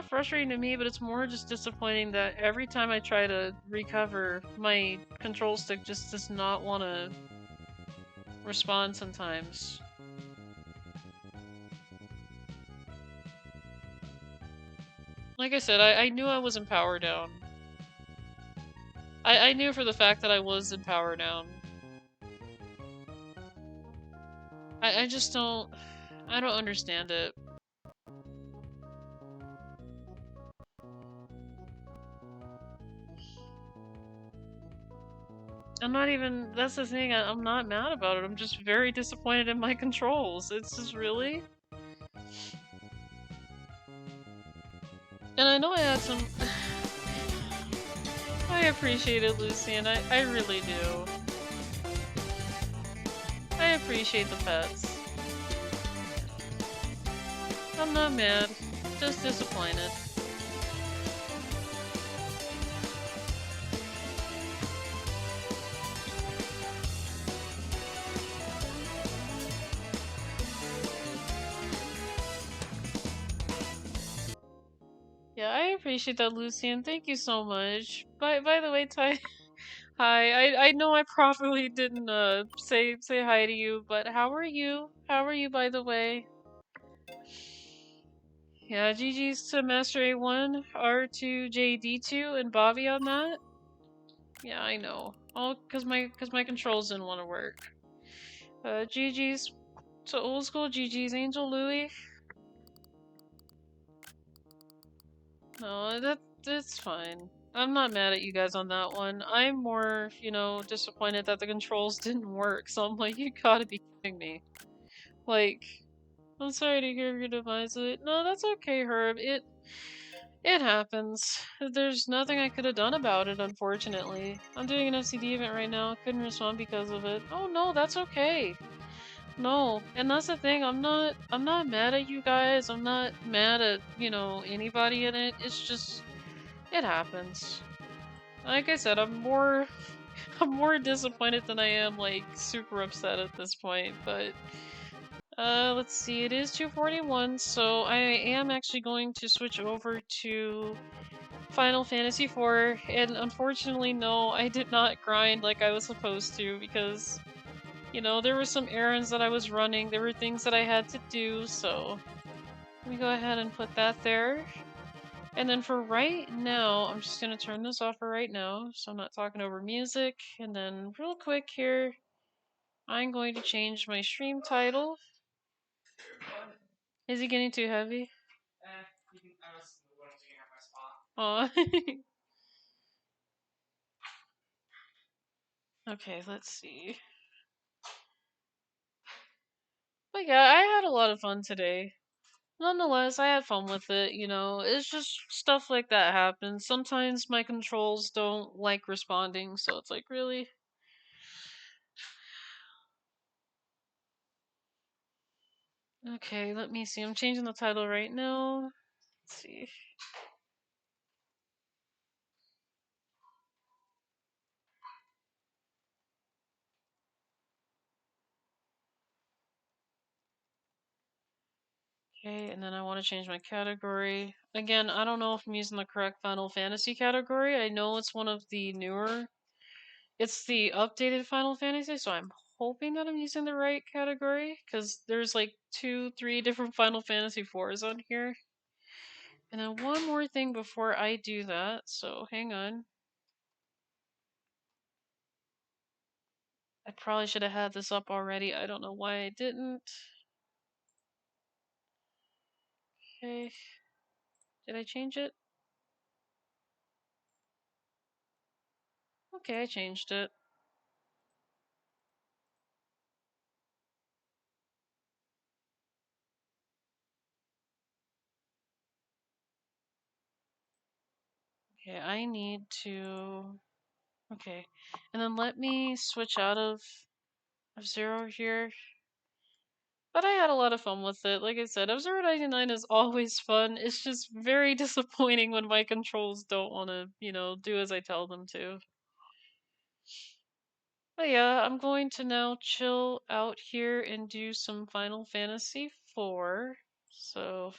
Speaker 2: frustrating to me, but it's more just disappointing that every time I try to recover, my control stick just does not want to respond sometimes. Like I said, I knew I was in power down. I knew for the fact that I was in power down. I just don't understand it. I'm not even, that's the thing, I'm not mad about it. I'm just very disappointed in my controls. It's just really... And I know I had some... I appreciate it, Lucian. I really do. I appreciate the pets. I'm not mad, just disappointed. Yeah, I appreciate that, Lucian. Thank you so much. By the way, Ty, hi. I know I probably didn't say hi to you, but how are you? How are you, by the way? Yeah, GG's to Master A1, R2, JD2, and Bobby on that. Yeah, I know. All cause my controls didn't want to work. GG's to Old School. GG's Angel Louie. No, that's fine. I'm not mad at you guys on that one. I'm more, you know, disappointed that the controls didn't work. So I'm like, you gotta be kidding me. Like, I'm sorry to hear your demise. No, that's okay, Herb. It happens. There's nothing I could have done about it, unfortunately. I'm doing an FCD event right now. Couldn't respond because of it. Oh no, that's okay. No, and that's the thing. I'm not mad at you guys. I'm not mad at, you know, anybody in it. It's just, it happens. Like I said, I'm more disappointed than I am like super upset at this point, but let's see, it is 2:41, so I am actually going to switch over to Final Fantasy IV, and unfortunately, no, I did not grind like I was supposed to, because, you know, there were some errands that I was running, there were things that I had to do, so let me go ahead and put that there. And then for right now, I'm just gonna turn this off for right now, so I'm not talking over music, and then real quick here, I'm going to change my stream title. Is it getting too heavy? Aw. Okay, let's see. But yeah, I had a lot of fun today. Nonetheless, I had fun with it, you know, it's just stuff like that happens. Sometimes my controls don't like responding, so it's like, really? Okay, let me see. I'm changing the title right now. Let's see. Okay, and then I want to change my category. Again, I don't know if I'm using the correct Final Fantasy category. I know it's one of the newer. It's the updated Final Fantasy, so I'm hoping that I'm using the right category, because there's like 3 different Final Fantasy IVs on here. And then one more thing before I do that, so hang on. I probably should have had this up already. I don't know why I didn't. Okay. Did I change it? Okay, I changed it. Okay, I need to... Okay, and then let me switch out of F-Zero here. But I had a lot of fun with it. Like I said, F-Zero 99 is always fun. It's just very disappointing when my controls don't want to, you know, do as I tell them to. But yeah, I'm going to now chill out here and do some Final Fantasy IV. So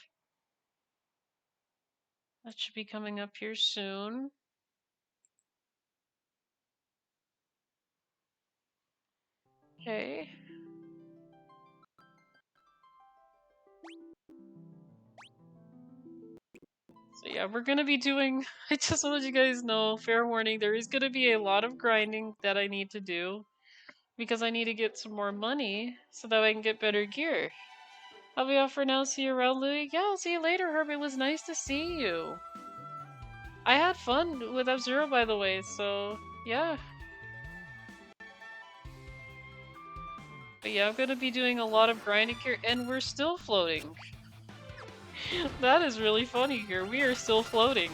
Speaker 2: that should be coming up here soon. Okay. So yeah, we're gonna be doing... I just want to let you guys know, fair warning, there is gonna be a lot of grinding that I need to do. Because I need to get some more money so that I can get better gear. I'll be off for now. See you around, Louie. Yeah, I'll see you later, Herb. It was nice to see you. I had fun with F-Zero, by the way, so yeah. But yeah, I'm gonna be doing a lot of grinding here, and we're still floating. That is really funny here. We are still floating.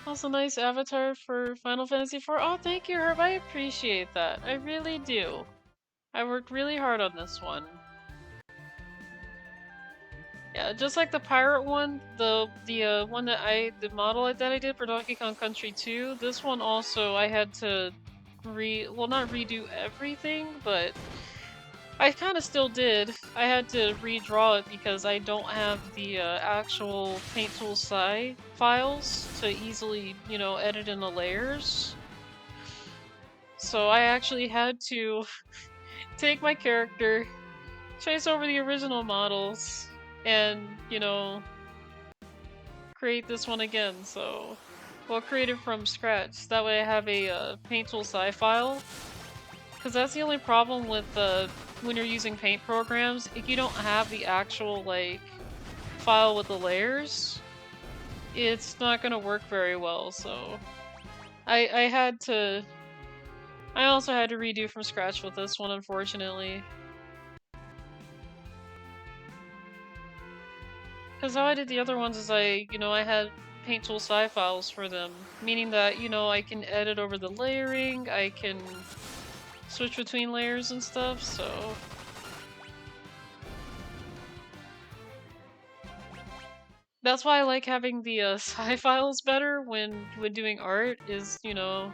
Speaker 2: Also, nice avatar for Final Fantasy IV. Oh, thank you, Herb. I appreciate that. I really do. I worked really hard on this one. Yeah, just like the pirate one, the one that the model that I did for Donkey Kong Country 2, this one also I had to well, not redo everything, but I kind of still did. I had to redraw it because I don't have the actual Paint Tool Sci files to easily, you know, edit in the layers. So I actually had to take my character, trace over the original models, and, you know, create this one again. So, well, create it from scratch. That way I have a Paint Tool Sci file. Because that's the only problem with when you're using paint programs. If you don't have the actual, like, file with the layers, it's not going to work very well. So, I also had to redo from scratch with this one, unfortunately. Because how I did the other ones is I had Paint Tool Sci files for them, meaning that, you know, I can edit over the layering, I can switch between layers and stuff, so... That's why I like having the sci files better when doing art, is, you know...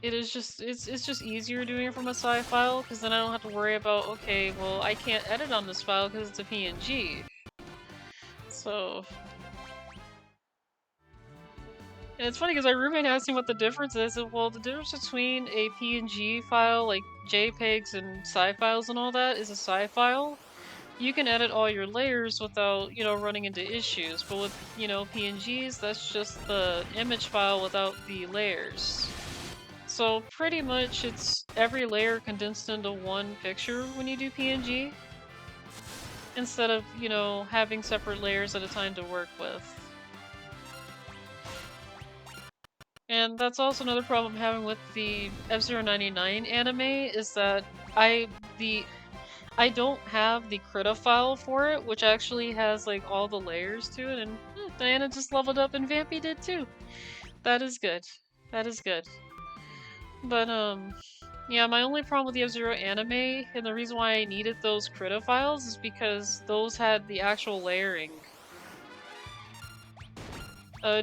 Speaker 2: it's just easier doing it from a sci file, because then I don't have to worry about, okay, well, I can't edit on this file because it's a PNG. So... And it's funny because my roommate asked me what the difference is. I said, well, the difference between a PNG file, like JPEGs and sci files and all that, is a sci file. You can edit all your layers without, you know, running into issues. But with, you know, PNGs, that's just the image file without the layers. So pretty much it's every layer condensed into one picture when you do PNG. Instead of, you know, having separate layers at a time to work with. And that's also another problem I'm having with the F-Zero 99 anime, is that I don't have the Krita file for it, which actually has like all the layers to it, and Diana just leveled up and Vampy did too. That is good. That is good. But yeah, my only problem with the F-Zero anime, and the reason why I needed those Krita files, is because those had the actual layering.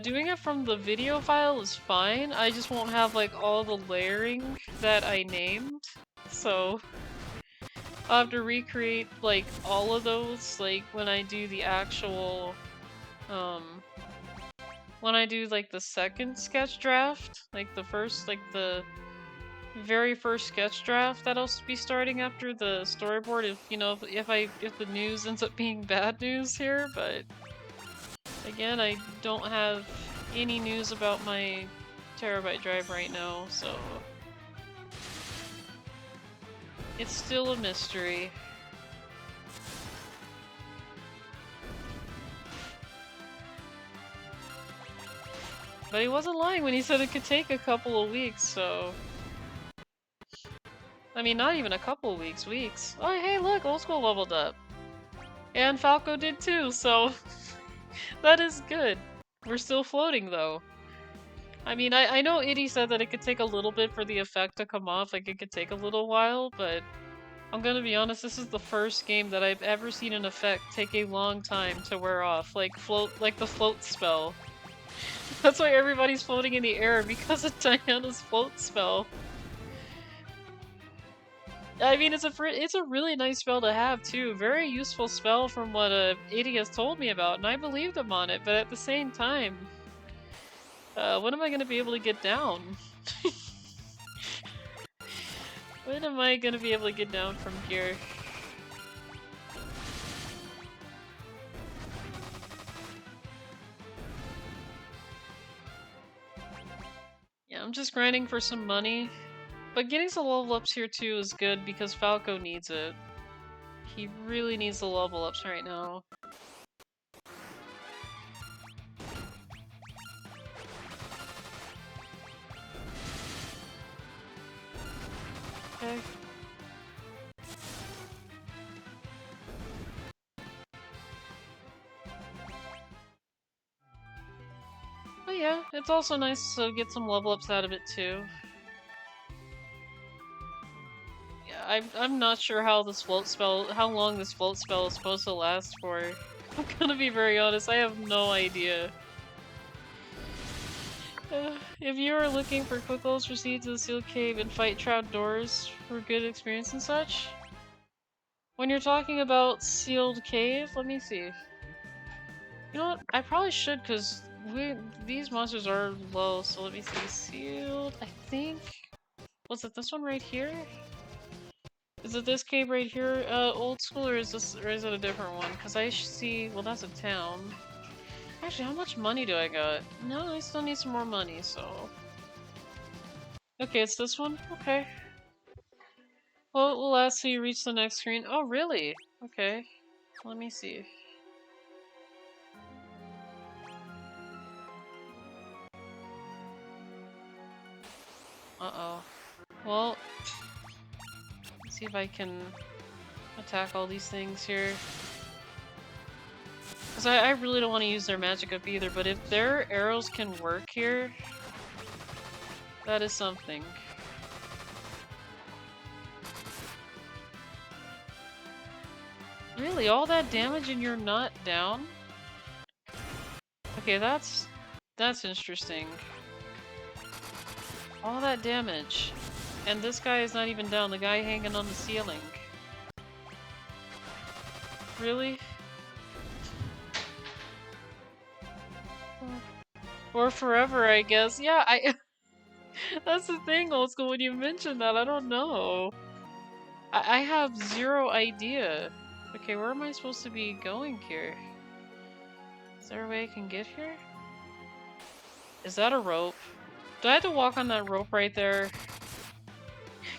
Speaker 2: Doing it from the video file is fine, I just won't have like all the layering that I named, so I'll have to recreate, like, all of those, like, when I do the actual, when I do, like, the second sketch draft, like, the very first sketch draft that I'll be starting after the storyboard, if, you know, if the news ends up being bad news here, but again, I don't have any news about my terabyte drive right now, so it's still a mystery. But he wasn't lying when he said it could take a couple of weeks, so... I mean, not even a couple of weeks, weeks. Oh, hey, look, Old School leveled up. And Falco did too, so... that is good. We're still floating, though. I mean, I know Itty said that it could take a little bit for the effect to come off, like it could take a little while, but... I'm gonna be honest, this is the first game that I've ever seen an effect take a long time to wear off, like the float spell. That's why everybody's floating in the air, because of Diana's float spell. I mean, it's a really nice spell to have too. Very useful spell from what Itty has told me about, and I believed him on it. But at the same time, when am I gonna be able to get down? When am I gonna be able to get down from here? Yeah, I'm just grinding for some money. But getting some level ups here too is good because Falco needs it. He really needs the level ups right now. Okay. But yeah, it's also nice to get some level ups out of it too. Yeah, I'm not sure how this float spell, how long this float spell is supposed to last for. I'm gonna be very honest, I have no idea. If you are looking for quick levels, proceed to the sealed cave and fight Trout Doors for good experience and such. When you're talking about sealed cave, let me see. You know what? I probably should, because these monsters are low, so let me see. Sealed, I think... Was it this one right here? Is it this cave right here, Old School, or is it a different one? Because I see... Well, that's a town. Actually, how much money do I got? No, I still need some more money, so... Okay, it's this one? Okay. Well, it will last till you reach the next screen. Oh, really? Okay. Let me see. Uh-oh. Well... Let's see if I can attack all these things here. Because I really don't want to use their magic up either, but if their arrows can work here... That is something. Really? All that damage and you're not down? Okay, that's interesting. All that damage. And this guy is not even down, the guy hanging on the ceiling. Really? Or forever, I guess. Yeah, that's the thing, Old School, when you mentioned that, I don't know. I have zero idea. Okay, where am I supposed to be going here? Is there a way I can get here? Is that a rope? Do I have to walk on that rope right there?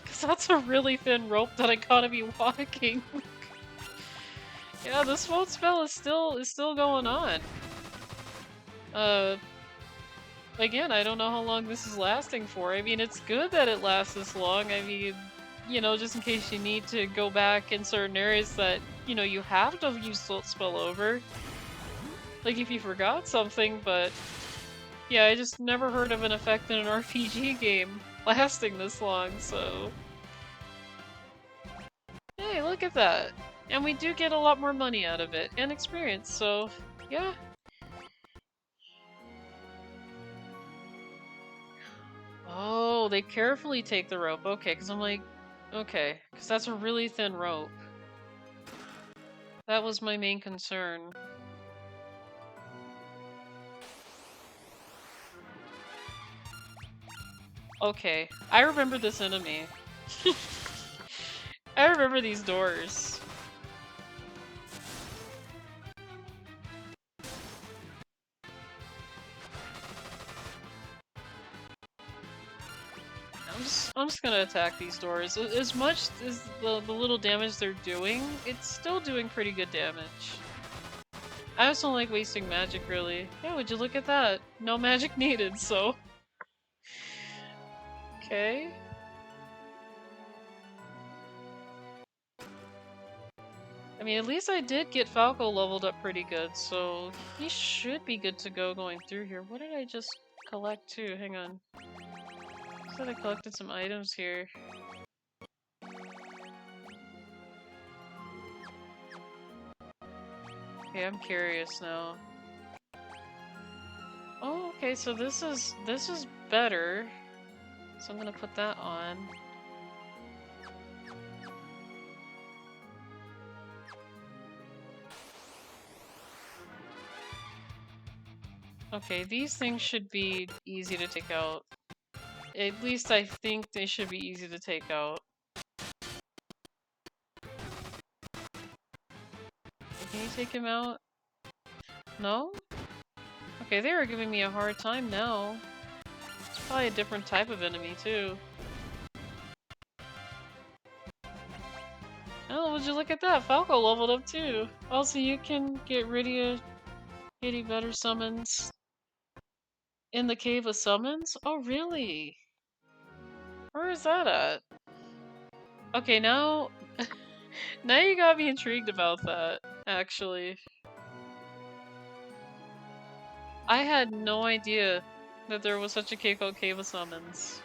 Speaker 2: Because that's a really thin rope that I gotta be walking. Yeah, this float spell is still going on. Again, I don't know how long this is lasting for. I mean, it's good that it lasts this long. I mean, you know, just in case you need to go back in certain areas that, you know, you have to use float spell over. Like if you forgot something, but... Yeah, I just never heard of an effect in an RPG game lasting this long, so... Hey, look at that! And we do get a lot more money out of it, and experience, so... Yeah. Oh, they carefully take the rope. Okay, because I'm like... Okay, because that's a really thin rope. That was my main concern. Okay, I remember this enemy. I remember these doors. I'm just gonna attack these doors. As much as the little damage they're doing, it's still doing pretty good damage. I just don't like wasting magic, really. Yeah, would you look at that? No magic needed, so... Okay. I mean, at least I did get Falco leveled up pretty good, so he should be good to go going through here. What did I just collect too? Hang on. I thought I collected some items here. Okay, I'm curious now. Oh, okay, so this is better. So I'm gonna put that on. Okay, these things should be easy to take out. At least I think they should be easy to take out. Can you take him out? No? Okay, they were giving me a hard time now. It's probably a different type of enemy, too. Oh, would you look at that? Falco leveled up, too. Also, you can get rid of Itty better summons in the Cave of Summons? Oh, really? Where is that at? Okay, now... now you got me intrigued about that, actually. I had no idea that there was such a cake called Cave of Summons.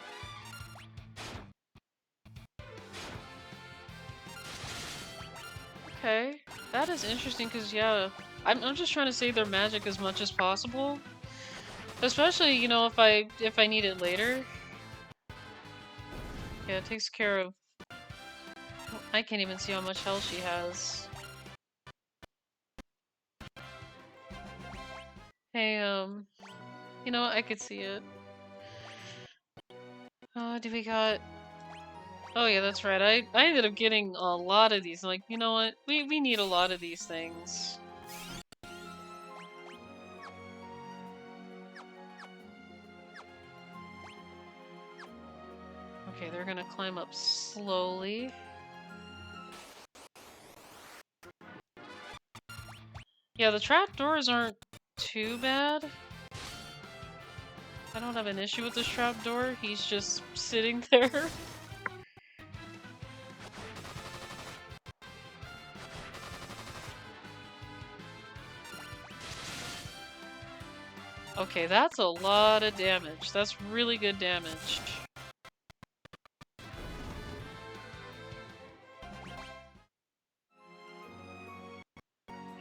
Speaker 2: Okay, that is interesting because, yeah, I'm just trying to save their magic as much as possible. Especially, you know, if I need it later. Yeah, it takes care of... I can't even see how much health she has. Hey, you know what? I could see it. Do we got... Oh yeah, that's right. I ended up getting a lot of these. Like, you know what? We need a lot of these things. Okay, they're gonna climb up slowly. Yeah, the trapdoors aren't too bad. I don't have an issue with this trapdoor. He's just sitting there. Okay, that's a lot of damage. That's really good damage.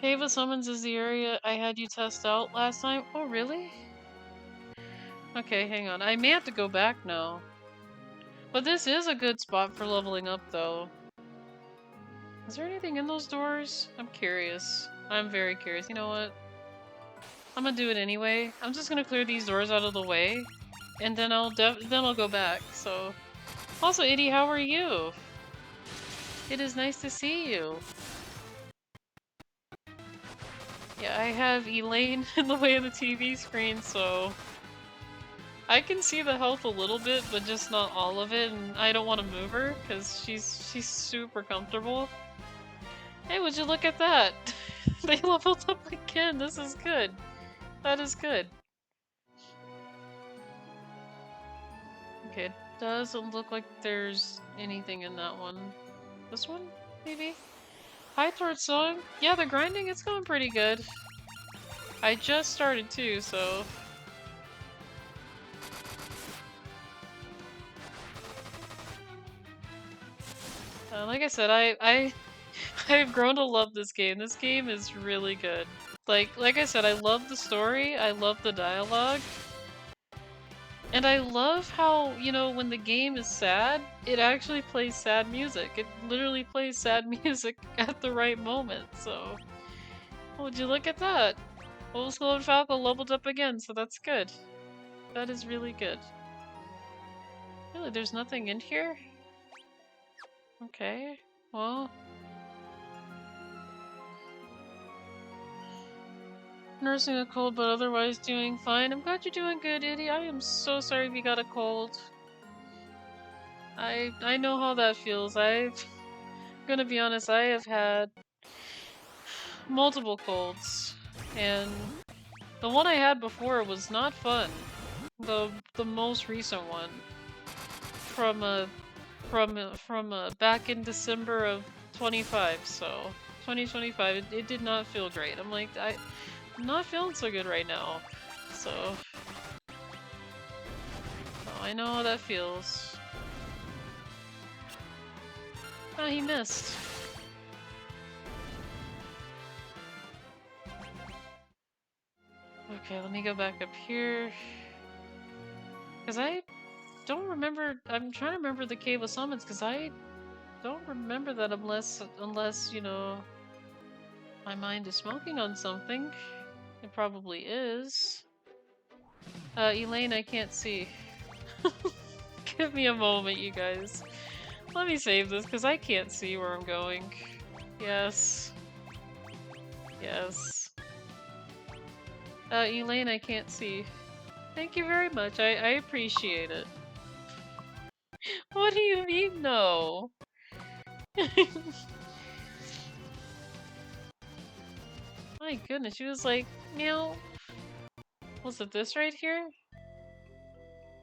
Speaker 2: Cave of Summons is the area I had you test out last time. Oh, really? Okay, hang on. I may have to go back now. But this is a good spot for leveling up, though. Is there anything in those doors? I'm curious. I'm very curious. You know what? I'm gonna do it anyway. I'm just gonna clear these doors out of the way, and then I'll go back. So, also, Itty, how are you? It is nice to see you. Yeah, I have Elaine in the way of the TV screen, so I can see the health a little bit, but just not all of it, and I don't want to move her because she's super comfortable. Hey, would you look at that? They leveled up again. This is good. That is good. Okay, it doesn't look like there's anything in that one. This one, maybe? Hi, Torch Song. Yeah, the grinding, it's going pretty good. I just started too, so... like I said, I've grown to love this game. This game is really good. Like I said, I love the story, I love the dialogue. And I love how, you know, when the game is sad, it actually plays sad music. It literally plays sad music at the right moment, so... Would you look at that? Oldschool and Falco leveled up again, so that's good. That is really good. Really, there's nothing in here? Okay, well... Nursing a cold, but otherwise doing fine. I'm glad you're doing good, Itty. I am so sorry if you got a cold. I know how that feels. I'm gonna be honest, I have had multiple colds, and the one I had before was not fun. The most recent one from back in December of 25, so 2025. It did not feel great. I'm like, I'm not feeling so good right now, so I know how that feels. Oh, he missed. Okay, let me go back up here. Because I don't remember. I'm trying to remember the Cave of Summons because I don't remember that unless, you know, my mind is smoking on something. It probably is. Elaine, I can't see. Give me a moment, you guys. Let me save this because I can't see where I'm going. Yes. Yes. Elaine, I can't see. Thank you very much. I appreciate it. What do you mean, no? My goodness, she was like, meow. Was it this right here?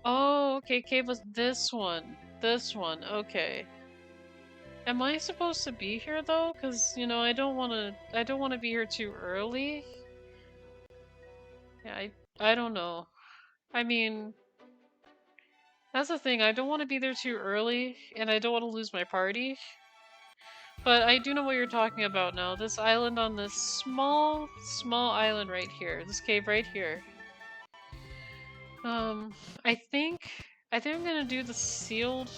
Speaker 2: Oh, okay, Cave was this one. This one, okay. Am I supposed to be here though? Cause, you know, I don't wanna be here too early. Yeah, I don't know. I mean, that's the thing, I don't want to be there too early, and I don't want to lose my party. But I do know what you're talking about now. This island on this small island right here. This cave right here. I think I'm gonna do the sealed.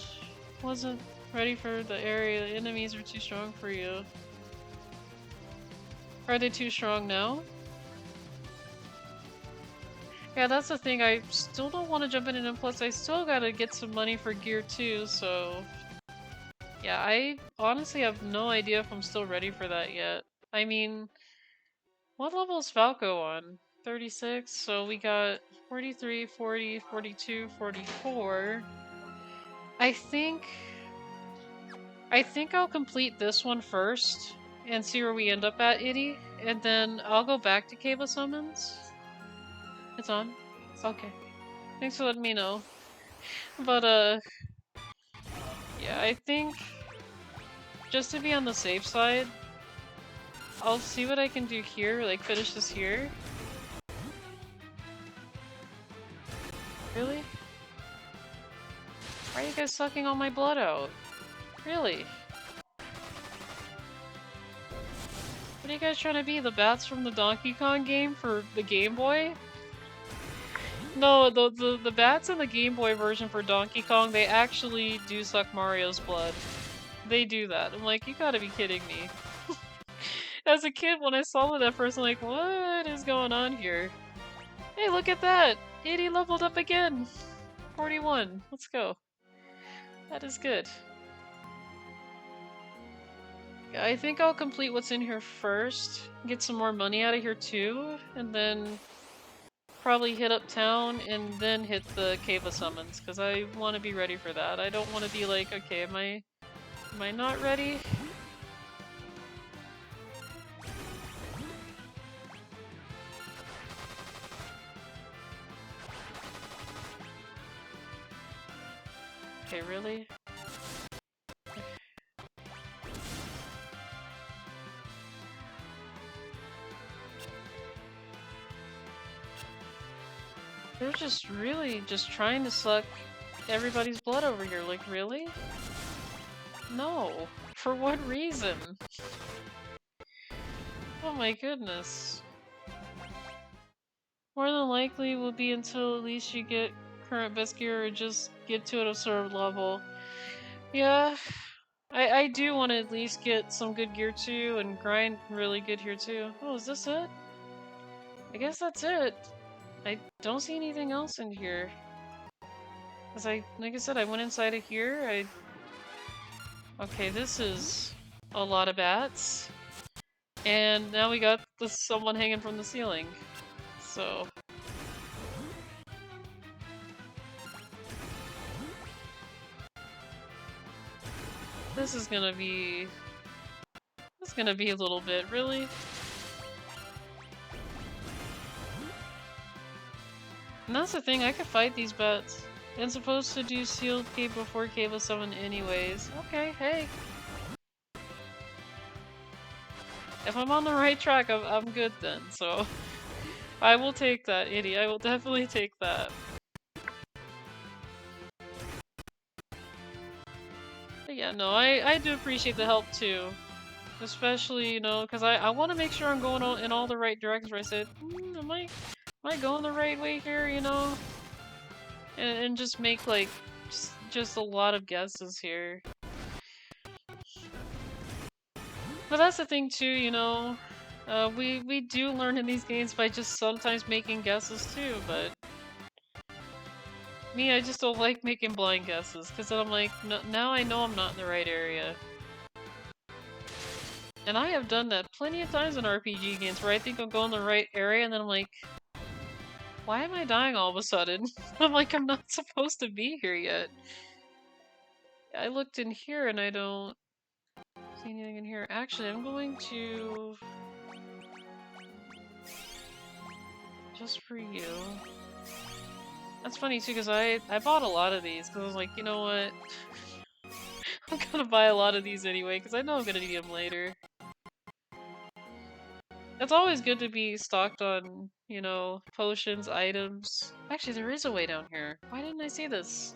Speaker 2: Wasn't ready for the area. The enemies are too strong for you. Are they too strong now? Yeah, that's the thing. I still don't want to jump in, and plus I still gotta get some money for gear too, so... Yeah, I honestly have no idea if I'm still ready for that yet. I mean, what level is Falco on? 36, so we got 43, 40, 42, 44. I think I'll complete this one first and see where we end up at, Itty, and then I'll go back to Cave of Summons. It's on? Okay. Thanks for letting me know. But, yeah, I think just to be on the safe side, I'll see what I can do here, like finish this here. Really? Why are you guys sucking all my blood out? Really? What are you guys trying to be, the bats from the Donkey Kong game for the Game Boy? No, the bats in the Game Boy version for Donkey Kong, they actually do suck Mario's blood. They do that. I'm like, you gotta be kidding me. As a kid, when I saw it at first, I'm like, what is going on here? Hey, look at that! Itty leveled up again! 41. Let's go. That is good. Yeah, I think I'll complete what's in here first, get some more money out of here too, and then probably hit up town and then hit the Cave of Summons, because I want to be ready for that. I don't want to be like, okay, am I not ready? Okay, really? They're just really just trying to suck everybody's blood over here, like, really? No. For what reason? Oh my goodness. More than likely will be until at least you get current best gear or just get to an absurd level. Yeah, I do want to at least get some good gear too and grind really good here too. Oh, is this it? I guess that's it. I don't see anything else in here. Cause like I said, I went inside of here. Okay, this is a lot of bats. And now we got someone hanging from the ceiling. So... This is gonna be a little bit, really? And that's the thing, I could fight these bats. And supposed to do sealed cave before cave of summon anyways. Okay, hey. If I'm on the right track, I'm good then, so... I will take that, Itty. I will definitely take that. But yeah, no, I do appreciate the help too. Especially, you know, because I want to make sure I'm going in all the right directions where I said, am I going the right way here, you know? And just make, like, just a lot of guesses here. But that's the thing too, you know? We do learn in these games by just sometimes making guesses too, but... Me, I just don't like making blind guesses, because then I'm like, no, now I know I'm not in the right area. And I have done that plenty of times in RPG games where I think I'm going the right area and then I'm like, why am I dying all of a sudden? I'm like, I'm not supposed to be here yet. I looked in here and I don't see anything in here. Actually, I'm going to... Just for you. That's funny too, because I bought a lot of these, because I was like, you know what? I'm gonna buy a lot of these anyway, because I know I'm gonna need them later. It's always good to be stocked on, you know, potions, items. Actually, there is a way down here. Why didn't I see this?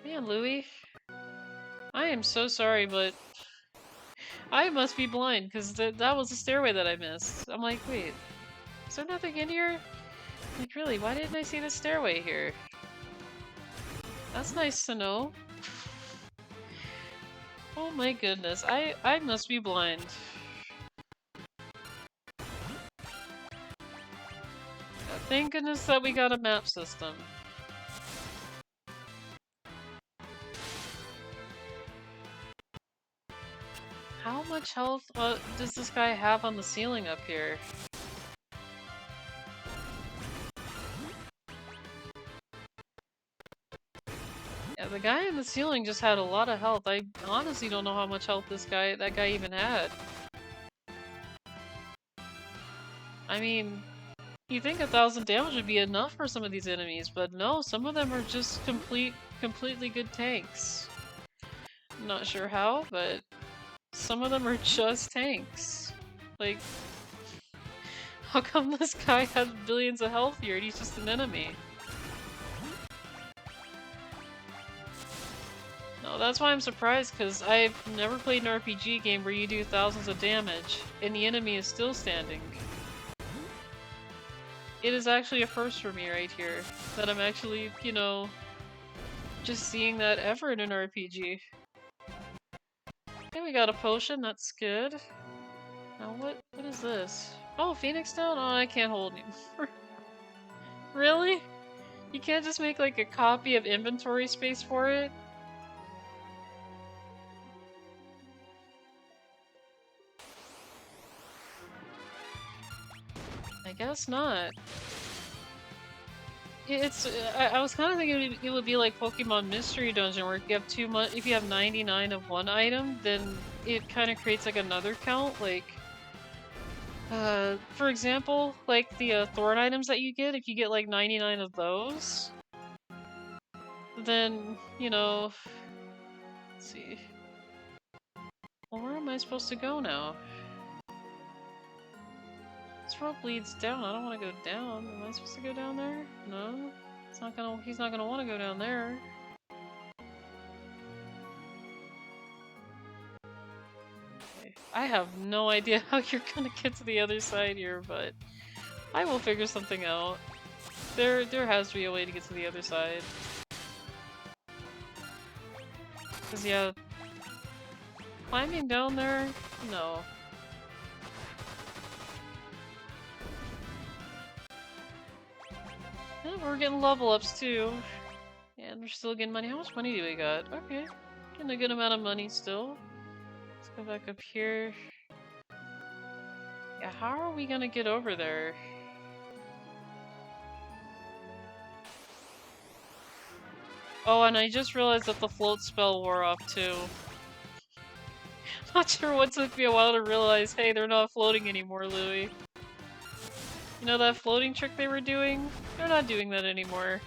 Speaker 2: Man, Louie. I am so sorry, but I must be blind, because that was the stairway that I missed. I'm like, wait, is there nothing in here? Like, really, why didn't I see the stairway here? That's nice to know. Oh my goodness, I must be blind. Thank goodness that we got a map system. How much health does this guy have on the ceiling up here? Yeah, the guy in the ceiling just had a lot of health. I honestly don't know how much health that guy even had. I mean, you think 1,000 damage would be enough for some of these enemies, but no, some of them are just completely good tanks. I'm not sure how, but some of them are just tanks. Like, how come this guy has billions of health here and he's just an enemy? No, that's why I'm surprised, because I've never played an RPG game where you do thousands of damage and the enemy is still standing. It is actually a first for me right here, that I'm actually, you know, just seeing that ever in an RPG. Okay, we got a potion, that's good. Now what is this? Oh, Phoenix Down? Oh, I can't hold anymore. Really? You can't just make like a copy of inventory space for it? I guess not. It's I was kind of thinking it would be like Pokemon Mystery Dungeon, where if you have if you have 99 of one item, then it kind of creates like another count. Like, for example, like the Thorn items that you get, if you get like 99 of those, then you know. Let's see. Well, where am I supposed to go now? This rope leads down. I don't want to go down. Am I supposed to go down there? No. It's not gonna. He's not gonna want to go down there. Okay. I have no idea how you're gonna get to the other side here, but I will figure something out. There has to be a way to get to the other side. Cause yeah, climbing down there, no. Yeah, we're getting level ups too. And we're still getting money. How much money do we got? Okay. Getting a good amount of money still. Let's go back up here. Yeah, how are we gonna get over there? Oh, and I just realized that the float spell wore off too. Not sure what took me a while to realize, hey, they're not floating anymore, Louie. You know that floating trick they were doing? They're not doing that anymore.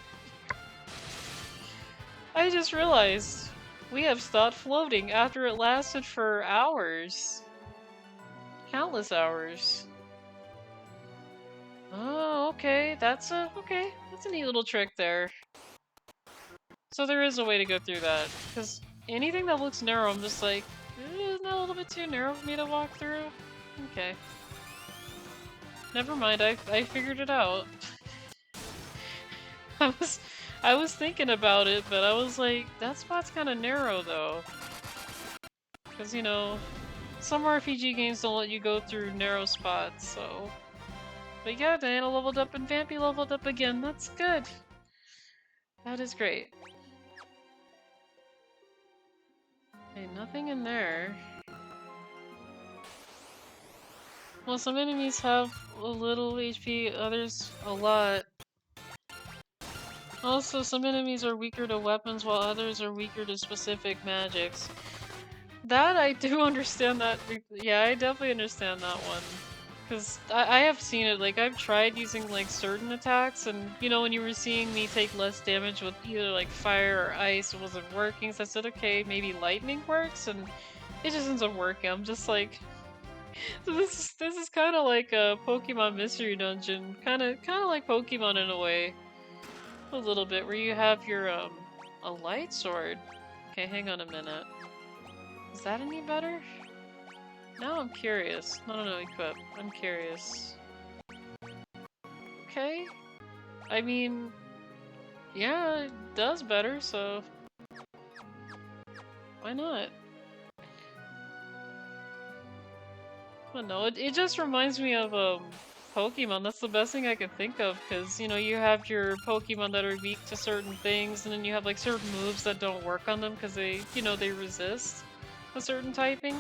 Speaker 2: I just realized we have stopped floating after it lasted for hours. Countless hours. Oh, okay. That's a neat little trick there. So there is a way to go through that. Because anything that looks narrow, I'm just like, isn't that a little bit too narrow for me to walk through? Okay. Never mind, I figured it out. I was thinking about it, but I was like, that spot's kind of narrow though. Because, you know, some RPG games don't let you go through narrow spots, so... But yeah, Diana leveled up and Vampy leveled up again, that's good! That is great. Okay, nothing in there. Well, some enemies have a little HP, others a lot. Also, some enemies are weaker to weapons while others are weaker to specific magics. That I do understand that. Yeah, I definitely understand that one. Because I have seen it, like I've tried using like certain attacks and you know when you were seeing me take less damage with either like fire or ice, it wasn't working, so I said okay, maybe lightning works and it just ends up working. I'm just like... So this is kind of like a Pokemon Mystery Dungeon. Kind of like Pokemon in a way. A little bit, where you have your, a light sword. Okay, hang on a minute. Is that any better? Now I'm curious. No, equip. I'm curious. Okay. I mean, yeah, it does better, so... Why not? I don't know, it just reminds me of, Pokemon. That's the best thing I can think of, because, you know, you have your Pokemon that are weak to certain things, and then you have, like, certain moves that don't work on them because they, you know, they resist a certain typing.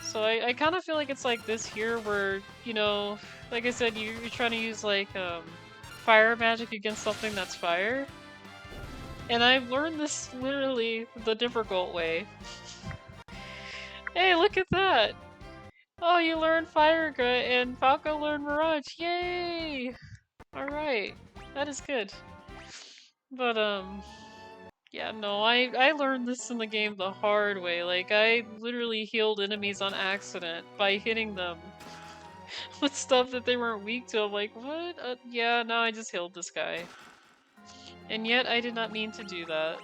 Speaker 2: So I kind of feel like it's like this here where, you know, like I said, you're trying to use, like, fire magic against something that's fire. And I've learned this literally the difficult way. Hey, look at that! Oh, you learned Fire and Falco learned Mirage. Yay! Alright. That is good. But, yeah, no, I learned this in the game the hard way. Like, I literally healed enemies on accident by hitting them with stuff that they weren't weak to. I'm like, what? Yeah, no, I just healed this guy. And yet, I did not mean to do that.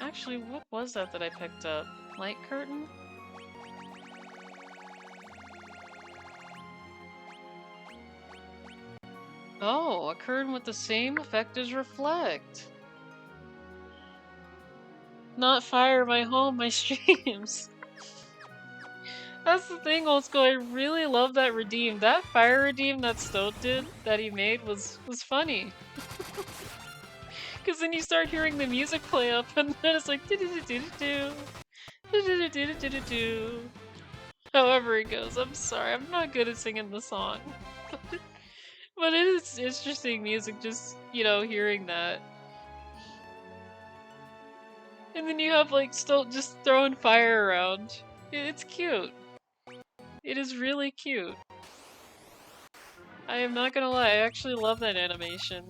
Speaker 2: Actually, what was that I picked up? Light curtain? Oh, a curtain with the same effect as reflect. Not fire my home, my streams. That's the thing, Old School. I really love that redeem. That fire redeem that Stoat did, that he made, was funny. Because then you start hearing the music play up, and then it's like do do do do do do do do do. However it goes. I'm sorry, I'm not good at singing the song. But it is interesting music, just, you know, hearing that. And then you have, like, Stoat just throwing fire around. It's cute. It is really cute. I am not gonna lie, I actually love that animation.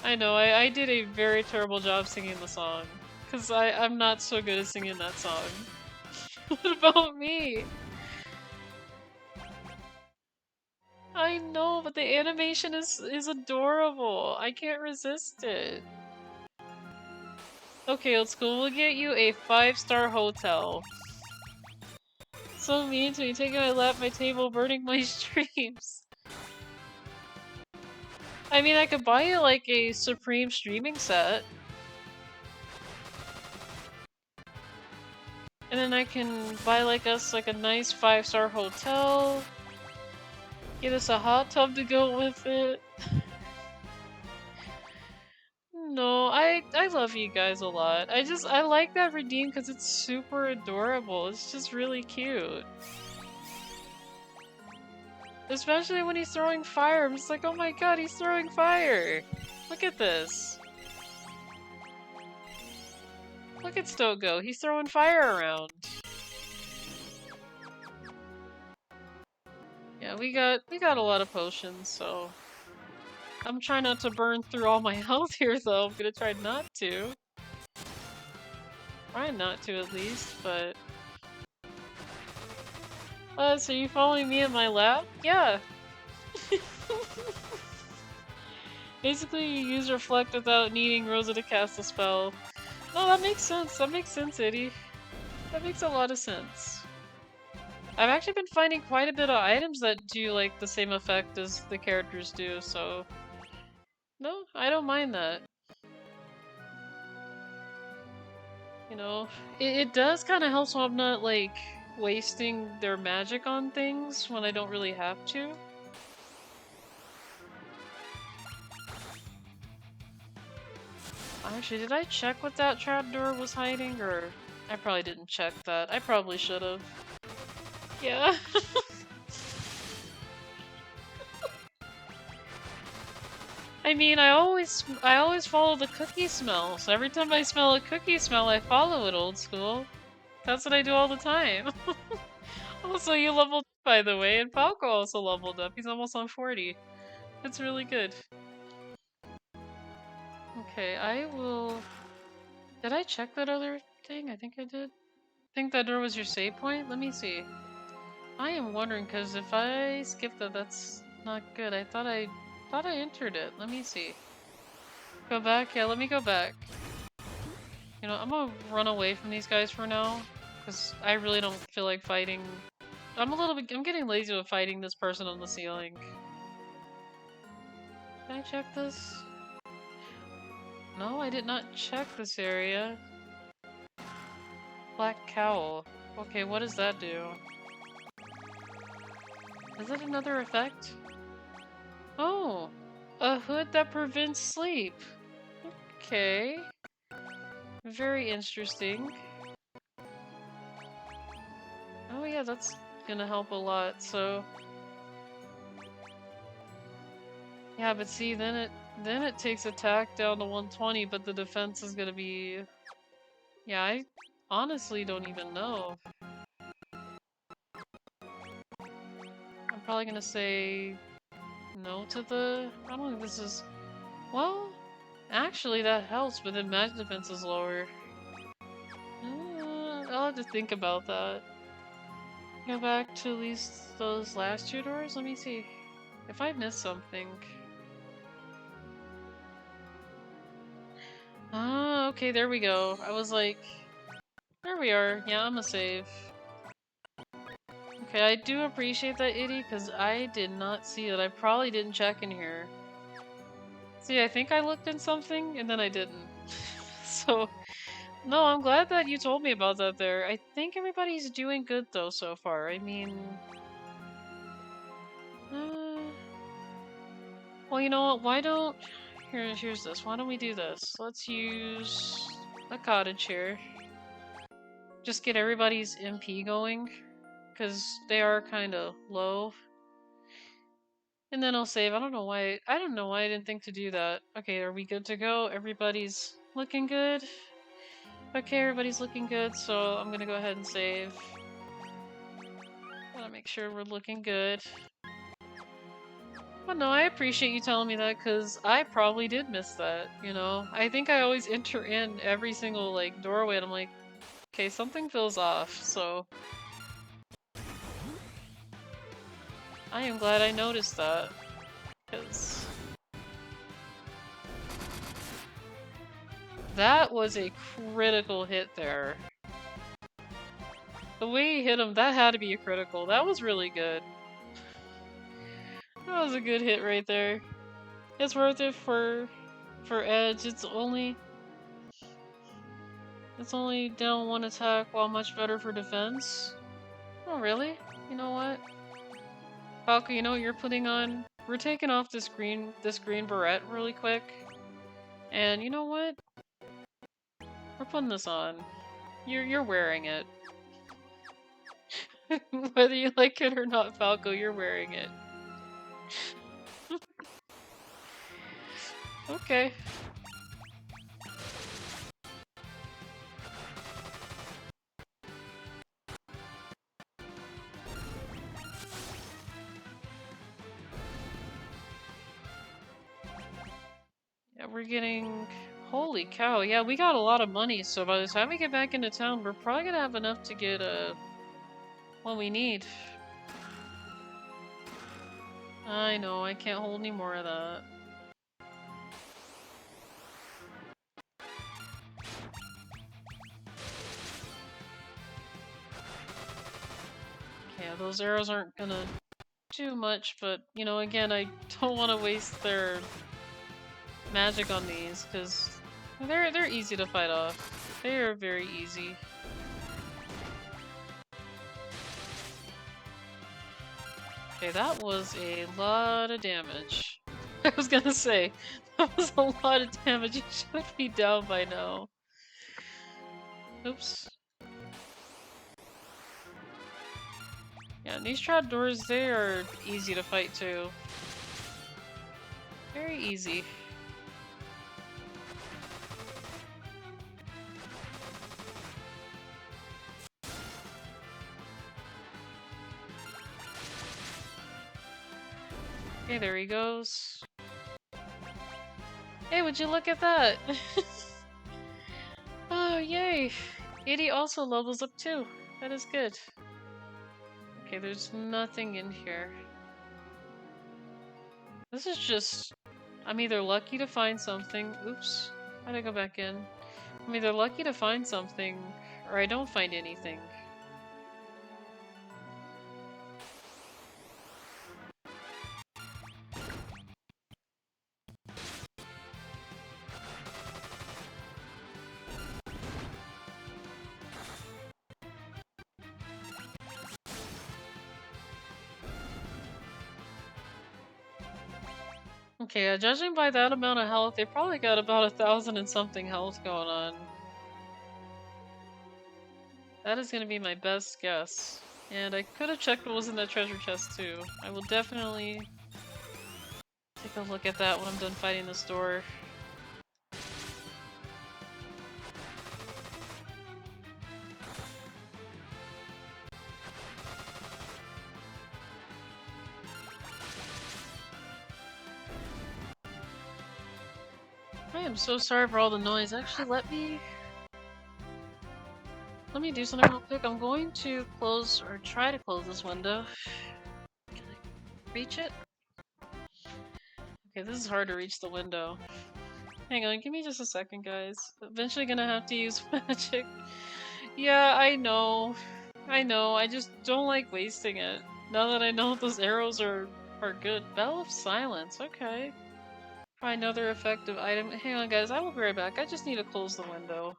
Speaker 2: I know, I did a very terrible job singing the song. Because I'm not so good at singing that song. What about me? I know, but the animation is adorable. I can't resist it. Okay, old school, we'll get you a 5-star hotel. So mean to me, taking my lap, my table, burning my streams. I mean, I could buy you like a Supreme streaming set. And then I can buy like us like a nice 5-star hotel. Get us a hot tub to go with it. No, I love you guys a lot. I like that redeem because it's super adorable. It's just really cute. Especially when he's throwing fire. I'm just like, oh my god, he's throwing fire. Look at this. Look at Stoke go. He's throwing fire around. Yeah, we got a lot of potions, so I'm trying not to burn through all my health here though. I'm gonna try not to. Try not to at least, but so you following me in my lab? Yeah. Basically, you use Reflect without needing Rosa to cast a spell. No, that makes sense. That makes sense, Itty. That makes a lot of sense. I've actually been finding quite a bit of items that do like the same effect as the characters do, so no, I don't mind that. You know, it does kind of help so I'm not like wasting their magic on things when I don't really have to. Actually, did I check what that trapdoor was hiding, or I probably didn't check that. I probably should have. Yeah. I mean, I always follow the cookie smell. So every time I smell a cookie smell, I follow it, old school. That's what I do all the time. Also, you leveled up, by the way, and Falco also leveled up. He's almost on 40. It's really good. Okay, I will... Did I check that other thing? I think I did. I think that door was your save point? Let me see. I am wondering, because if I skip that, that's not good. I thought I entered it. Let me see. Go back? Yeah, let me go back. You know, I'm gonna run away from these guys for now, because I really don't feel like fighting. I'm getting lazy with fighting this person on the ceiling. Can I check this? No, I did not check this area. Black cowl. Okay, what does that do? Is it another effect? Oh! A hood that prevents sleep. Okay. Very interesting. Oh yeah, that's gonna help a lot, so... Yeah, but see, then it takes attack down to 120, but the defense is gonna be... Yeah, I honestly don't even know. I'm probably gonna say no to the... I don't think this is... Well, actually that helps, but then magic defense is lower. I'll have to think about that. Go back to at least those last 2 doors? Let me see. If I missed something... Ah, okay, there we go. I was like... There we are. Yeah, I'm a save. Okay, I do appreciate that, Itty, because I did not see it. I probably didn't check in here. See, I think I looked in something, and then I didn't. So, no, I'm glad that you told me about that there. I think everybody's doing good, though, so far. I mean... Well, you know what? Why don't... Here's this. Why don't we do this? Let's use a cottage here. Just get everybody's MP going, because they are kind of low. And then I'll save. I don't know why I didn't think to do that. Okay, are we good to go? Everybody's looking good? Okay, everybody's looking good, so I'm gonna go ahead and save. Gotta make sure we're looking good. But no, I appreciate you telling me that, because I probably did miss that, you know? I think I always enter in every single, like, doorway, and I'm like, okay, something feels off, so... I am glad I noticed that. Because that was a critical hit there. The way he hit him, that had to be a critical. That was really good. That was a good hit right there. It's worth it for Edge. It's only down 1 attack while much better for defense. Oh really? You know what? Falco, you know what you're putting on? We're taking off this green beret really quick. And you know what? We're putting this on. You're wearing it. Whether you like it or not, Falco, you're wearing it. Okay. Yeah, we're getting... Holy cow, yeah, we got a lot of money, so by the time we get back into town, we're probably gonna have enough to get, what we need. I know, I can't hold any more of that. Yeah, those arrows aren't gonna do much, but, you know, again, I don't want to waste their magic on these, because they're easy to fight off. They are very easy. Okay, that was a lot of damage. I was gonna say, that was a lot of damage. You should be down by now. Oops. Yeah, and these trapdoors, they are easy to fight too. Very easy. Okay, there he goes. Hey, would you look at that? Oh, yay! Itty also levels up too. That is good. Okay, there's nothing in here. This is just... I'm either lucky to find something... Oops. How'd I go back in? I'm either lucky to find something, or I don't find anything. Okay, judging by that amount of health, they probably got about 1,000 and something health going on. That is gonna be my best guess. And I could have checked what was in that treasure chest too. I will definitely take a look at that when I'm done fighting this door. I am so sorry for all the noise. Actually, let me do something real quick. I'm going to close, or try to close this window. Can I reach it? Okay, this is hard to reach the window. Hang on, give me just a second, guys. Eventually gonna have to use magic. Yeah, I know. I just don't like wasting it. Now that I know those arrows are good. Bell of Silence, okay. Try another effective item. Hang on, guys, I will be right back. I just need to close the window.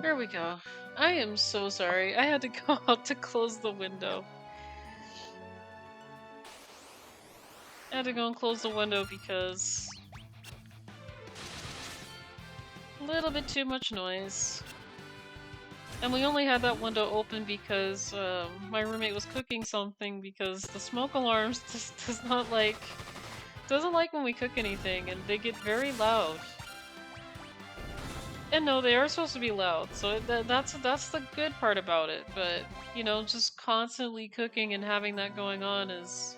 Speaker 2: There we go. I am so sorry. I had to go out to close the window. I had to go and close the window because... a little bit too much noise. And we only had that window open because my roommate was cooking something, because the smoke alarms doesn't like when we cook anything, and they get very loud. And no, they are supposed to be loud, so that's the good part about it, but, you know, just constantly cooking and having that going on is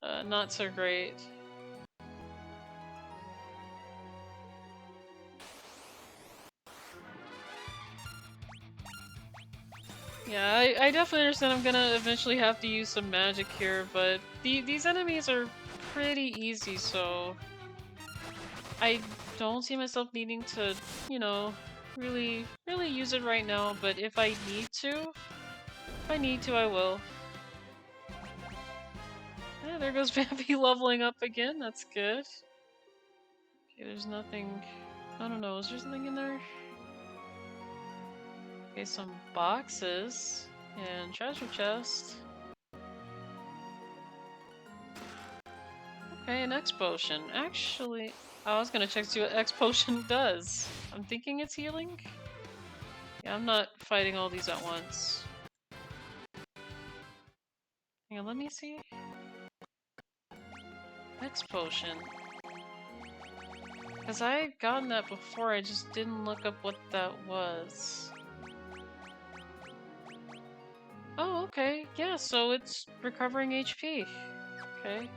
Speaker 2: not so great. Yeah, I definitely understand I'm gonna eventually have to use some magic here, but these enemies are pretty easy, so I don't see myself needing to, you know, really use it right now, but if I need to, I will. Yeah, there goes Vampy leveling up again, that's good. Okay, there's nothing... I don't know, is there something in there? Okay, some boxes and treasure chest. Okay, an X potion. Actually, I was gonna check to see what X potion does. I'm thinking it's healing. Yeah, I'm not fighting all these at once. Yeah, let me see. X potion. Because I had gotten that before, I just didn't look up what that was. Oh, okay. Yeah, so it's recovering HP. Okay.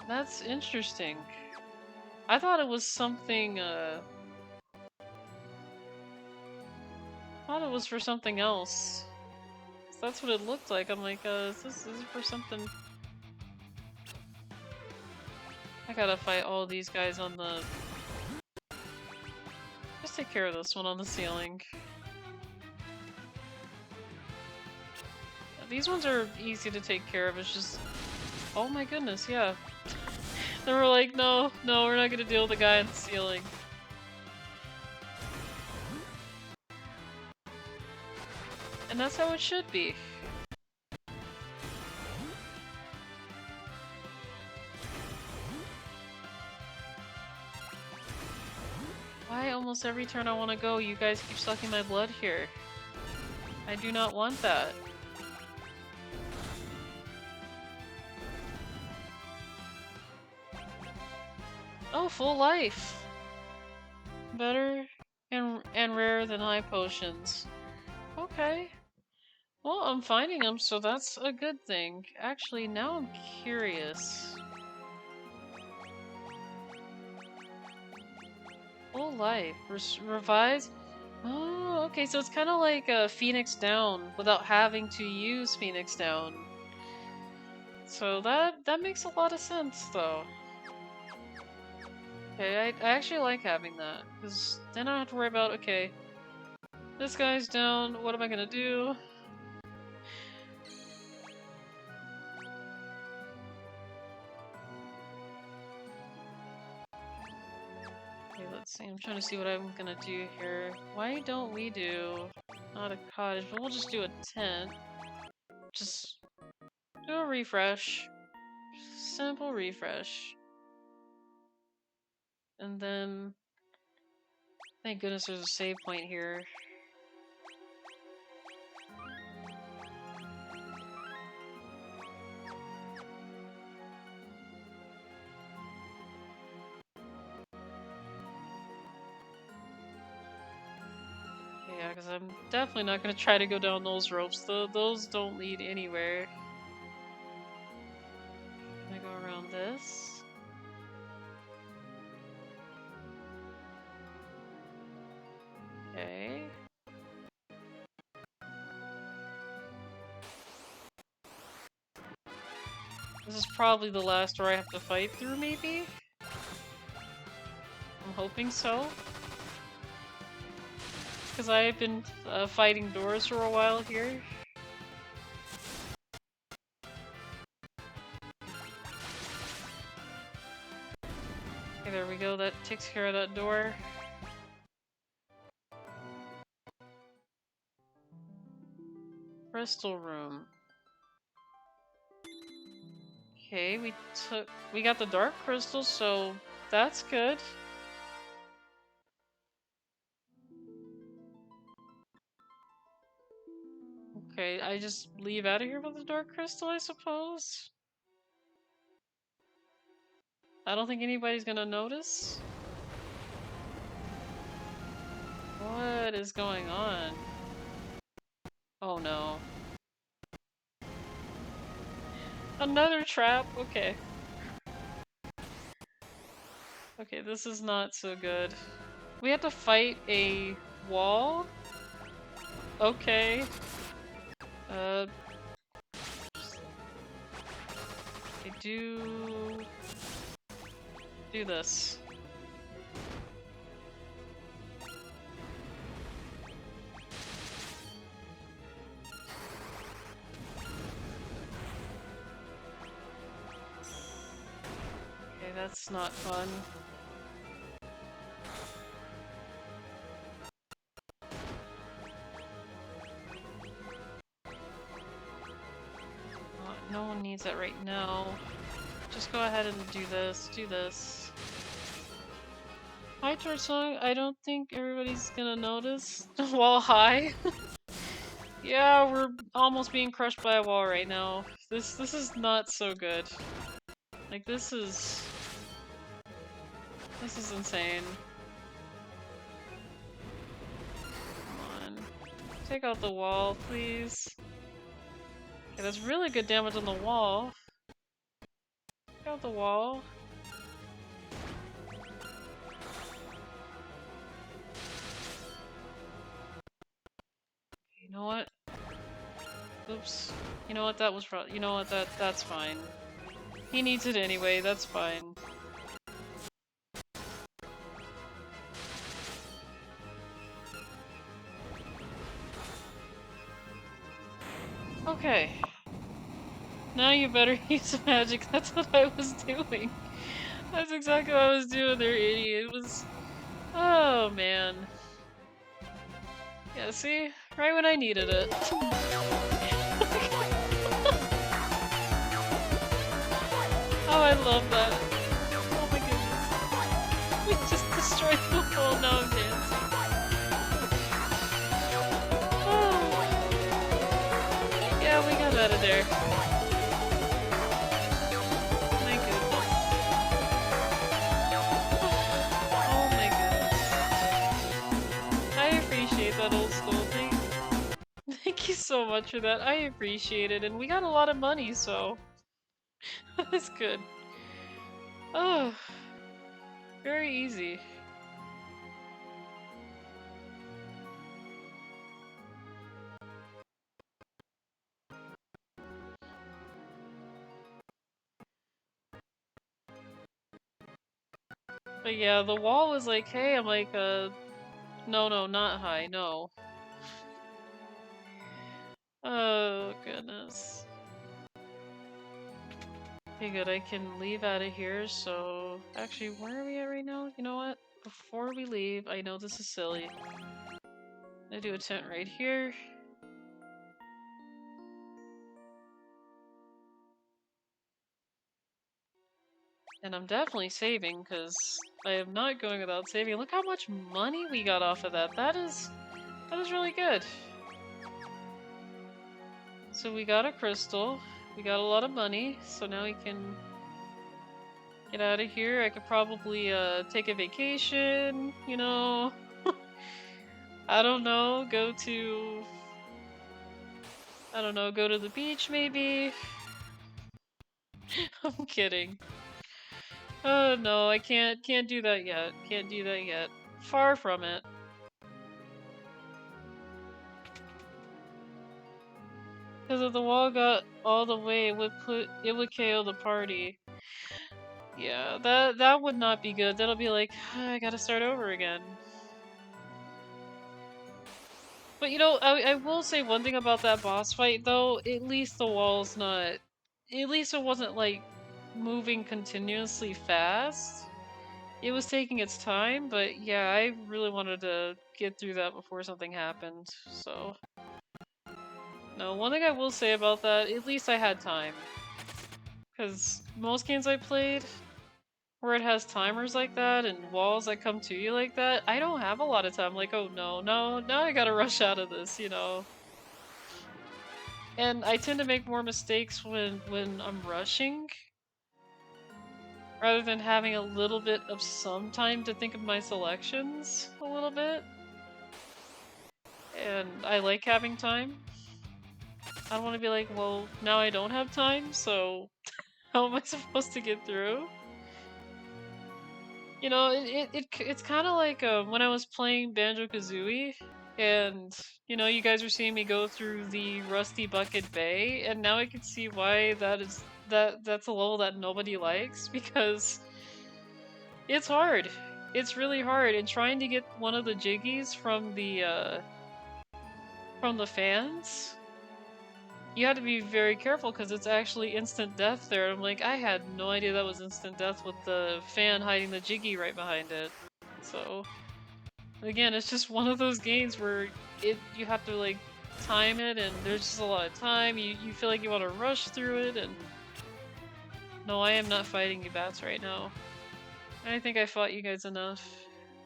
Speaker 2: That's interesting. I thought it was something, I thought it was for something else. That's what it looked like. I'm like, is this for something? I gotta fight all these guys on the... Just take care of this one on the ceiling. These ones are easy to take care of, it's just... Oh my goodness, yeah. They were like, no, we're not gonna deal with the guy on the ceiling. And that's how it should be. Why almost every turn I want to go, you guys keep sucking my blood here? I do not want that. Oh, full life! Better and rarer than high potions. Okay. Well, I'm finding them, so that's a good thing. Actually, now I'm curious. Full life. Revives? Oh, okay, so it's kind of like a Phoenix Down without having to use Phoenix Down. So that makes a lot of sense, though. Okay, I actually like having that, because then I don't have to worry about, okay, this guy's down, what am I gonna do? Okay, let's see, I'm trying to see what I'm gonna do here. Why don't we do, not a cottage, but we'll just do a tent. Just do a refresh. Simple refresh. And then, thank goodness there's a save point here. Yeah, because I'm definitely not going to try to go down those ropes. Those don't lead anywhere. Can I go around this? Okay. This is probably the last door I have to fight through, maybe? I'm hoping so. Because I've been fighting doors for a while here. Okay, there we go. That takes care of that door. Crystal room. Okay, we got the dark crystal, so that's good. Okay, I just leave out of here with the dark crystal, I suppose? I don't think anybody's gonna notice. What is going on? Oh no. Another trap? Okay. Okay, this is not so good. We have to fight a wall? Okay. I do this. Okay, that's not fun. No one needs that right now. Just go ahead and do this. Do this. Hi, Torch Song. I don't think everybody's gonna notice. Wall high. Yeah, we're almost being crushed by a wall right now. This is not so good. Like this is insane. Come on. Take out the wall, please. Okay, that's really good damage on the wall. Take out the wall. You know what? Oops. You know what? That was probably. You know what? That's fine. He needs it anyway. That's fine. Okay. Now you better use magic. That's what I was doing. That's exactly what I was doing there, Itty. It was. Oh man. Yeah, see? Right when I needed it. Oh, I love that. Oh my goodness. We just destroyed the wall. Now I'm dancing. Oh. Yeah, we got out of there. My goodness. Oh my goodness. I appreciate that, old school thing. Thank you so much for that. I appreciate it. And we got a lot of money, so that's good. Oh, very easy. But yeah, the wall was like, hey, I'm like, no, not high, no. Oh, goodness. Okay, good, I can leave out of here, so... Actually, where are we at right now? You know what? Before we leave, I know this is silly. I'm gonna do a tent right here. And I'm definitely saving, because I am not going without saving. Look how much money we got off of that. That is really good. So we got a crystal. We got a lot of money, so now we can get out of here. I could probably take a vacation, you know. I don't know, go to the beach maybe. I'm kidding. Oh no, I can't do that yet. Can't do that yet. Far from it. Because if the wall got all the way, it would KO the party. Yeah, that would not be good. That'll be like, I gotta start over again. But you know, I will say one thing about that boss fight though, at least the wall's not... At least it wasn't like moving continuously fast. It was taking its time, but yeah, I really wanted to get through that before something happened, so... No, one thing I will say about that, at least I had time. Because most games I played, where it has timers like that and walls that come to you like that, I don't have a lot of time. Like, oh no, now I gotta rush out of this, you know? And I tend to make more mistakes when I'm rushing, rather than having a little bit of some time to think of my selections a little bit. And I like having time. I don't want to be like, well, now I don't have time, so how am I supposed to get through? You know, it's kind of like when I was playing Banjo-Kazooie, and you know, you guys were seeing me go through the Rusty Bucket Bay, and now I can see why that's a level that nobody likes, because it's hard. It's really hard, and trying to get one of the jiggies from the fans, you have to be very careful because it's actually instant death there. I'm like, I had no idea that was instant death with the fan hiding the jiggy right behind it. So again, it's just one of those games where you have to like time it, and there's just a lot of time. You feel like you want to rush through it, and no, I am not fighting you bats right now. I think I fought you guys enough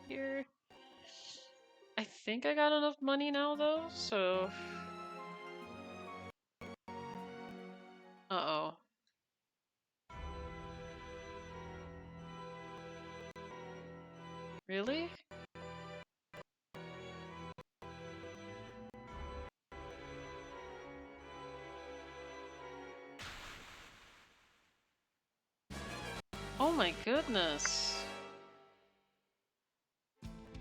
Speaker 2: here. I think I got enough money now though, so uh-oh. Really? Oh my goodness.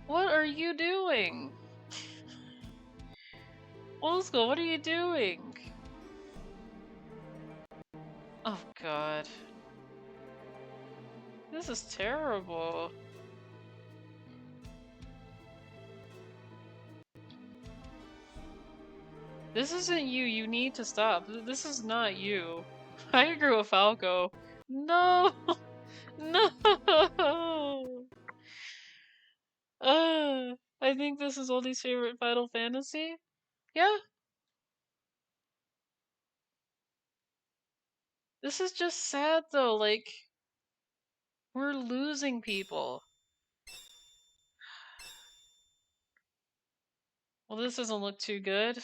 Speaker 2: What are you doing? Oldschool, what are you doing? Oh god. This is terrible. This isn't you, you need to stop. This is not you. I agree with Falco. No! No! I think this is Oldie's favorite Final Fantasy. Yeah? This is just sad though, like, we're losing people. Well, this doesn't look too good.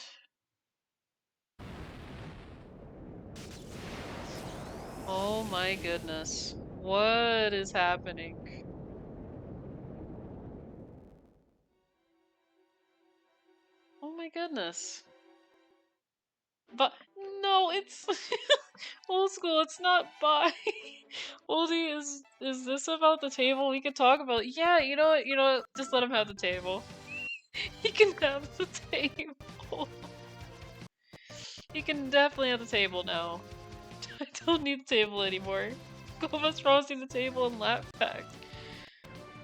Speaker 2: Oh my goodness. What is happening? Oh my goodness. But no, it's Oldschool, it's not by Oldie, is this about the table? We could talk about it. Yeah, you know what, just let him have the table. He can have the table. He can definitely have the table now. I don't need the table anymore. Gova's promising the table and lap pack.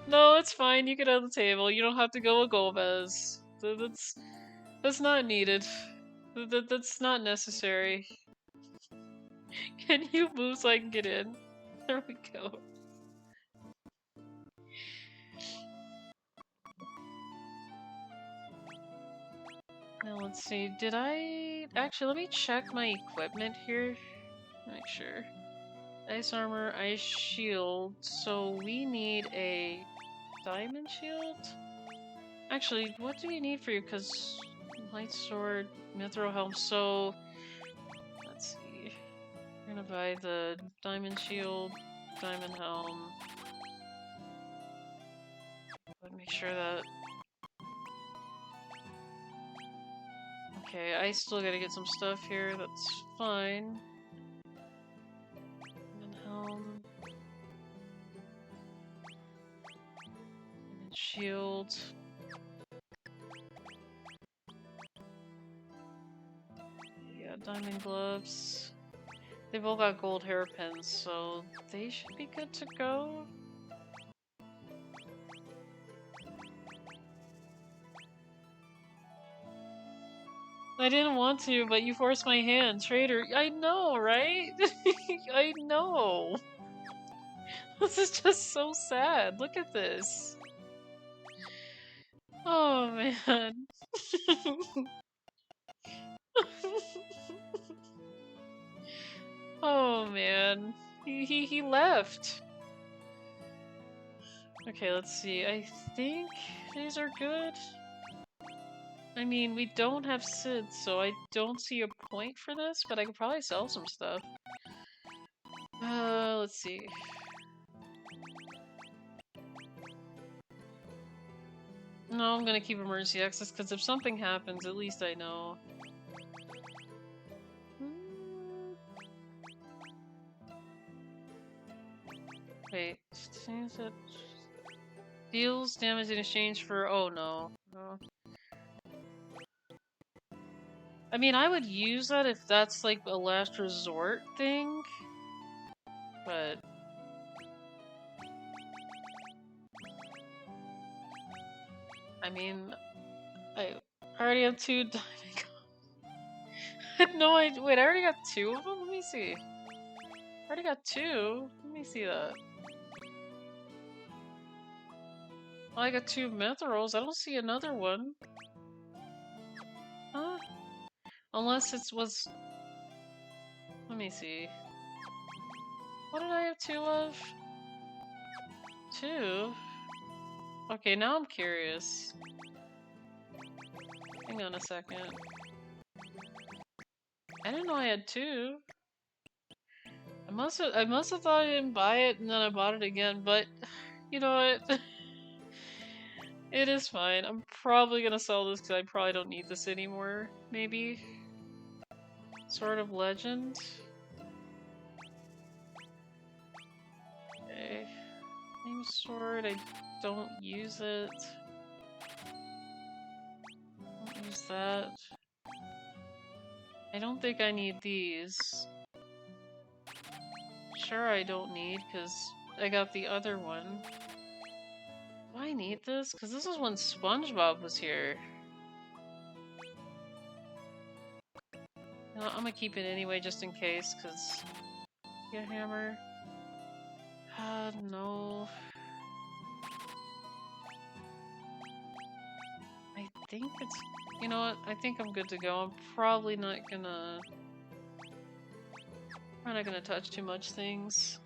Speaker 2: No, it's fine, you can have the table. You don't have to go with Gomez. That's not needed. That's not necessary. Can you move so I can get in? There we go. Now let's see, did I... Actually, let me check my equipment here. Make sure. Ice armor, ice shield. So we need a diamond shield? Actually, what do we need for you? Because light sword, mithril helm, so... Let's see. We're gonna buy the diamond shield, diamond helm. But make sure that... Okay, I still gotta get some stuff here, that's fine. Diamond helm. Diamond shield. Yeah, diamond gloves. They've all got gold hairpins, so they should be good to go. I didn't want to, but you forced my hand. Traitor. I know, right? I know. This is just so sad. Look at this. Oh, man. Oh, man. He left. Okay, let's see. I think these are good. I mean, we don't have Sid, so I don't see a point for this, but I could probably sell some stuff. Let's see. No, I'm gonna keep emergency access, because if something happens, at least I know. Wait, deals damage in exchange for. Oh no. No. I mean, I would use that if that's like a last resort thing, but. I mean, I already have 2 diamond. No, wait, I already got 2 of them? Let me see. I already got 2? Let me see that. Well, I got 2 Methrals. I don't see another one. Huh? Unless it was... Let me see. What did I have 2 of? 2? Okay, now I'm curious. Hang on a second. I didn't know I had 2. I must have thought I didn't buy it and then I bought it again, but you know what? It is fine. I'm probably gonna sell this because I probably don't need this anymore. Maybe. Sword of Legend. Okay. Name sword. I don't use it. Don't use that. I don't think I need these. Sure, I don't need because I got the other one. Do I need this? Because this is when SpongeBob was here. No, I'm gonna keep it anyway just in case, because... Get a hammer. No. I think it's... You know what? I think I'm good to go. I'm probably not gonna... I'm not gonna touch too much things.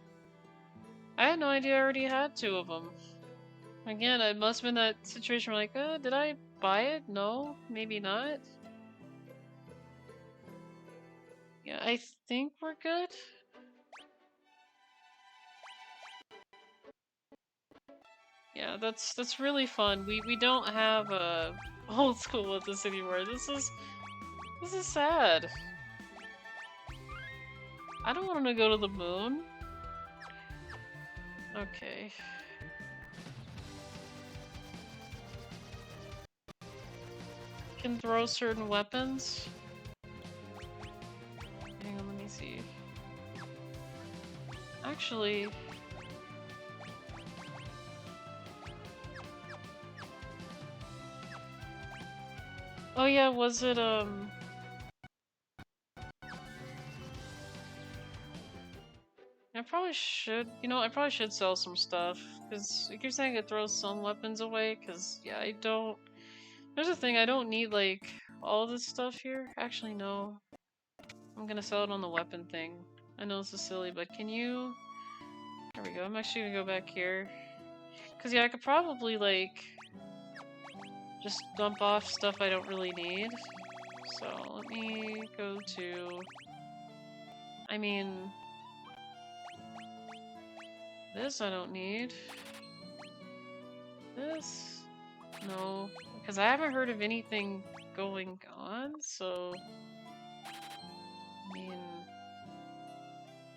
Speaker 2: I had no idea I already had 2 of them. Again, it must have been that situation where like, did I buy it? No, maybe not. Yeah, I think we're good. Yeah, that's really fun. We don't have old school with this anymore. This is sad. I don't want him to go to the moon. Okay. Can throw certain weapons. Hang on, let me see. Actually... Oh yeah, was it, I probably should, you know, I probably should sell some stuff, because it keeps saying it throws some weapons away, because, yeah, I don't... There's the thing, I don't need, like, all this stuff here. Actually, no. I'm gonna sell it on the weapon thing. I know this is silly, but can you... There we go, I'm actually gonna go back here. Because, yeah, I could probably, like... just dump off stuff I don't really need. So, let me go to... I mean... This I don't need. This? No. Because I haven't heard of anything going on, so... I mean...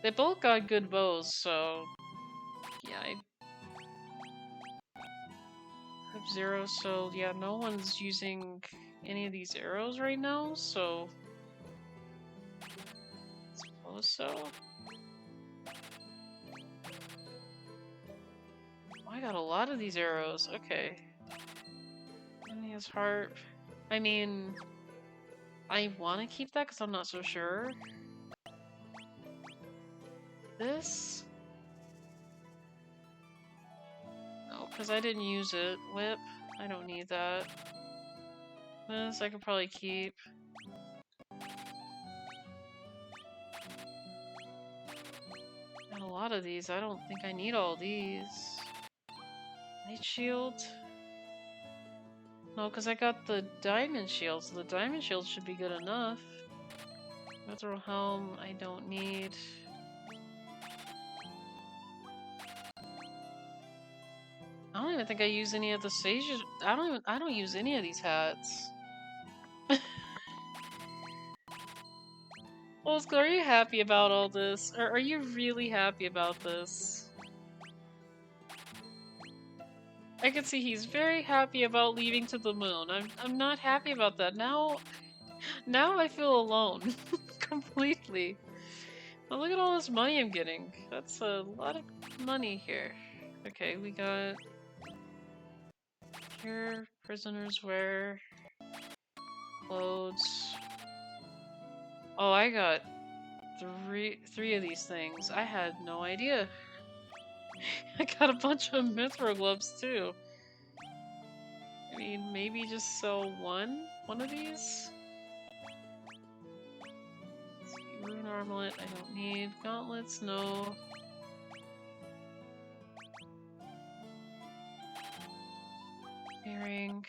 Speaker 2: They both got good bows, so... Yeah, I... have 0, so yeah, no one's using any of these arrows right now, so... I suppose so. Oh, I got a lot of these arrows, okay. And his heart... I mean... I want to keep that because I'm not so sure. This? No, because I didn't use it. Whip? I don't need that. This I could probably keep. Got a lot of these. I don't think I need all these. Light shield? No, because I got the diamond shield, so the diamond shield should be good enough. Mithril helm, I don't need. I don't even think I use any of the sages. I don't use any of these hats. Oldschool, are you happy about all this? Or are you really happy about this? I can see he's very happy about leaving to the moon. I'm not happy about that. Now I feel alone. Completely. But look at all this money I'm getting. That's a lot of money here. Okay, we got here, prisoners wear, clothes. Oh, I got three of these things. I had no idea. I got a bunch of mithril gloves too. I mean, maybe just sell one of these? Rune armlet, I don't need. Gauntlets, no. Earring.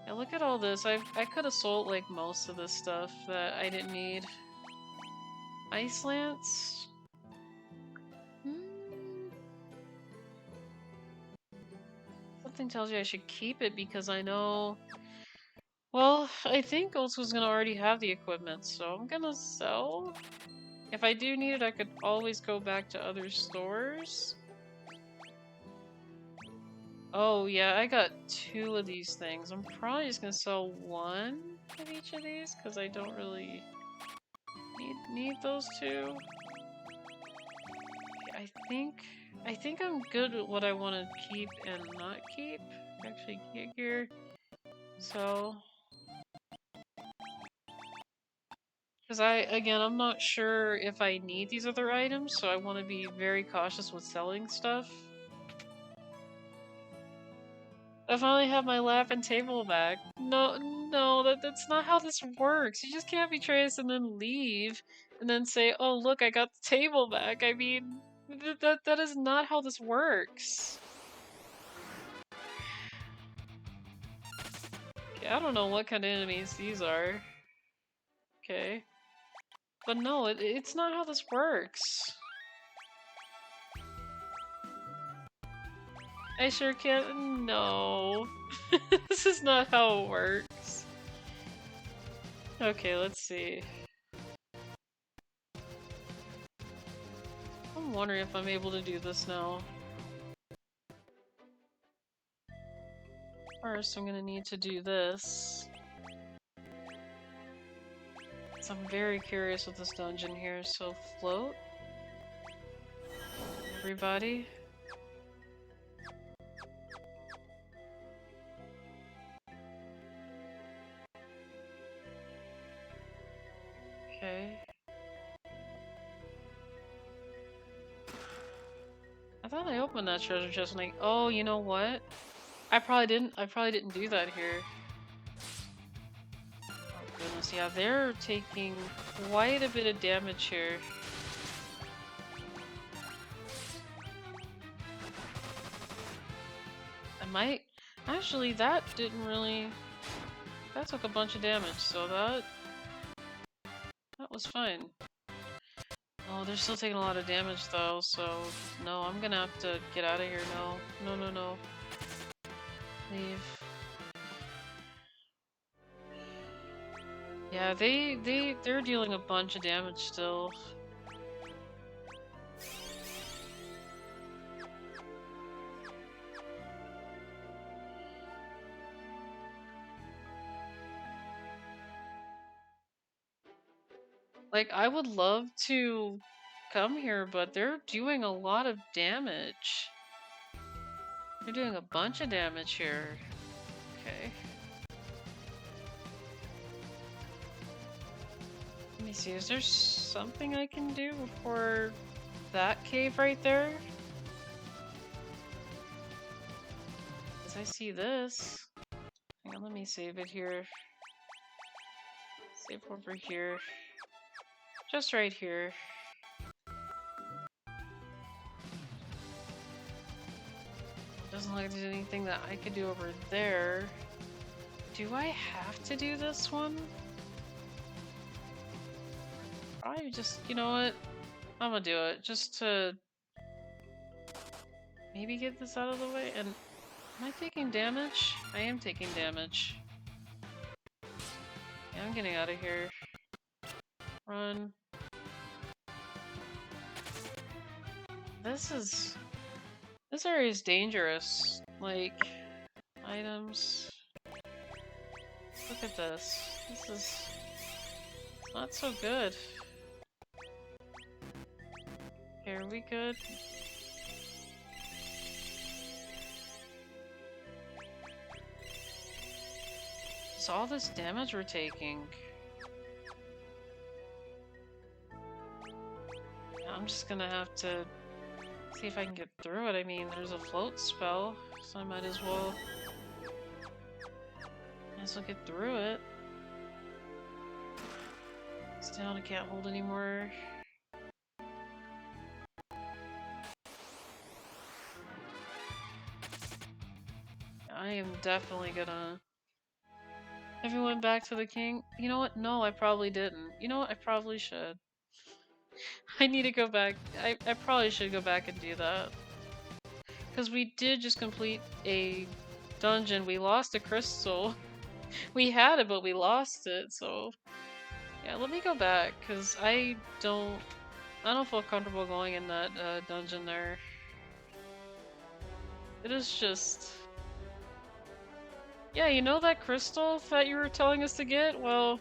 Speaker 2: Yeah, look at all this. I could have sold like most of this stuff that I didn't need. Ice lance? Something tells you I should keep it because I know... Well, I think Oldschool's gonna already have the equipment, so I'm gonna sell. If I do need it, I could always go back to other stores. Oh yeah, I got 2 of these things. I'm probably just gonna sell 1 of each of these because I don't really need those 2. Okay, I think I'm good with what I want to keep and not keep. Actually, get gear. So, because I'm not sure if I need these other items, so I want to be very cautious with selling stuff. I finally have my lap and table back. No, that's not how this works. You just can't betray us and then leave, and then say, "Oh, look, I got the table back." I mean, that is not how this works. Okay, I don't know what kind of enemies these are. Okay. But no, it's not how this works. I sure can't. No. This is not how it works. Okay, let's see. I'm wondering if I'm able to do this now. First, I'm gonna need to do this. So I'm very curious with this dungeon here, so float. Everybody. Okay. I thought I opened that treasure chest and like, oh, you know what? I probably didn't do that here. Oh goodness, yeah, they're taking quite a bit of damage here. Actually, that didn't really... That took a bunch of damage, so that was fine. Oh, they're still taking a lot of damage though, so no, I'm gonna have to get out of here. No. Leave. Yeah, they're dealing a bunch of damage still. Like, I would love to come here, but they're doing a lot of damage. They're doing a bunch of damage here. Okay. Let me see, is there something I can do before that cave right there? Because I see this. Hang on, let me save it here. Save over here. Just right here. Doesn't look like there's anything that I could do over there. Do I have to do this one? Probably just, you know what? I'm gonna do it just to maybe get this out of the way. And am I taking damage? I am taking damage. Yeah, I'm getting out of here. Run. This This area is dangerous. Like, items. Look at this. This is not so good. Here, are we good? Is all this damage we're taking? I'm just gonna have to see if I can get through it. I mean, there's a float spell, so I might as well get through it. It's down, I can't hold anymore. I am definitely gonna... Everyone back to the king? You know what? No, I probably didn't. You know what? I probably should. I need to go back. I probably should go back and do that. Because we did just complete a dungeon. We lost a crystal. We had it, but we lost it, so... Yeah, let me go back, because I don't feel comfortable going in that dungeon there. It is just... Yeah, you know that crystal that you were telling us to get? Well...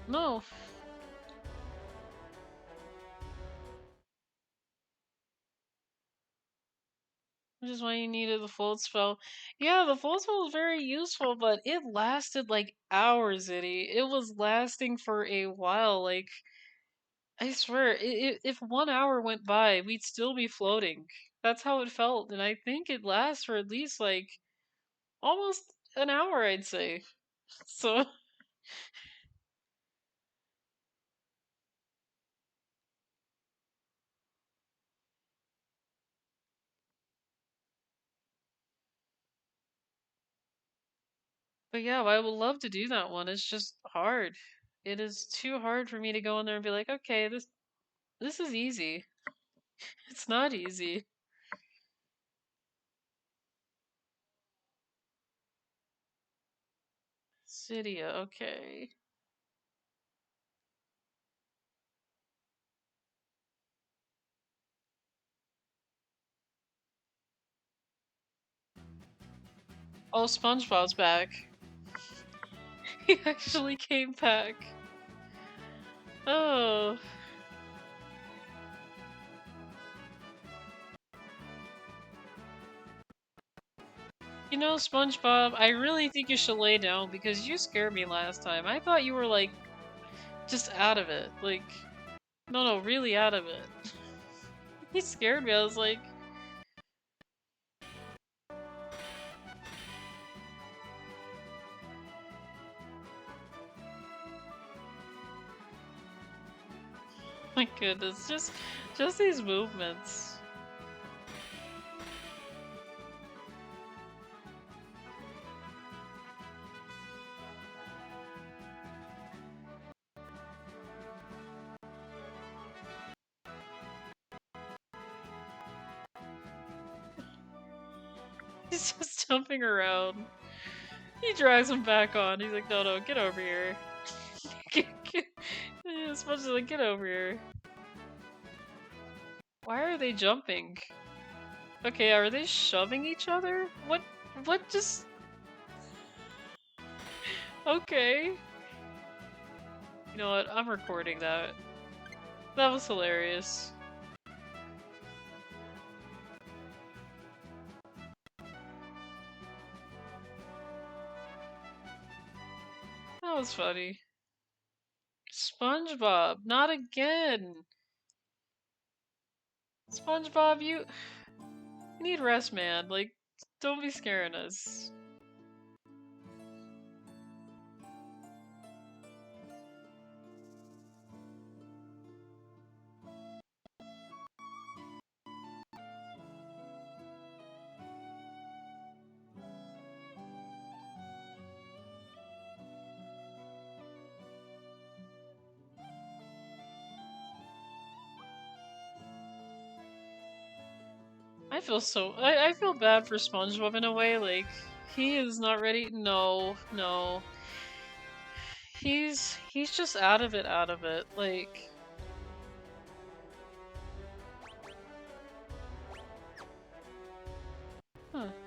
Speaker 2: No. Which is why you needed the float spell. Yeah, the float spell was very useful, but it lasted like hours, Itty. It was lasting for a while, like... I swear, if 1 hour went by, we'd still be floating. That's how it felt, and I think it lasts for at least, like, almost an hour, I'd say. So... But yeah, I would love to do that one. It's just hard. It is too hard for me to go in there and be like, okay, this is easy. It's not easy. Cydia, okay. Oh, SpongeBob's back. He actually came back. Oh. You know, SpongeBob, I really think you should lay down because you scared me last time. I thought you were, like, just out of it. Like, no, really out of it. He scared me. I was like... My goodness, just these movements. He's just jumping around. He drags him back on. He's like, no, get over here. SpongeBob's like, get over here. Why are they jumping? Okay, are they shoving each other? What just... Okay. You know what, I'm recording that. That was hilarious. That was funny. SpongeBob, not again! SpongeBob, you need rest, man. Like, don't be scaring us. I feel bad for SpongeBob in a way, like, he is not ready. No. He's just out of it, like...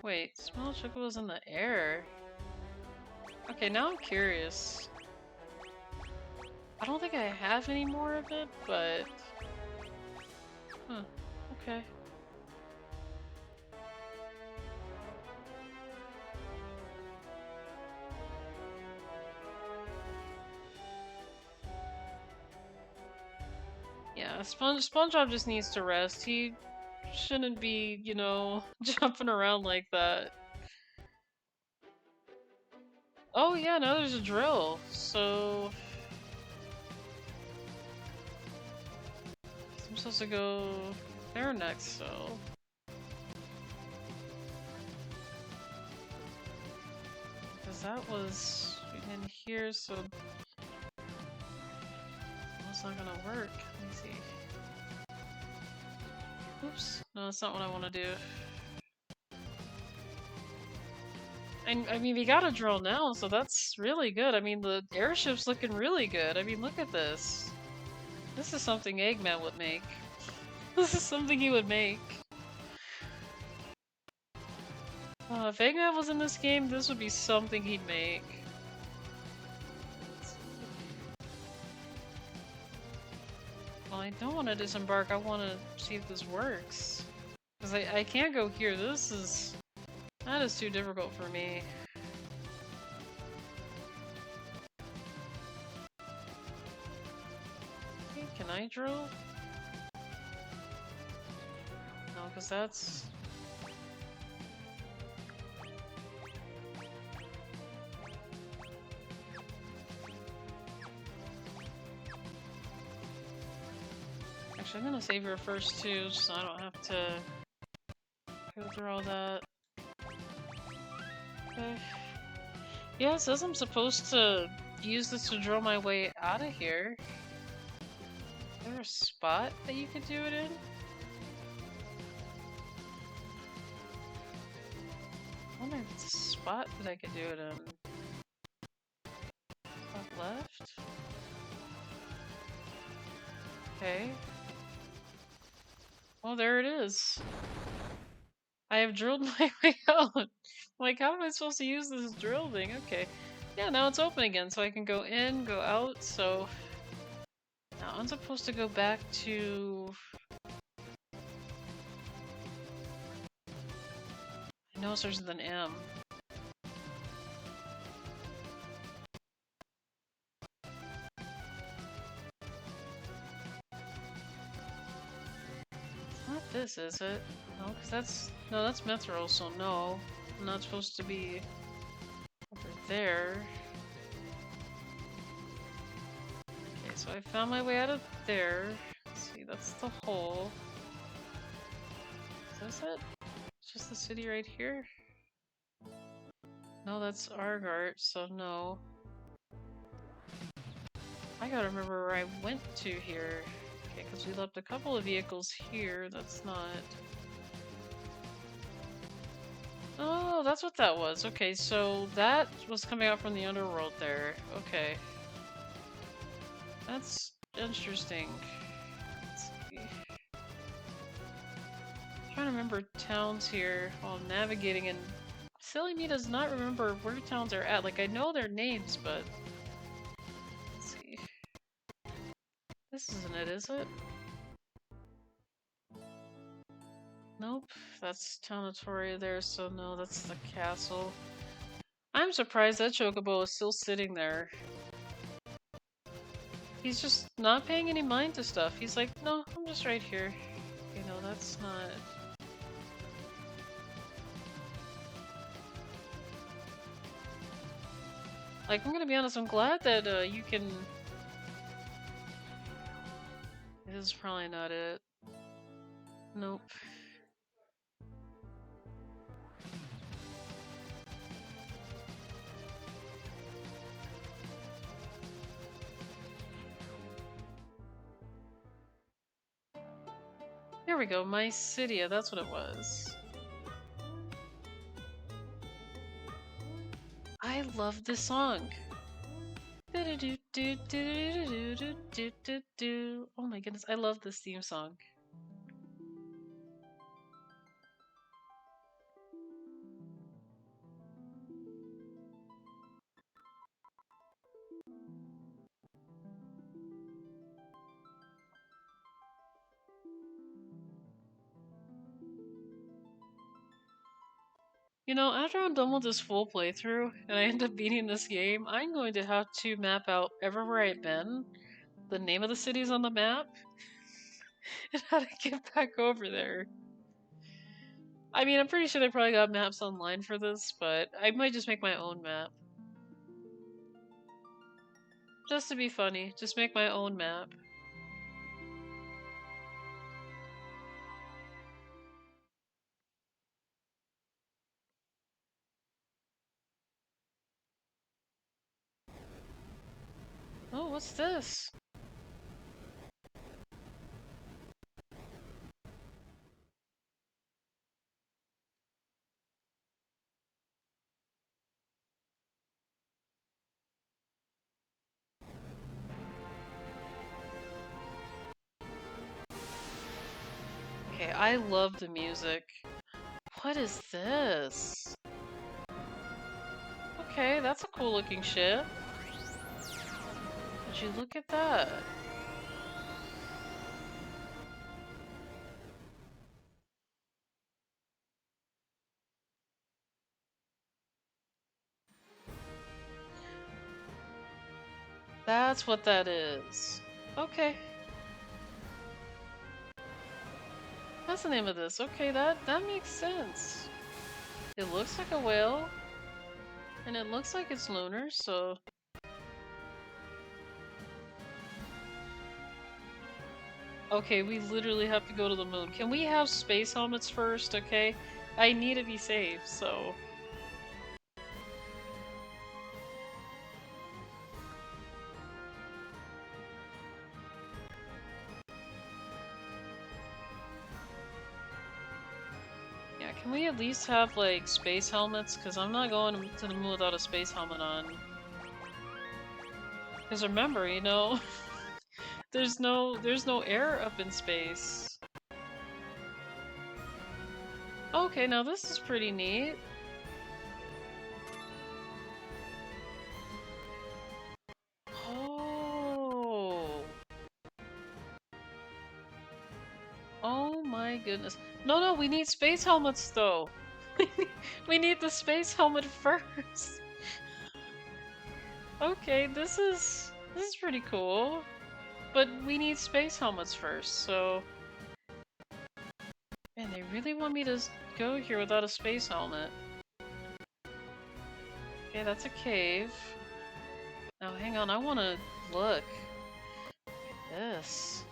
Speaker 2: Wait, small chocobos in the air. Okay, now I'm curious. I don't think I have any more of it, but... Huh, okay. Yeah, SpongeBob just needs to rest. He shouldn't be, you know, jumping around like that. Oh yeah, now there's a drill. So I'm supposed to go there next, so because that was in here, so that's not gonna work. Let me see. Oops. No, that's not what I want to do. I mean, we got a drill now, so that's really good. I mean, the airship's looking really good. I mean, look at this. This is something Eggman would make. This is something he would make. If Eggman was in this game, this would be something he'd make. Well, I don't want to disembark. I want to see if this works. Because I can't go here. That is too difficult for me. Okay, can I drill? No, because that's... Actually, I'm gonna save her first too, so I don't have to go through all that. Okay. Yeah, it says I'm supposed to use this to drill my way out of here. Is there a spot that you could do it in? I wonder if it's a spot that I could do it in. Top left? Okay. Well, there it is. I have drilled my way out. Like, how am I supposed to use this drill thing? Okay. Yeah, now it's open again, so I can go in, go out, so... Now I'm supposed to go back to... I know it starts with an M. It's not this, is it? No, because that's... No, that's Mithril, so no. I'm not supposed to be... over there. Okay, so I found my way out of there. Let's see, that's the hole. Is this it? It's just the city right here? No, that's Argart, so no. I gotta remember where I went to here. Okay, because we left a couple of vehicles here, that's not... Oh, that's what that was. Okay, so that was coming out from the underworld there. Okay. That's interesting. Let's see. I'm trying to remember towns here while navigating, and silly me does not remember where towns are at. Like, I know their names, but... Let's see. This isn't it, is it? Nope. That's Townatoria there, so no, that's the castle. I'm surprised that Chocobo is still sitting there. He's just not paying any mind to stuff. He's like, no, I'm just right here. You know, that's not... Like, I'm gonna be honest, I'm glad that you can... This is probably not it. Nope. There we go, Mycidia, that's what it was. I love this song. Oh my goodness, I love this theme song. You know, after I'm done with this full playthrough and I end up beating this game, I'm going to have to map out everywhere I've been, the name of the cities on the map, and how to get back over there. I mean, I'm pretty sure they probably got maps online for this, but I might just make my own map. Just to be funny, just make my own map. Oh, what's this? Okay, I love the music. What is this? Okay, that's a cool looking ship. Would you look at that? That's what that is. Okay. That's the name of this. Okay, that makes sense. It looks like a whale. And it looks like it's lunar, so... Okay, we literally have to go to the moon. Can we have space helmets first, okay? I need to be safe, so... Yeah, can we at least have, like, space helmets? Because I'm not going to the moon without a space helmet on. Because remember, you know... there's no air up in space. Okay, now this is pretty neat. Oh. Oh my goodness. No, we need space helmets though. We need the space helmet first. Okay, this is pretty cool. But we need space helmets first, so... Man, they really want me to go here without a space helmet. Okay, that's a cave. Now, hang on, I want to look. Look at this.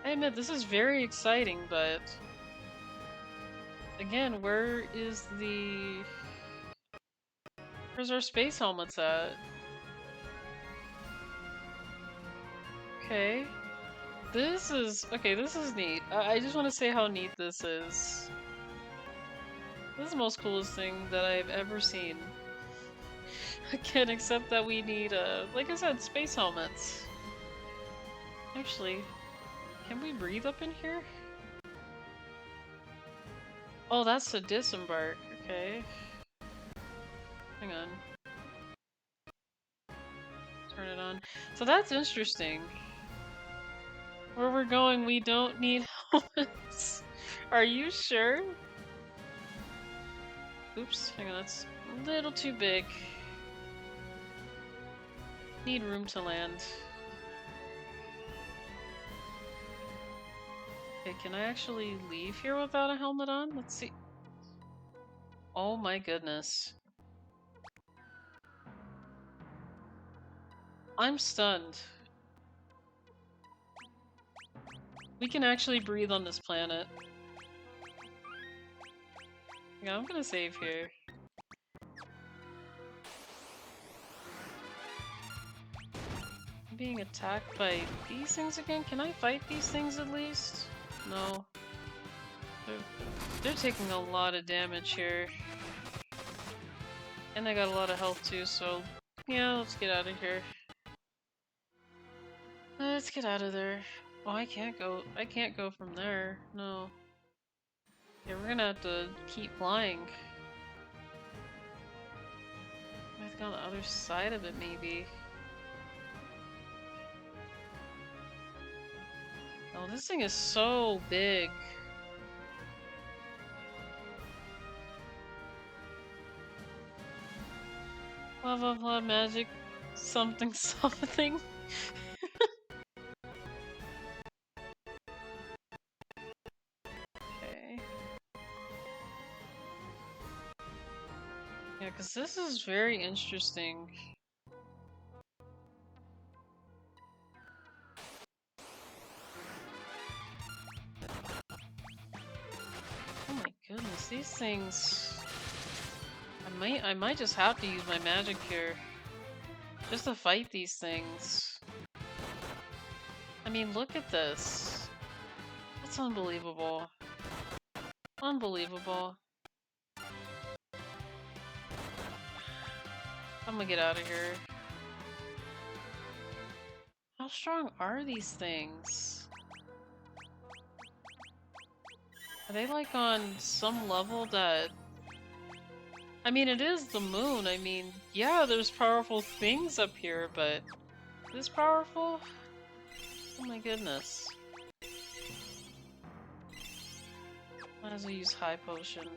Speaker 2: I admit, this is very exciting, but... Again, where's our space helmets at? Okay. This is neat. I just want to say how neat this is. This is the most coolest thing that I've ever seen. Again, except that we need, like I said, space helmets. Actually, can we breathe up in here? Oh, that's to disembark. Okay. Hang on. Turn it on. So that's interesting. Where we're going, we don't need helmets. Are you sure? Oops, hang on, that's a little too big. Need room to land. Okay, can I actually leave here without a helmet on? Let's see. Oh my goodness. I'm stunned. We can actually breathe on this planet. Yeah, I'm gonna save here. I'm being attacked by these things again? Can I fight these things at least? No. They're taking a lot of damage here. And they got a lot of health too, so yeah, let's get out of here. Let's get out of there. Oh, I can't go from there. No. Yeah, we're gonna have to keep flying. I have to go on the other side of it, maybe. Oh, this thing is so big. Blah blah blah magic something something. Okay. Yeah, because this is very interesting. Oh my goodness, these things. I might just have to use my magic here. Just to fight these things. I mean, look at this. That's unbelievable. Unbelievable. I'm gonna get out of here. How strong are these things? Are they like on some level that... I mean, it is the moon. I mean, yeah, there's powerful things up here, but... This powerful? Oh my goodness. Might as well use high potion.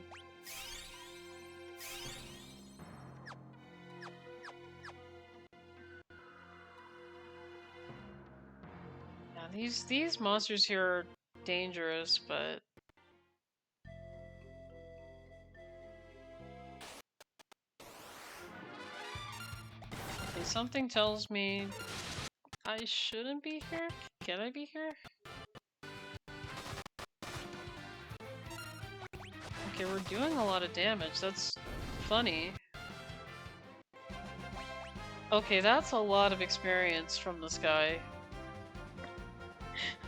Speaker 2: Yeah, these monsters here are dangerous, but... Okay, something tells me I shouldn't be here? Can I be here? Okay, we're doing a lot of damage. That's funny. Okay, that's a lot of experience from this guy.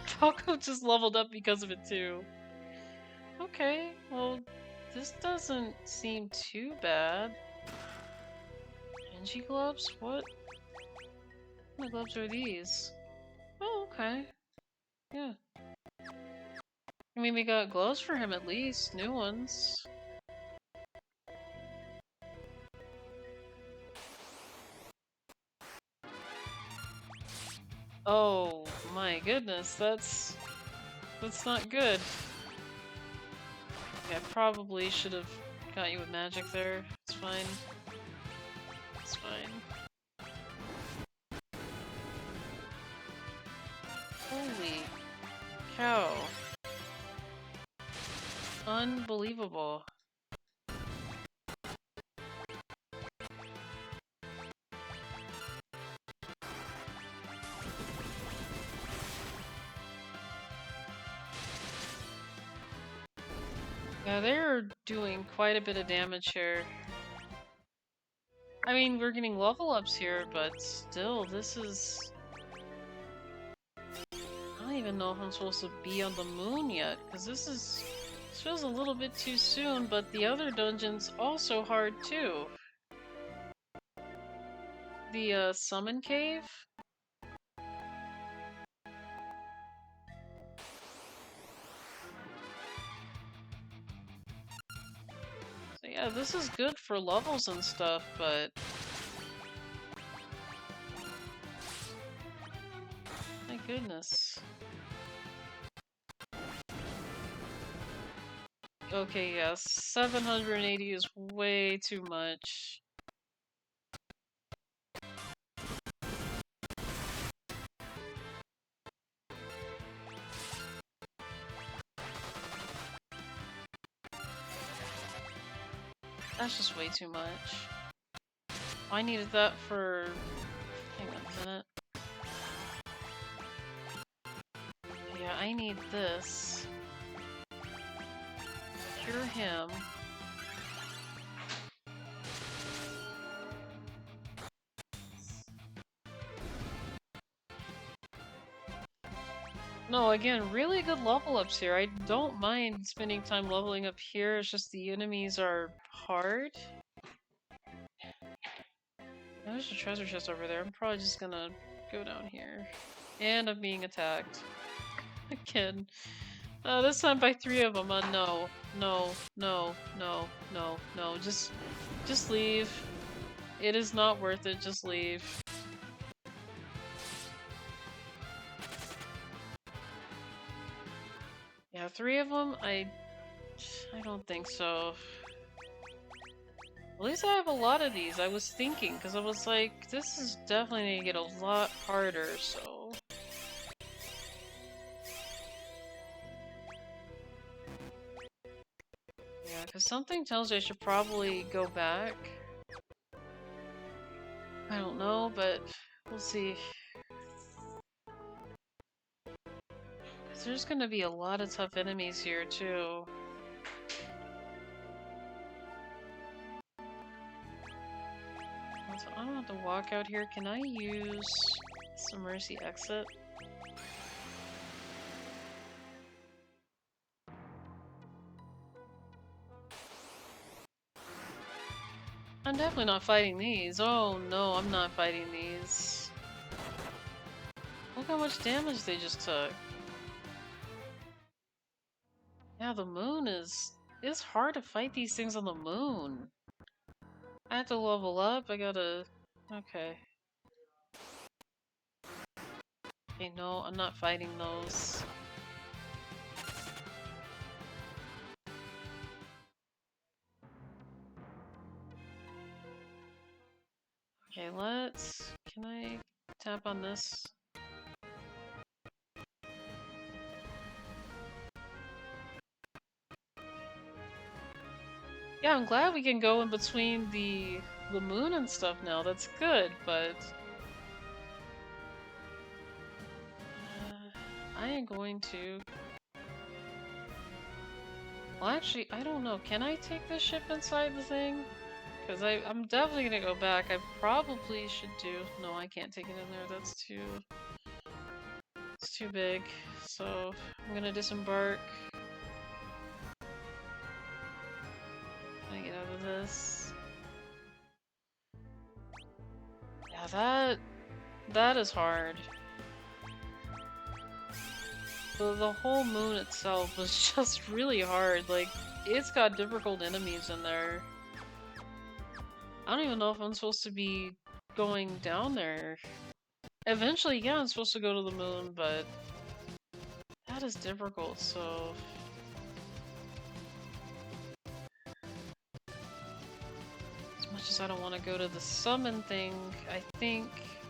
Speaker 2: Falco just leveled up because of it too. Okay, well, this doesn't seem too bad. Ninja gloves? What kind of gloves are these? Oh, okay. Yeah. I mean, we got gloves for him at least, new ones. Oh my goodness, that's not good. Yeah, I probably should have got you with magic there. It's fine. It's fine. Holy cow. Unbelievable. Yeah, they're doing quite a bit of damage here. I mean, we're getting level ups here, but still, this is... I don't even know if I'm supposed to be on the moon yet, because this feels a little bit too soon, but the other dungeon's also hard too. The, summon cave? So yeah, this is good for levels and stuff, but... My goodness. Okay, yeah, 780 is way too much. That's just way too much. I needed that for... Hang on a minute. Yeah, I need this. Cure him. No, again, really good level ups here. I don't mind spending time leveling up here, it's just the enemies are hard. There's a treasure chest over there. I'm probably just gonna go down here. And I'm being attacked. Again. This time by 3 of them. No. No. No. No. No. No. Just leave. It is not worth it. Just leave. Yeah, 3 of them? I don't think so. At least I have a lot of these. I was thinking, because I was like, this is definitely going to get a lot harder, so... Yeah, because something tells me I should probably go back. I don't know, but we'll see. Because there's going to be a lot of tough enemies here, too. So I don't have to walk out here. Can I use some Mercy Exit? I'm definitely not fighting these. Oh no, I'm not fighting these. Look how much damage they just took. Yeah, the moon is... It's hard to fight these things on the moon. I have to level up. I gotta... Okay. Okay, no, I'm not fighting those. Okay, let's... Can I tap on this? Yeah, I'm glad we can go in between the moon and stuff now. That's good, but... I am going to... Well, actually, I don't know. Can I take this ship inside the thing? Because I'm definitely gonna go back. I probably should do... No, I can't take it in there. That's too... It's too big. So, I'm gonna disembark. Can I get out of this? Yeah, that is hard. The whole moon itself was just really hard. Like, it's got difficult enemies in there. I don't even know if I'm supposed to be going down there. Eventually, yeah, I'm supposed to go to the moon, but that is difficult, so... As much as I don't want to go to the summon thing, I think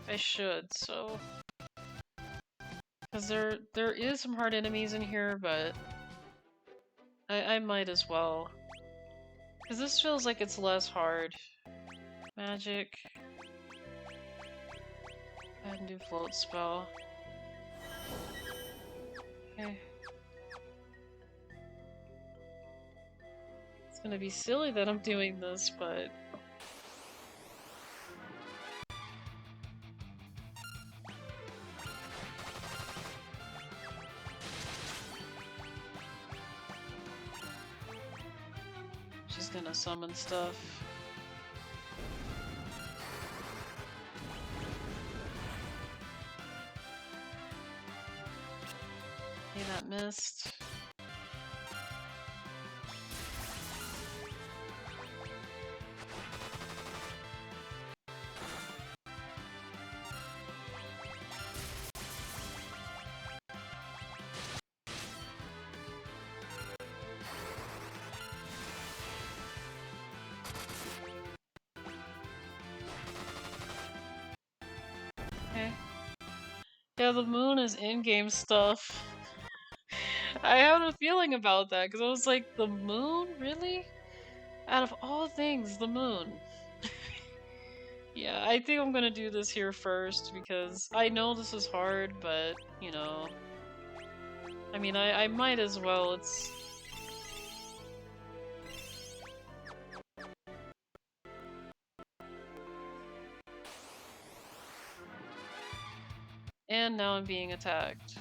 Speaker 2: I should, so... Because there is some hard enemies in here, but... I might as well. Because this feels like it's less hard. Magic. Go ahead and do float spell. Okay. It's gonna be silly that I'm doing this, but... She's gonna summon stuff. Okay, that missed. Okay. Yeah, the moon is in-game stuff. I had a feeling about that, because I was like, the moon? Really? Out of all things, the moon. Yeah, I think I'm gonna do this here first, because I know this is hard, but, you know... I mean, I might as well, it's... And now I'm being attacked.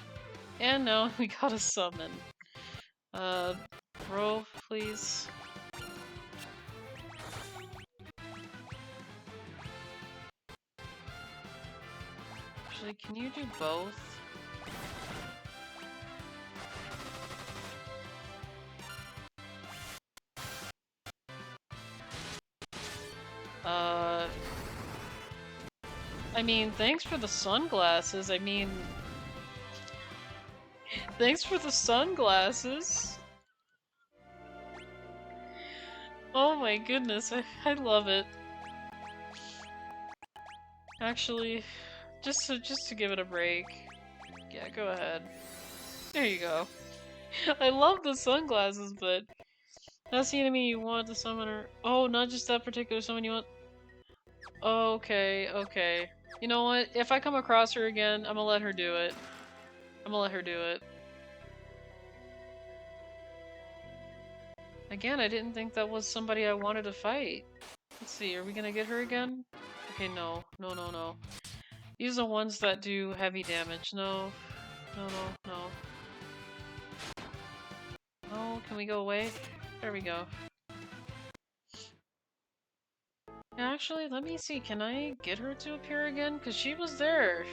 Speaker 2: And now we got a summon. Bro, please. Actually, can you do both? I mean, thanks for the sunglasses. I mean... Thanks for the sunglasses! Oh my goodness, I love it. Actually, just to give it a break. Yeah, go ahead. There you go. I love the sunglasses, but that's the enemy you want to summon her. Oh, not just that particular summon you want. Okay, okay. You know what? If I come across her again, I'm gonna let her do it. I'm gonna let her do it. Again, I didn't think that was somebody I wanted to fight. Let's see, are we gonna get her again? Okay, no. No, no, no. These are the ones that do heavy damage. No. No, no, no. Oh, can we go away? There we go. Actually, let me see. Can I get her to appear again? Because she was there.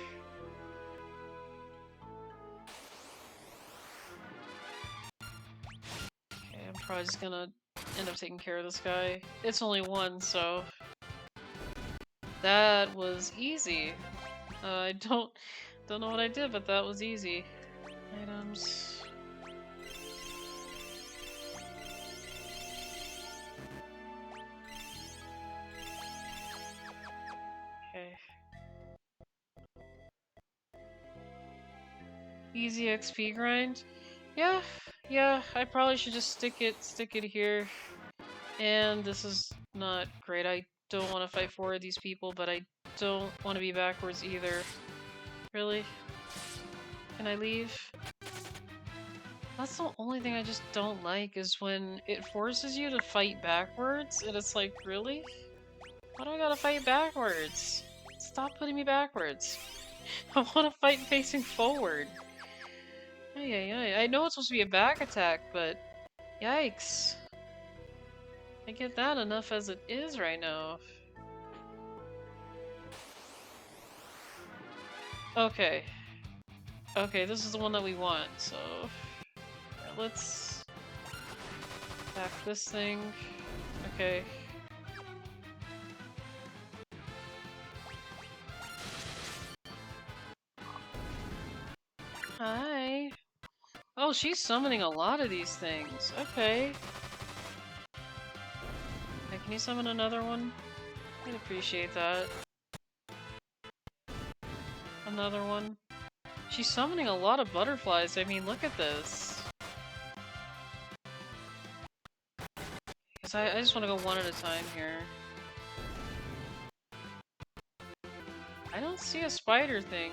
Speaker 2: Okay, I'm probably just gonna end up taking care of this guy. It's only one, so... That was easy. I don't know what I did, but that was easy. Items... Okay. Easy XP grind? Yeah, yeah, I probably should just stick it here. And this is not great. I don't want to fight 4 of these people, but I don't want to be backwards either. Really? Can I leave? That's the only thing I just don't like, is when it forces you to fight backwards, and it's like, really? Why do I gotta fight backwards? Stop putting me backwards. I want to fight facing forward. I know it's supposed to be a back attack, but yikes. I get that enough as it is right now. Okay. Okay, this is the one that we want, so... Yeah, let's... attack this thing. Okay. Hi! Oh, she's summoning a lot of these things. Okay. Hey, can you summon another one? I'd appreciate that. Another one. She's summoning a lot of butterflies. I mean, look at this. Because I just want to go one at a time here. I don't see a spider thing.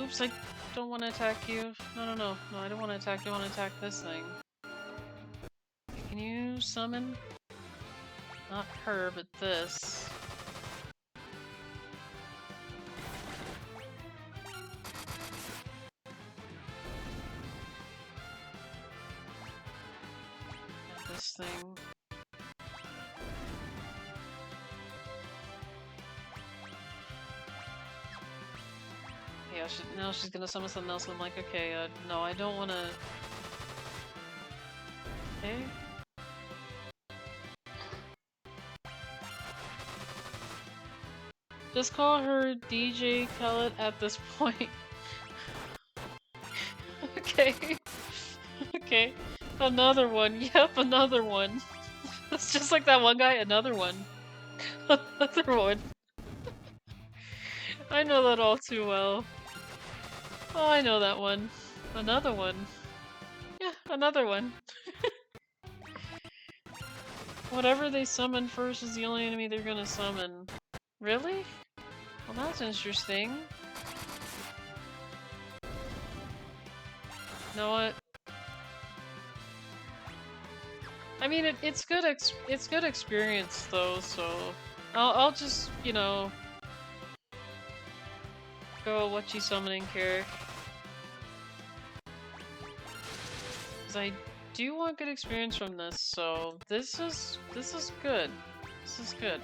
Speaker 2: Oops, I don't want to attack you. No, I don't want to attack you. I want to attack this thing. Can you summon? Not her, but this. And this thing. Yeah, now she's gonna summon something else, and I'm like, okay, no, I don't wanna... Okay. Just call her DJ Khaled at this point. Okay. Okay. Another one. Yep, another one. It's just like that one guy, another one. Another one. I know that all too well. Oh, I know that one. Another one. Yeah, another one. Whatever they summon first is the only enemy they're gonna summon. Really? Well, that's interesting. You know what? I mean, it's good experience though, so I'll just, you know, go what she's summoning here. Cause I do want good experience from this, so this is good. This is good.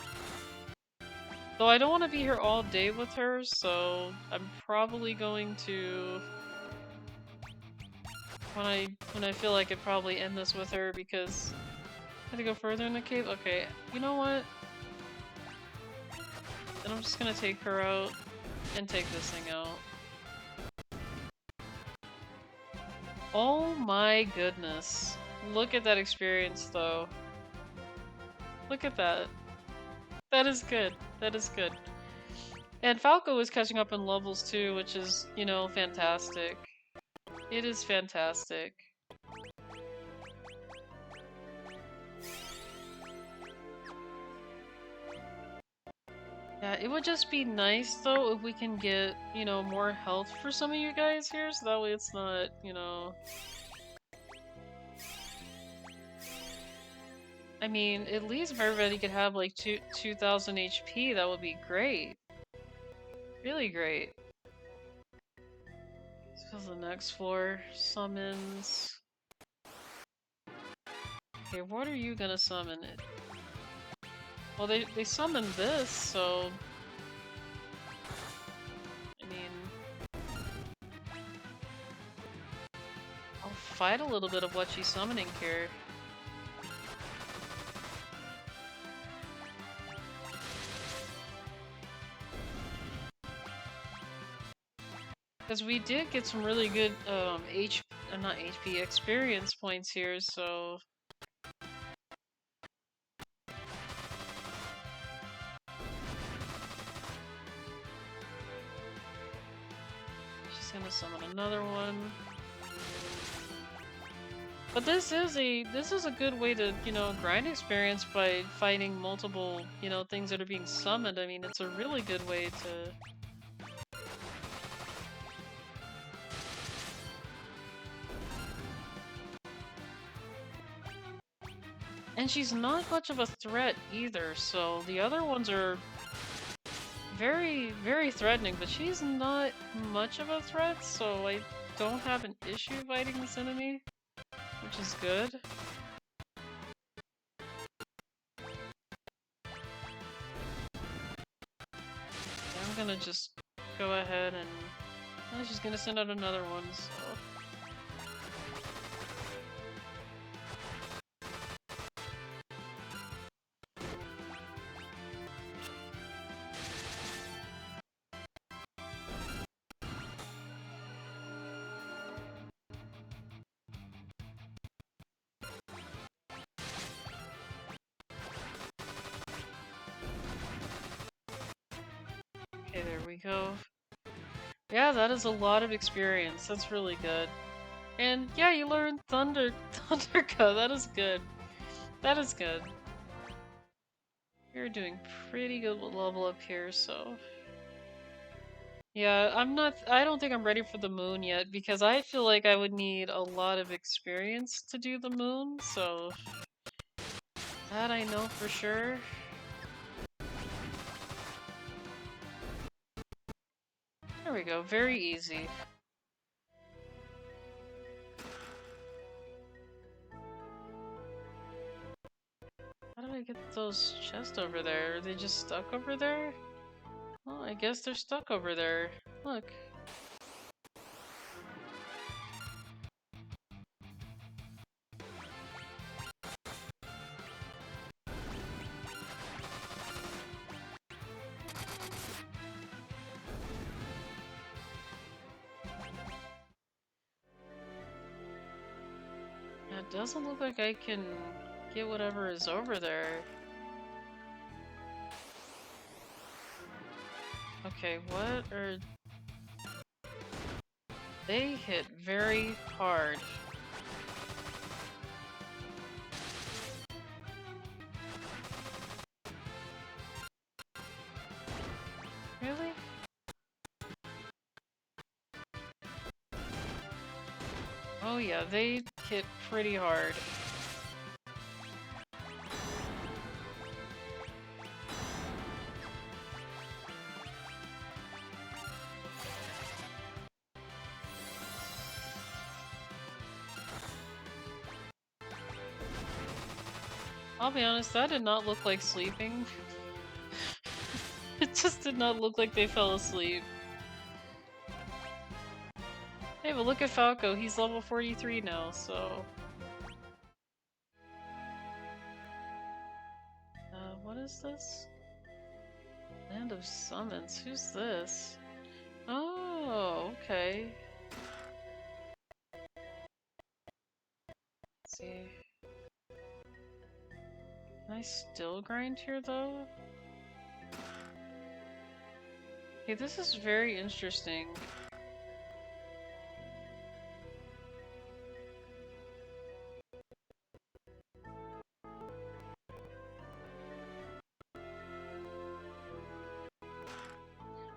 Speaker 2: Though I don't want to be here all day with her, so I'm probably going to, when I feel like it, probably end this with her, because I have to go further in the cave. Okay, you know what? Then I'm just gonna take her out and take this thing out. Oh my goodness. Look at that experience though. Look at that. That is good. That is good. And Falco is catching up in levels too, which is, you know, fantastic. It is fantastic. Yeah, it would just be nice though if we can get, you know, more health for some of you guys here, so that way it's not, you know... I mean, at least if everybody could have like 2,000 HP, that would be great. Really great. Let's go to the next floor. Summons. Okay, what are you gonna summon? Well, they summoned this, so... I mean... I'll fight a little bit of what she's summoning here. Because we did get some really good not HP, experience points here, so... She's gonna summon another one. But this is a good way to, you know, grind experience by fighting multiple, you know, things that are being summoned. I mean, it's a really good way to... And she's not much of a threat either, so the other ones are very, very threatening, but she's not much of a threat, so I don't have an issue fighting this enemy, which is good. I'm gonna just go ahead and... Oh, she's gonna send out another one, so... Okay, there we go. Yeah, that is a lot of experience. That's really good. And yeah, you learned Thunderco. That is good. That is good. You're doing pretty good with level up here, so... Yeah, I don't think I'm ready for the moon yet, because I feel like I would need a lot of experience to do the moon, so... That I know for sure. There we go, very easy. How do I get those chests over there? Are they just stuck over there? Well, I guess they're stuck over there. Look. Yeah, it doesn't look like I can get whatever is over there. Okay, what are... They hit very hard. Really? Oh yeah, they hit pretty hard. I'll be honest, that did not look like sleeping. It just did not look like they fell asleep. Hey, but look at Falco, he's level 43 now, so... What is this? Land of Summons, who's this? Oh, okay. Let's see. Can I I still grind here though? Okay, this is very interesting.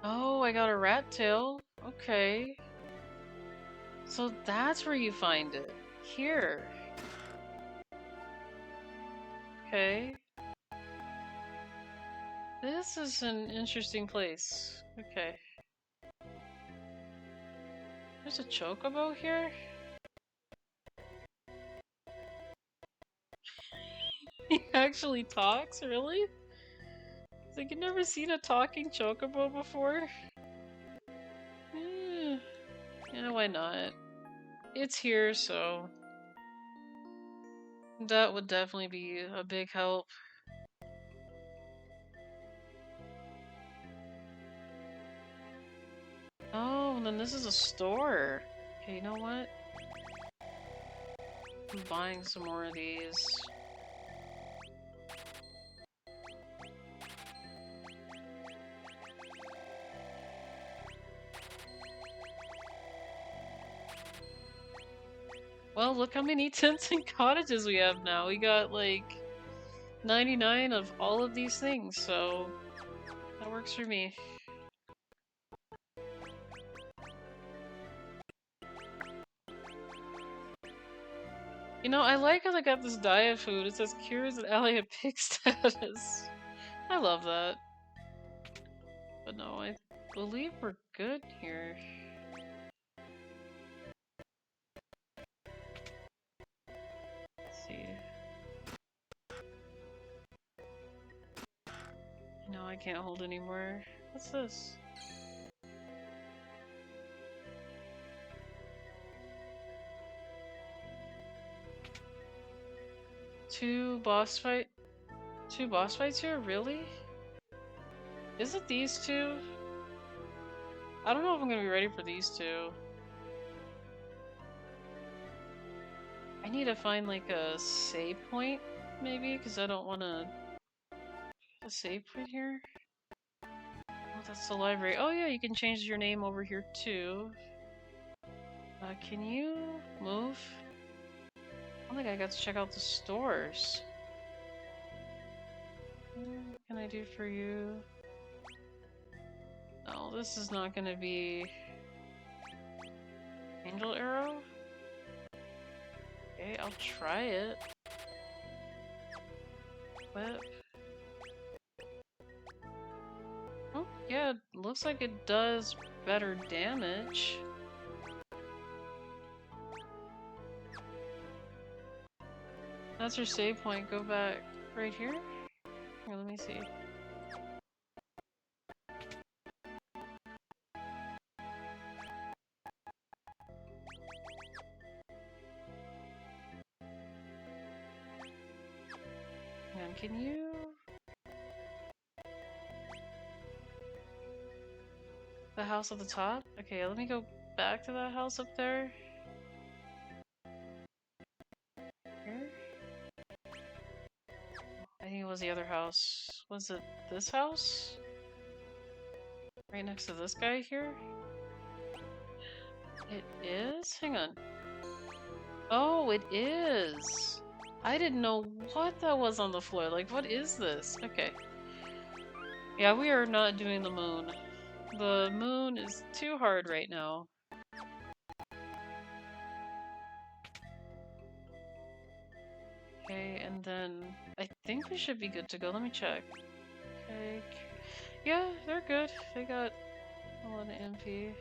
Speaker 2: Oh, I got a rat tail. Okay. So that's where you find it. Here. Okay. This is an interesting place. Okay. There's a chocobo here? He actually talks? Really? It's like, you've never seen a talking chocobo before? Yeah, why not? It's here, so that would definitely be a big help. Oh, and then this is a store. Okay, you know what? I'm buying some more of these. Well, look how many tents and cottages we have now. We got like 99 of all of these things, so that works for me. You know, I like how they got this diet food. It says cures an ally of pig status. I love that. But no, I believe we're good here. Let's see. No, I can't hold anymore. What's this? Two boss fights here? Really? Is it these two? I don't know if I'm gonna be ready for these two. I need to find like a save point, maybe, because I don't want to... A save point here? Oh, that's the library. Oh yeah, you can change your name over here too. Can you move? I don't think I got to check out the stores. What can I do for you? No, this is not gonna be... Angel arrow? Okay, I'll try it. Whip. Oh, yeah, looks like it does better damage. That's your save point. Go back right here. Here, let me see. Hang on, can you... The house at the top? Okay, let me go back to that house up there. Here? I think it was the other house. Was it this house? Right next to this guy here? It is? Hang on. Oh, it is! I didn't know what that was on the floor. Like, what is this? Okay. Yeah, we are not doing the moon. The moon is too hard right now. Okay, and then I think we should be good to go. Let me check. Okay. Yeah, they're good. They got a lot of MP.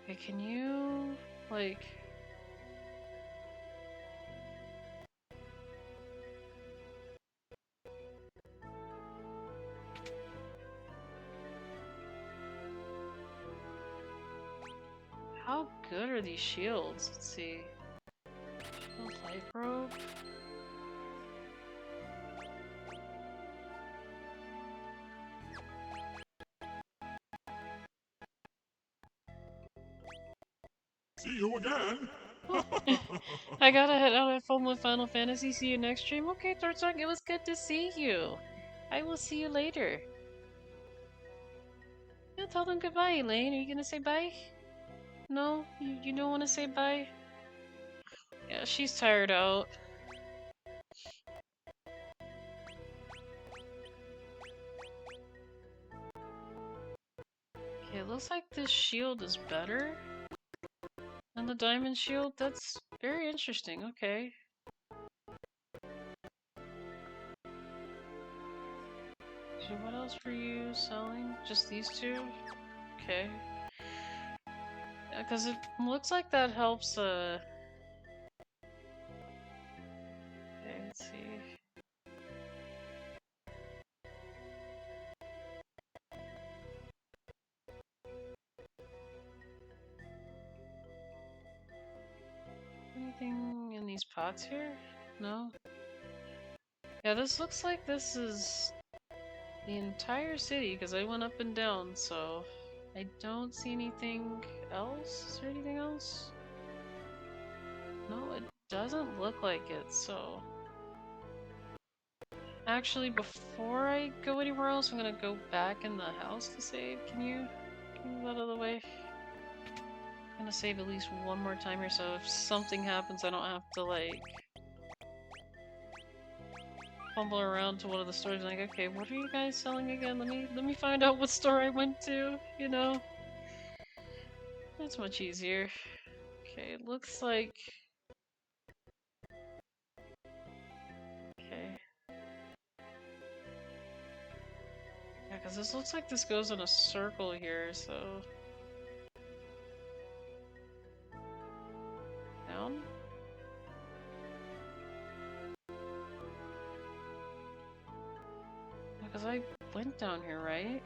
Speaker 2: Okay, can you, like... How good are these shields? Let's see. Shield light robe.
Speaker 4: See you again.
Speaker 2: I gotta head out. Have fun with Final Fantasy. See you next stream. Okay, Tortsong, it was good to see you. I will see you later. Yeah, tell them goodbye, Elaine. Are you gonna say bye? No? You don't want to say bye? Yeah, she's tired out. Okay, it looks like this shield is better than the diamond shield. That's very interesting. Okay. So what else were you selling? Just these two? Okay. Yeah, because it looks like that helps, Okay, let's see. Anything in these pots here? No? Yeah, this looks like this is the entire city, because I went up and down, so I don't see anything else. Is there anything else? No, it doesn't look like it, so... Actually, before I go anywhere else, I'm gonna go back in the house to save. Can you move out of the way? I'm gonna save at least one more time here, so if something happens, I don't have to, like... fumble around to one of the stores and like, okay, what are you guys selling again? Let me find out what store I went to, you know? That's much easier. Okay, it looks like... Okay. Yeah, because this looks like this goes in a circle here, so... Down? Because I went down here, right?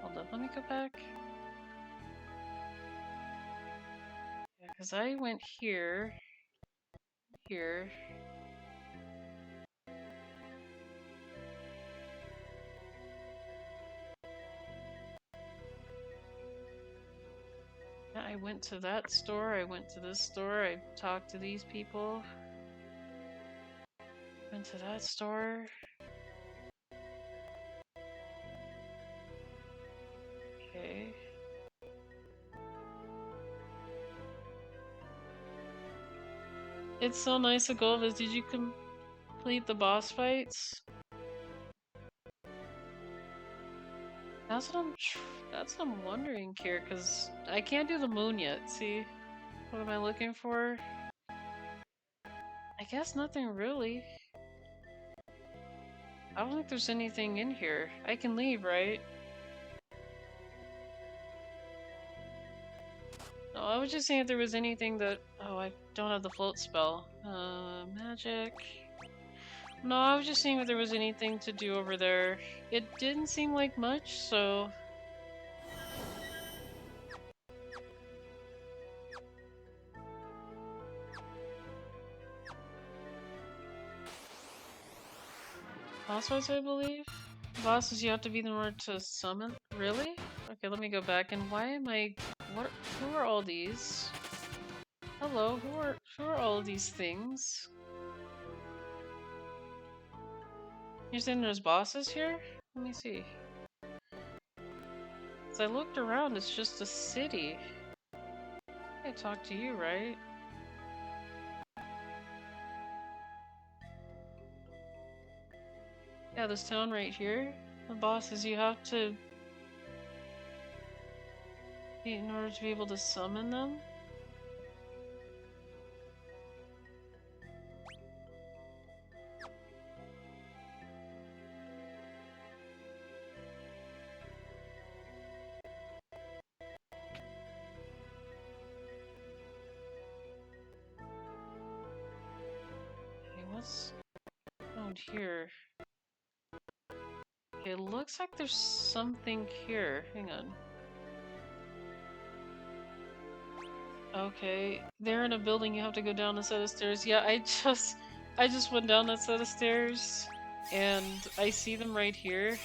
Speaker 2: Hold up, let me go back. Yeah, because I went here. Here. Yeah, I went to that store, I went to this store, I talked to these people. Went to that store. Okay. It's so nice to go over this. Did you complete the boss fights? That's what I'm wondering here, because I can't do the moon yet. See? What am I looking for? I guess nothing really. I don't think there's anything in here. I can leave, right? No, I was just saying if there was anything that... Oh, I don't have the float spell. Magic... No, I was just seeing if there was anything to do over there. It didn't seem like much, so... Boss fights, I believe? Bosses, you have to be in order to summon? Really? Okay, let me go back. And why am I... What? Who are all these? Hello, who are all of these things? You're saying there's bosses here? Let me see. As I looked around, it's just a city. I talked to you, right? Yeah, this town right here. The bosses, you have to... in order to be able to summon them? Okay, what's around here? Okay, it looks like there's something here. Hang on. Okay, they're in a building, you have to go down a set of stairs. Yeah, I just went down that set of stairs, and I see them right here.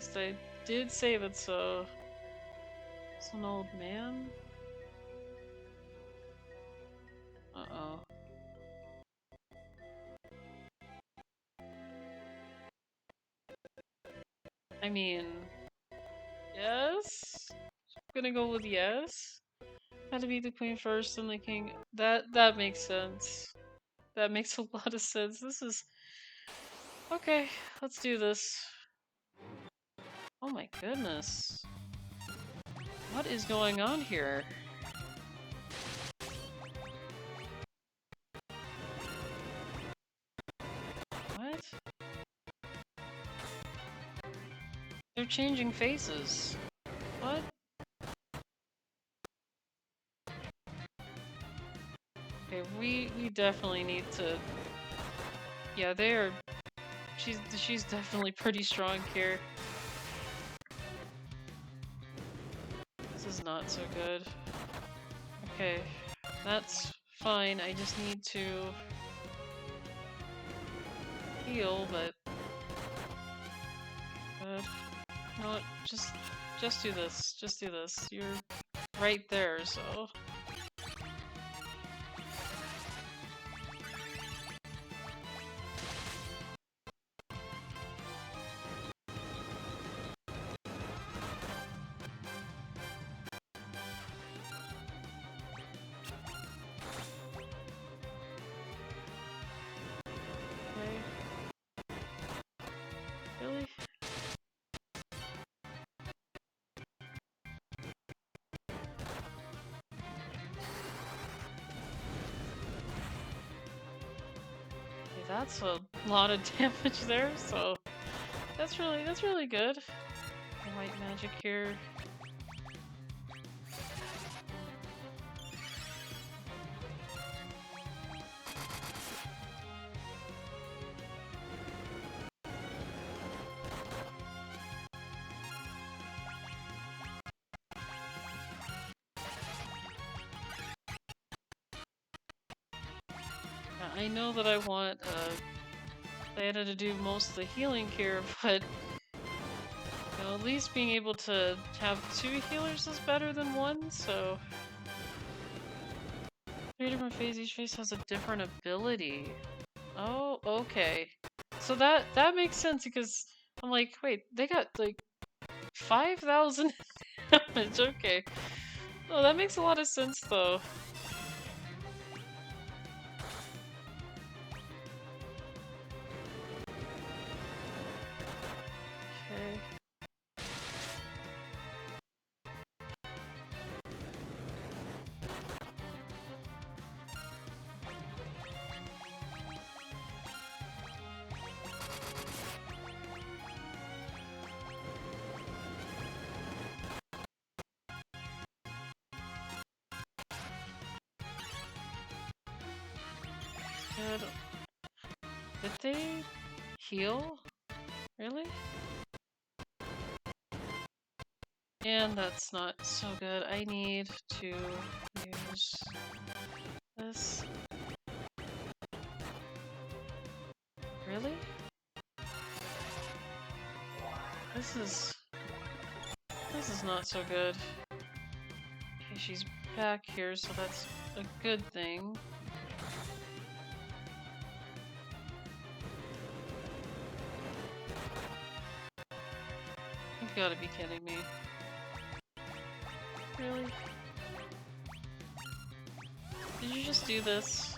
Speaker 2: least I did save it, so... It's an old man? Uh-oh. I mean... Yes? I'm gonna go with yes? Had to be the queen first and the king. That makes sense. That makes a lot of sense. This is... Okay, let's do this. Oh my goodness. What is going on here? What? They're changing faces. What? Okay, we definitely need to... Yeah, they are... She's definitely pretty strong here. This is not so good. Okay, that's fine. I just need to heal, but good. You know what? Just do this. Just do this. You're right there, so. Okay. Really? Okay, that's a lot of damage there, so that's really good. White magic here. I know that I want Diana to do most of the healing here, but you know, at least being able to have 2 healers is better than 1, so... 3 different phases, each phase has a different ability. Oh, okay. So that makes sense because I'm like, wait, they got like 5,000 damage, okay. Oh, that makes a lot of sense though. Okay. Good. Did they heal? Really? And that's not so good. I need to use this. Really? This is not so good. Okay, she's back here, so that's a good thing. You've gotta be kidding me. Really? Did you just do this?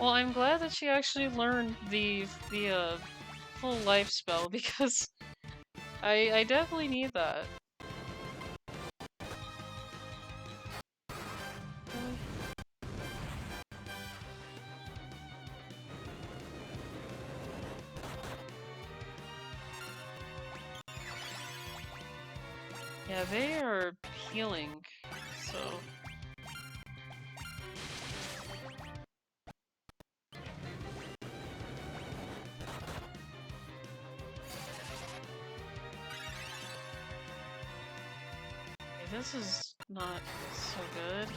Speaker 2: Well, I'm glad that she actually learned the full life spell because I definitely need that. Really? Yeah, they are healing, so... this is not so good.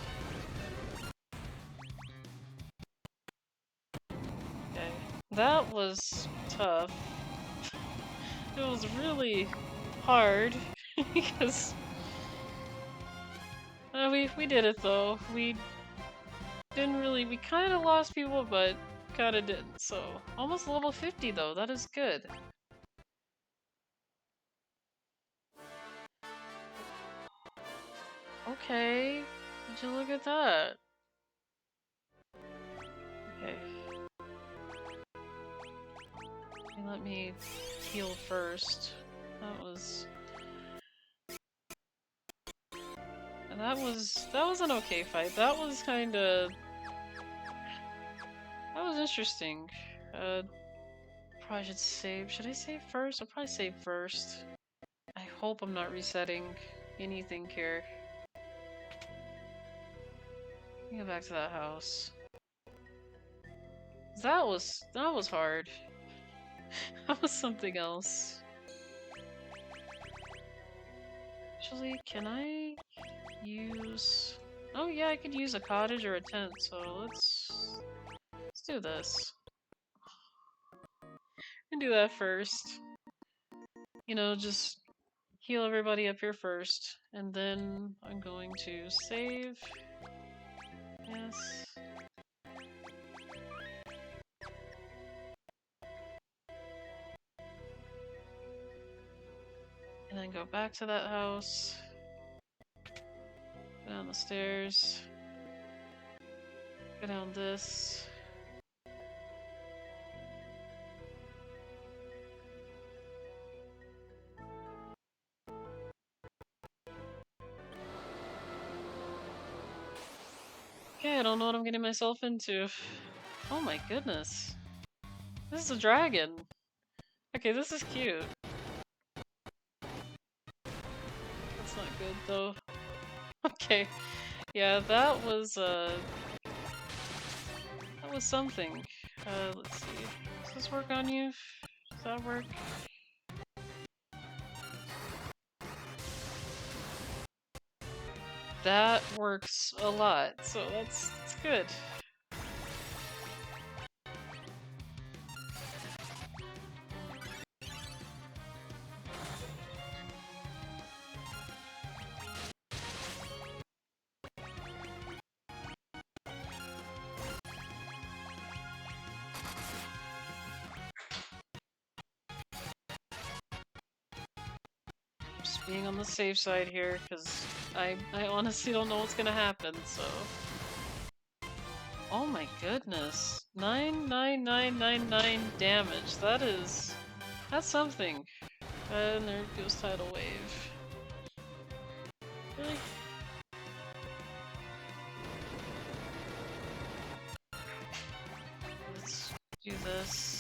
Speaker 2: Okay, that was tough. It was really hard because we did it though. We kind of lost people, but kind of didn't. So almost level 50 though. That is good. Okay, would you look at that? Okay. Let me heal first. That was an okay fight. That was interesting. Probably should save. Should I save first? I'll probably save first. I hope I'm not resetting anything here. Let me go back to that house. That was hard. That was something else. Actually, can I use... Oh yeah, I could use a cottage or a tent, so let's do this. And do that first. You know, just heal everybody up here first, and then I'm going to save. Yes. And then go back to that house. Go down the stairs. Go down this. Okay, I don't know what I'm getting myself into. Oh my goodness. This is a dragon. Okay, this is cute. That's not good though. Okay. Yeah, that was something. Let's see. Does this work on you? Does that work? That works a lot, so that's good. Just being on the safe side here, because I honestly don't know what's gonna happen, so... Oh my goodness. 99999 damage. That's something. And there goes Tidal Wave. Really? Let's do this.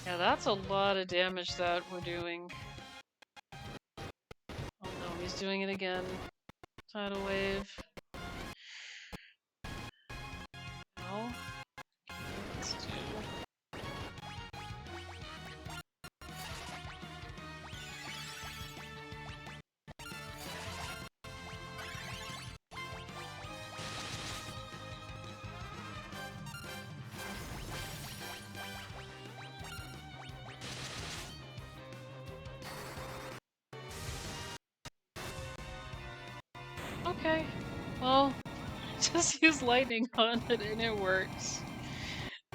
Speaker 2: Yeah, that's a lot of damage that we're doing. Oh no, he's doing it again. Tidal Wave. No. Let's do... Okay. Well, just use lightning on it and it works.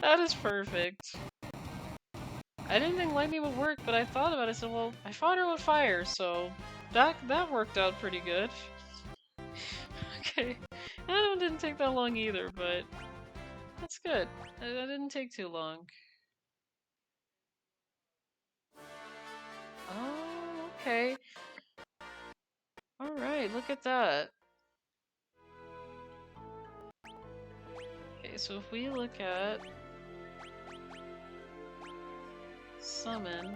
Speaker 2: That is perfect. I didn't think lightning would work, but I thought about it. I said, well, I fought her with fire, so that worked out pretty good. Okay. That one didn't take that long either, but that's good. That didn't take too long. Oh, okay. Alright, look at that. Okay, so if we look at summon,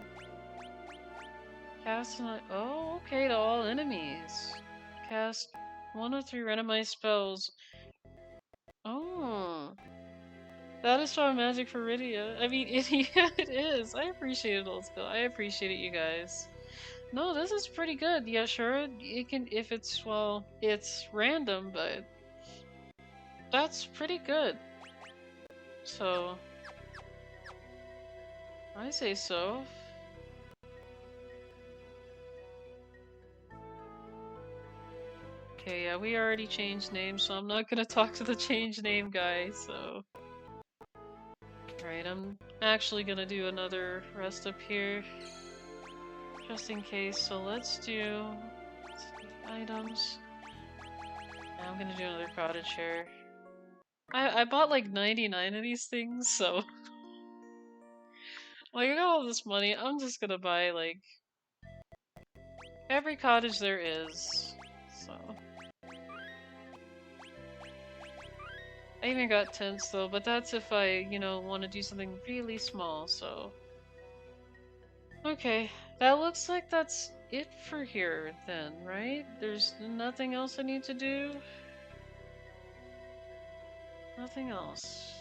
Speaker 2: Cast an oh, okay, to all enemies. Cast 1 of 3 randomized spells. Oh. That is strong magic for Rydia. I mean, yeah, it is. I appreciate it, Oldschool. I appreciate it, you guys. No, this is pretty good. Yeah, sure, it can, if it's, well, it's random, but that's pretty good. So, I say so. Okay, yeah, we already changed names, so I'm not gonna talk to the change name guy, so... Alright, I'm actually gonna do another rest up here. Just in case, so let's do items. And I'm gonna do another cottage here. I bought like 99 of these things, so like I got all this money, I'm just gonna buy like every cottage there is. So I even got tents though, but that's if I, you know, want to do something really small, so okay, that looks like that's it for here then, right? There's nothing else I need to do? Nothing else.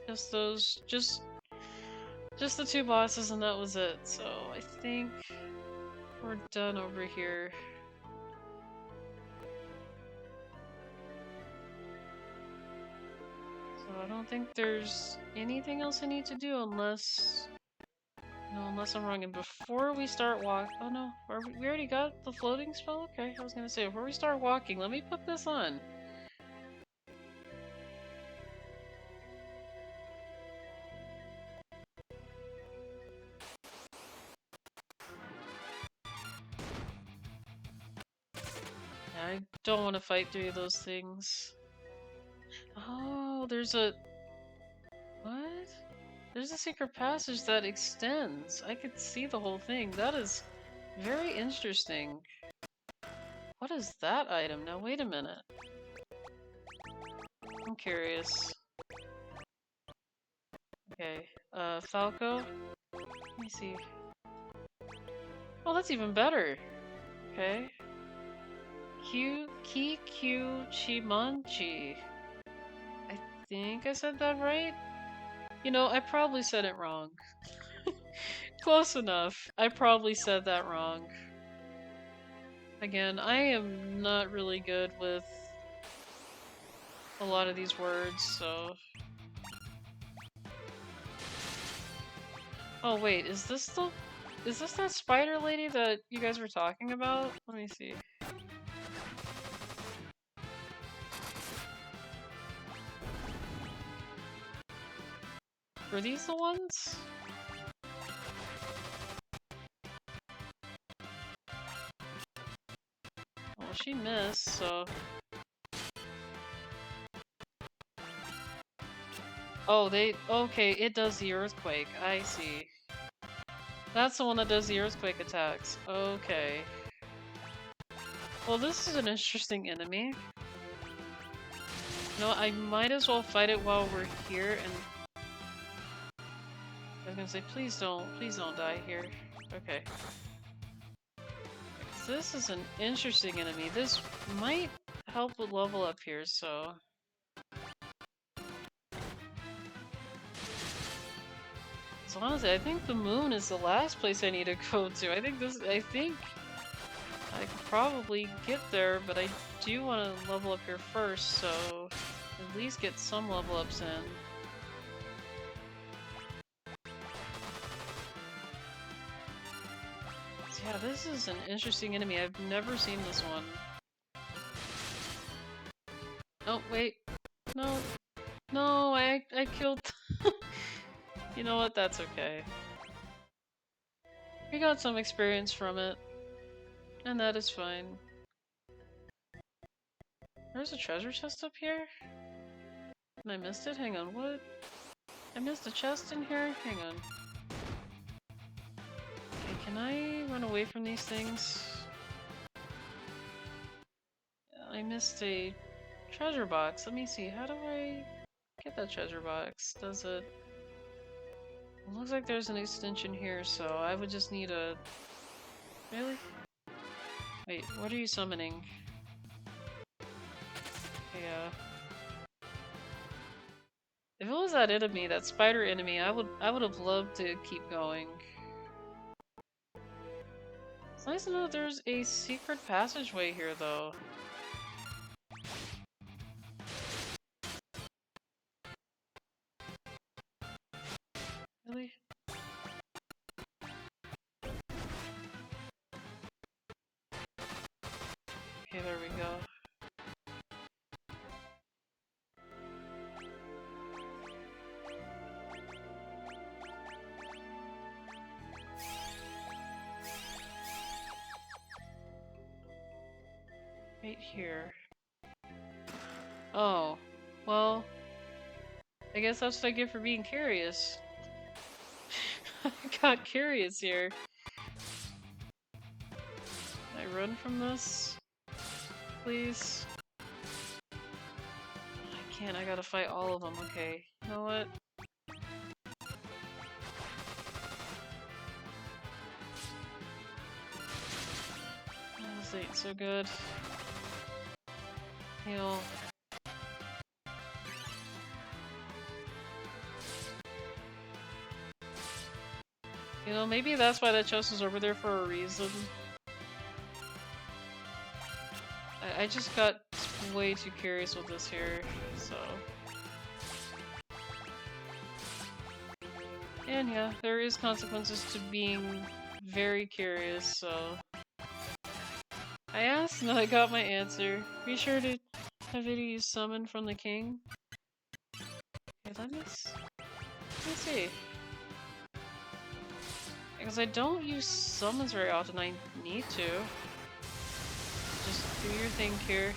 Speaker 2: Just those, just the 2 bosses and that was it, so I think we're done over here. So I don't think there's anything else I need to do unless... No, unless I'm wrong. And before we start oh no, we already got the floating spell? Okay, I was gonna say, before we start walking, let me put this on. I don't want to fight through those things. Oh, there's a... What? There's a secret passage that extends. I could see the whole thing. That is very interesting. What is that item? Now wait a minute. I'm curious. Okay, Falco? Let me see. Oh, that's even better! Okay. Kiku Chimanchi. I think I said that right? You know, I probably said it wrong. Close enough. I probably said that wrong. Again, I am not really good with a lot of these words, so... Oh wait, is this that spider lady that you guys were talking about? Let me see. Were these the ones? Well, she missed, so... Oh, okay, it does the earthquake. I see. That's the one that does the earthquake attacks. Okay. Well, this is an interesting enemy. No, I might as well fight it while we're here, and... I was gonna say, please don't die here. Okay. This is an interesting enemy. This might help with level up here, so... So honestly, I think the moon is the last place I need to go to. I think I could probably get there, but I do want to level up here first, so at least get some level ups in. So yeah, this is an interesting enemy. I've never seen this one. Oh, wait. No. No, I killed... You know what? That's okay. We got some experience from it. And that is fine. There's a treasure chest up here? And I missed it? Hang on, what? I missed a chest in here? Hang on. Okay, can I run away from these things? I missed a treasure box. Let me see, how do I get that treasure box? Does it... It looks like there's an extension here, so I would just need a... Really? Wait, what are you summoning? Yeah. If it was that enemy, that spider enemy, I would have loved to keep going. It's nice to know that there's a secret passageway here, though. Really? Okay, there we go. Right here. Oh, well, I guess that's what I get for being curious. I got curious here. Can I run from this? Please? I can't, I gotta fight all of them. Okay, you know what? Oh, this ain't so good. Heal. You know, maybe that's why that chest is over there for a reason. I just got way too curious with this here, so... And yeah, there is consequences to being very curious, so... I asked and I got my answer. Be sure to have Itty use summon from the king. Okay, let me see. Because I don't use summons very often, I need to. Just do your thing here.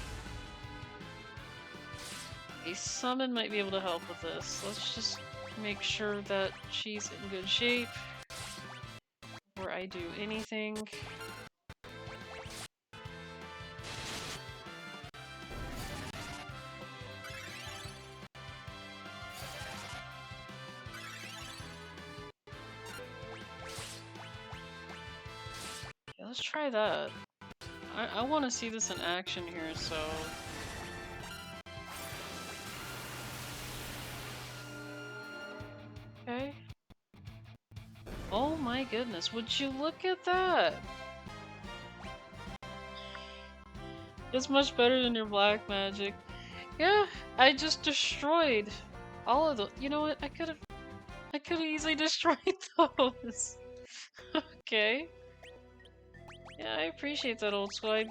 Speaker 2: A summon might be able to help with this. Let's just make sure that she's in good shape before I do anything. Yeah, let's try that. I want to see this in action here, so... Okay. Oh my goodness, would you look at that? It's much better than your black magic. Yeah, I just destroyed all of the. You know what? I could have easily destroyed those. Okay. Yeah, I appreciate that, old school. I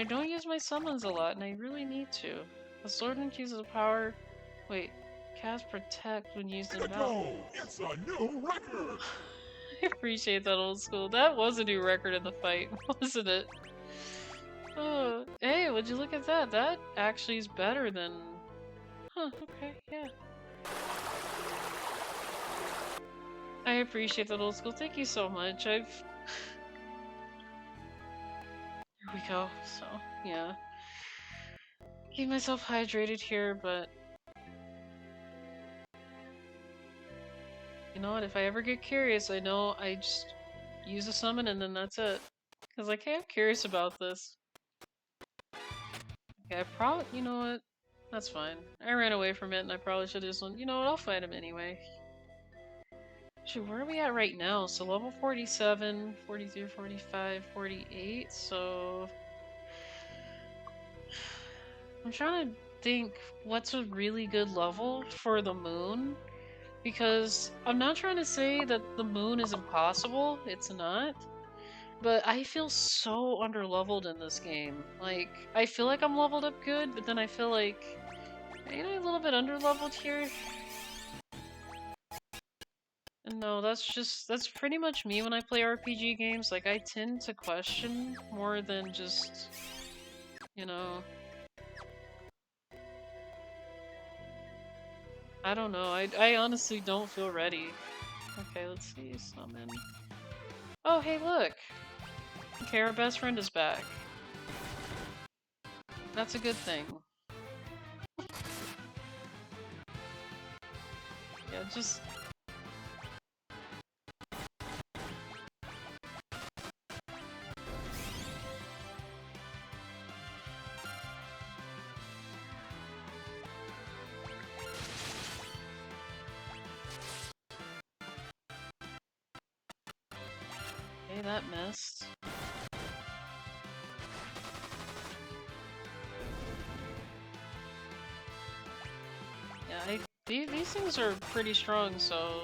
Speaker 2: don't use my summons a lot, and I really need to. The sword uses power. Wait, cast protect when used in battle.
Speaker 4: It's a new record!
Speaker 2: I appreciate that, old school. That was a new record in the fight, wasn't it? Oh, hey, would you look at that? That actually is better than... Huh, okay, yeah. I appreciate that, old school. Thank you so much. Here we go. So, yeah. Keep myself hydrated here, but... You know what? If I ever get curious, I know I just use a summon and then that's it. Because, like, hey, I'm curious about this. Okay, you know what? That's fine. I ran away from it and I probably should have just went, you know what, I'll fight him anyway. Shoot, where are we at right now? So level 47, 43, 45, 48, so... I'm trying to think what's a really good level for the moon. Because I'm not trying to say that the moon is impossible, it's not. But I feel so underleveled in this game. Like, I feel like I'm leveled up good, but then I feel like, ain't I a little bit underleveled here? And no, that's pretty much me when I play RPG games. Like, I tend to question more than just, you know... I don't know, I honestly don't feel ready. Okay, let's see, summon... Oh, hey, look! Okay, our best friend is back. That's a good thing. Yeah, just... Okay, that missed. Yeah, these things are pretty strong, so...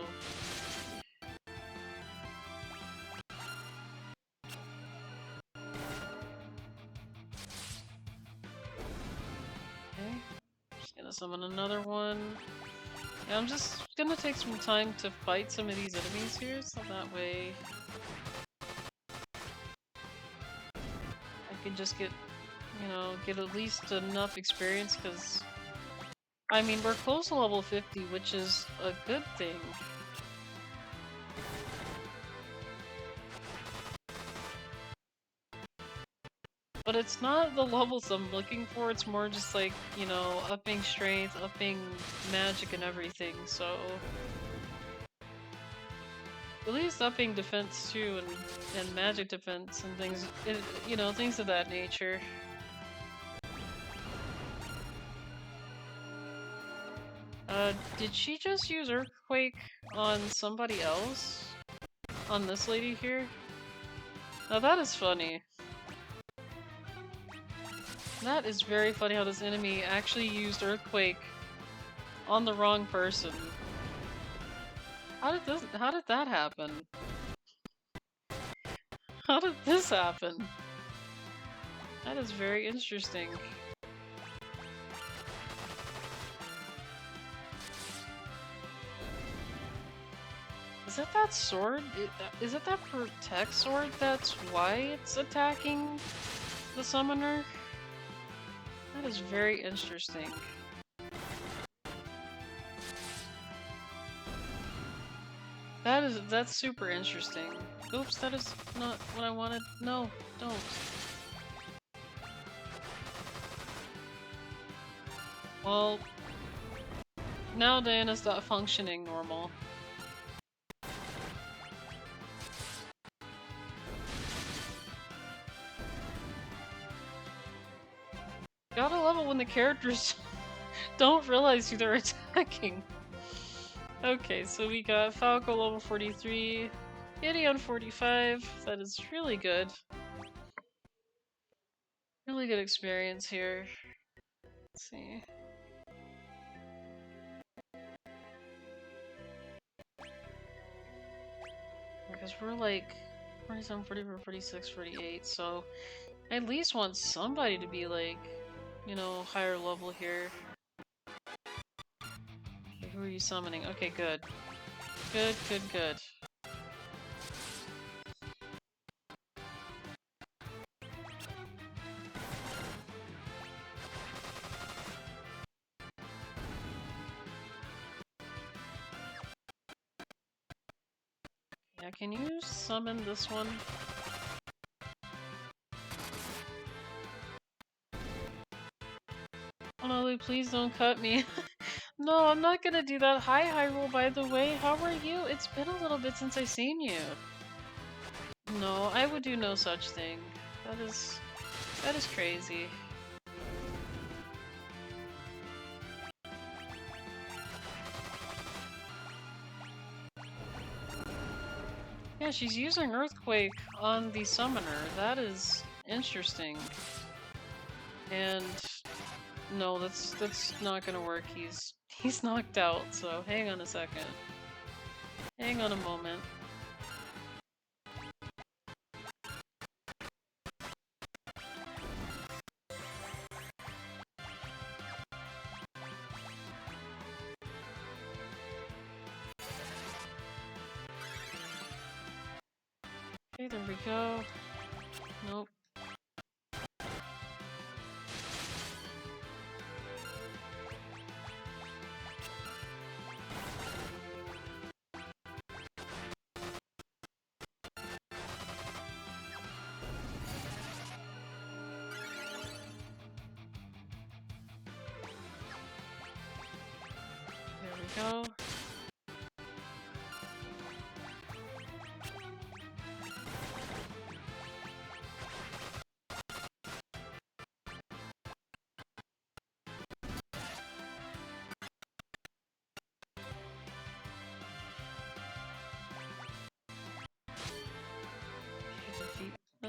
Speaker 2: Okay, just gonna summon another one. Yeah, I'm just gonna take some time to fight some of these enemies here, so that way... I can just get, you know, get at least enough experience, because... I mean, we're close to level 50, which is a good thing. But it's not the levels I'm looking for, it's more just like, you know, upping strength, upping magic and everything, so... At least upping defense too, and magic defense and things, you know, things of that nature. Did she just use Earthquake on somebody else? On this lady here? Now that is funny. That is very funny how this enemy actually used Earthquake on the wrong person. How did that happen? How did this happen? That is very interesting. Is it that sword? Is it that protect sword that's why it's attacking the summoner? That is very interesting. That's super interesting. Oops, that is not what I wanted. No, don't. Well, now Diana's not functioning normal. Gotta love it when the characters don't realize who they're attacking. Okay, so we got Falco level 43, Itty on 45. That is really good. Really good experience here. Let's see. Because we're like 47, 44, 46, 48, so I at least want somebody to be like, you know, higher level here. Okay, who are you summoning? Okay, good. Good, good, good. Yeah, can you summon this one? Oh no, Louie, please don't cut me. No, I'm not gonna do that. Hi, Hyrule, by the way. How are you? It's been a little bit since I've seen you. No, I would do no such thing. That is crazy. Yeah, she's using Earthquake on the summoner. That is interesting. And no, that's not gonna work. He's knocked out, so hang on a second. Hang on a moment. Okay, there we go. Nope. There we go.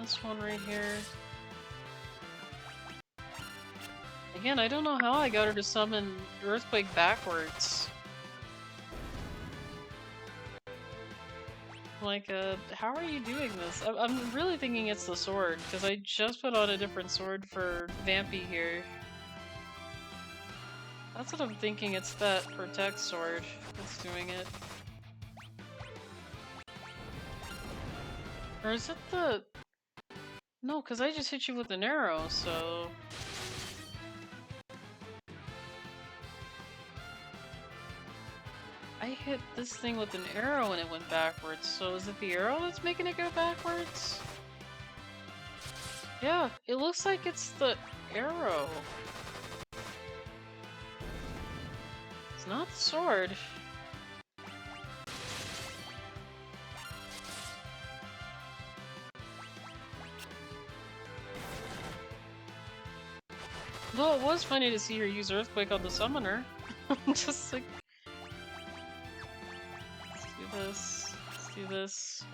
Speaker 2: This one right here. Again, I don't know how I got her to summon Earthquake backwards. Like, how are you doing this? I'm really thinking it's the sword, because I just put on a different sword for Vampy here. That's what I'm thinking, it's that Protect sword that's doing it. Or is it the... No, because I just hit you with an arrow, so... I hit this thing with an arrow and it went backwards, so is it the arrow that's making it go backwards? Yeah, it looks like it's the arrow. It's not the sword. Though it was funny to see her use Earthquake on the summoner. Just like... Let's do this. Let's do this.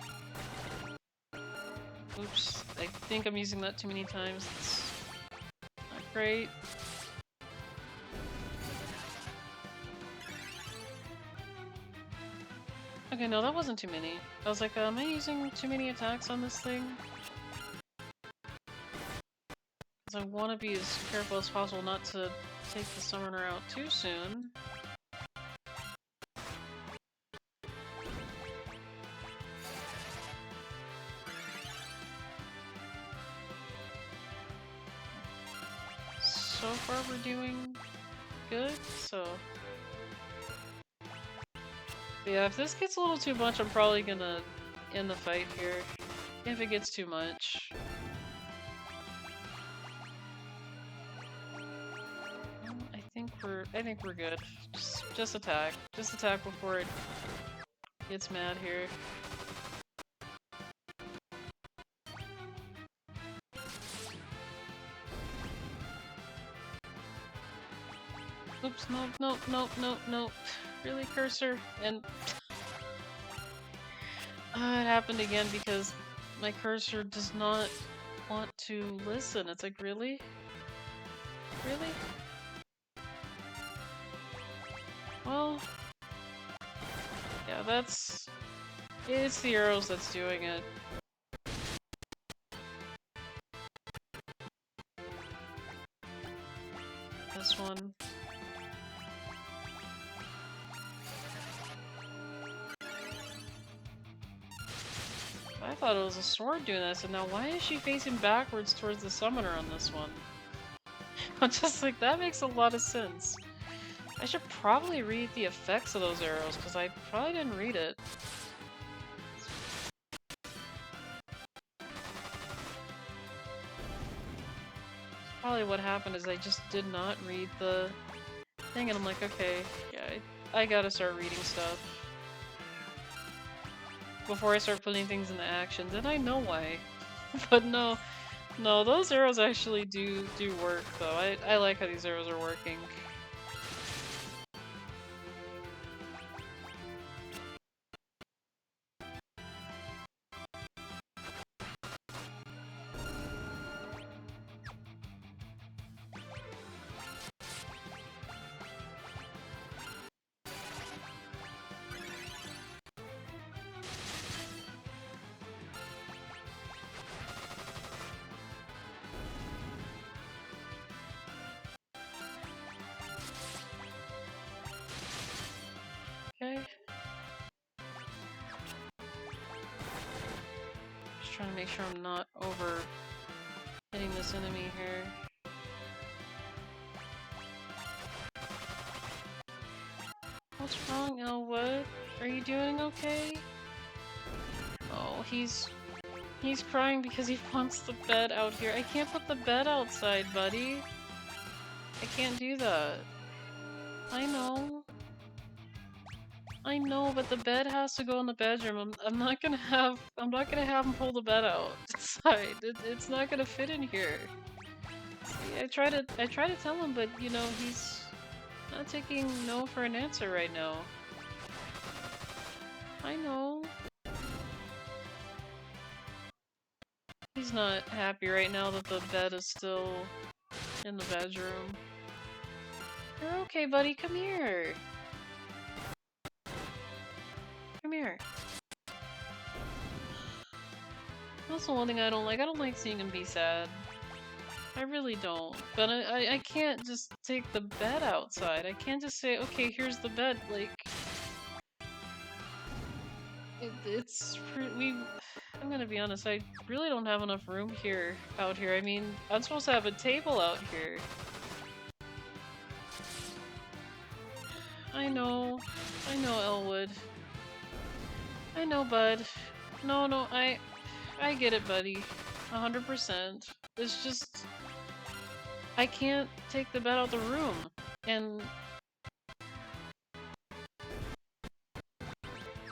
Speaker 2: Oops, I think I'm using that too many times. It's not great. Okay, no, that wasn't too many. I was like, am I using too many attacks on this thing? Because I want to be as careful as possible not to take the summoner out too soon. So far we're doing good, so... Yeah, if this gets a little too much, I'm probably gonna end the fight here. If it gets too much. I think we're good. Just attack. Just attack before it gets mad here. Oops, nope, nope, nope, nope, nope. Really, cursor? And... it happened again because my cursor does not want to listen. It's like, really? Really? Well... Yeah, that's... It's the arrows that's doing it. This one. I thought it was a sword doing this, and now why is she facing backwards towards the summoner on this one? I'm just like, that makes a lot of sense. I should probably read the effects of those arrows, because I probably didn't read it. Probably what happened is I just did not read the thing, and I'm like, okay, yeah, I gotta start reading stuff before I start putting things into actions, and I know why. But no, those arrows actually do work, though. I like how these arrows are working. Okay. Just trying to make sure I'm not over hitting this enemy here. What's wrong, Elwood? Are you doing okay? Oh, he's crying because he wants the bed out here. I can't put the bed outside, buddy. I can't do that. I know, but the bed has to go in the bedroom. I'm not gonna have him pull the bed outside. It's not gonna fit in here. See, I try to tell him, but you know, he's not taking no for an answer right now. I know. He's He's not happy right now that the bed is still in the bedroom. You're okay, buddy. Come here. Come here. That's the one thing I don't like. I don't like seeing him be sad. I really don't. But I can't just take the bed outside. I can't just say, okay, here's the bed. Like, I'm gonna be honest, I really don't have enough room here, out here. I mean, I'm supposed to have a table out here. I know, Elwood. I know, bud. No, I get it, buddy. 100%. It's just, I can't take the bed out the room. And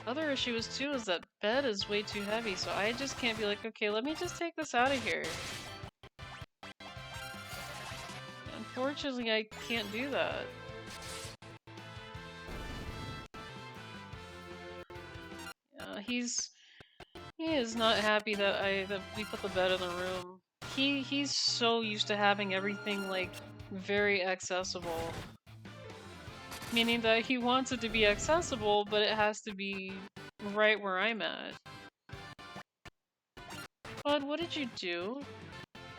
Speaker 2: other issue is too is that bed is way too heavy, so I just can't be like, okay, let me just take this out of here. Unfortunately, I can't do that. He is not happy that we put the bed in the room. He's so used to having everything like very accessible. Meaning that he wants it to be accessible, but it has to be right where I'm at. Bud, what did you do?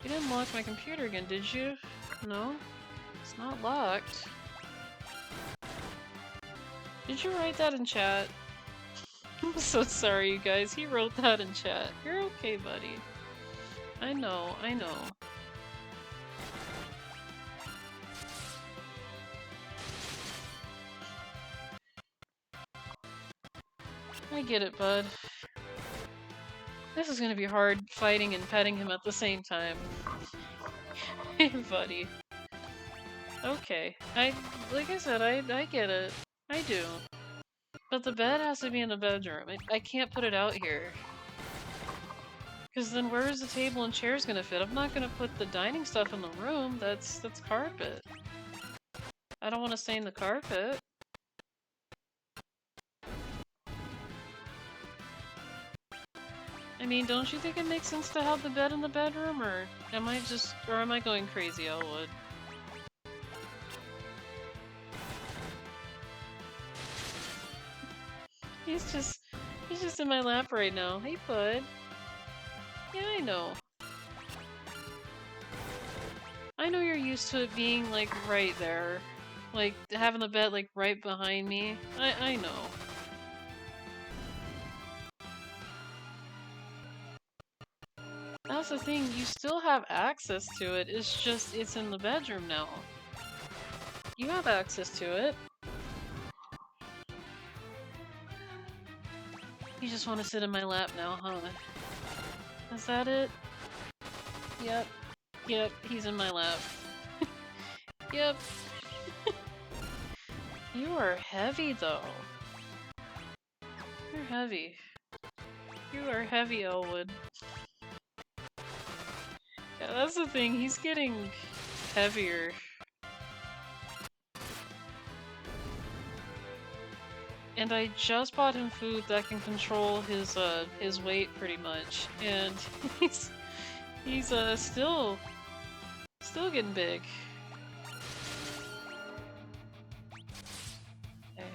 Speaker 2: You didn't lock my computer again, did you? No? It's not locked. Did you write that in chat? I'm so sorry, you guys. He wrote that in chat. You're okay, buddy. I know. I get it, bud. This is gonna be hard, fighting and petting him at the same time. Hey, buddy. Okay. Like I said, I get it. I do. But the bed has to be in the bedroom. I can't put it out here. Because then where is the table and chairs gonna fit? I'm not gonna put the dining stuff in the room. That's carpet. I don't want to stain the carpet. I mean, don't you think it makes sense to have the bed in the bedroom, or am I going crazy, Elwood? He's just in my lap right now. Hey, bud. Yeah, I know. I know you're used to it being, like, right there. Like, having the bed, like, right behind me. I know. That's the thing, you still have access to it, it's just, it's in the bedroom now. You have access to it. You just want to sit in my lap now, huh? Is that it? Yep. Yep, he's in my lap. Yep. You are heavy, though. You're heavy. You are heavy, Elwood. Yeah, that's the thing, he's getting heavier. And I just bought him food that can control his weight pretty much, and he's still getting big. Okay.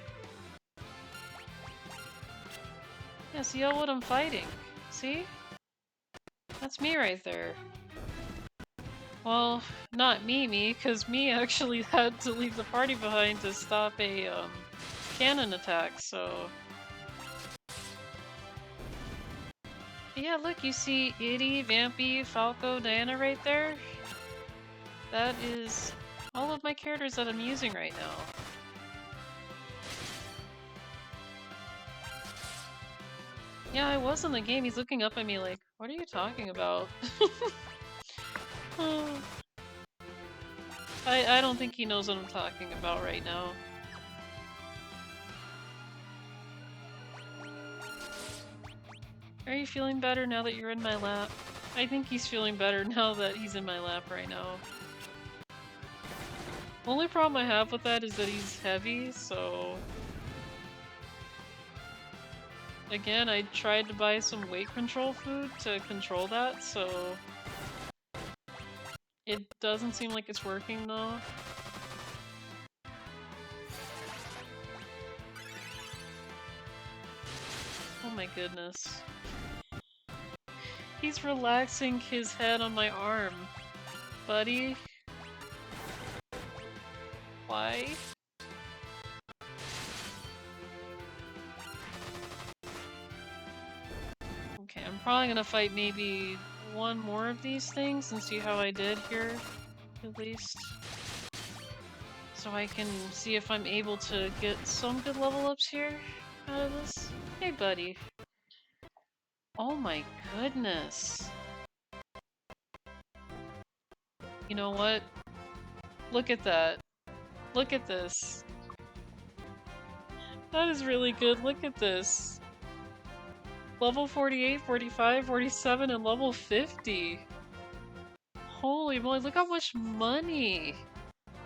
Speaker 2: Yeah, see what I'm fighting? See? That's me right there. Well, not me, because me actually had to leave the party behind to stop a cannon attack, so... Yeah, look, you see Itty, Vampy, Falco, Diana right there? That is all of my characters that I'm using right now. Yeah, I was in the game. He's looking up at me like, what are you talking about? I don't think he knows what I'm talking about right now. Are you feeling better now that you're in my lap? I think he's feeling better now that he's in my lap right now. Only problem I have with that is that he's heavy, so... again, I tried to buy some weight control food to control that, so it doesn't seem like it's working though. Oh my goodness. He's relaxing his head on my arm. Buddy? Why? Okay, I'm probably gonna fight maybe one more of these things and see how I did here, at least. So I can see if I'm able to get some good level ups here out of this. Hey, buddy. Oh my goodness. You know what? Look at that. Look at this. That is really good. Look at this. Level 48, 45, 47, and level 50. Holy moly, look how much money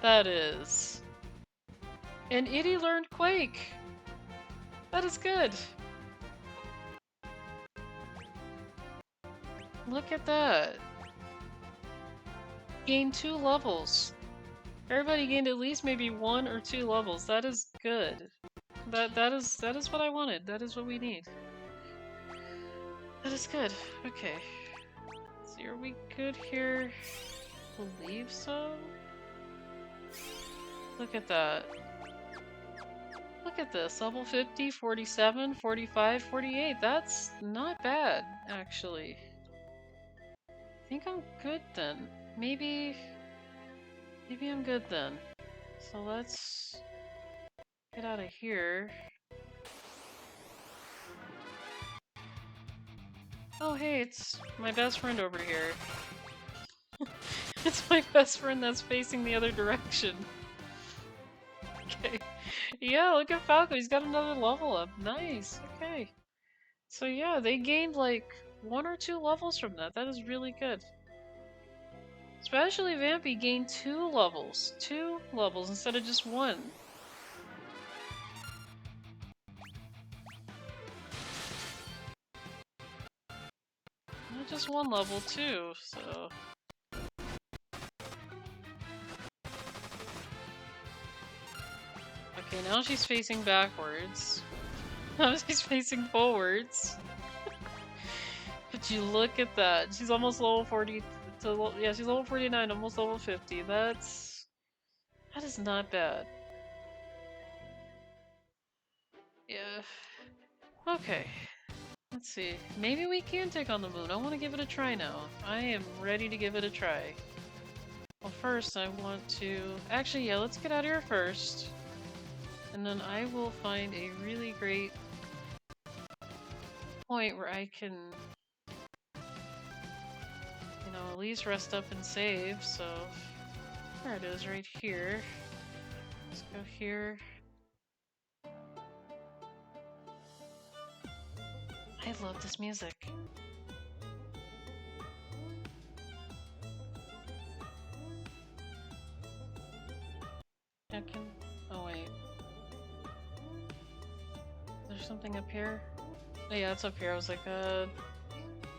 Speaker 2: that is. And Itty learned Quake. That is good. Look at that. Gained 2 levels. Everybody gained at least maybe 1 or 2 levels. That is good. That is what I wanted. That is what we need. That is good. Okay. Let's see, are we good here? Believe so? Look at that. Look at this. Level 50, 47, 45, 48. That's not bad, actually. I think I'm good then. Maybe I'm good then. So let's get out of here. Oh hey, it's my best friend over here. It's my best friend that's facing the other direction. Okay. Yeah, look at Falco, he's got another level up. Nice, okay. So yeah, they gained like 1 or 2 levels from that. That is really good. Especially Vampy gained 2 levels. 2 levels instead of just 1. Not just 1 level too, so... Okay, now she's facing backwards. Now she's facing forwards. But you look at that. She's almost level 40. Yeah, she's level 49, almost level 50. That is not bad. Yeah. Okay. Let's see. Maybe we can take on the moon. I want to give it a try now. I am ready to give it a try. Well, first I want to... Actually, yeah, let's get out of here first. And then I will find a really great point where I can... You know, at least rest up and save, so... There it is, right here. Let's go here. I love this music. Oh wait. There's something up here? Oh yeah, it's up here. I was like, who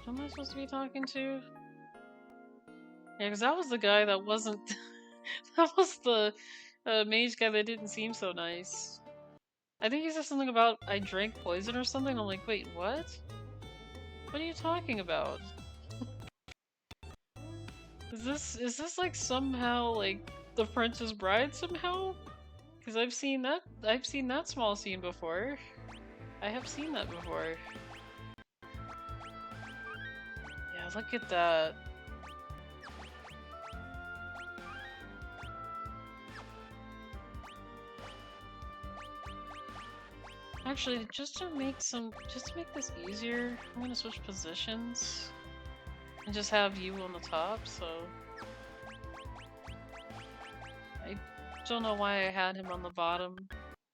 Speaker 2: am I supposed to be talking to? Yeah, because that was the guy that wasn't... that was the mage guy that didn't seem so nice. I think he said something about I drank poison or something. I'm like, wait, what? What are you talking about? Is this like somehow like the Princess Bride somehow? Because I've seen that small scene before. I have seen that before. Yeah, look at that. Actually, just to make this easier, I'm gonna switch positions and just have you on the top, so I don't know why I had him on the bottom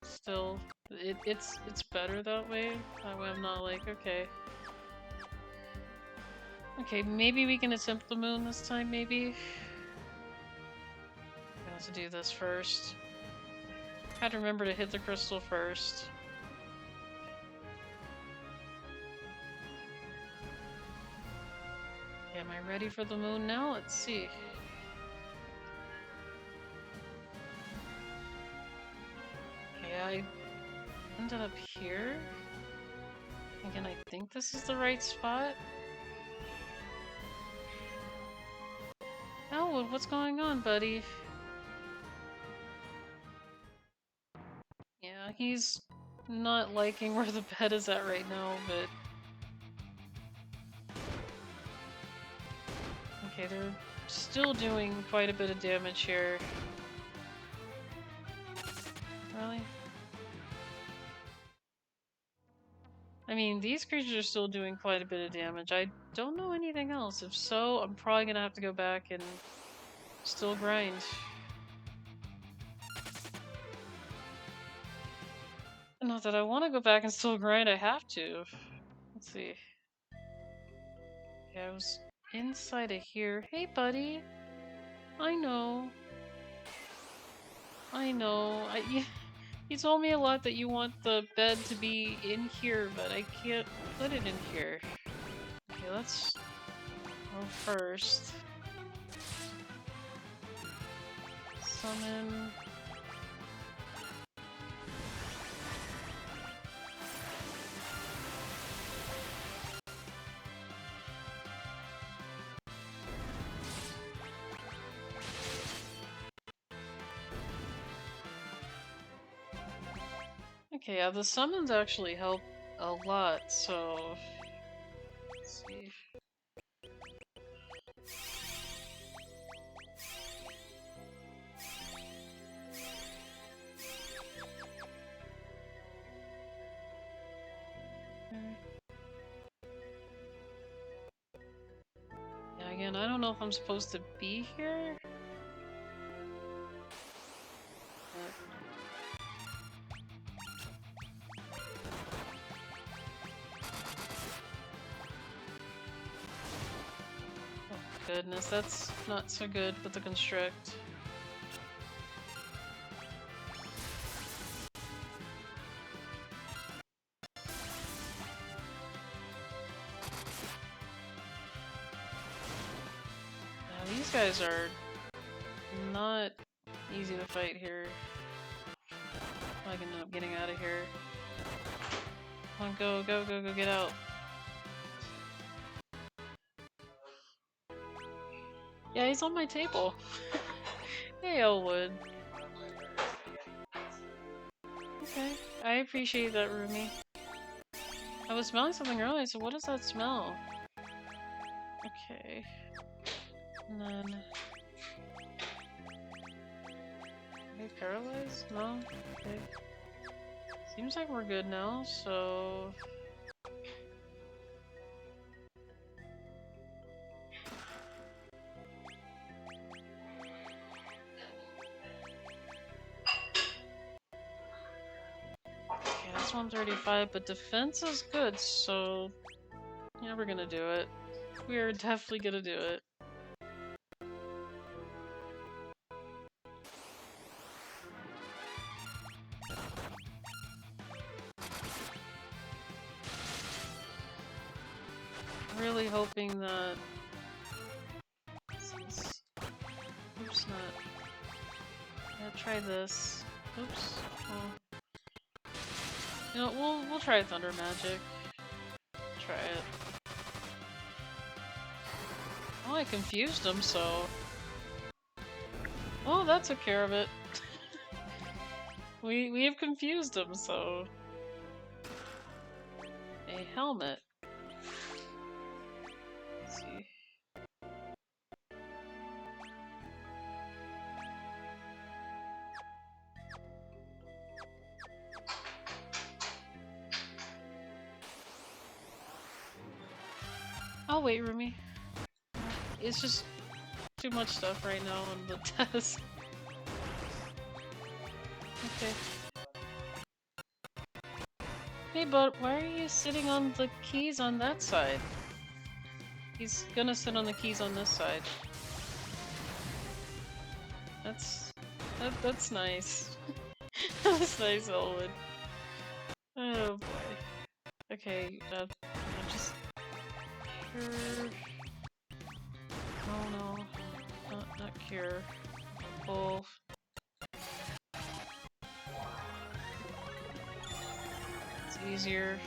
Speaker 2: still. It's better that way. That way I'm not like, okay. Okay, maybe we can attempt the moon this time, maybe? I have to do this first. I had to remember to hit the crystal first. Okay, am I ready for the moon now? Let's see. Okay, I ended up here. Again, I think this is the right spot. Elwood, what's going on, buddy? Yeah, he's not liking where the bed is at right now, but... Okay, they're still doing quite a bit of damage here. Really? I mean, these creatures are still doing quite a bit of damage. I don't know anything else. If so, I'm probably gonna have to go back and still grind. Not that I want to go back and still grind, I have to. Let's see. Yeah, I was inside of here. Hey, buddy. I know. You told me a lot that you want the bed to be in here, but I can't put it in here. Okay, let's go first. Summon. Okay, yeah, the summons actually help a lot, so... Let's see. Yeah, again, I don't know if I'm supposed to be here. Goodness, that's not so good with the construct. Now, these guys are not easy to fight here. I can end up getting out of here. Come on, go, go, go, go, get out. Yeah, he's on my table. Hey, Elwood. Okay, I appreciate that, Rumi. I was smelling something earlier, so what does that smell? Okay. And then... Are they paralyzed? No? Okay. Seems like we're good now, so... Okay, that's 135, but defense is good, so... Yeah, we're gonna do it. We are definitely gonna do it. Really hoping that... Oops, not... Yeah, try this. Oops. Oh. You know, we'll try Thunder Magic. Try it. Oh, I confused him, so... Oh, that took care of it. we have confused him, so... A helmet. Let's see. I'll wait, Rumi. It's just too much stuff right now on the desk. Okay. Hey, but why are you sitting on the keys on that side? He's gonna sit on the keys on this side. That's nice. That's nice, Elwood. Oh boy. Okay, I'm just... Sure. here. Pull. It's easier.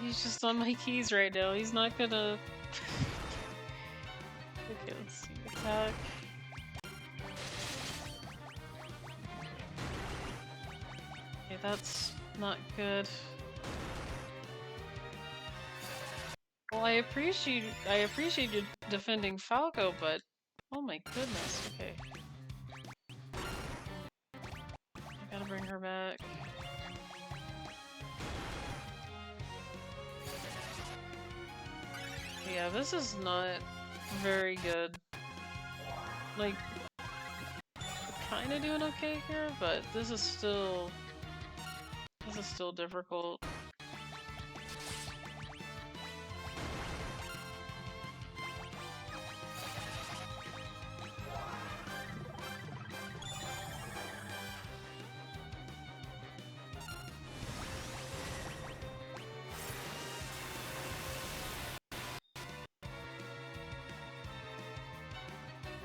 Speaker 2: He's just on my keys right now. He's not gonna. Okay, let's see. Attack. Okay, that's not good. Well, I appreciate you defending Falco, but oh my goodness. Okay. I gotta bring her back. Yeah, this is not very good. Like, kind of doing okay here, but this is still difficult.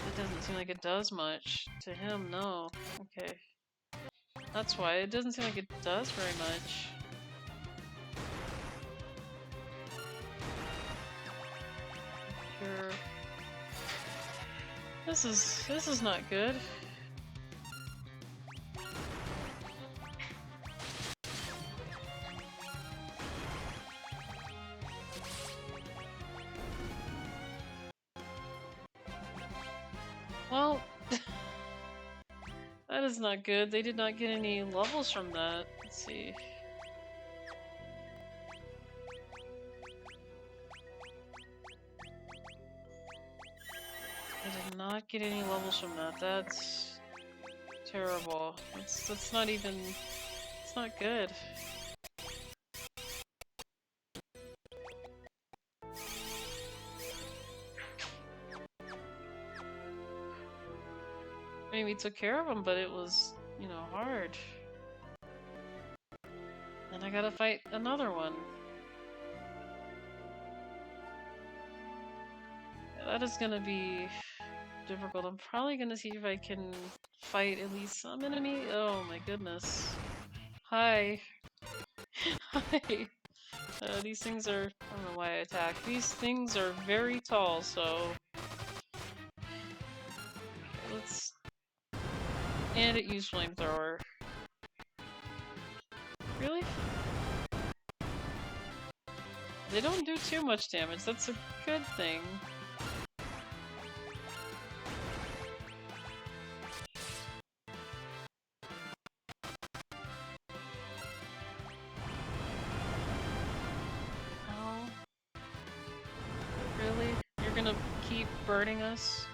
Speaker 2: It doesn't seem like it does much to him, no. Okay. That's why it doesn't seem like it does very much. Here. This is not good. Well, that is not good. They did not get any levels from that. Let's see. I did not get any levels from that. That's terrible. That's not even. It's not good. I mean, we took care of him, but it was, you know, hard. And I gotta fight another one. Yeah, that is gonna be difficult. I'm probably gonna see if I can fight at least some enemy. Oh my goodness. Hi. Hi. These things are. I don't know why I attack. These things are very tall, so. Okay, let's. And it used flamethrower. Really? They don't do too much damage. That's a good thing. Oh. Really? You're gonna keep burning us?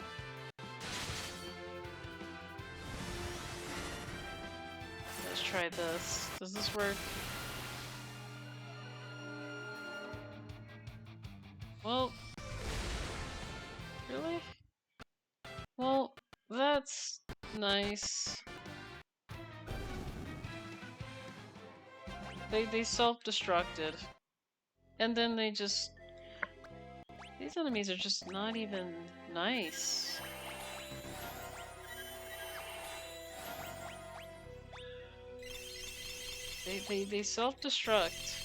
Speaker 2: Let's try this. Does this work? Well... Really? Well, that's nice. They self-destructed. And then they just... These enemies are just not even nice. They self-destruct.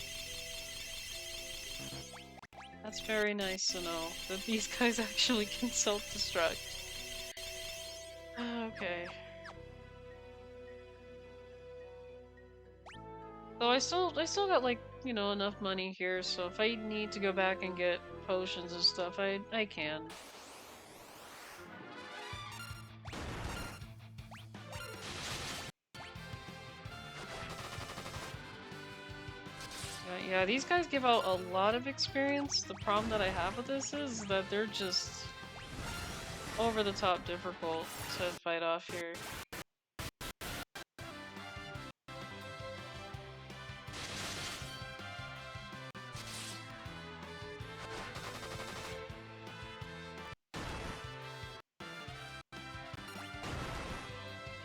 Speaker 2: That's very nice to know that these guys actually can self-destruct. Okay. So I still got like, you know, enough money here, so if I need to go back and get potions and stuff, I can. Yeah, these guys give out a lot of experience. The problem that I have with this is that they're just over the top difficult to fight off here.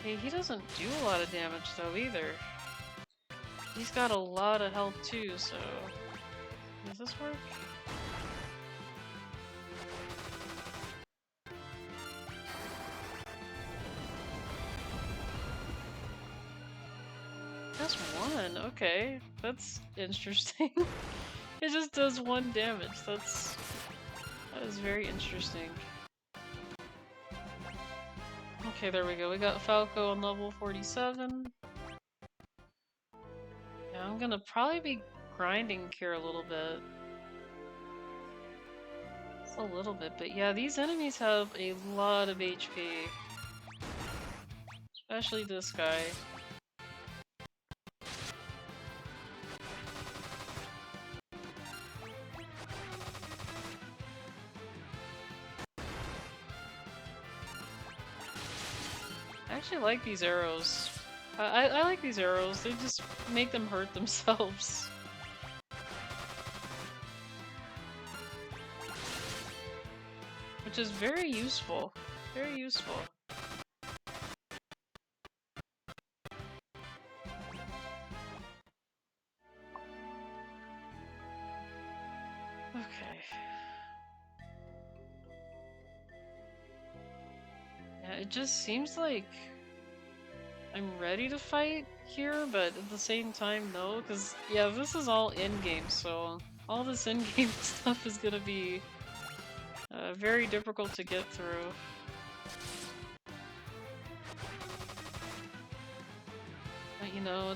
Speaker 2: Hey, he doesn't do a lot of damage though either. He's got a lot of health too, so... Does this work? That's one, okay. That's interesting. It just does 1 damage. That is very interesting. Okay, there we go. We got Falco on level 47. Yeah, I'm gonna probably be grinding here a little bit. Just a little bit, but yeah, these enemies have a lot of HP. Especially this guy. I actually like these arrows. I like these arrows. They just make them hurt themselves. Which is very useful. Very useful. Okay. Yeah, it just seems like I'm ready to fight here, but at the same time, no, because, yeah, this is all in-game, so all this in-game stuff is gonna be very difficult to get through. But, you know,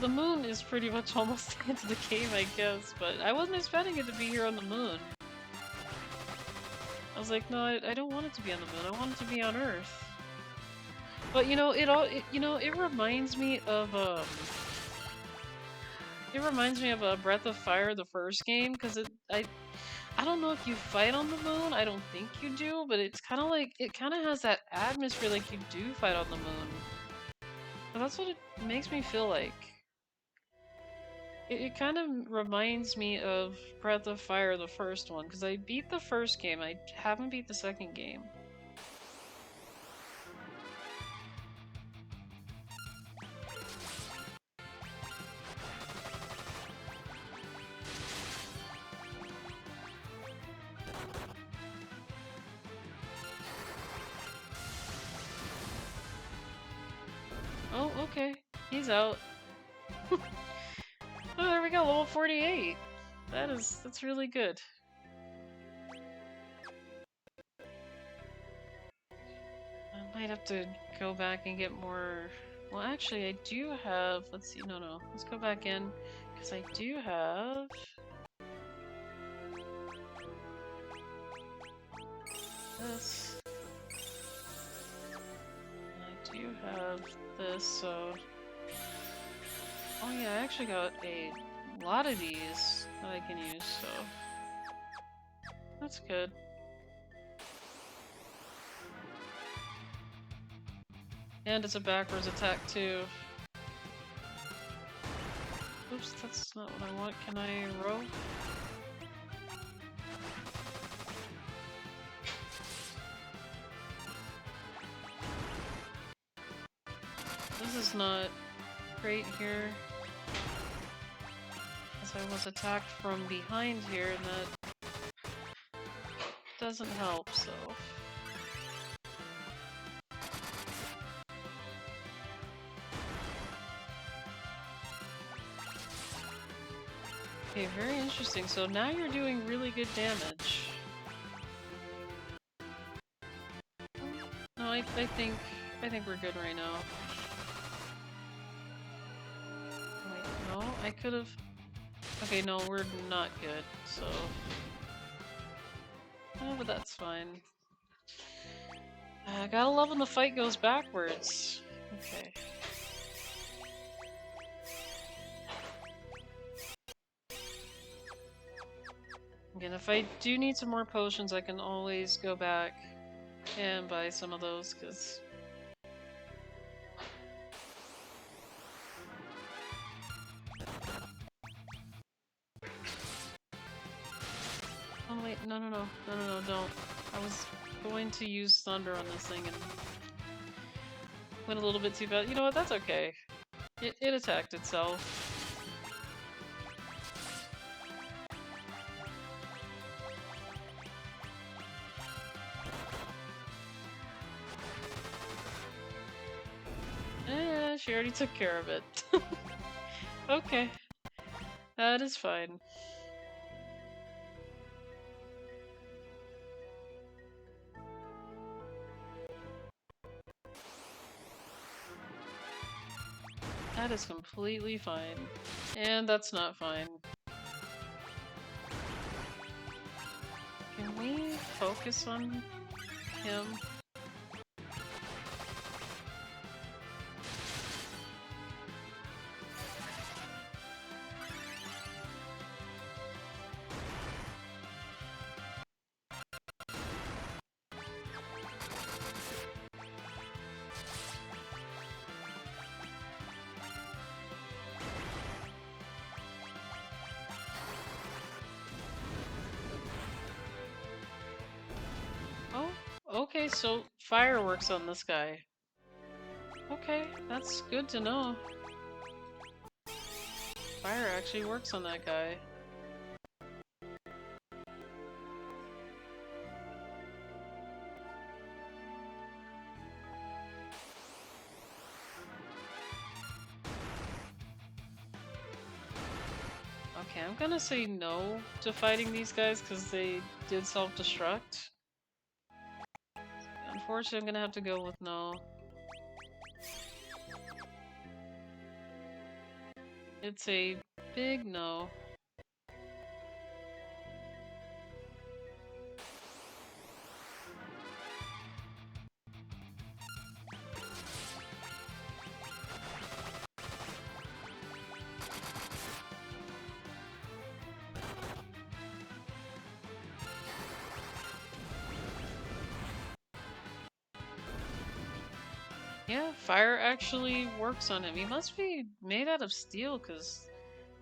Speaker 2: the moon is pretty much almost the end of the game, I guess, but I wasn't expecting it to be here on the moon. I was like, no, I don't want it to be on the moon, I want it to be on Earth. But you know, it reminds me of Breath of Fire, the first game, because I don't know if you fight on the moon. I don't think you do, but it's kind of like it kind of has that atmosphere like you do fight on the moon. And that's what it makes me feel like. It kind of reminds me of Breath of Fire, the first one, because I beat the first game. I haven't beat the second game. Oh, okay. He's out. Oh, there we go, level 48. That's really good. I might have to go back and get more... Well, actually, I do have... Let's see, no. Let's go back in, because I do have... this. I do have this, so... Oh yeah, I actually got a lot of these that I can use, so... That's good. And it's a backwards attack too. Oops, that's not what I want. Can I row? This is not great here. As I was attacked from behind here, and that doesn't help, so... Okay, very interesting. So now you're doing really good damage. No, I think we're good right now. Wait, no, I could have... Okay, no, we're not good, so... Oh, but that's fine. I gotta love when the fight goes backwards. Okay. Again, if I do need some more potions, I can always go back and buy some of those, because... Oh wait, no, don't. I was going to use Thunder on this thing and Went a little bit too fast. You know what? That's okay. It attacked itself. Yeah, she already took care of it. Okay. That is fine. That is completely fine. And that's not fine. Can we focus on him? Oh, okay, so fire works on this guy. Okay, that's good to know. Fire actually works on that guy. Okay, I'm gonna say no to fighting these guys because they did self-destruct. Unfortunately, I'm gonna have to go with no. It's a big no. Yeah, fire actually works on him. He must be made out of steel, because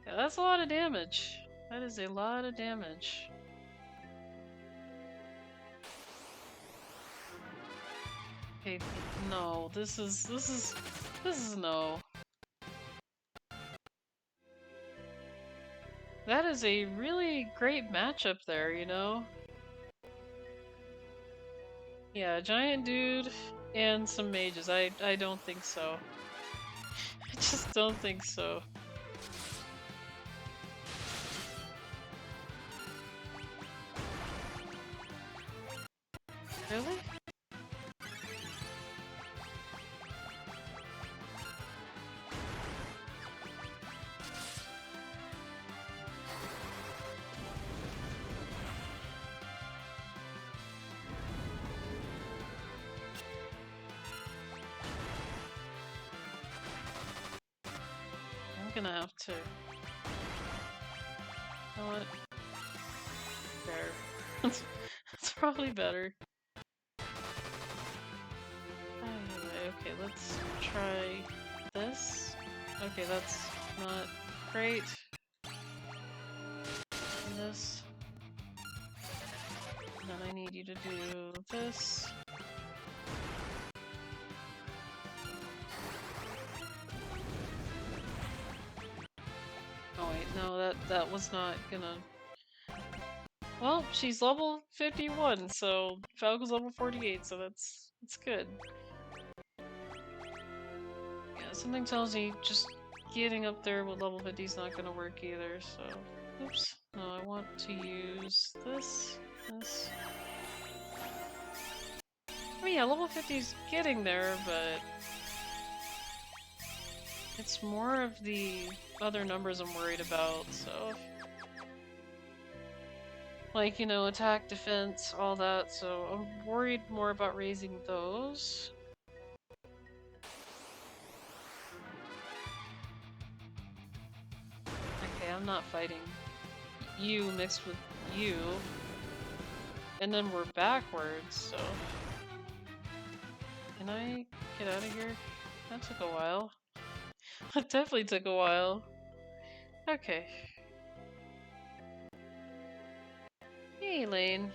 Speaker 2: yeah, that's a lot of damage. That is a lot of damage. Okay, no, this is no. That is a really great matchup there, you know? Yeah, giant dude and some mages. I don't think so. I just don't think so. Really? I'm gonna have to. You know what? There. That's probably better. Okay, let's try this. Okay, that's not great. Do this. And then I need you to do this. Oh wait, no, that was not gonna. Well, she's level 51, so Falco's level 48, so that's good. Yeah, something tells me just getting up there with level 50 is not gonna work either, so oops. No, I want to use this. I mean, yeah, level 50 is getting there, but it's more of the other numbers I'm worried about, so like, you know, attack, defense, all that, so I'm worried more about raising those. Okay, I'm not fighting you mixed with you. And then we're backwards, so... Can I get out of here? That took a while. That definitely took a while. Okay. Hey, Elaine.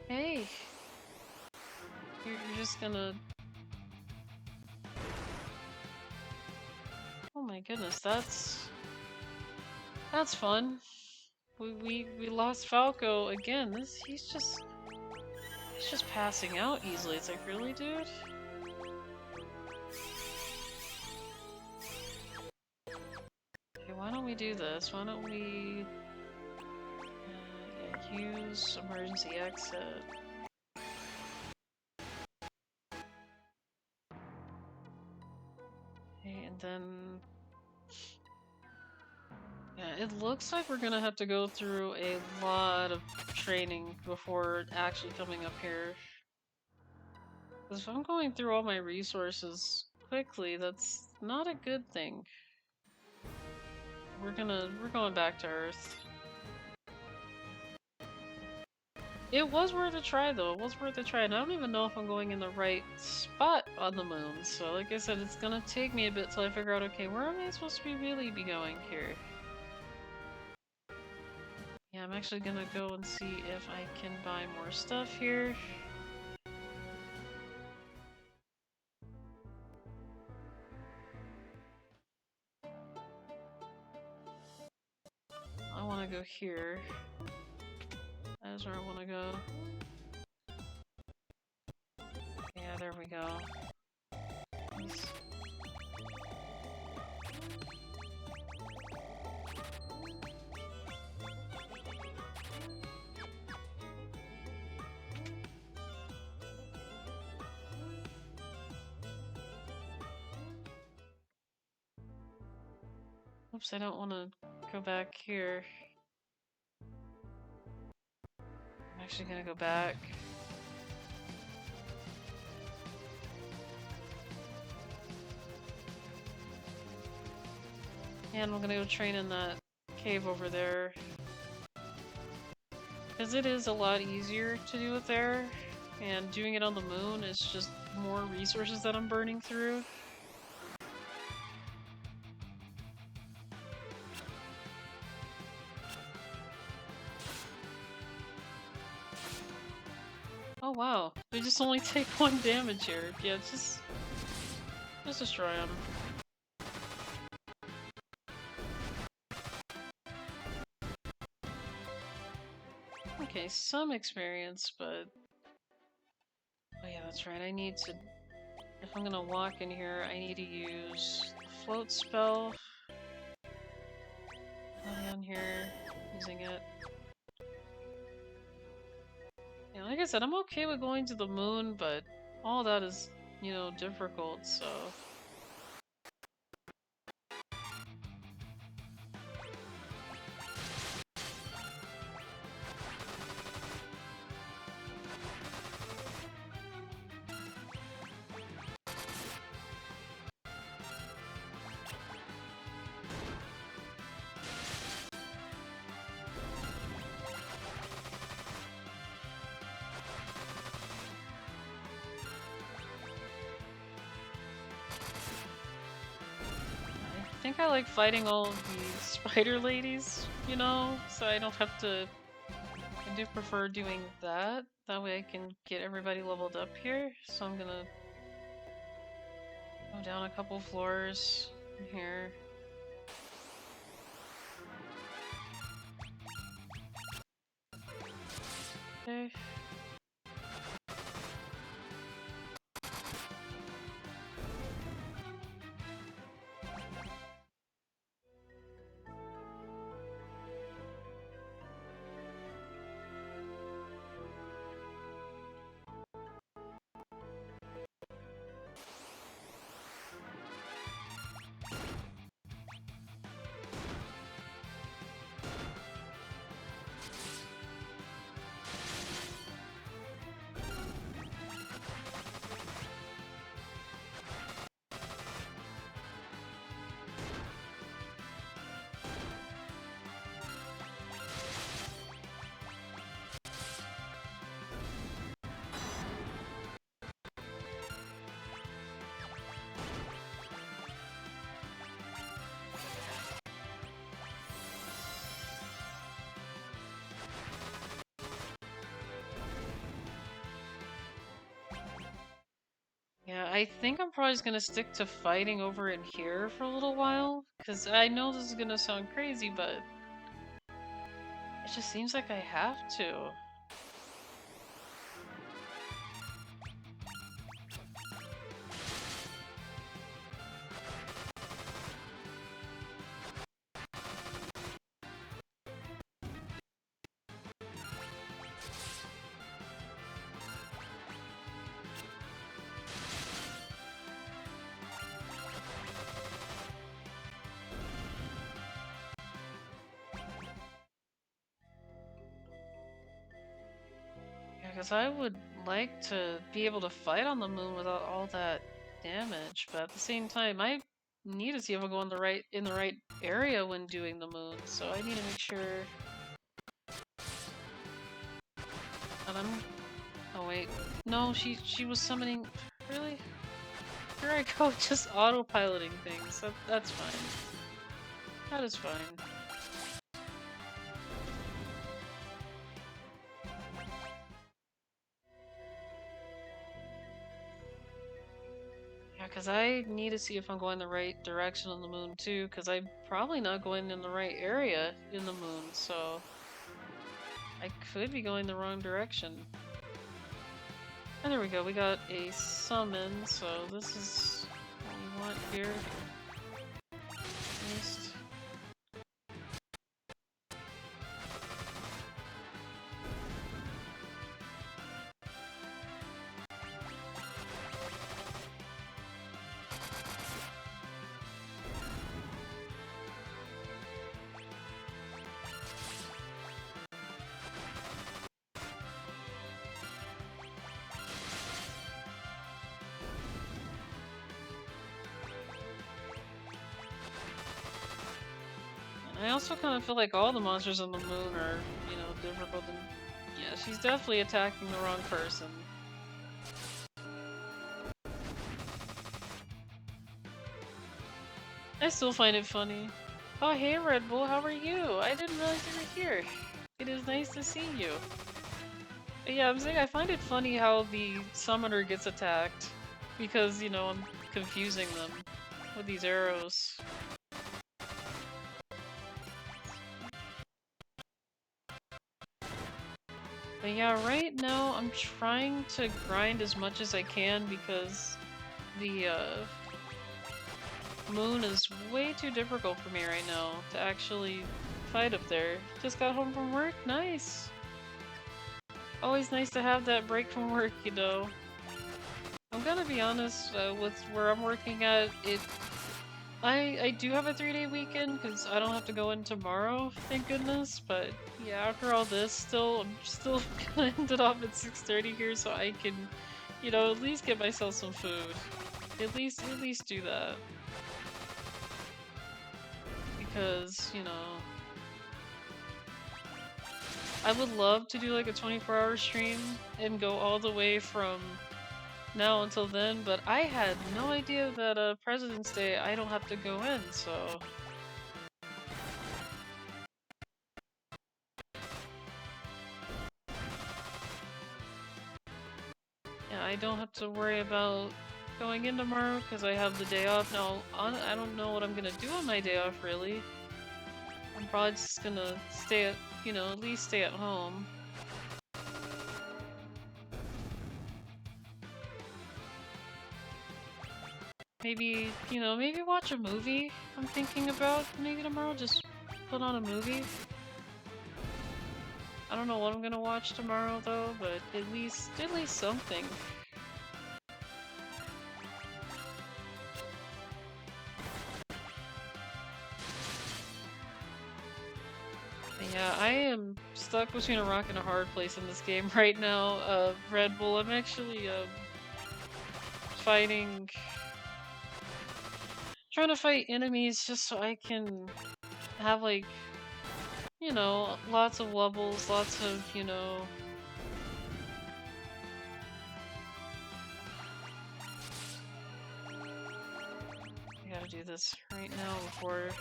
Speaker 2: Hey. You're just gonna... Oh my goodness, that's fun. We lost Falco again. He's just passing out easily. It's like, really, dude? Okay, why don't we do this? Why don't we use emergency exit? Okay, and then yeah, it looks like we're gonna have to go through a lot of training before actually coming up here. Because if I'm going through all my resources quickly, that's not a good thing. We're going back to Earth. It was worth a try though, it was worth a try, and I don't even know if I'm going in the right spot on the moon, so like I said, it's gonna take me a bit till I figure out, okay, where am I supposed to really be going here? Yeah, I'm actually gonna go and see if I can buy more stuff here. I wanna go here. That is where I wanna go. Yeah, there we go. Nice. Oops, I don't want to go back here. I'm actually gonna go back. And I'm gonna go train in that cave over there. Because it is a lot easier to do it there, and doing it on the moon is just more resources that I'm burning through. Oh wow, they just only take 1 damage here. Yeah, just destroy them. Okay, some experience, but... Oh yeah, that's right, I need to... If I'm gonna walk in here, I need to use the float spell. Down here, using it. Yeah, like I said, I'm okay with going to the moon, but all that is, you know, difficult, so... I think I like fighting all of the spider ladies, you know, so I don't have to... I do prefer doing that. That way I can get everybody leveled up here, so I'm gonna go down a couple floors in here. Okay. I think I'm probably just gonna stick to fighting over in here for a little while, because I know this is gonna sound crazy, but it just seems like I have to. Because I would like to be able to fight on the moon without all that damage, but at the same time, I need to see if I go in the right area when doing the moon. So I need to make sure that I'm. Oh wait, no, she was summoning. Really? Here I go, just autopiloting things. That's fine. That is fine. Yeah, because I need to see if I'm going the right direction on the moon too, because I'm probably not going in the right area in the moon, so I could be going the wrong direction. And there we go, we got a summon, so this is what we want here. At least. I also kind of feel like all the monsters on the moon are, you know, difficult and... Yeah, she's definitely attacking the wrong person. I still find it funny. Oh hey Red Bull, how are you? I didn't realize you were here. It is nice to see you. But yeah, I'm saying I find it funny how the summoner gets attacked. Because, you know, I'm confusing them with these arrows. But yeah, right now I'm trying to grind as much as I can because the moon is way too difficult for me right now to actually fight up there. Just got home from work? Nice! Always nice to have that break from work, you know. I'm gonna be honest, with where I'm working at, I do have a 3-day weekend because I don't have to go in tomorrow, thank goodness. But yeah, after all this, I'm still gonna end it off at 6:30 here so I can, you know, at least get myself some food. At least do that. Because, you know, I would love to do like a 24-hour stream and go all the way from now until then, but I had no idea that President's Day I don't have to go in, so... Yeah, I don't have to worry about going in tomorrow because I have the day off. Now, I don't know what I'm gonna do on my day off, really. I'm probably just gonna stay at, you know, at least stay at home. Maybe, you know, maybe watch a movie. I'm thinking about maybe tomorrow, just put on a movie. I don't know what I'm gonna watch tomorrow though, but at least something. But yeah, I am stuck between a rock and a hard place in this game right now, Red Bull. I'm actually, trying to fight enemies just so I can have, like, you know, lots of levels, lots of, you know... I gotta do this right now before...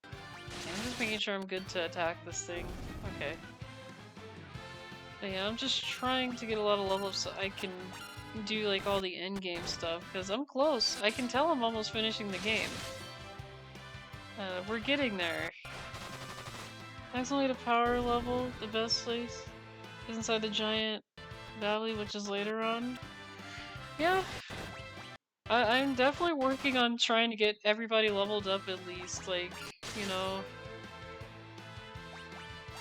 Speaker 2: I'm just making sure I'm good to attack this thing. Okay. But yeah, I'm just trying to get a lot of levels so I can do like all the end game stuff, because I'm close. I can tell I'm almost finishing the game. We're getting there. Maximally to power level, the best place is inside the giant valley, which is later on. Yeah, I'm definitely working on trying to get everybody leveled up at least, like, you know.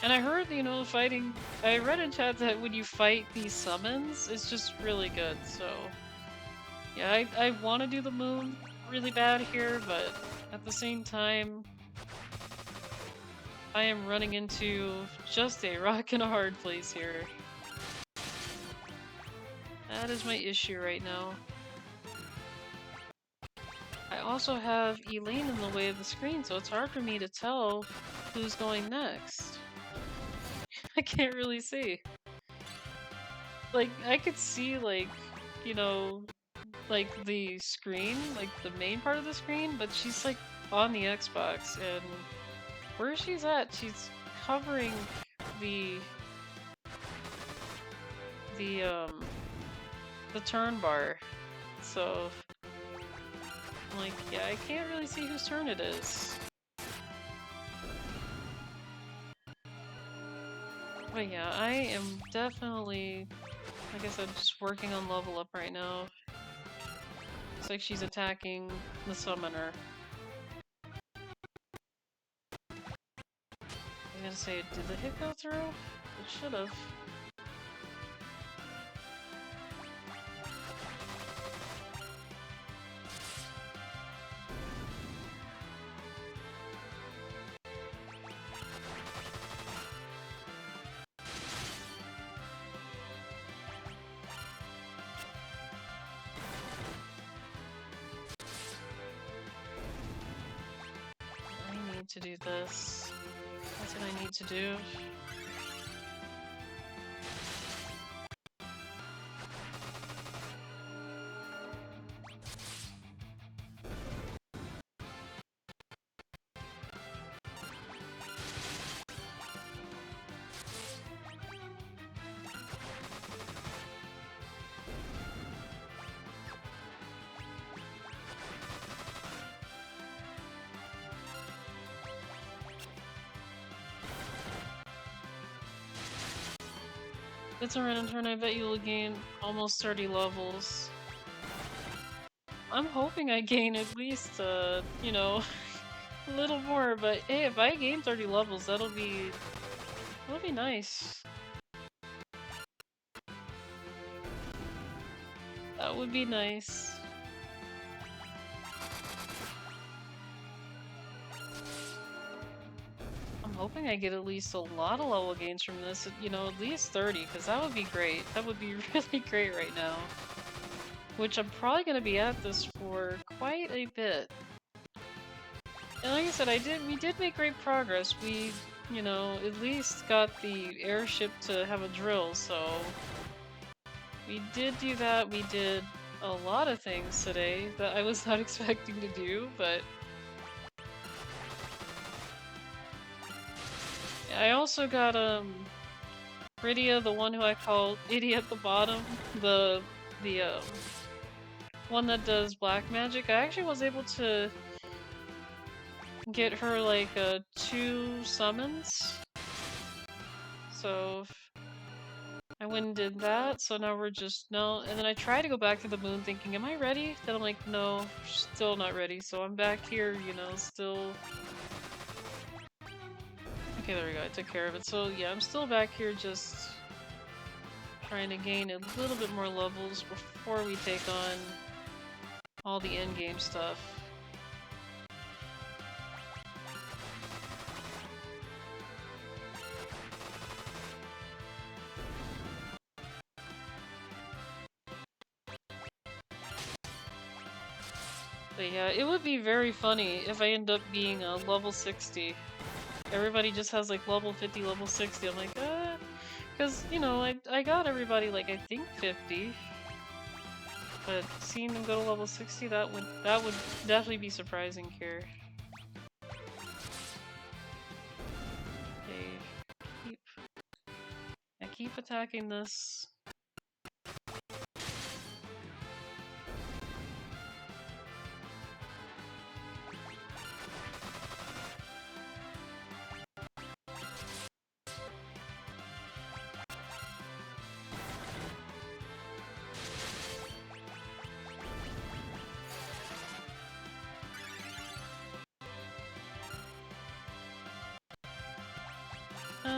Speaker 2: And I heard, you know, fighting. I read in chat that when you fight these summons, it's just really good, so. Yeah, I want to do the moon really bad here, but at the same time, I am running into just a rock and a hard place here. That is my issue right now. I also have Elaine in the way of the screen, so it's hard for me to tell who's going next. I can't really see. Like, I could see, like, you know, like the screen, like the main part of the screen, but she's like on the Xbox, and where she's at, she's covering the turn bar. So I'm like, yeah, I can't really see whose turn it is. But yeah, I am definitely, like I said, just working on level up right now. Looks like she's attacking the summoner. I was gonna say, did the hit go through? It should have. I need to do this. That's what I need to do. It's a random turn, I bet you'll gain almost 30 levels. I'm hoping I gain at least, you know, a little more, but hey, if I gain 30 levels, that'll be nice. That would be nice. I'm hoping I get at least a lot of level gains from this, you know, at least 30, because that would be great. That would be really great right now. Which I'm probably going to be at this for quite a bit. And like I said, we did make great progress. We, you know, at least got the airship to have a drill, so we did do that. We did a lot of things today that I was not expecting to do, but I also got Rydia, the one who I call Itty at the bottom, the one that does black magic. I actually was able to get her like 2 summons. So I went and did that, so now we're just and then I tried to go back to the moon thinking, am I ready? Then I'm like, no, still not ready. So I'm back here, you know, still. Okay, there we go, I took care of it. So yeah, I'm still back here just trying to gain a little bit more levels before we take on all the endgame stuff. But yeah, it would be very funny if I end up being a level 60. Everybody just has like level 50, level 60. I'm like, because, you know, I got everybody like, I think 50. But seeing them go to level 60, that would definitely be surprising here. Okay, keep attacking this.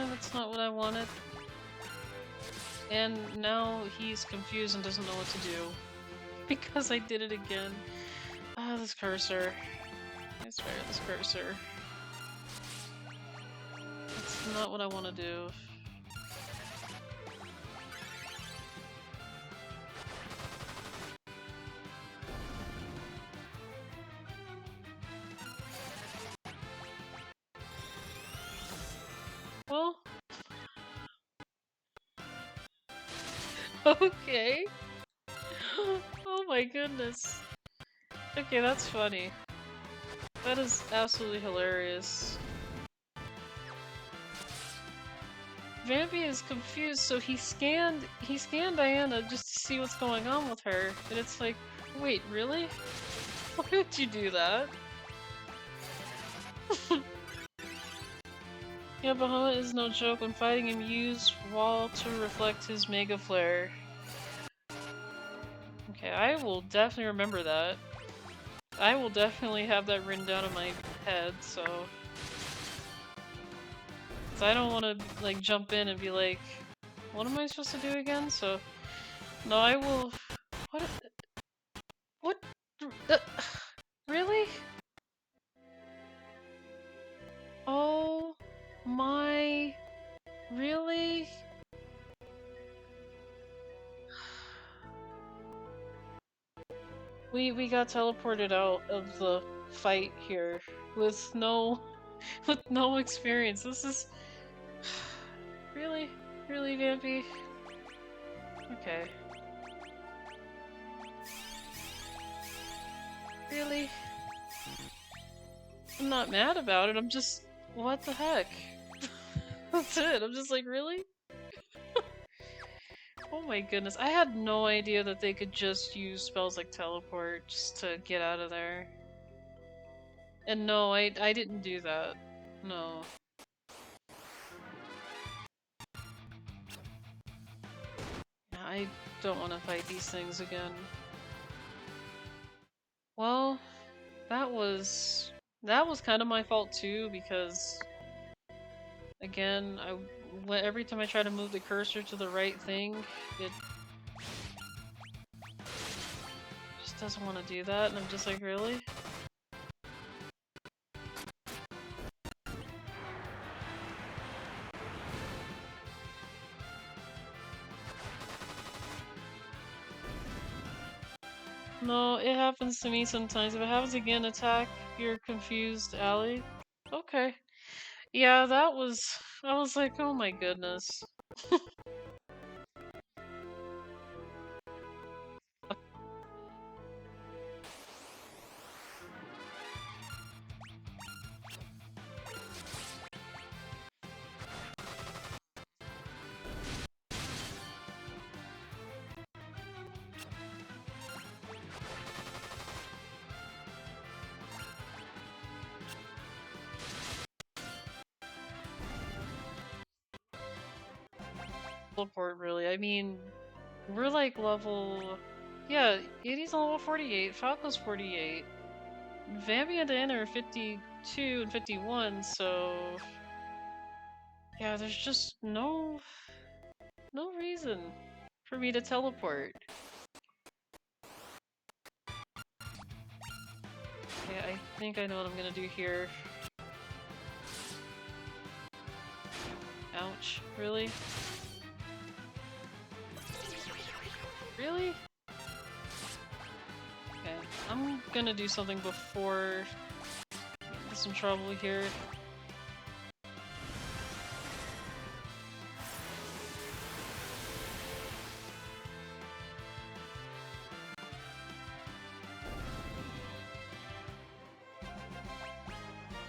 Speaker 2: That's not what I wanted. And now he's confused and doesn't know what to do. Because I did it again. Ah, this cursor. I swear, this cursor. That's not what I want to do. Well... Okay. Oh my goodness. Okay, that's funny. That is absolutely hilarious. Vampy is confused, so he scanned Diana just to see what's going on with her. And it's like, wait, really? Why would you do that? Yeah, Bahamut is no joke. When fighting him, use wall to reflect his mega flare. Okay, I will definitely remember that. I will definitely have that written down in my head, so... Cause I don't want to, like, jump in and be like, what am I supposed to do again? So... No, I will... What? Really? Oh my... Really? We got teleported out of the fight here with no experience. This is really Vampy. Okay. Really? I'm not mad about it. I'm just, what the heck? That's it. I'm just like, really? Oh my goodness, I had no idea that they could just use spells like teleport just to get out of there. And no, I didn't do that. No. I don't want to fight these things again. Well, that was kind of my fault too, because again, every time I try to move the cursor to the right thing, it just doesn't want to do that, and I'm just like, really? No, it happens to me sometimes. If it happens again, attack your confused ally. Okay. Yeah, I was like, oh my goodness. Teleport, really. I mean, we're like level... Yeah, Itty's level 48, Falco's 48. Vampy and Diana are 52 and 51, so... Yeah, there's just no reason for me to teleport. Okay, I think I know what I'm gonna do here. Ouch, really? Really? Okay, I'm gonna do something before I get some trouble here.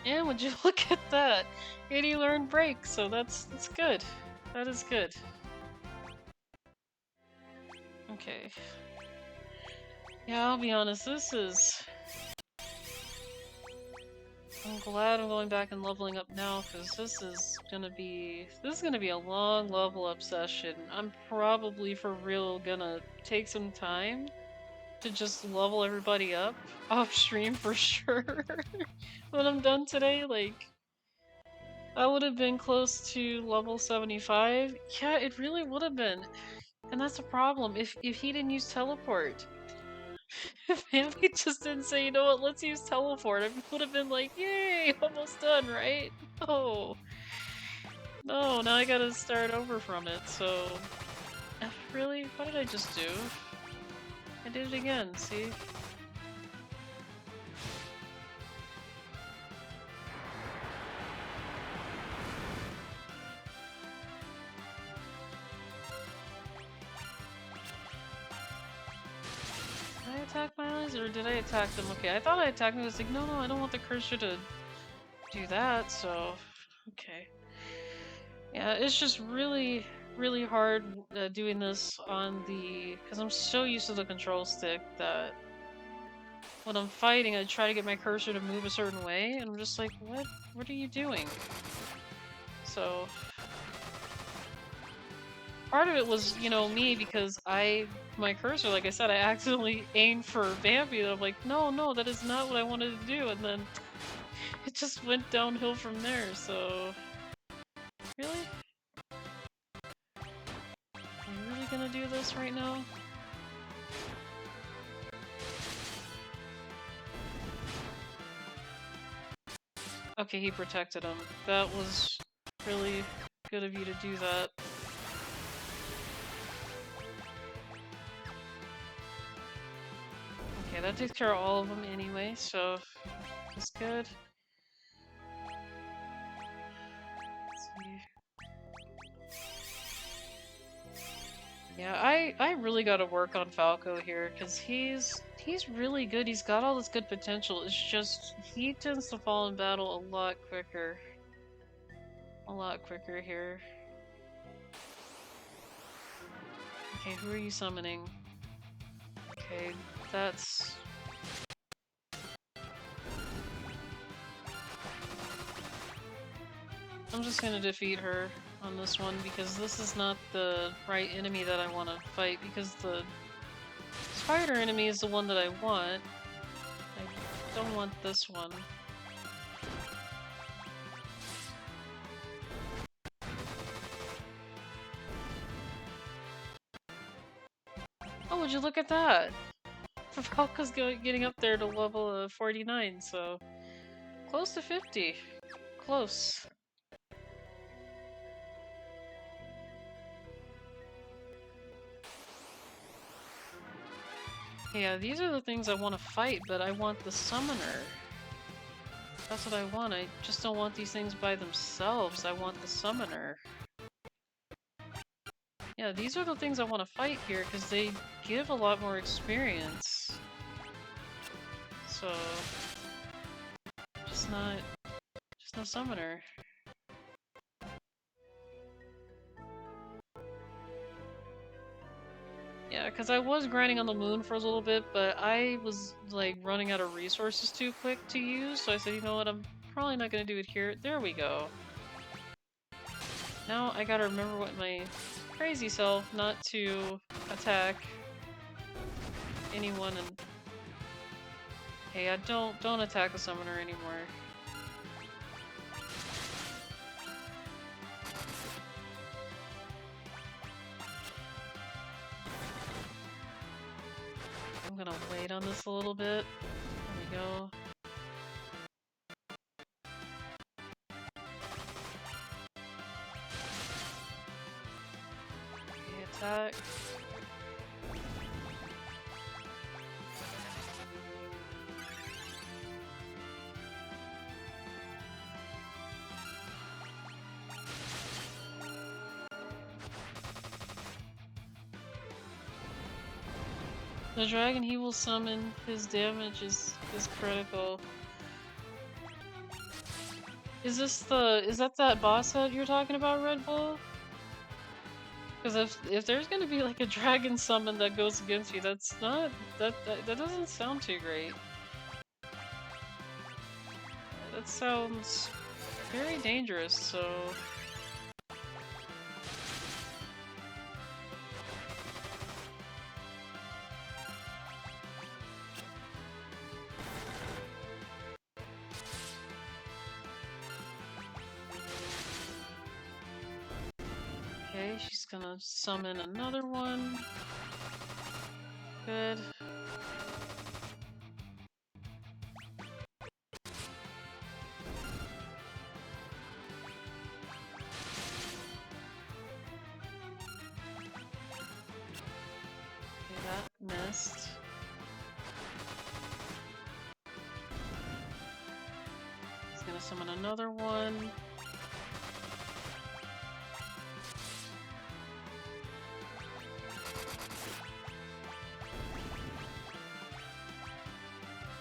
Speaker 2: And would you look at that? Itty learned break, so that's good. That is good. Okay. Yeah, I'll be honest, this is... I'm glad I'm going back and leveling up now, because this is gonna be a long level up session. I'm probably for real gonna take some time to just level everybody up off stream for sure. When I'm done today, like, I would have been close to level 75. Yeah, it really would have been. And that's the problem. If he didn't use teleport. If Bambi just didn't say, you know what, let's use teleport, I would have been like, yay, almost done, right? Oh. No, now I gotta start over from it, so... Really? What did I just do? I did it again, see? Did I attack my allies, or did I attack them? Okay, I thought I attacked them. I was like, no, I don't want the cursor to do that, so... Okay. Yeah, it's just really hard doing this on the... Because I'm so used to the control stick that when I'm fighting, I try to get my cursor to move a certain way, and I'm just like, what are you doing? So... Part of it was, you know, me, because my cursor, like I said, I accidentally aimed for Bambi, and I'm like, no, that is not what I wanted to do, and then it just went downhill from there, so... Really? Are you really gonna do this right now? Okay, he protected him. That was really good of you to do that. Okay, that takes care of all of them anyway, so that's good. Let's see. Yeah, I really gotta work on Falco here, because he's really good. He's got all this good potential. It's just, he tends to fall in battle a lot quicker. A lot quicker here. Okay, who are you summoning? Okay, that's... I'm just gonna defeat her on this one, because this is not the right enemy that I want to fight, because the spider enemy is the one that I want. I don't want this one. Oh, would you look at that? Falco's getting up there to level 49, so close to 50. Close. Yeah, these are the things I want to fight, but I want the summoner. That's what I want. I just don't want these things by themselves. I want the summoner. Yeah, these are the things I want to fight here, because they give a lot more experience. So... just no summoner. Yeah, because I was grinding on the moon for a little bit, but I was, like, running out of resources too quick to use, so I said, you know what, I'm probably not gonna do it here. There we go. Now I gotta remember what my crazy self not to attack anyone and... Hey, don't attack the summoner anymore. I'm gonna wait on this a little bit. There we go. Okay, attack. The dragon he will summon, his damage is critical. Is that boss that you're talking about, Red Bull? Because if there's gonna be like a dragon summon that goes against you, that's not that doesn't sound too great. That sounds very dangerous. So. Okay, she's gonna summon another one. Good. Okay, that missed. He's gonna summon another one.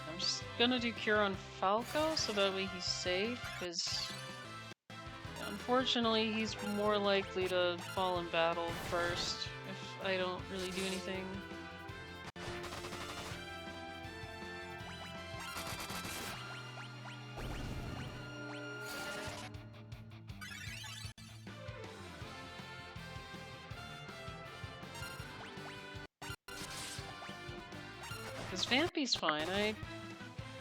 Speaker 2: I'm just gonna do Cure on Falco so that way he's safe, because unfortunately he's more likely to fall in battle first if I don't really do anything. Because Vampy's fine. I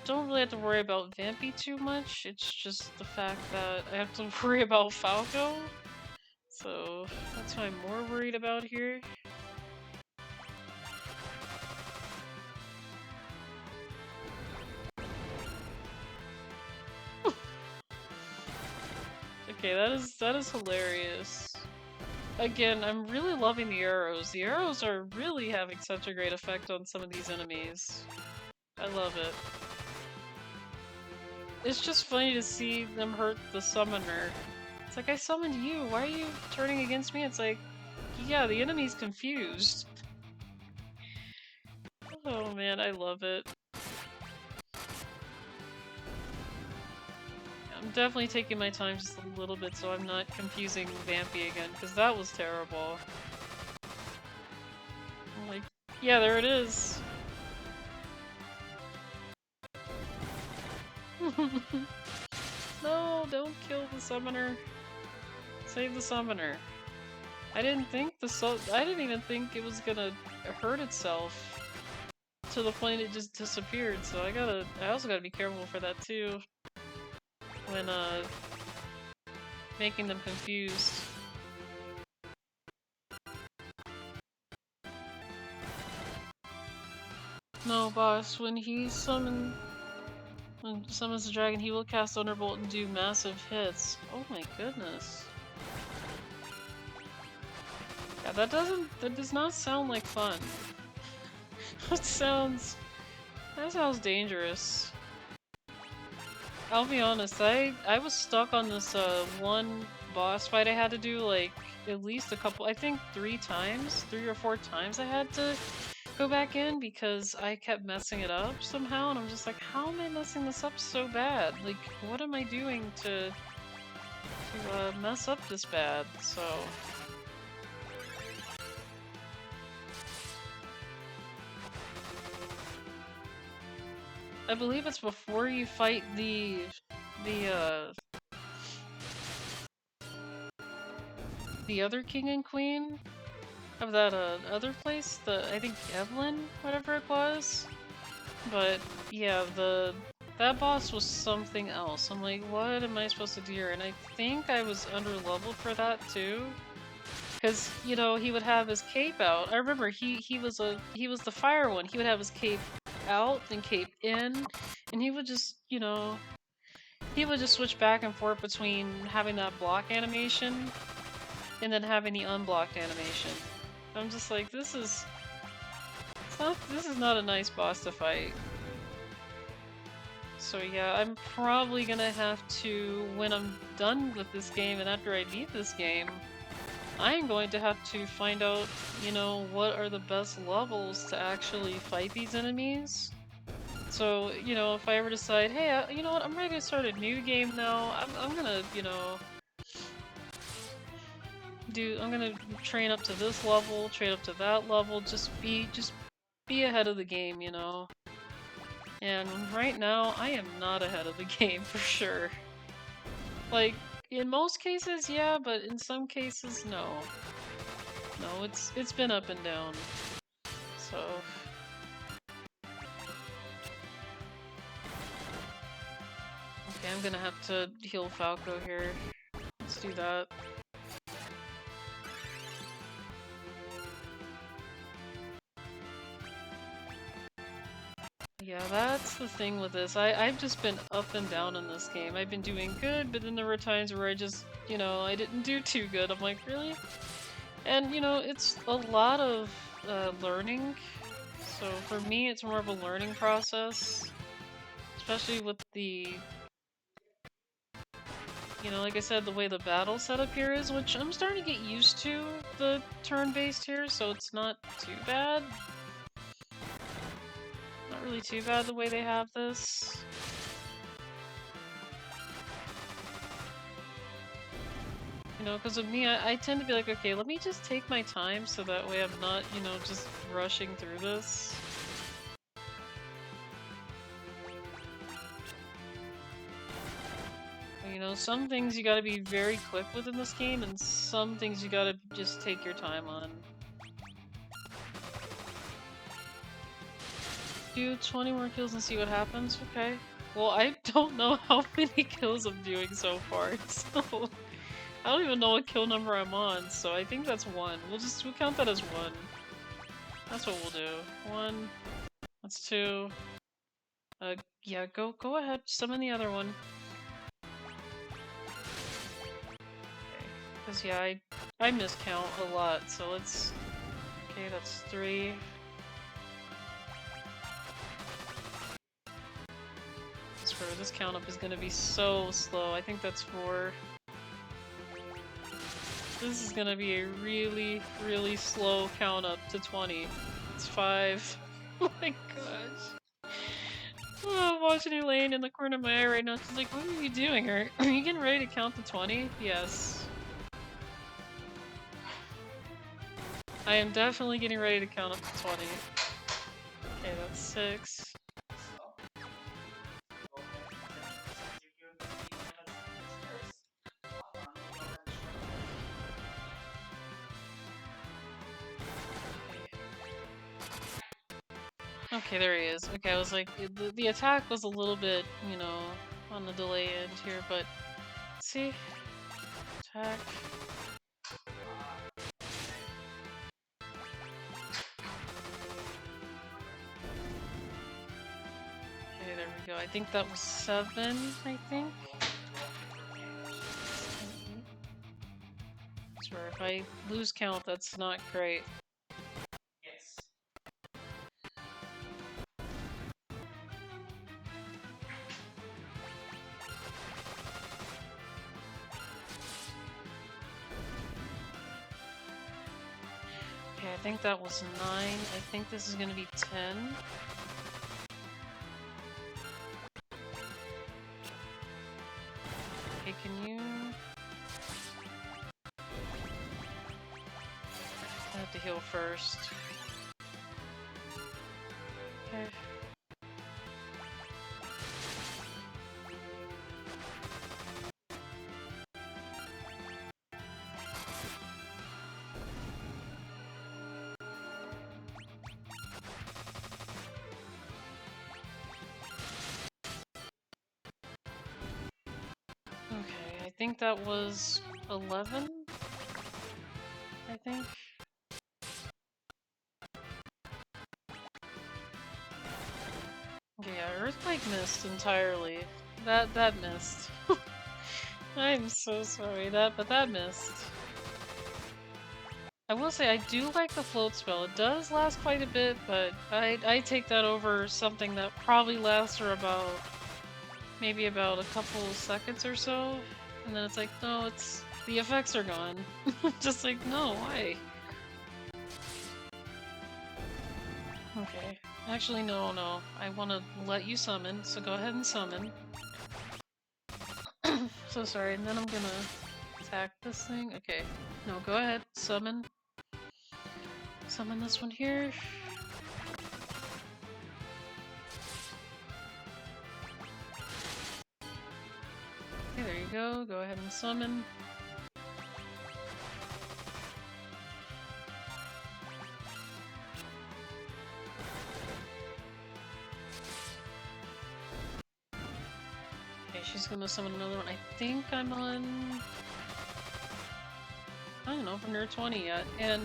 Speaker 2: don't really have to worry about Vampy too much. It's just the fact that I have to worry about Falco. So that's what I'm more worried about here. Okay, that is hilarious. Again, I'm really loving the arrows. The arrows are really having such a great effect on some of these enemies. I love it. It's just funny to see them hurt the summoner. It's like, I summoned you, why are you turning against me? It's like, yeah, the enemy's confused. Oh man, I love it. I'm definitely taking my time just a little bit so I'm not confusing Vampy again, because that was terrible. I'm like, yeah, there it is. No, don't kill the summoner. Save the summoner. I didn't even think it was gonna hurt itself to the point it just disappeared, so I also gotta be careful for that too. When making them confused. No, boss, when summons the dragon, he will cast Thunderbolt and do massive hits. Oh my goodness. Yeah, that does not sound like fun. That sounds dangerous. I'll be honest, I was stuck on this one boss fight I had to do like at least a couple, I think 3 or 4 times I had to go back in because I kept messing it up somehow, and I'm just like, how am I messing this up so bad? Like, what am I doing to mess up this bad? So I believe it's before you fight the other king and queen of that other place, I think Evelyn, whatever it was. But yeah, that boss was something else. I'm like, what am I supposed to do here? And I think I was underleveled for that too. Cause, you know, he would have his cape out. I remember he was the fire one. He would have his cape out, then cape in, and he would just, you know, switch back and forth between having that block animation and then having the unblocked animation. I'm just like, this is not a nice boss to fight. So yeah, I'm probably gonna have to, when I'm done with this game and after I beat this game, I'm going to have to find out, you know, what are the best levels to actually fight these enemies. So, you know, if I ever decide, hey, you know what, I'm ready to start a new game now, I'm gonna, you know, gonna train up to this level, train up to that level, just be ahead of the game, you know? And right now, I am not ahead of the game for sure. Like, in most cases, yeah, but in some cases, no. No, it's been up and down. So... Okay, I'm gonna have to heal Falco here. Let's do that. Yeah, that's the thing with this. I've just been up and down in this game. I've been doing good, but then there were times where I just, you know, I didn't do too good. I'm like, really? And, you know, it's a lot of learning. So for me, it's more of a learning process. Especially with the... You know, like I said, the way the battle setup here is, which I'm starting to get used to the turn-based here, so it's not too bad. Not really too bad the way they have this. You know, because with me, I tend to be like, okay, let me just take my time so that way I'm not, you know, just rushing through this. You know, some things you gotta be very quick with in this game, and some things you gotta just take your time on. Do 20 more kills and see what happens? Okay. Well, I don't know how many kills I'm doing so far, so... I don't even know what kill number I'm on, so I think that's 1. We'll count that as 1. That's what we'll do. 1. That's 2. Yeah, go ahead. Summon the other one. Because, yeah, I miscount a lot, so let's... Okay, that's 3. This count up is gonna be so slow. I think that's 4. This is gonna be a really, really slow count up to 20. It's 5. Oh my gosh. Oh, I'm watching Elaine in the corner of my eye right now. She's like, what are you doing? Are you getting ready to count to 20? Yes. I am definitely getting ready to count up to 20. Okay, that's 6. Okay, there he is. Okay, I was like, the attack was a little bit, you know, on the delay end here, but... Let's see? Attack... Okay, there we go. I think that was 7, I think? Swear, if I lose count, that's not great.
Speaker 3: Yes.
Speaker 2: Okay, I think that was 9. I think this is gonna be 10. Okay, can you... I have to heal first. Okay. Okay, I think that was 11? I think? Okay, yeah, Earthquake missed entirely. That missed. I'm so sorry, but that missed. I will say I do like the float spell. It does last quite a bit, but I take that over something that probably lasts for about maybe about a couple seconds or so, and then it's like, no, the effects are gone. Just like, no, why? Okay. Actually, no. I want to let you summon, so go ahead and summon. So sorry, and then I'm gonna attack this thing? Okay. No, go ahead. Summon. Summon this one here. Okay, there you go. Go ahead and summon. Okay, she's gonna summon another one. I think I'm on... I don't know if I'm near 20 yet, and...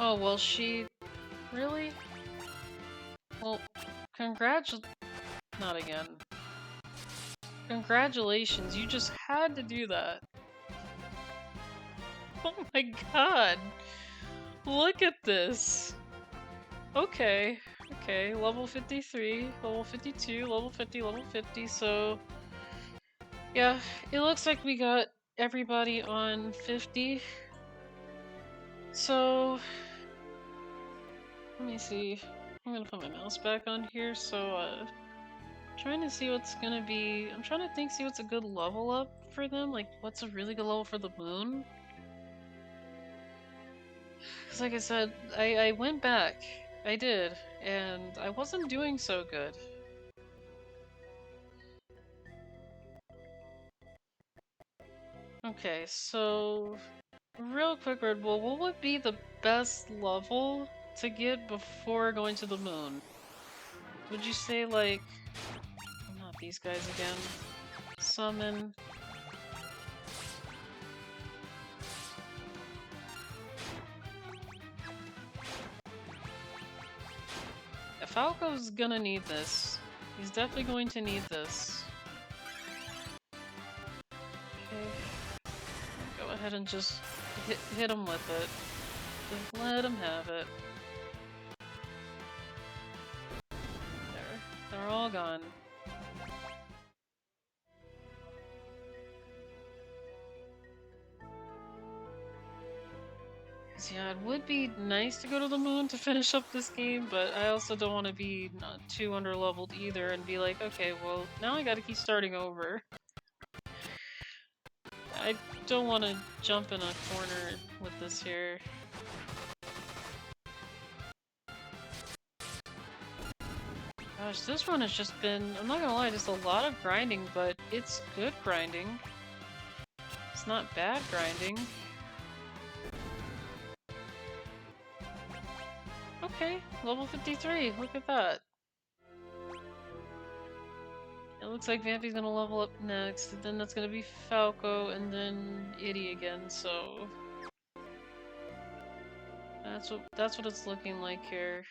Speaker 2: Oh, well, she... Really? Well, not again. Congratulations, you just had to do that. Oh my god! Look at this! Okay, okay, level 53, level 52, level 50, level 50, so... Yeah, it looks like we got everybody on 50. So... Let me see. I'm gonna put my mouse back on here, so, trying to see what's gonna be... I'm trying to see what's a good level up for them, like, what's a really good level for the moon? Because like I said, I went back. I did, and I wasn't doing so good. Okay, so... Real quick, Red Bull, what would be the best level to get before going to the moon? Would you say, like... Not these guys again. Summon... Yeah, Falco's gonna need this. He's definitely going to need this. Okay. Go ahead and just hit him with it. Just let him have it. There. They're all gone. Yeah, it would be nice to go to the moon to finish up this game, but I also don't want to be too underleveled either and be like, okay, well, now I gotta keep starting over. I don't want to jump in a corner with this here. Gosh, this run has just been, I'm not gonna lie, just a lot of grinding, but it's good grinding. It's not bad grinding. Okay, level 53, look at that. It looks like Vampy's gonna level up next, and then that's gonna be Falco, and then Itty again, so... That's what it's looking like here.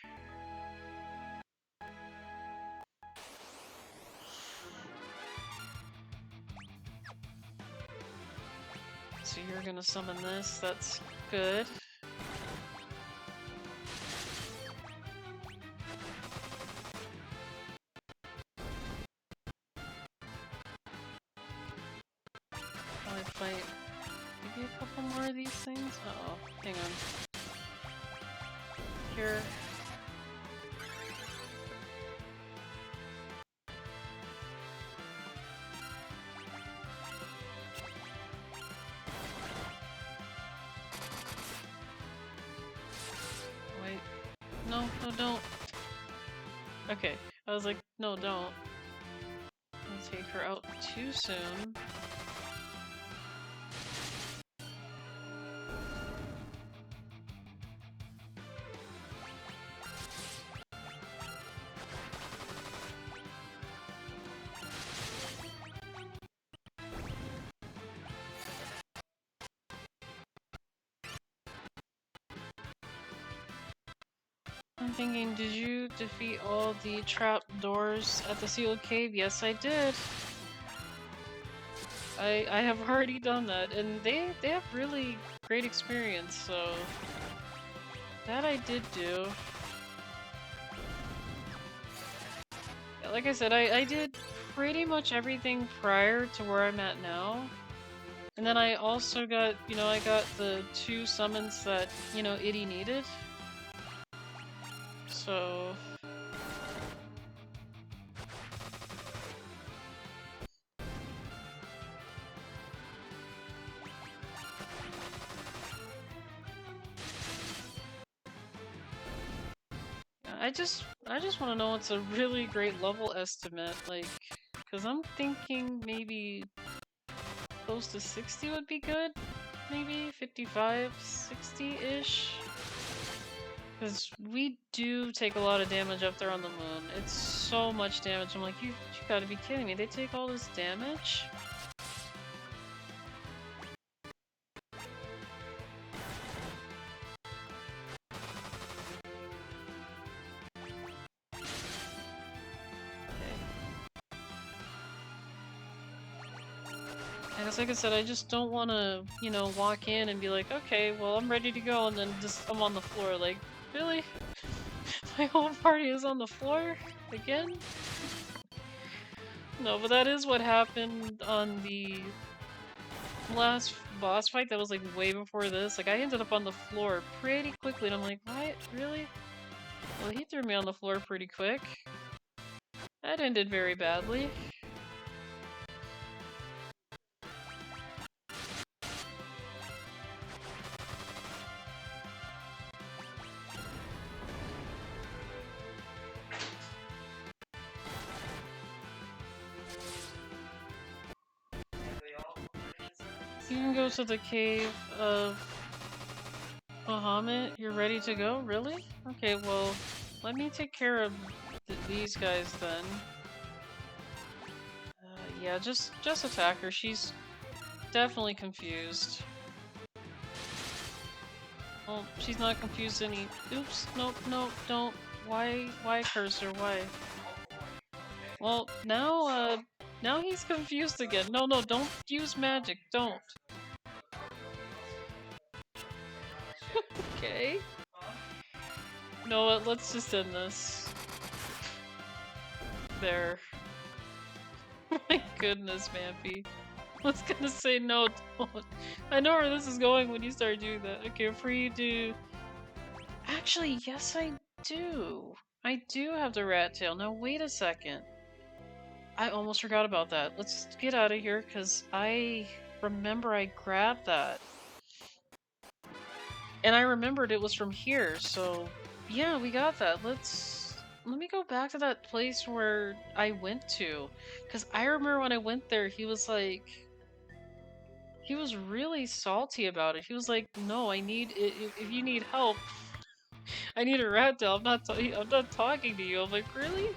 Speaker 2: So you're gonna summon this, that's good. Fight maybe a couple more of these things? Uh-oh, hang on. Here. Wait. No, no, don't. Okay, I was like, no, don't. Don't take her out too soon. I'm thinking, did you defeat all the trap doors at the sealed cave? Yes, I did. I have already done that, and they have really great experience, so that I did do. Yeah, like I said, I did pretty much everything prior to where I'm at now. And then I also got, you know, I got the 2 summons that, you know, Itty needed. So... I just want to know what's a really great level estimate, like, because I'm thinking maybe close to 60 would be good, maybe 55, 60-ish. Because we do take a lot of damage up there on the moon. It's so much damage. I'm like, you gotta be kidding me. They take all this damage? I guess, like I said, I just don't want to, you know, walk in and be like, okay, well, I'm ready to go, and then just I'm on the floor. Like, really? My whole party is on the floor? Again? No, but that is what happened on the last boss fight that was like way before this. Like, I ended up on the floor pretty quickly, and I'm like, what? Really? Well, he threw me on the floor pretty quick. That ended very badly. You can go to the cave of Bahamut. You're ready to go? Really? Okay, well, let me take care of these guys then. Yeah, just attack her. She's definitely confused. Well, she's not confused any. Oops, no, don't. Why curse her? Why? Well, now he's confused again. No, don't use magic. Don't. Okay. No, let's just end this. There. My goodness, Mampy. I was gonna say no, don't. I know where this is going when you start doing that. Okay, free to... Actually, yes I do. I do have the rat tail. Now wait a second. I almost forgot about that. Let's get out of here, because I remember I grabbed that. And I remembered it was from here, so... Yeah, we got that. Let me go back to that place where I went to. Because I remember when I went there, he was like... He was really salty about it. He was like, no, I need... If you need help, I need a rat tail. I'm not talking to you. I'm like, really?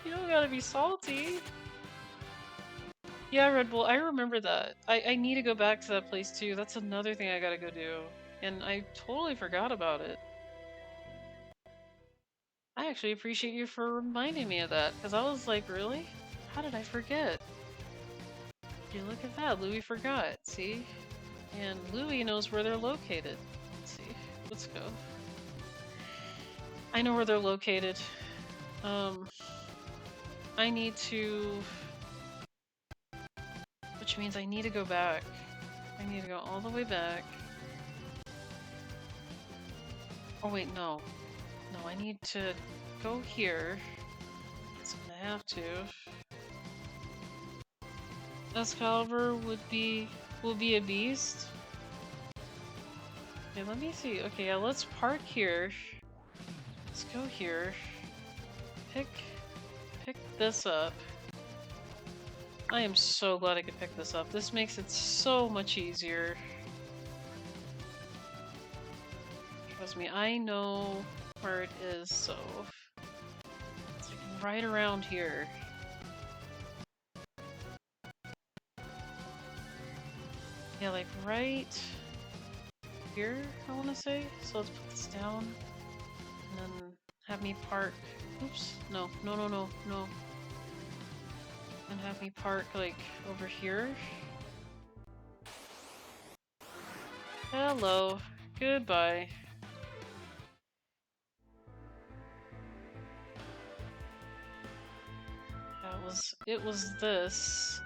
Speaker 2: You don't gotta be salty. Yeah, Red Bull, I remember that. I need to go back to that place too. That's another thing I gotta go do. And I totally forgot about it. I actually appreciate you for reminding me of that, because I was like, really? How did I forget? You look at that, Louie forgot, see? And Louie knows where they're located. Let's see, let's go. I know where they're located. I need to... Which means I need to go back. I need to go all the way back. Oh wait, no. No, I need to go here. So I'm gonna have to. Excalibur will be a beast. Okay, let me see. Okay, yeah, let's park here. Let's go here. Pick this up. I am so glad I could pick this up. This makes it so much easier. Trust me, I know where it is, so it's like right around here. Yeah, like right here, I want to say. So let's put this down and then have me park. Oops, no. And have me park like over here. Hello, goodbye. It was this.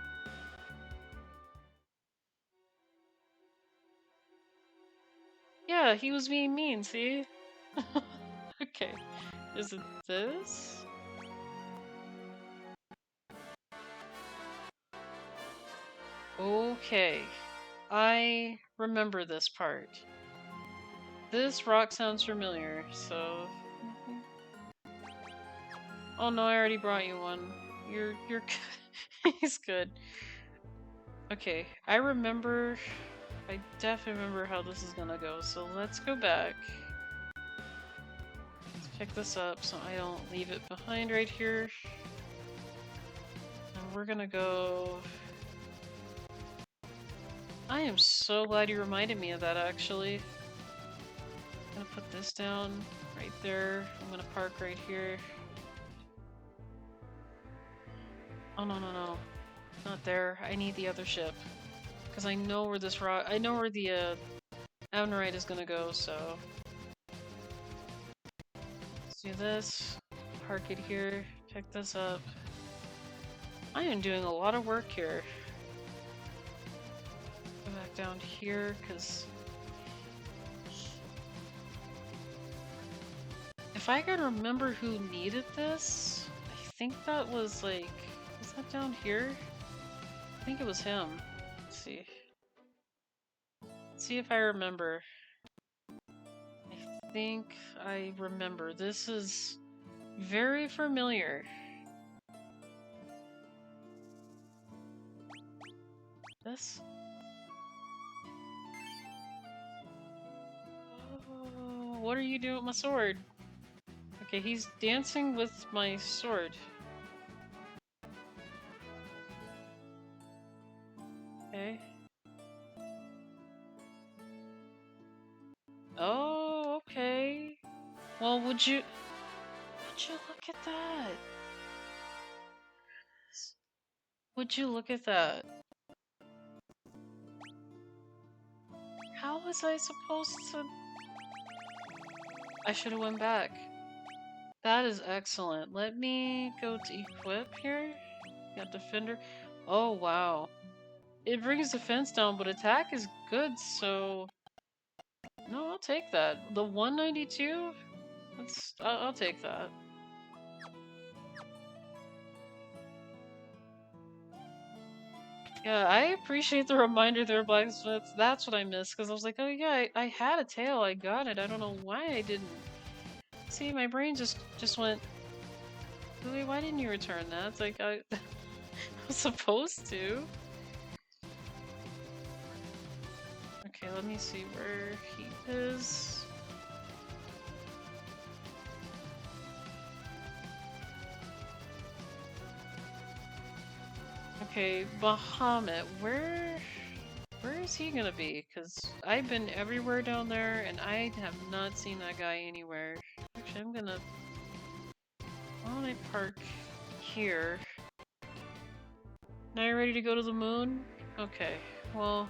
Speaker 2: Yeah, he was being mean, see? Okay. Is it this? Okay. I remember this part. This rock sounds familiar, so... Oh no, I already brought you one. You're good. He's good. Okay, I remember. I definitely remember how this is gonna go. So let's go back. Let's pick this up so I don't leave it behind right here. And we're gonna go. I am so glad you reminded me of that, actually. I'm gonna put this down right there. I'm gonna park right here. Oh, no, no, no. Not there. I need the other ship. Because I know where this rock. I know where the Amnorite is gonna go, so. Let's do this. Park it here. Pick this up. I am doing a lot of work here. Go back down here, because if I could remember who needed this, I think that was like, was that down here? I think it was him. Let's see. Let's see if I remember. I think I remember. This is very familiar. This? Oh, what are you doing with my sword? Okay, he's dancing with my sword. Okay. Oh, okay. Well, would you look at that? Would you look at that? How was I supposed to? I should have went back. That is excellent. Let me go to equip here. Got defender. Oh, wow. It brings defense down, but attack is good, so... No, I'll take that. The 192? I'll take that. Yeah, I appreciate the reminder there, Blacksmith. That's what I missed, because I was like, oh yeah, I had a tail, I got it. I don't know why I didn't. See, my brain just went, Louie, why didn't you return that? It's like, I was supposed to. Okay, let me see where he is. Okay, Bahamut, where is he gonna be? Because I've been everywhere down there, and I have not seen that guy anywhere. Actually, I'm gonna... Why don't I park here? Now you're ready to go to the moon? Okay, well...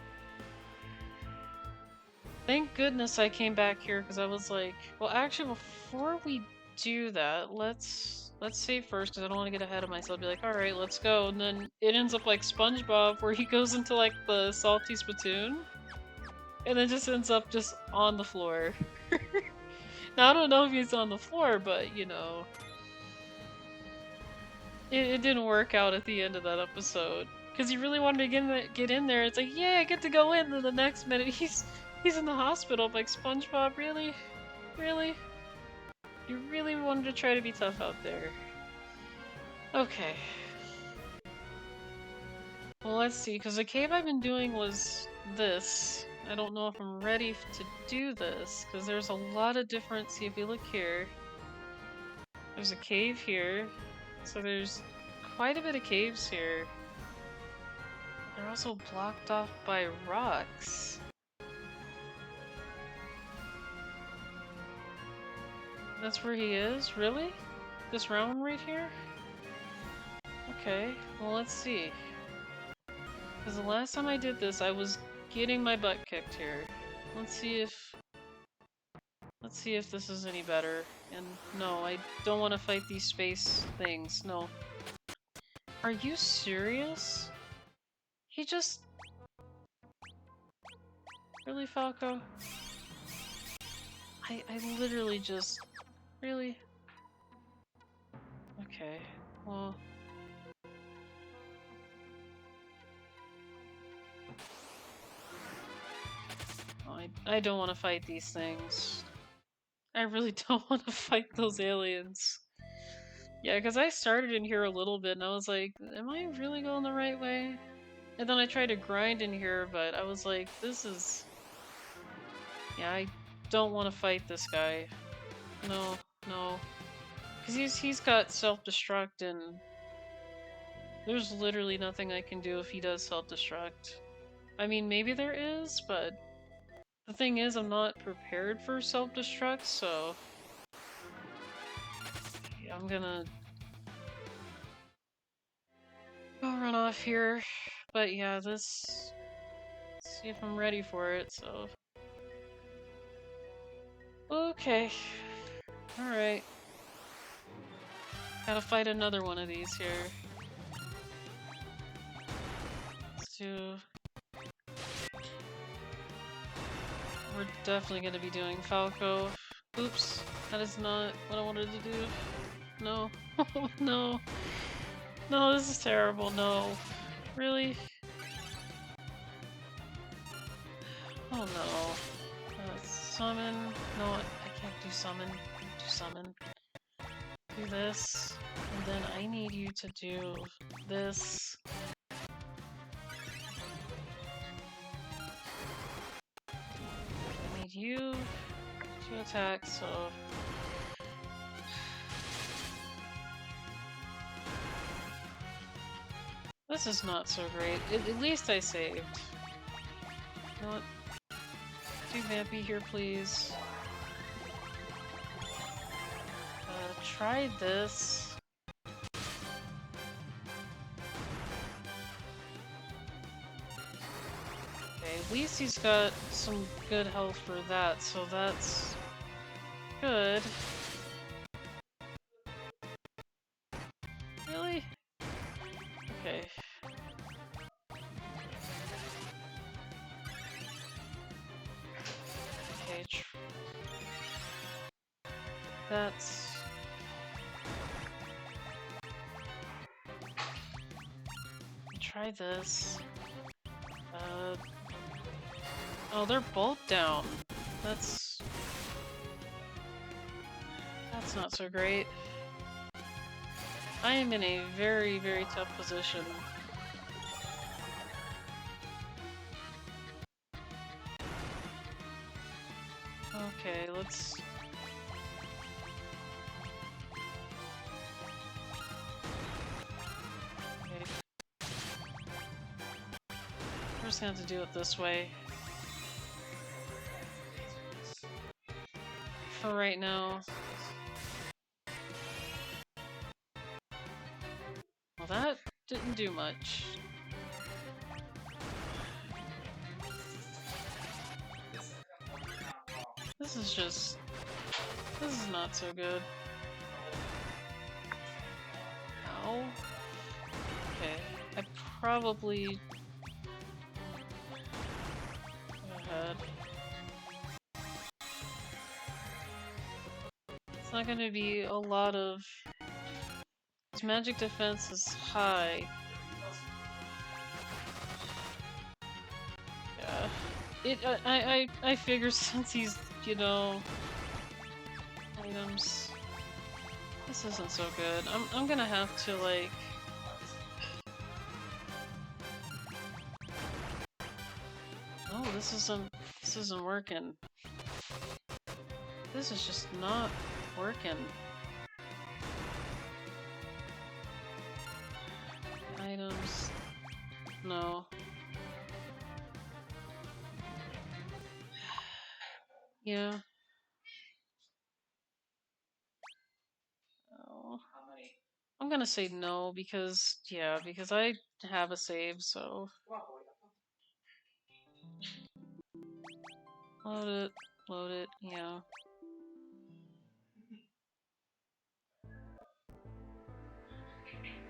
Speaker 2: Thank goodness I came back here, because I was like... Well, actually, before we do that, let's save first, because I don't want to get ahead of myself. Be like, alright, let's go. And then it ends up like SpongeBob, where he goes into like the salty spittoon, and then just ends up just on the floor. Now, I don't know if he's on the floor, but, you know... It didn't work out at the end of that episode. Because he really wanted to get in there. It's like, yeah, I get to go in, and the next minute he's in the hospital. I'm like, SpongeBob, really? Really? You really wanted to try to be tough out there. Okay. Well, let's see, because the cave I've been doing was this. I don't know if I'm ready to do this, because there's a lot of different... See, if we look here, there's a cave here, so there's quite a bit of caves here. They're also blocked off by rocks. That's where he is? Really? This round right here? Okay, well, let's see. Because the last time I did this, I was getting my butt kicked here. Let's see if this is any better. And no, I don't want to fight these space things. No. Are you serious? He just... Really, Falco? I literally just... Really? Okay, well... I don't want to fight these things. I really don't want to fight those aliens. Yeah, because I started in here a little bit and I was like, am I really going the right way? And then I tried to grind in here, but I was like, this is... Yeah, I don't want to fight this guy. No, no. Because he's got self-destruct and there's literally nothing I can do if he does self-destruct. I mean, maybe there is, but the thing is, I'm not prepared for self-destruct, so... Yeah, I'm gonna... go run off here. But yeah, this... Let's see if I'm ready for it, so... Okay. Alright. Gotta fight another one of these here. Let's do... We're definitely gonna be doing Falco. Oops, that is not what I wanted to do. No. No. No, this is terrible. No. Really? Oh no. Summon. No, I can't do summon. Do summon. Do this. And then I need you to do this. I need you to attack, so... This is not so great. At least I saved. You know what? Do Vampy here, please. Try this. Okay, at least he's got some good health for that, so that's good. Really? Okay. Okay, that's... Try this. Oh, they're both down. That's not so great. I am in a very, very tough position. Okay, let's... Okay. We're just gonna have to do it this way. For right now. Well, that didn't do much. This is just... This is not so good. Ow. Okay, I probably... Go ahead. It's not gonna be a lot of... His magic defense is high. Yeah. I figure since he's, you know... Items... This isn't so good. I'm gonna have to, like... Oh, this isn't working. This is just not working. Items... No. Yeah. Oh. I'm gonna say no because, yeah, because I have a save, so... Load it, yeah.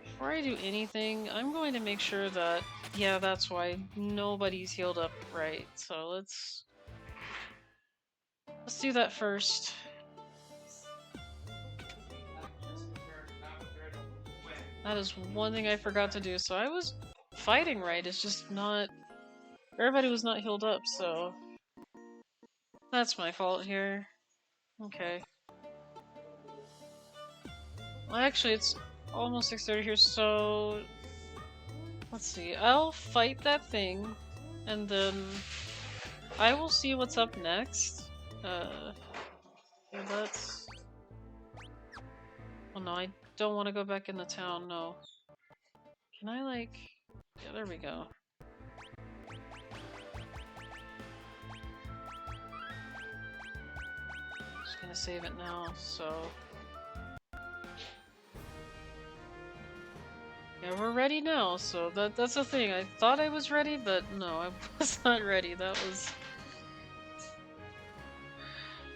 Speaker 2: Before I do anything, I'm going to make sure that, yeah, that's why nobody's healed up right, so let's do that first. That is one thing I forgot to do, so I was fighting right, it's just not... Everybody was not healed up, so... That's my fault here. Okay. Well, actually, it's almost 6:30 here, so let's see. I'll fight that thing, and then I will see what's up next. Let's. Oh no, I don't want to go back into town. No. Can I like? Yeah, there we go. Just gonna save it now. So. Yeah, we're ready now, so that's the thing. I thought I was ready, but no, I was not ready. That was...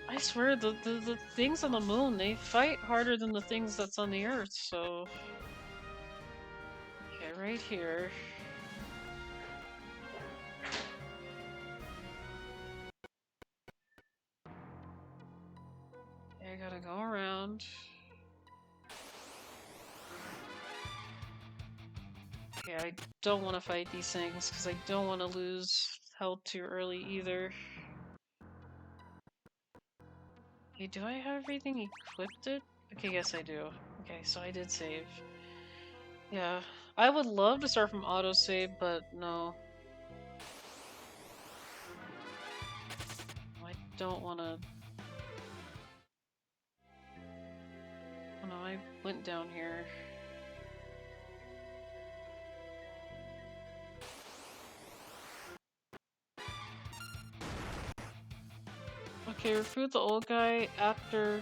Speaker 2: I swear, the things on the moon, they fight harder than the things that's on the Earth, so... Okay, right here. Okay, I gotta go around. Okay, I don't want to fight these things, because I don't want to lose health too early either. Okay, do I have everything equipped? Okay, yes I do. Okay, so I did save. Yeah, I would love to start from autosave, but no. I don't want to... Oh no, I went down here. Okay, recruit the old guy after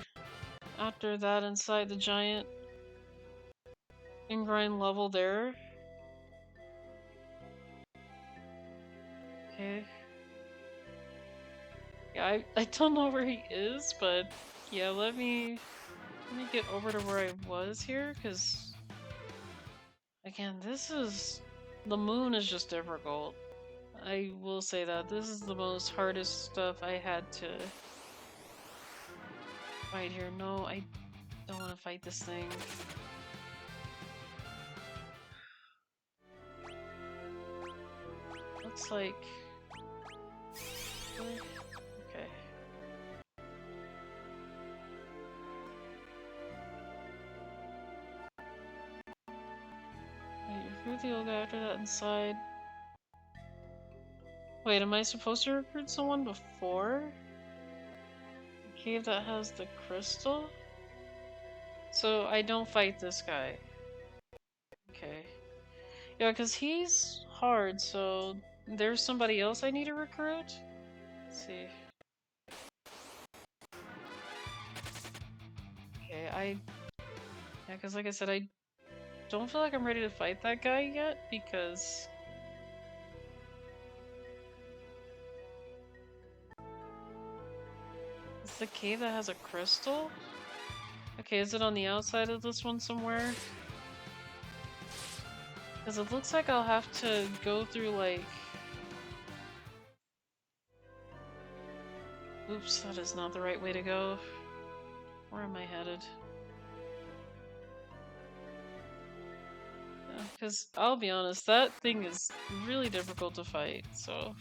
Speaker 2: that inside the giant ingrind level there. Okay. Yeah, I don't know where he is, but yeah, let me get over to where I was here, because again, the moon is just difficult. I will say that this is the most hardest stuff I had to fight here. No, I don't want to fight this thing. Looks like... Okay. Wait, recruit the old guy after that inside. Wait, am I supposed to recruit someone before? The cave that has the crystal? So I don't fight this guy. Okay. Yeah, because he's hard, so there's somebody else I need to recruit? Let's see. Okay, yeah, because like I said, I don't feel like I'm ready to fight that guy yet, because... It's the cave that has a crystal? Okay, is it on the outside of this one somewhere? Because it looks like I'll have to go through, like... Oops, that is not the right way to go. Where am I headed? Yeah, because I'll be honest, that thing is really difficult to fight, so...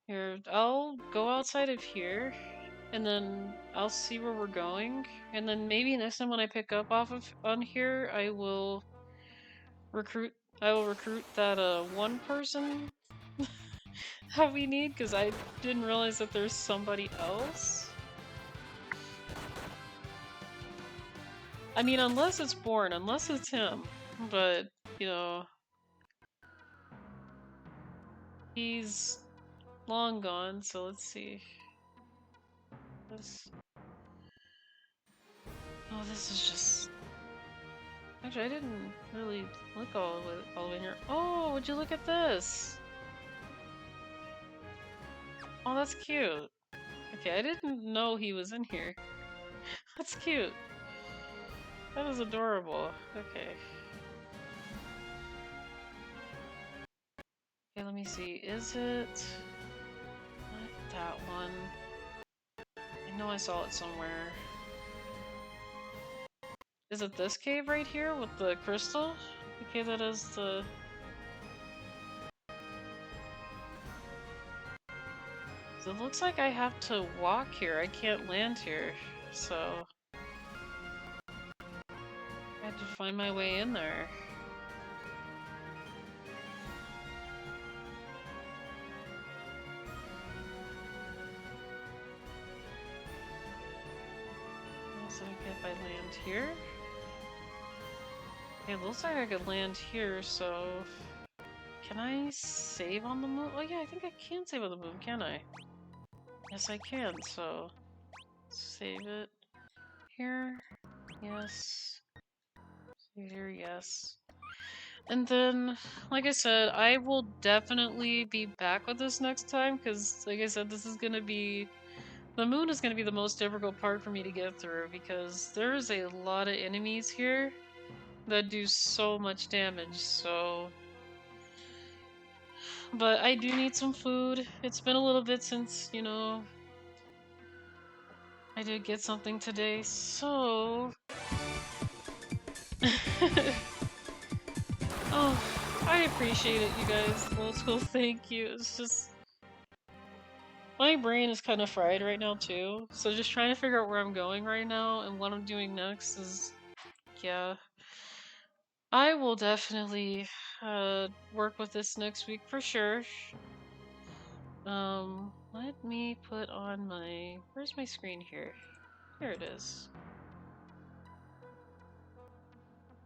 Speaker 2: Here, I'll go outside of here, and then I'll see where we're going, and then maybe next time when I pick up on here, I will recruit that one person that we need, because I didn't realize that there's somebody else. I mean, unless it's Born, unless it's him, but, you know, he's long gone, so let's see. Oh, this is just... Actually, I didn't really look all the way in here. Oh, would you look at this? Oh, that's cute. Okay, I didn't know he was in here. That's cute. That is adorable. Okay. Okay, let me see. Is it... Not that one. I know I saw it somewhere. Is it this cave right here with the crystal? Okay, that is the... So it looks like I have to walk here. I can't land here, so... had to find my way in there. So if I land here. Okay, looks like I could land here, so can I save on the moon? Oh yeah, I think I can save on the moon, can I? Yes, I can, so save it here. Yes. Save here, yes. And then, like I said, I will definitely be back with this next time, because, like I said, this is gonna be... The moon is gonna be the most difficult part for me to get through, because there's a lot of enemies here that do so much damage, so... But I do need some food. It's been a little bit since, you know, I did get something today, so... Oh, I appreciate it, you guys. Old school, thank you. It's just... My brain is kind of fried right now, too. So just trying to figure out where I'm going right now and what I'm doing next is... Yeah. I will definitely work with this next week for sure. Let me put on my... Where's my screen here? Here it is.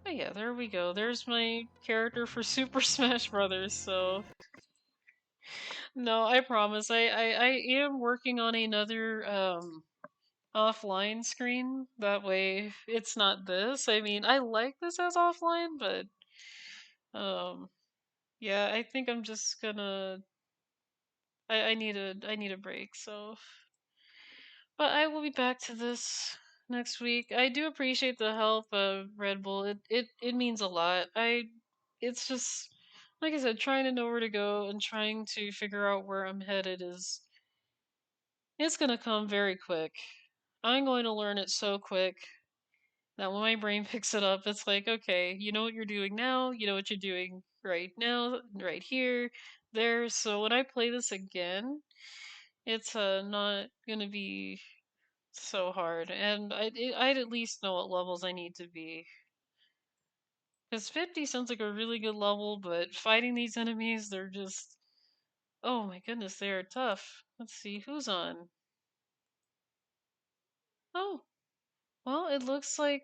Speaker 2: Oh yeah, there we go. There's my character for Super Smash Brothers, so... No, I promise. I am working on another, offline screen. That way, it's not this. I mean, I like this as offline, but... Yeah, I think I'm just gonna... I need a break, so... But I will be back to this next week. I do appreciate the help of Red Bull. It means a lot. It's just, like I said, trying to know where to go and trying to figure out where I'm headed is... It's gonna come very quick. I'm going to learn it so quick that when my brain picks it up, it's like, okay, you know what you're doing now, you know what you're doing right now, right here, there. So when I play this again, it's not gonna be so hard, and I'd at least know what levels I need to be. Because 50 sounds like a really good level, but fighting these enemies, they're just... Oh my goodness, they are tough. Let's see, who's on? Oh, well, it looks like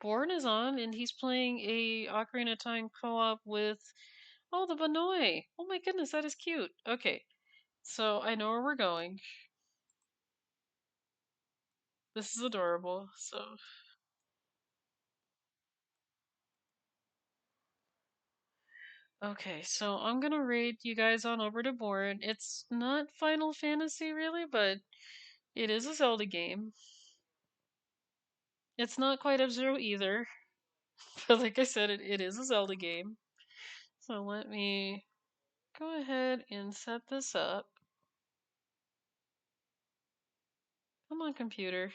Speaker 2: Born is on, and he's playing a Ocarina of Time co-op with... Oh, the Banoi! Oh my goodness, that is cute. Okay, so I know where we're going. This is adorable, so... Okay, so I'm gonna raid you guys on over to Born. It's not Final Fantasy, really, but it is a Zelda game. It's not quite F-Zero either, but like I said, it is a Zelda game. So let me go ahead and set this up. Come on, computer.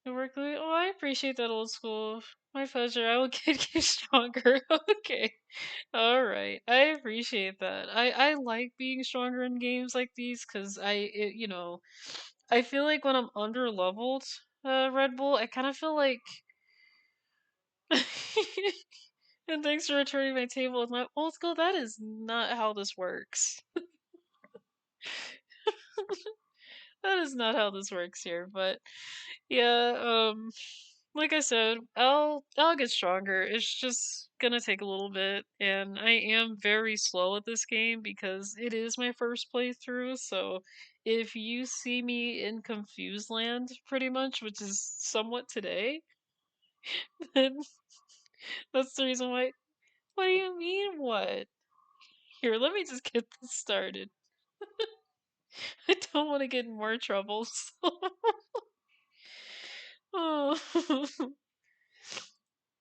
Speaker 2: It worked really... Oh, I appreciate that, old school. My pleasure. I will get you stronger. Okay. Alright. I appreciate that. I like being stronger in games like these because you know, I feel like when I'm under leveled, Red Bull, I kind of feel like... And thanks for returning my table with my old school. That is not how this works. That is not how this works here, but yeah, like I said, I'll get stronger. It's just gonna take a little bit, and I am very slow at this game because it is my first playthrough, so if you see me in Confused Land pretty much, which is somewhat today, then that's the reason why. What do you mean, what? Here, let me just get this started. I don't want to get in more trouble, so... Oh.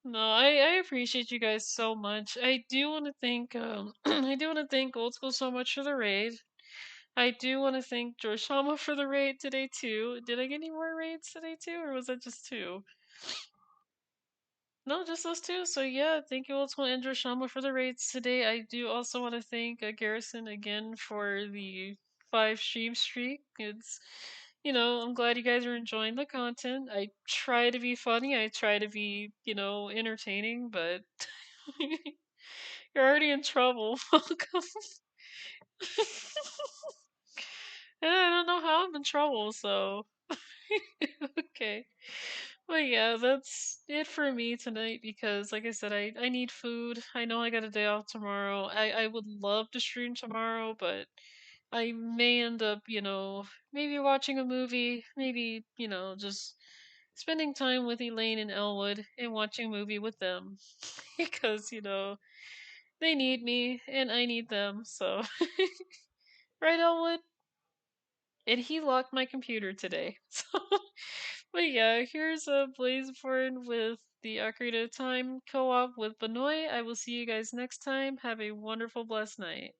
Speaker 2: No, I appreciate you guys so much. I do want to thank I do want to thank Old School so much for the raid. I do want to thank George Shama for the raid today too. Did I get any more raids today too, or was that just two? No, just those two. So yeah, thank you Old School and George Shama for the raids today. I do also want to thank Garrison again for the 5 stream streak. It's... I'm glad you guys are enjoying the content. I try to be funny, I try to be, entertaining, but you're already in trouble. Welcome. And I don't know how I'm in trouble, so okay. But yeah, that's it for me tonight because like I said, I need food. I know I got a day off tomorrow. I would love to stream tomorrow, but I may end up, maybe watching a movie, maybe, just spending time with Elaine and Elwood and watching a movie with them. Because, they need me and I need them, so right, Elwood? And he locked my computer today. So but yeah, here's a Blazeborn with the Ocarina of Time co-op with Benoit. I will see you guys next time. Have a wonderful, blessed night.